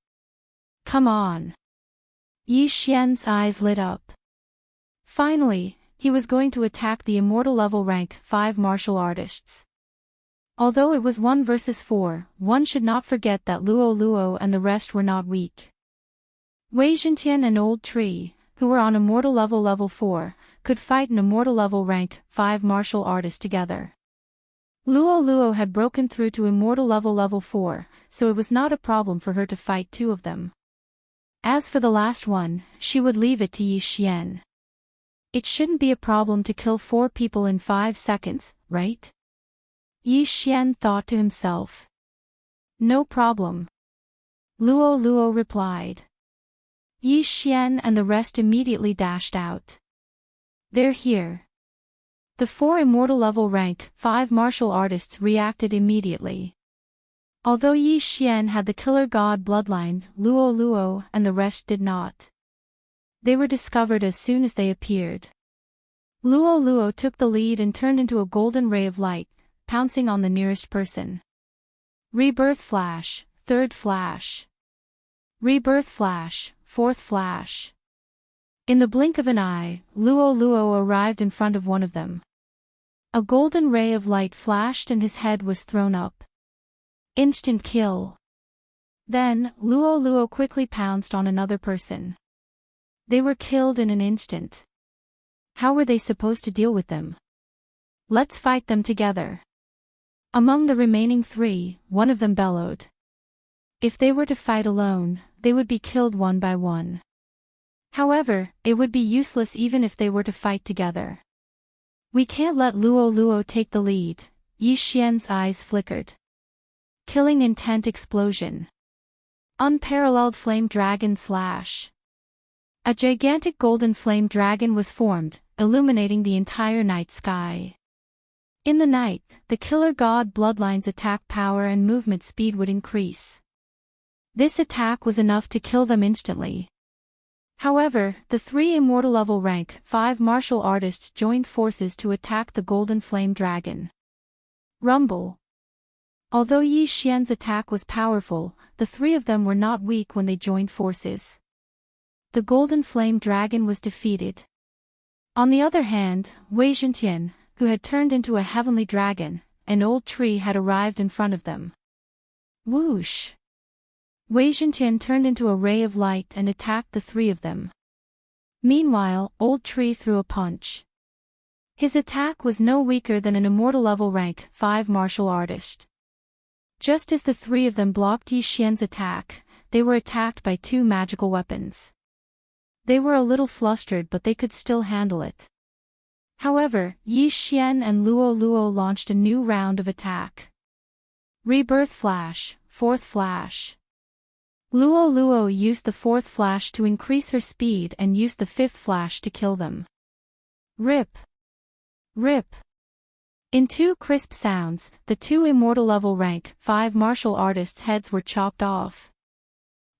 S1: Come on. Yi Xian's eyes lit up. Finally, he was going to attack the immortal level rank 5 martial artists. Although it was 1 versus 4, one should not forget that Luo Luo and the rest were not weak. Wei Zhentian and Old Tree, who were on immortal level 4, could fight an immortal level rank 5 martial artist together. Luo Luo had broken through to immortal level 4, so it was not a problem for her to fight 2 of them. As for the last one, she would leave it to Yi Xian. It shouldn't be a problem to kill 4 people in 5 seconds, right? Yi Xian thought to himself. No problem. Luo Luo replied. Yi Xian and the rest immediately dashed out. They're here. The 4 immortal level rank 5 martial artists reacted immediately. Although Yi Xian had the killer god bloodline, Luo Luo and the rest did not. They were discovered as soon as they appeared. Luo Luo took the lead and turned into a golden ray of light, pouncing on the nearest person. Rebirth flash, 3rd flash. Rebirth flash, 4th flash. In the blink of an eye, Luo Luo arrived in front of one of them. A golden ray of light flashed and his head was thrown up. Instant kill. Then, Luo Luo quickly pounced on another person. They were killed in an instant. How were they supposed to deal with them? Let's fight them together. Among the remaining 3, one of them bellowed. If they were to fight alone, they would be killed one by one. However, it would be useless even if they were to fight together. We can't let Luo Luo take the lead. Yi Xian's eyes flickered. Killing intent explosion. Unparalleled flame dragon slash. A gigantic golden flame dragon was formed, illuminating the entire night sky. In the night, the killer god bloodline's attack power and movement speed would increase. This attack was enough to kill them instantly. However, the 3 immortal level rank 5 martial artists joined forces to attack the golden flame dragon. Rumble. Although Yi Xian's attack was powerful, the 3 of them were not weak when they joined forces. The golden flame dragon was defeated. On the other hand, Wei Zhentian, who had turned into a heavenly dragon, an old tree had arrived in front of them. Whoosh! Wei Zhentian turned into a ray of light and attacked the 3 of them. Meanwhile, Old Tree threw a punch. His attack was no weaker than an immortal level rank 5 martial artist. Just as the 3 of them blocked Yi Xian's attack, they were attacked by 2 magical weapons. They were a little flustered but they could still handle it. However, Yi Xian and Luo Luo launched a new round of attack. Rebirth flash, 4th flash. Luo Luo used the 4th flash to increase her speed and used the 5th flash to kill them. Rip! Rip! In 2 crisp sounds, the 2 immortal level rank 5 martial artists' heads were chopped off.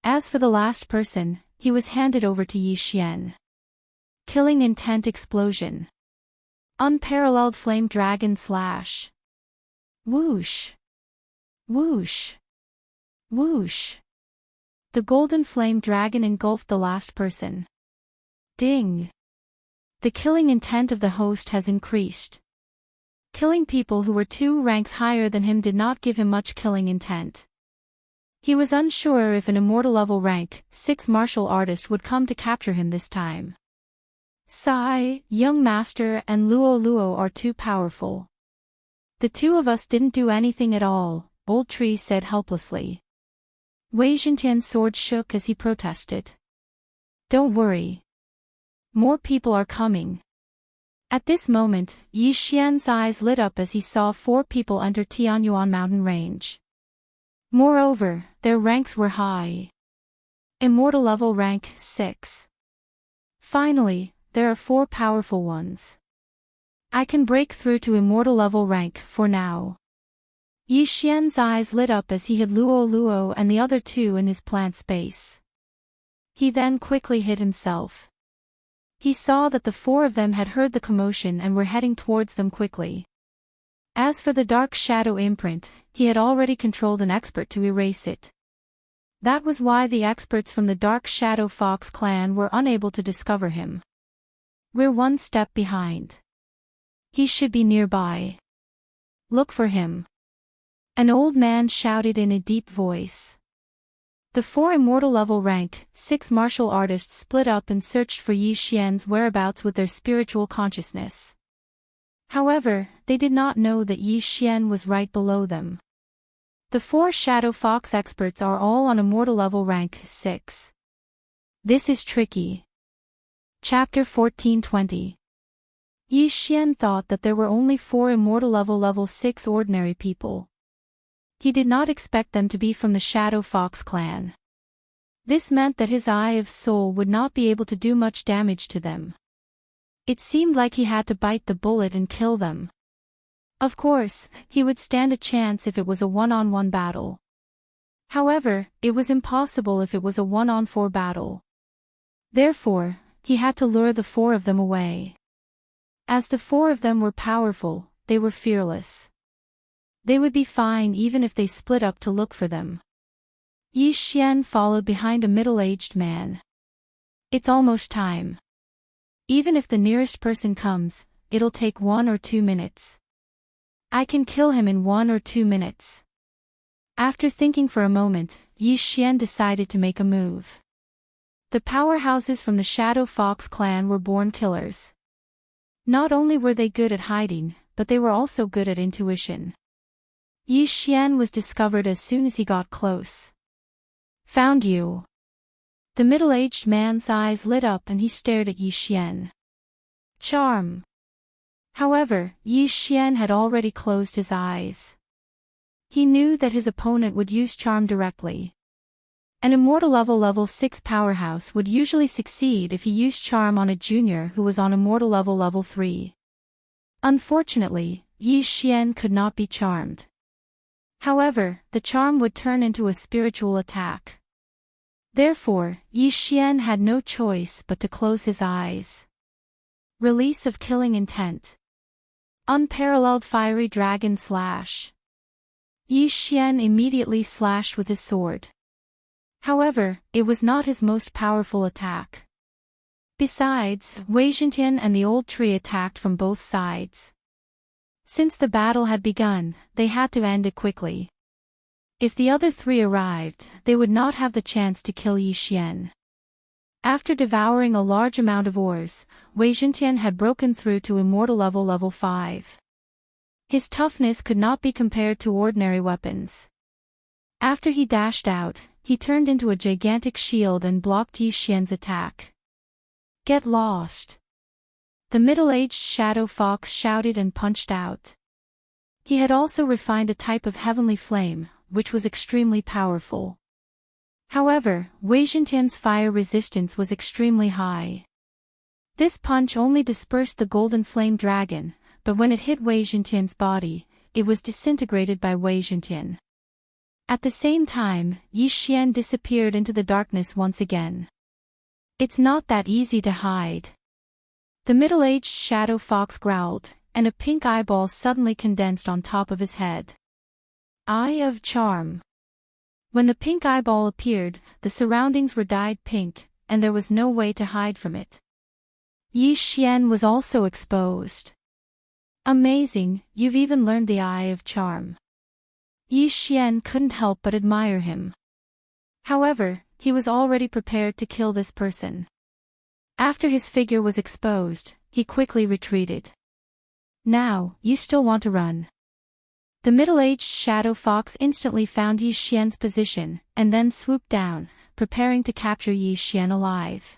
S1: As for the last person, he was handed over to Yi Xian. Killing intent explosion. Unparalleled flame dragon slash. Whoosh! Whoosh! Whoosh! The golden flame dragon engulfed the last person. Ding! The killing intent of the host has increased. Killing people who were 2 ranks higher than him did not give him much killing intent. He was unsure if an immortal level rank 6 martial artist would come to capture him this time. Sai, young master and Luo Luo are too powerful. The 2 of us didn't do anything at all, Old Tree said helplessly. Wei Zhentian's sword shook as he protested. Don't worry. More people are coming. At this moment, Yi Xian's eyes lit up as he saw 4 people enter Tianyuan mountain range. Moreover, their ranks were high. Immortal level rank 6. Finally, there are 4 powerful ones. I can break through to immortal level rank for now. Yi Xian's eyes lit up as he hid Luo Luo and the other 2 in his plant space. He then quickly hid himself. He saw that the 4 of them had heard the commotion and were heading towards them quickly. As for the dark shadow imprint, he had already controlled an expert to erase it. That was why the experts from the Dark Shadow Fox clan were unable to discover him. We're 1 step behind. He should be nearby. Look for him. An old man shouted in a deep voice. The 4 immortal level rank 6 martial artists split up and searched for Yi Xian's whereabouts with their spiritual consciousness. However, they did not know that Yi Xian was right below them. The 4 Shadow Fox experts are all on immortal level rank 6. This is tricky. Chapter 1420. Yi Xian thought that there were only 4 immortal level 6 ordinary people. He did not expect them to be from the Shadow Fox clan. This meant that his Eye of Soul would not be able to do much damage to them. It seemed like he had to bite the bullet and kill them. Of course, he would stand a chance if it was a one-on-one battle. However, it was impossible if it was a 1-on-4 battle. Therefore, he had to lure the 4 of them away. As the 4 of them were powerful, they were fearless. They would be fine even if they split up to look for them. Yi Xian followed behind a middle-aged man. It's almost time. Even if the nearest person comes, it'll take 1 or 2 minutes. I can kill him in 1 or 2 minutes. After thinking for a moment, Yi Xian decided to make a move. The powerhouses from the Shadow Fox clan were born killers. Not only were they good at hiding, but they were also good at intuition. Yi Xian was discovered as soon as he got close. Found you. The middle-aged man's eyes lit up and he stared at Yi Xian. Charm. However, Yi Xian had already closed his eyes. He knew that his opponent would use charm directly. An immortal level 6 powerhouse would usually succeed if he used charm on a junior who was on immortal level 3. Unfortunately, Yi Xian could not be charmed. However, the charm would turn into a spiritual attack. Therefore, Yi Xian had no choice but to close his eyes. Release of killing intent. Unparalleled fiery dragon slash. Yi Xian immediately slashed with his sword. However, it was not his most powerful attack. Besides, Wei Zhentian and the old tree attacked from both sides. Since the battle had begun, they had to end it quickly. If the other 3 arrived, they would not have the chance to kill Yi Xian. After devouring a large amount of ores, Wei Zhentian had broken through to immortal level 5. His toughness could not be compared to ordinary weapons. After he dashed out, he turned into a gigantic shield and blocked Yi Xian's attack. Get lost. The middle-aged Shadow Fox shouted and punched out. He had also refined a type of heavenly flame, which was extremely powerful. However, Wei Zhentian's fire resistance was extremely high. This punch only dispersed the golden flame dragon, but when it hit Wei Zhentian's body, it was disintegrated by Wei Zhentian. At the same time, Yi Xian disappeared into the darkness once again. It's not that easy to hide. The middle-aged Shadow Fox growled, and a pink eyeball suddenly condensed on top of his head. Eye of Charm. When the pink eyeball appeared, the surroundings were dyed pink, and there was no way to hide from it. Yi Xian was also exposed. Amazing, you've even learned the Eye of Charm. Yi Xian couldn't help but admire him. However, he was already prepared to kill this person. After his figure was exposed, he quickly retreated. Now, you still want to run. The middle-aged Shadow Fox instantly found Yi Xian's position, and then swooped down, preparing to capture Yi Xian alive.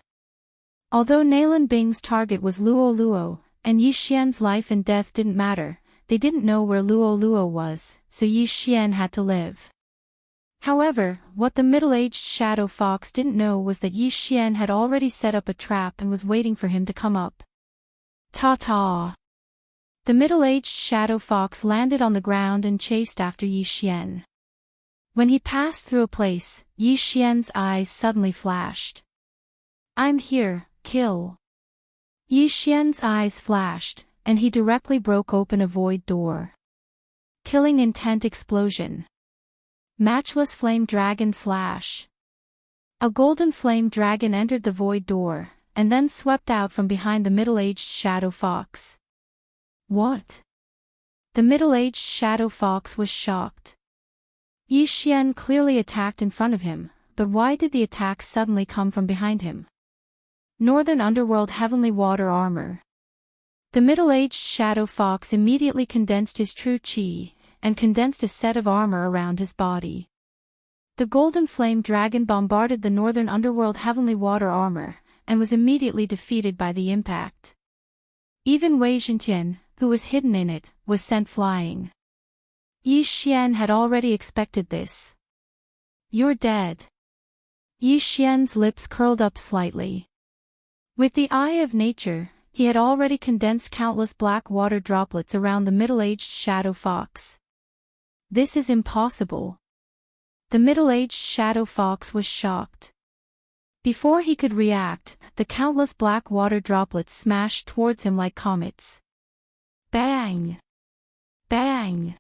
S1: Although Nalan Bing's target was Luo Luo, and Yi Xian's life and death didn't matter, they didn't know where Luo Luo was, so Yi Xian had to live. However, what the middle-aged Shadow Fox didn't know was that Yi Xian had already set up a trap and was waiting for him to come up. Ta-ta! The middle-aged Shadow Fox landed on the ground and chased after Yi Xian. When he passed through a place, Yi Xian's eyes suddenly flashed. I'm here, kill. Yi Xian's eyes flashed, and he directly broke open a void door. Killing intent explosion. Matchless flame dragon slash. A golden flame dragon entered the void door, and then swept out from behind the middle-aged Shadow Fox. What? The middle-aged Shadow Fox was shocked. Yi Xian clearly attacked in front of him, but why did the attack suddenly come from behind him? Northern Underworld Heavenly Water Armor. The middle-aged Shadow Fox immediately condensed his true chi, and condensed a set of armor around his body. The golden flame dragon bombarded the northern underworld heavenly water armor, and was immediately defeated by the impact. Even Wei Zhentian, who was hidden in it, was sent flying. Yi Xian had already expected this. "You're dead." Yi Xian's lips curled up slightly. With the eye of nature, he had already condensed countless black water droplets around the middle-aged shadow fox. "This is impossible." The middle-aged shadow fox was shocked. Before he could react, the countless black water droplets smashed towards him like comets. Bang! Bang!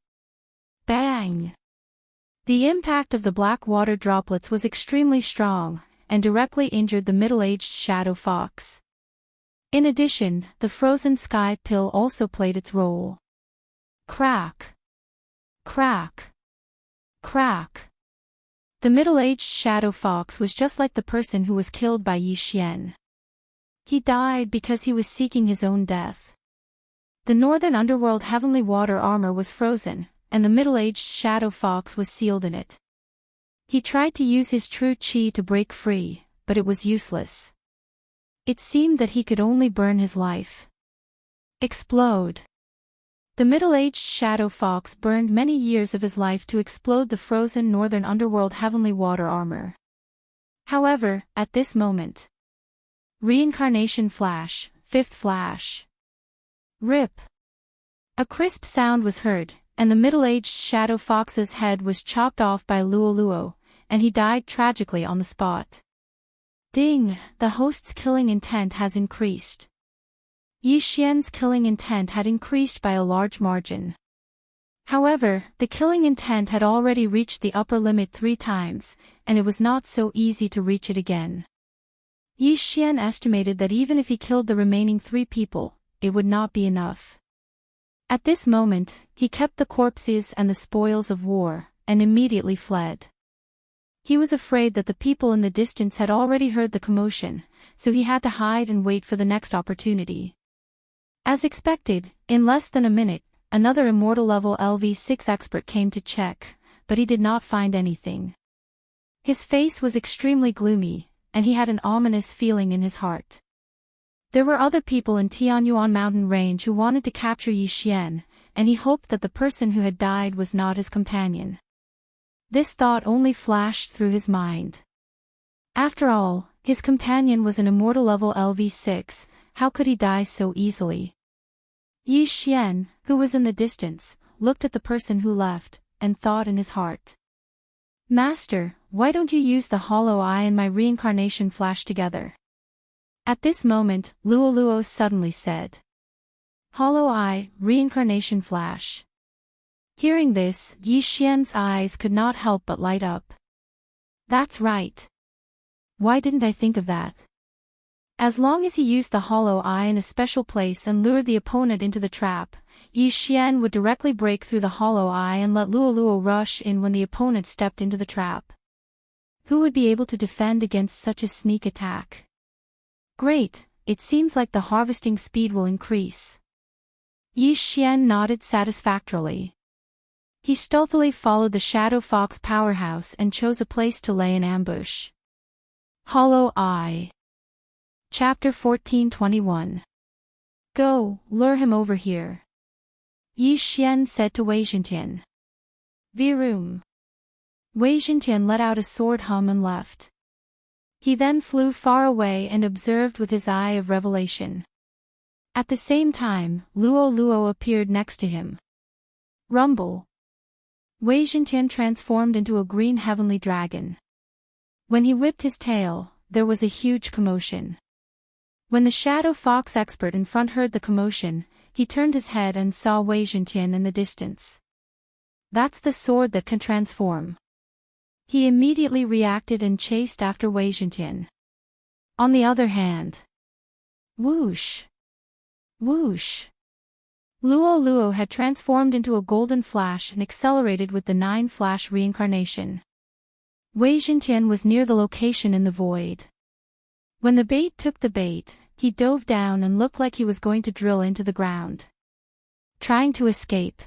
S1: Bang! The impact of the black water droplets was extremely strong, and directly injured the middle-aged shadow fox. In addition, the frozen sky pill also played its role. Crack! Crack! Crack! The middle-aged shadow fox was just like the person who was killed by Yi Xian. He died because he was seeking his own death. The northern underworld heavenly water armor was frozen, and the middle-aged shadow fox was sealed in it. He tried to use his true qi to break free, but it was useless. It seemed that he could only burn his life. Explode! The middle-aged shadow fox burned many years of his life to explode the frozen northern underworld heavenly water armor. However, at this moment, reincarnation flash, fifth flash. Rip! A crisp sound was heard, and the middle-aged shadow fox's head was chopped off by Luo Luo, and he died tragically on the spot. Ding! The host's killing intent has increased. Yi Xian's killing intent had increased by a large margin. However, the killing intent had already reached the upper limit 3 times, and it was not so easy to reach it again. Yi Xian estimated that even if he killed the remaining 3 people, it would not be enough. At this moment, he kept the corpses and the spoils of war, and immediately fled. He was afraid that the people in the distance had already heard the commotion, so he had to hide and wait for the next opportunity. As expected, in less than a minute, another immortal level LV6 expert came to check, but he did not find anything. His face was extremely gloomy, and he had an ominous feeling in his heart. There were other people in Tianyuan mountain range who wanted to capture Yi Xian, and he hoped that the person who had died was not his companion. This thought only flashed through his mind. After all, his companion was an immortal level LV6, how could he die so easily? Yi Xian, who was in the distance, looked at the person who left, and thought in his heart. "Master, why don't you use the hollow eye and my reincarnation flash together?" At this moment, Luo Luo suddenly said. "Hollow eye, reincarnation flash." Hearing this, Yi Xian's eyes could not help but light up. "That's right. Why didn't I think of that?" As long as he used the hollow eye in a special place and lured the opponent into the trap, Yi Xian would directly break through the hollow eye and let Luo Luo rush in when the opponent stepped into the trap. Who would be able to defend against such a sneak attack? Great, it seems like the harvesting speed will increase. Yi Xian nodded satisfactorily. He stealthily followed the Shadow Fox powerhouse and chose a place to lay an ambush. Hollow Eye. Chapter 14:21. Go, lure him over here. Yi Xian said to Wei Zhentian. Virum. Wei Zhentian let out a sword hum and left. He then flew far away and observed with his eye of revelation. At the same time, Luo Luo appeared next to him. Rumble. Wei Zhentian transformed into a green heavenly dragon. When he whipped his tail, there was a huge commotion. When the Shadow Fox expert in front heard the commotion, he turned his head and saw Wei Zhentian in the distance. That's the sword that can transform. He immediately reacted and chased after Wei Zhentian. On the other hand, whoosh! Whoosh! Luo Luo had transformed into a golden flash and accelerated with the 9-flash reincarnation. Wei Zhentian was near the location in the void. When the bait took the bait, he dove down and looked like he was going to drill into the ground. Trying to escape.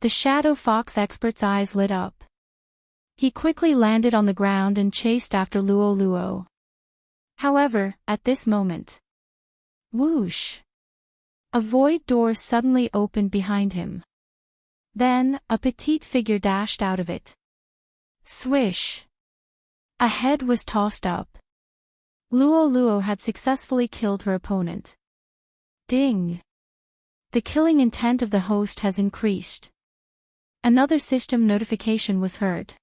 S1: The Shadow Fox expert's eyes lit up. He quickly landed on the ground and chased after Luo Luo. However, at this moment, whoosh! A void door suddenly opened behind him. Then, a petite figure dashed out of it. Swish! A head was tossed up. Luo Luo had successfully killed her opponent. Ding! The killing intent of the host has increased. Another system notification was heard.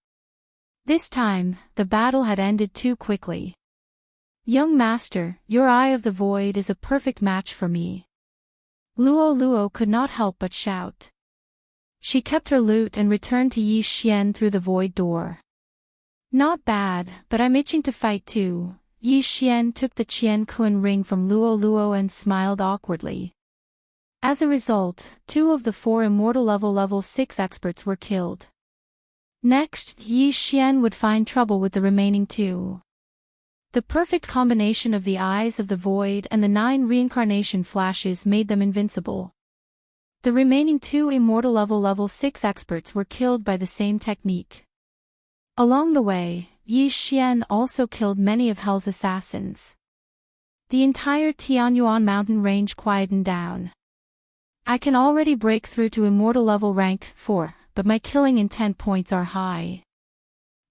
S1: This time, the battle had ended too quickly. Young master, your Eye of the Void is a perfect match for me. Luo Luo could not help but shout. She kept her loot and returned to Yi Xian through the void door. Not bad, but I'm itching to fight too. Yi Xian took the Qian Kun ring from Luo Luo and smiled awkwardly. As a result, 2 of the 4 immortal level 6 experts were killed. Next, Yi Xian would find trouble with the remaining 2. The perfect combination of the Eyes of the Void and the 9 reincarnation flashes made them invincible. The remaining 2 immortal level 6 experts were killed by the same technique. Along the way, Yi Xian also killed many of Hell's assassins. The entire Tianyuan mountain range quietened down. I can already break through to immortal level rank 4, but my killing intent points are high.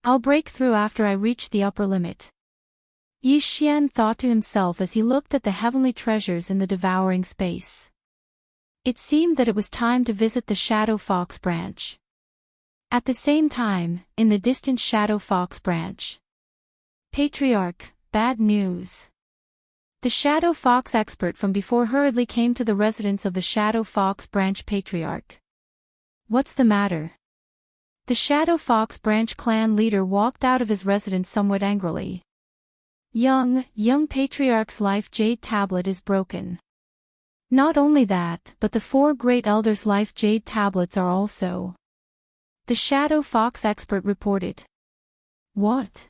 S1: I'll break through after I reach the upper limit. Yi Xian thought to himself as he looked at the heavenly treasures in the devouring space. It seemed that it was time to visit the Shadow Fox branch. At the same time, in the distant Shadow Fox branch. Patriarch, bad news. The Shadow Fox expert from before hurriedly came to the residence of the Shadow Fox branch patriarch. What's the matter? The Shadow Fox branch clan leader walked out of his residence somewhat angrily. Young patriarch's life jade tablet is broken. Not only that, but the 4 great elders' life jade tablets are also. The Shadow Fox expert reported. What?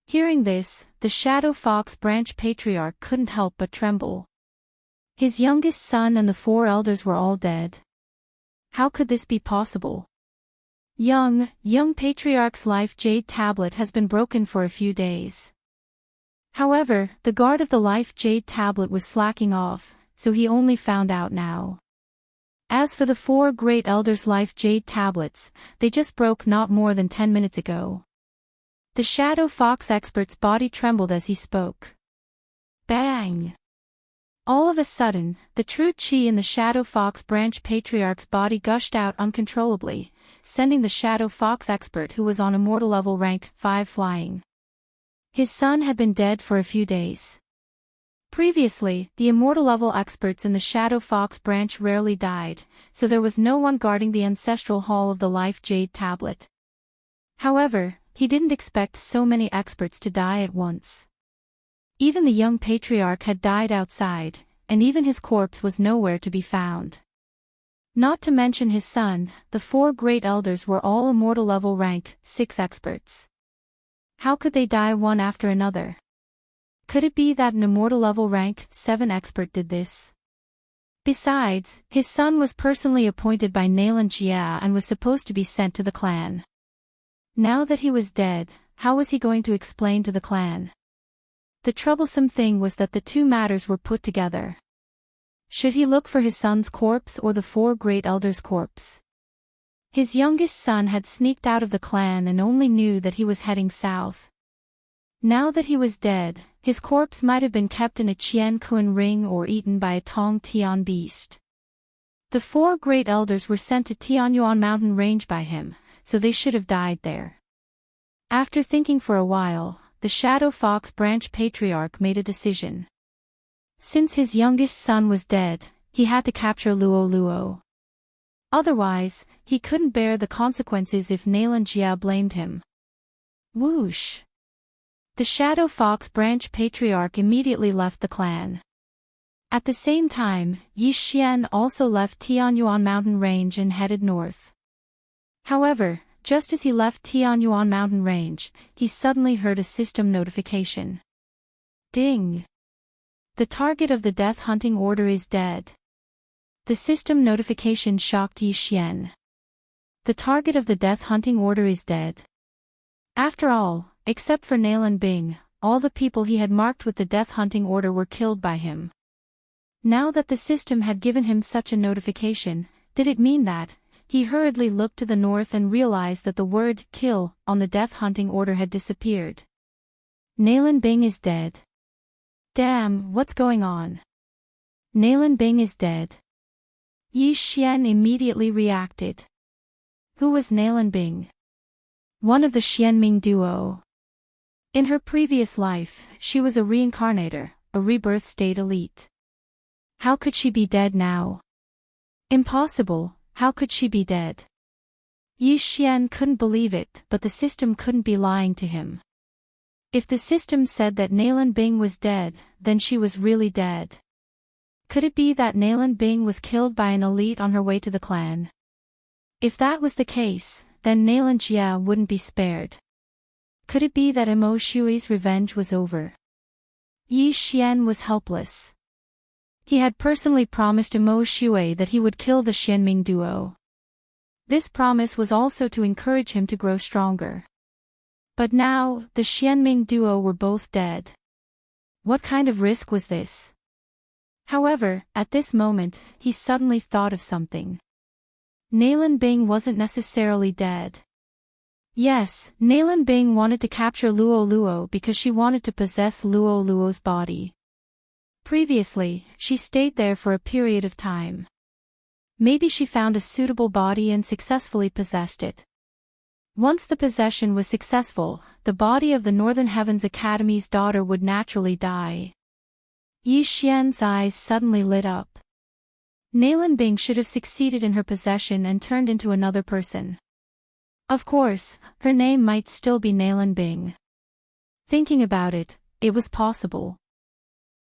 S1: Hearing this, the Shadow Fox branch patriarch couldn't help but tremble. His youngest son and the 4 elders were all dead. How could this be possible? Young patriarch's life jade tablet has been broken for a few days. However, the guard of the life jade tablet was slacking off, so he only found out now. As for the 4 great elders' life jade tablets, they just broke not more than 10 minutes ago. The Shadow Fox expert's body trembled as he spoke. Bang! All of a sudden, the true chi in the Shadow Fox branch patriarch's body gushed out uncontrollably, sending the Shadow Fox expert who was on immortal level rank 5 flying. His son had been dead for a few days. Previously, the immortal level experts in the Shadow Fox branch rarely died, so there was no one guarding the ancestral hall of the life jade tablet. However, he didn't expect so many experts to die at once. Even the young patriarch had died outside, and even his corpse was nowhere to be found. Not to mention his son, the 4 great elders were all immortal level rank 6 experts. How could they die one after another? Could it be that an immortal level rank 7 expert did this? Besides, his son was personally appointed by Nailan Jia and was supposed to be sent to the clan. Now that he was dead, how was he going to explain to the clan? The troublesome thing was that the 2 matters were put together. Should he look for his son's corpse or the 4 great elders' corpse? His youngest son had sneaked out of the clan and only knew that he was heading south. Now that he was dead, his corpse might have been kept in a Qian Kun ring or eaten by a Tong Tian beast. The 4 great elders were sent to Tianyuan mountain range by him, so they should have died there. After thinking for a while, the Shadow Fox branch patriarch made a decision. Since his youngest son was dead, he had to capture Luo Luo. Otherwise, he couldn't bear the consequences if Nailan Jia blamed him. Whoosh! The Shadow Fox branch patriarch immediately left the clan. At the same time, Yi Xian also left Tianyuan mountain range and headed north. However, just as he left Tianyuan mountain range, he suddenly heard a system notification. Ding! The target of the death hunting order is dead. The system notification shocked Yi Xian. The target of the death hunting order is dead. After all, except for Nalan Bing, all the people he had marked with the death hunting order were killed by him. Now that the system had given him such a notification, did it mean that? He hurriedly looked to the north and realized that the word kill on the death hunting order had disappeared. Nalan Bing is dead. Damn, what's going on? Nalan Bing is dead. Yi Xian immediately reacted. Who was Nalan Bing? One of the Xianming duo. In her previous life, she was a reincarnator, a rebirth state elite. How could she be dead now? Impossible, how could she be dead? Yi Xian couldn't believe it, but the system couldn't be lying to him. If the system said that Nalan Bing was dead, then she was really dead. Could it be that Nalan Bing was killed by an elite on her way to the clan? If that was the case, then Nalan Jia wouldn't be spared. Could it be that Mo Shui's revenge was over? Yi Xian was helpless. He had personally promised Mo Shui that he would kill the Xianming duo. This promise was also to encourage him to grow stronger. But now, the Xianming duo were both dead. What kind of risk was this? However, at this moment, he suddenly thought of something. Nalan Bing wasn't necessarily dead. Yes, Nalan Bing wanted to capture Luo Luo because she wanted to possess Luo Luo's body. Previously, she stayed there for a period of time. Maybe she found a suitable body and successfully possessed it. Once the possession was successful, the body of the Northern Heavens Academy's daughter would naturally die. Yi Xian's eyes suddenly lit up. Nalan Bing should have succeeded in her possession and turned into another person. Of course, her name might still be Nalan Bing. Thinking about it, it was possible.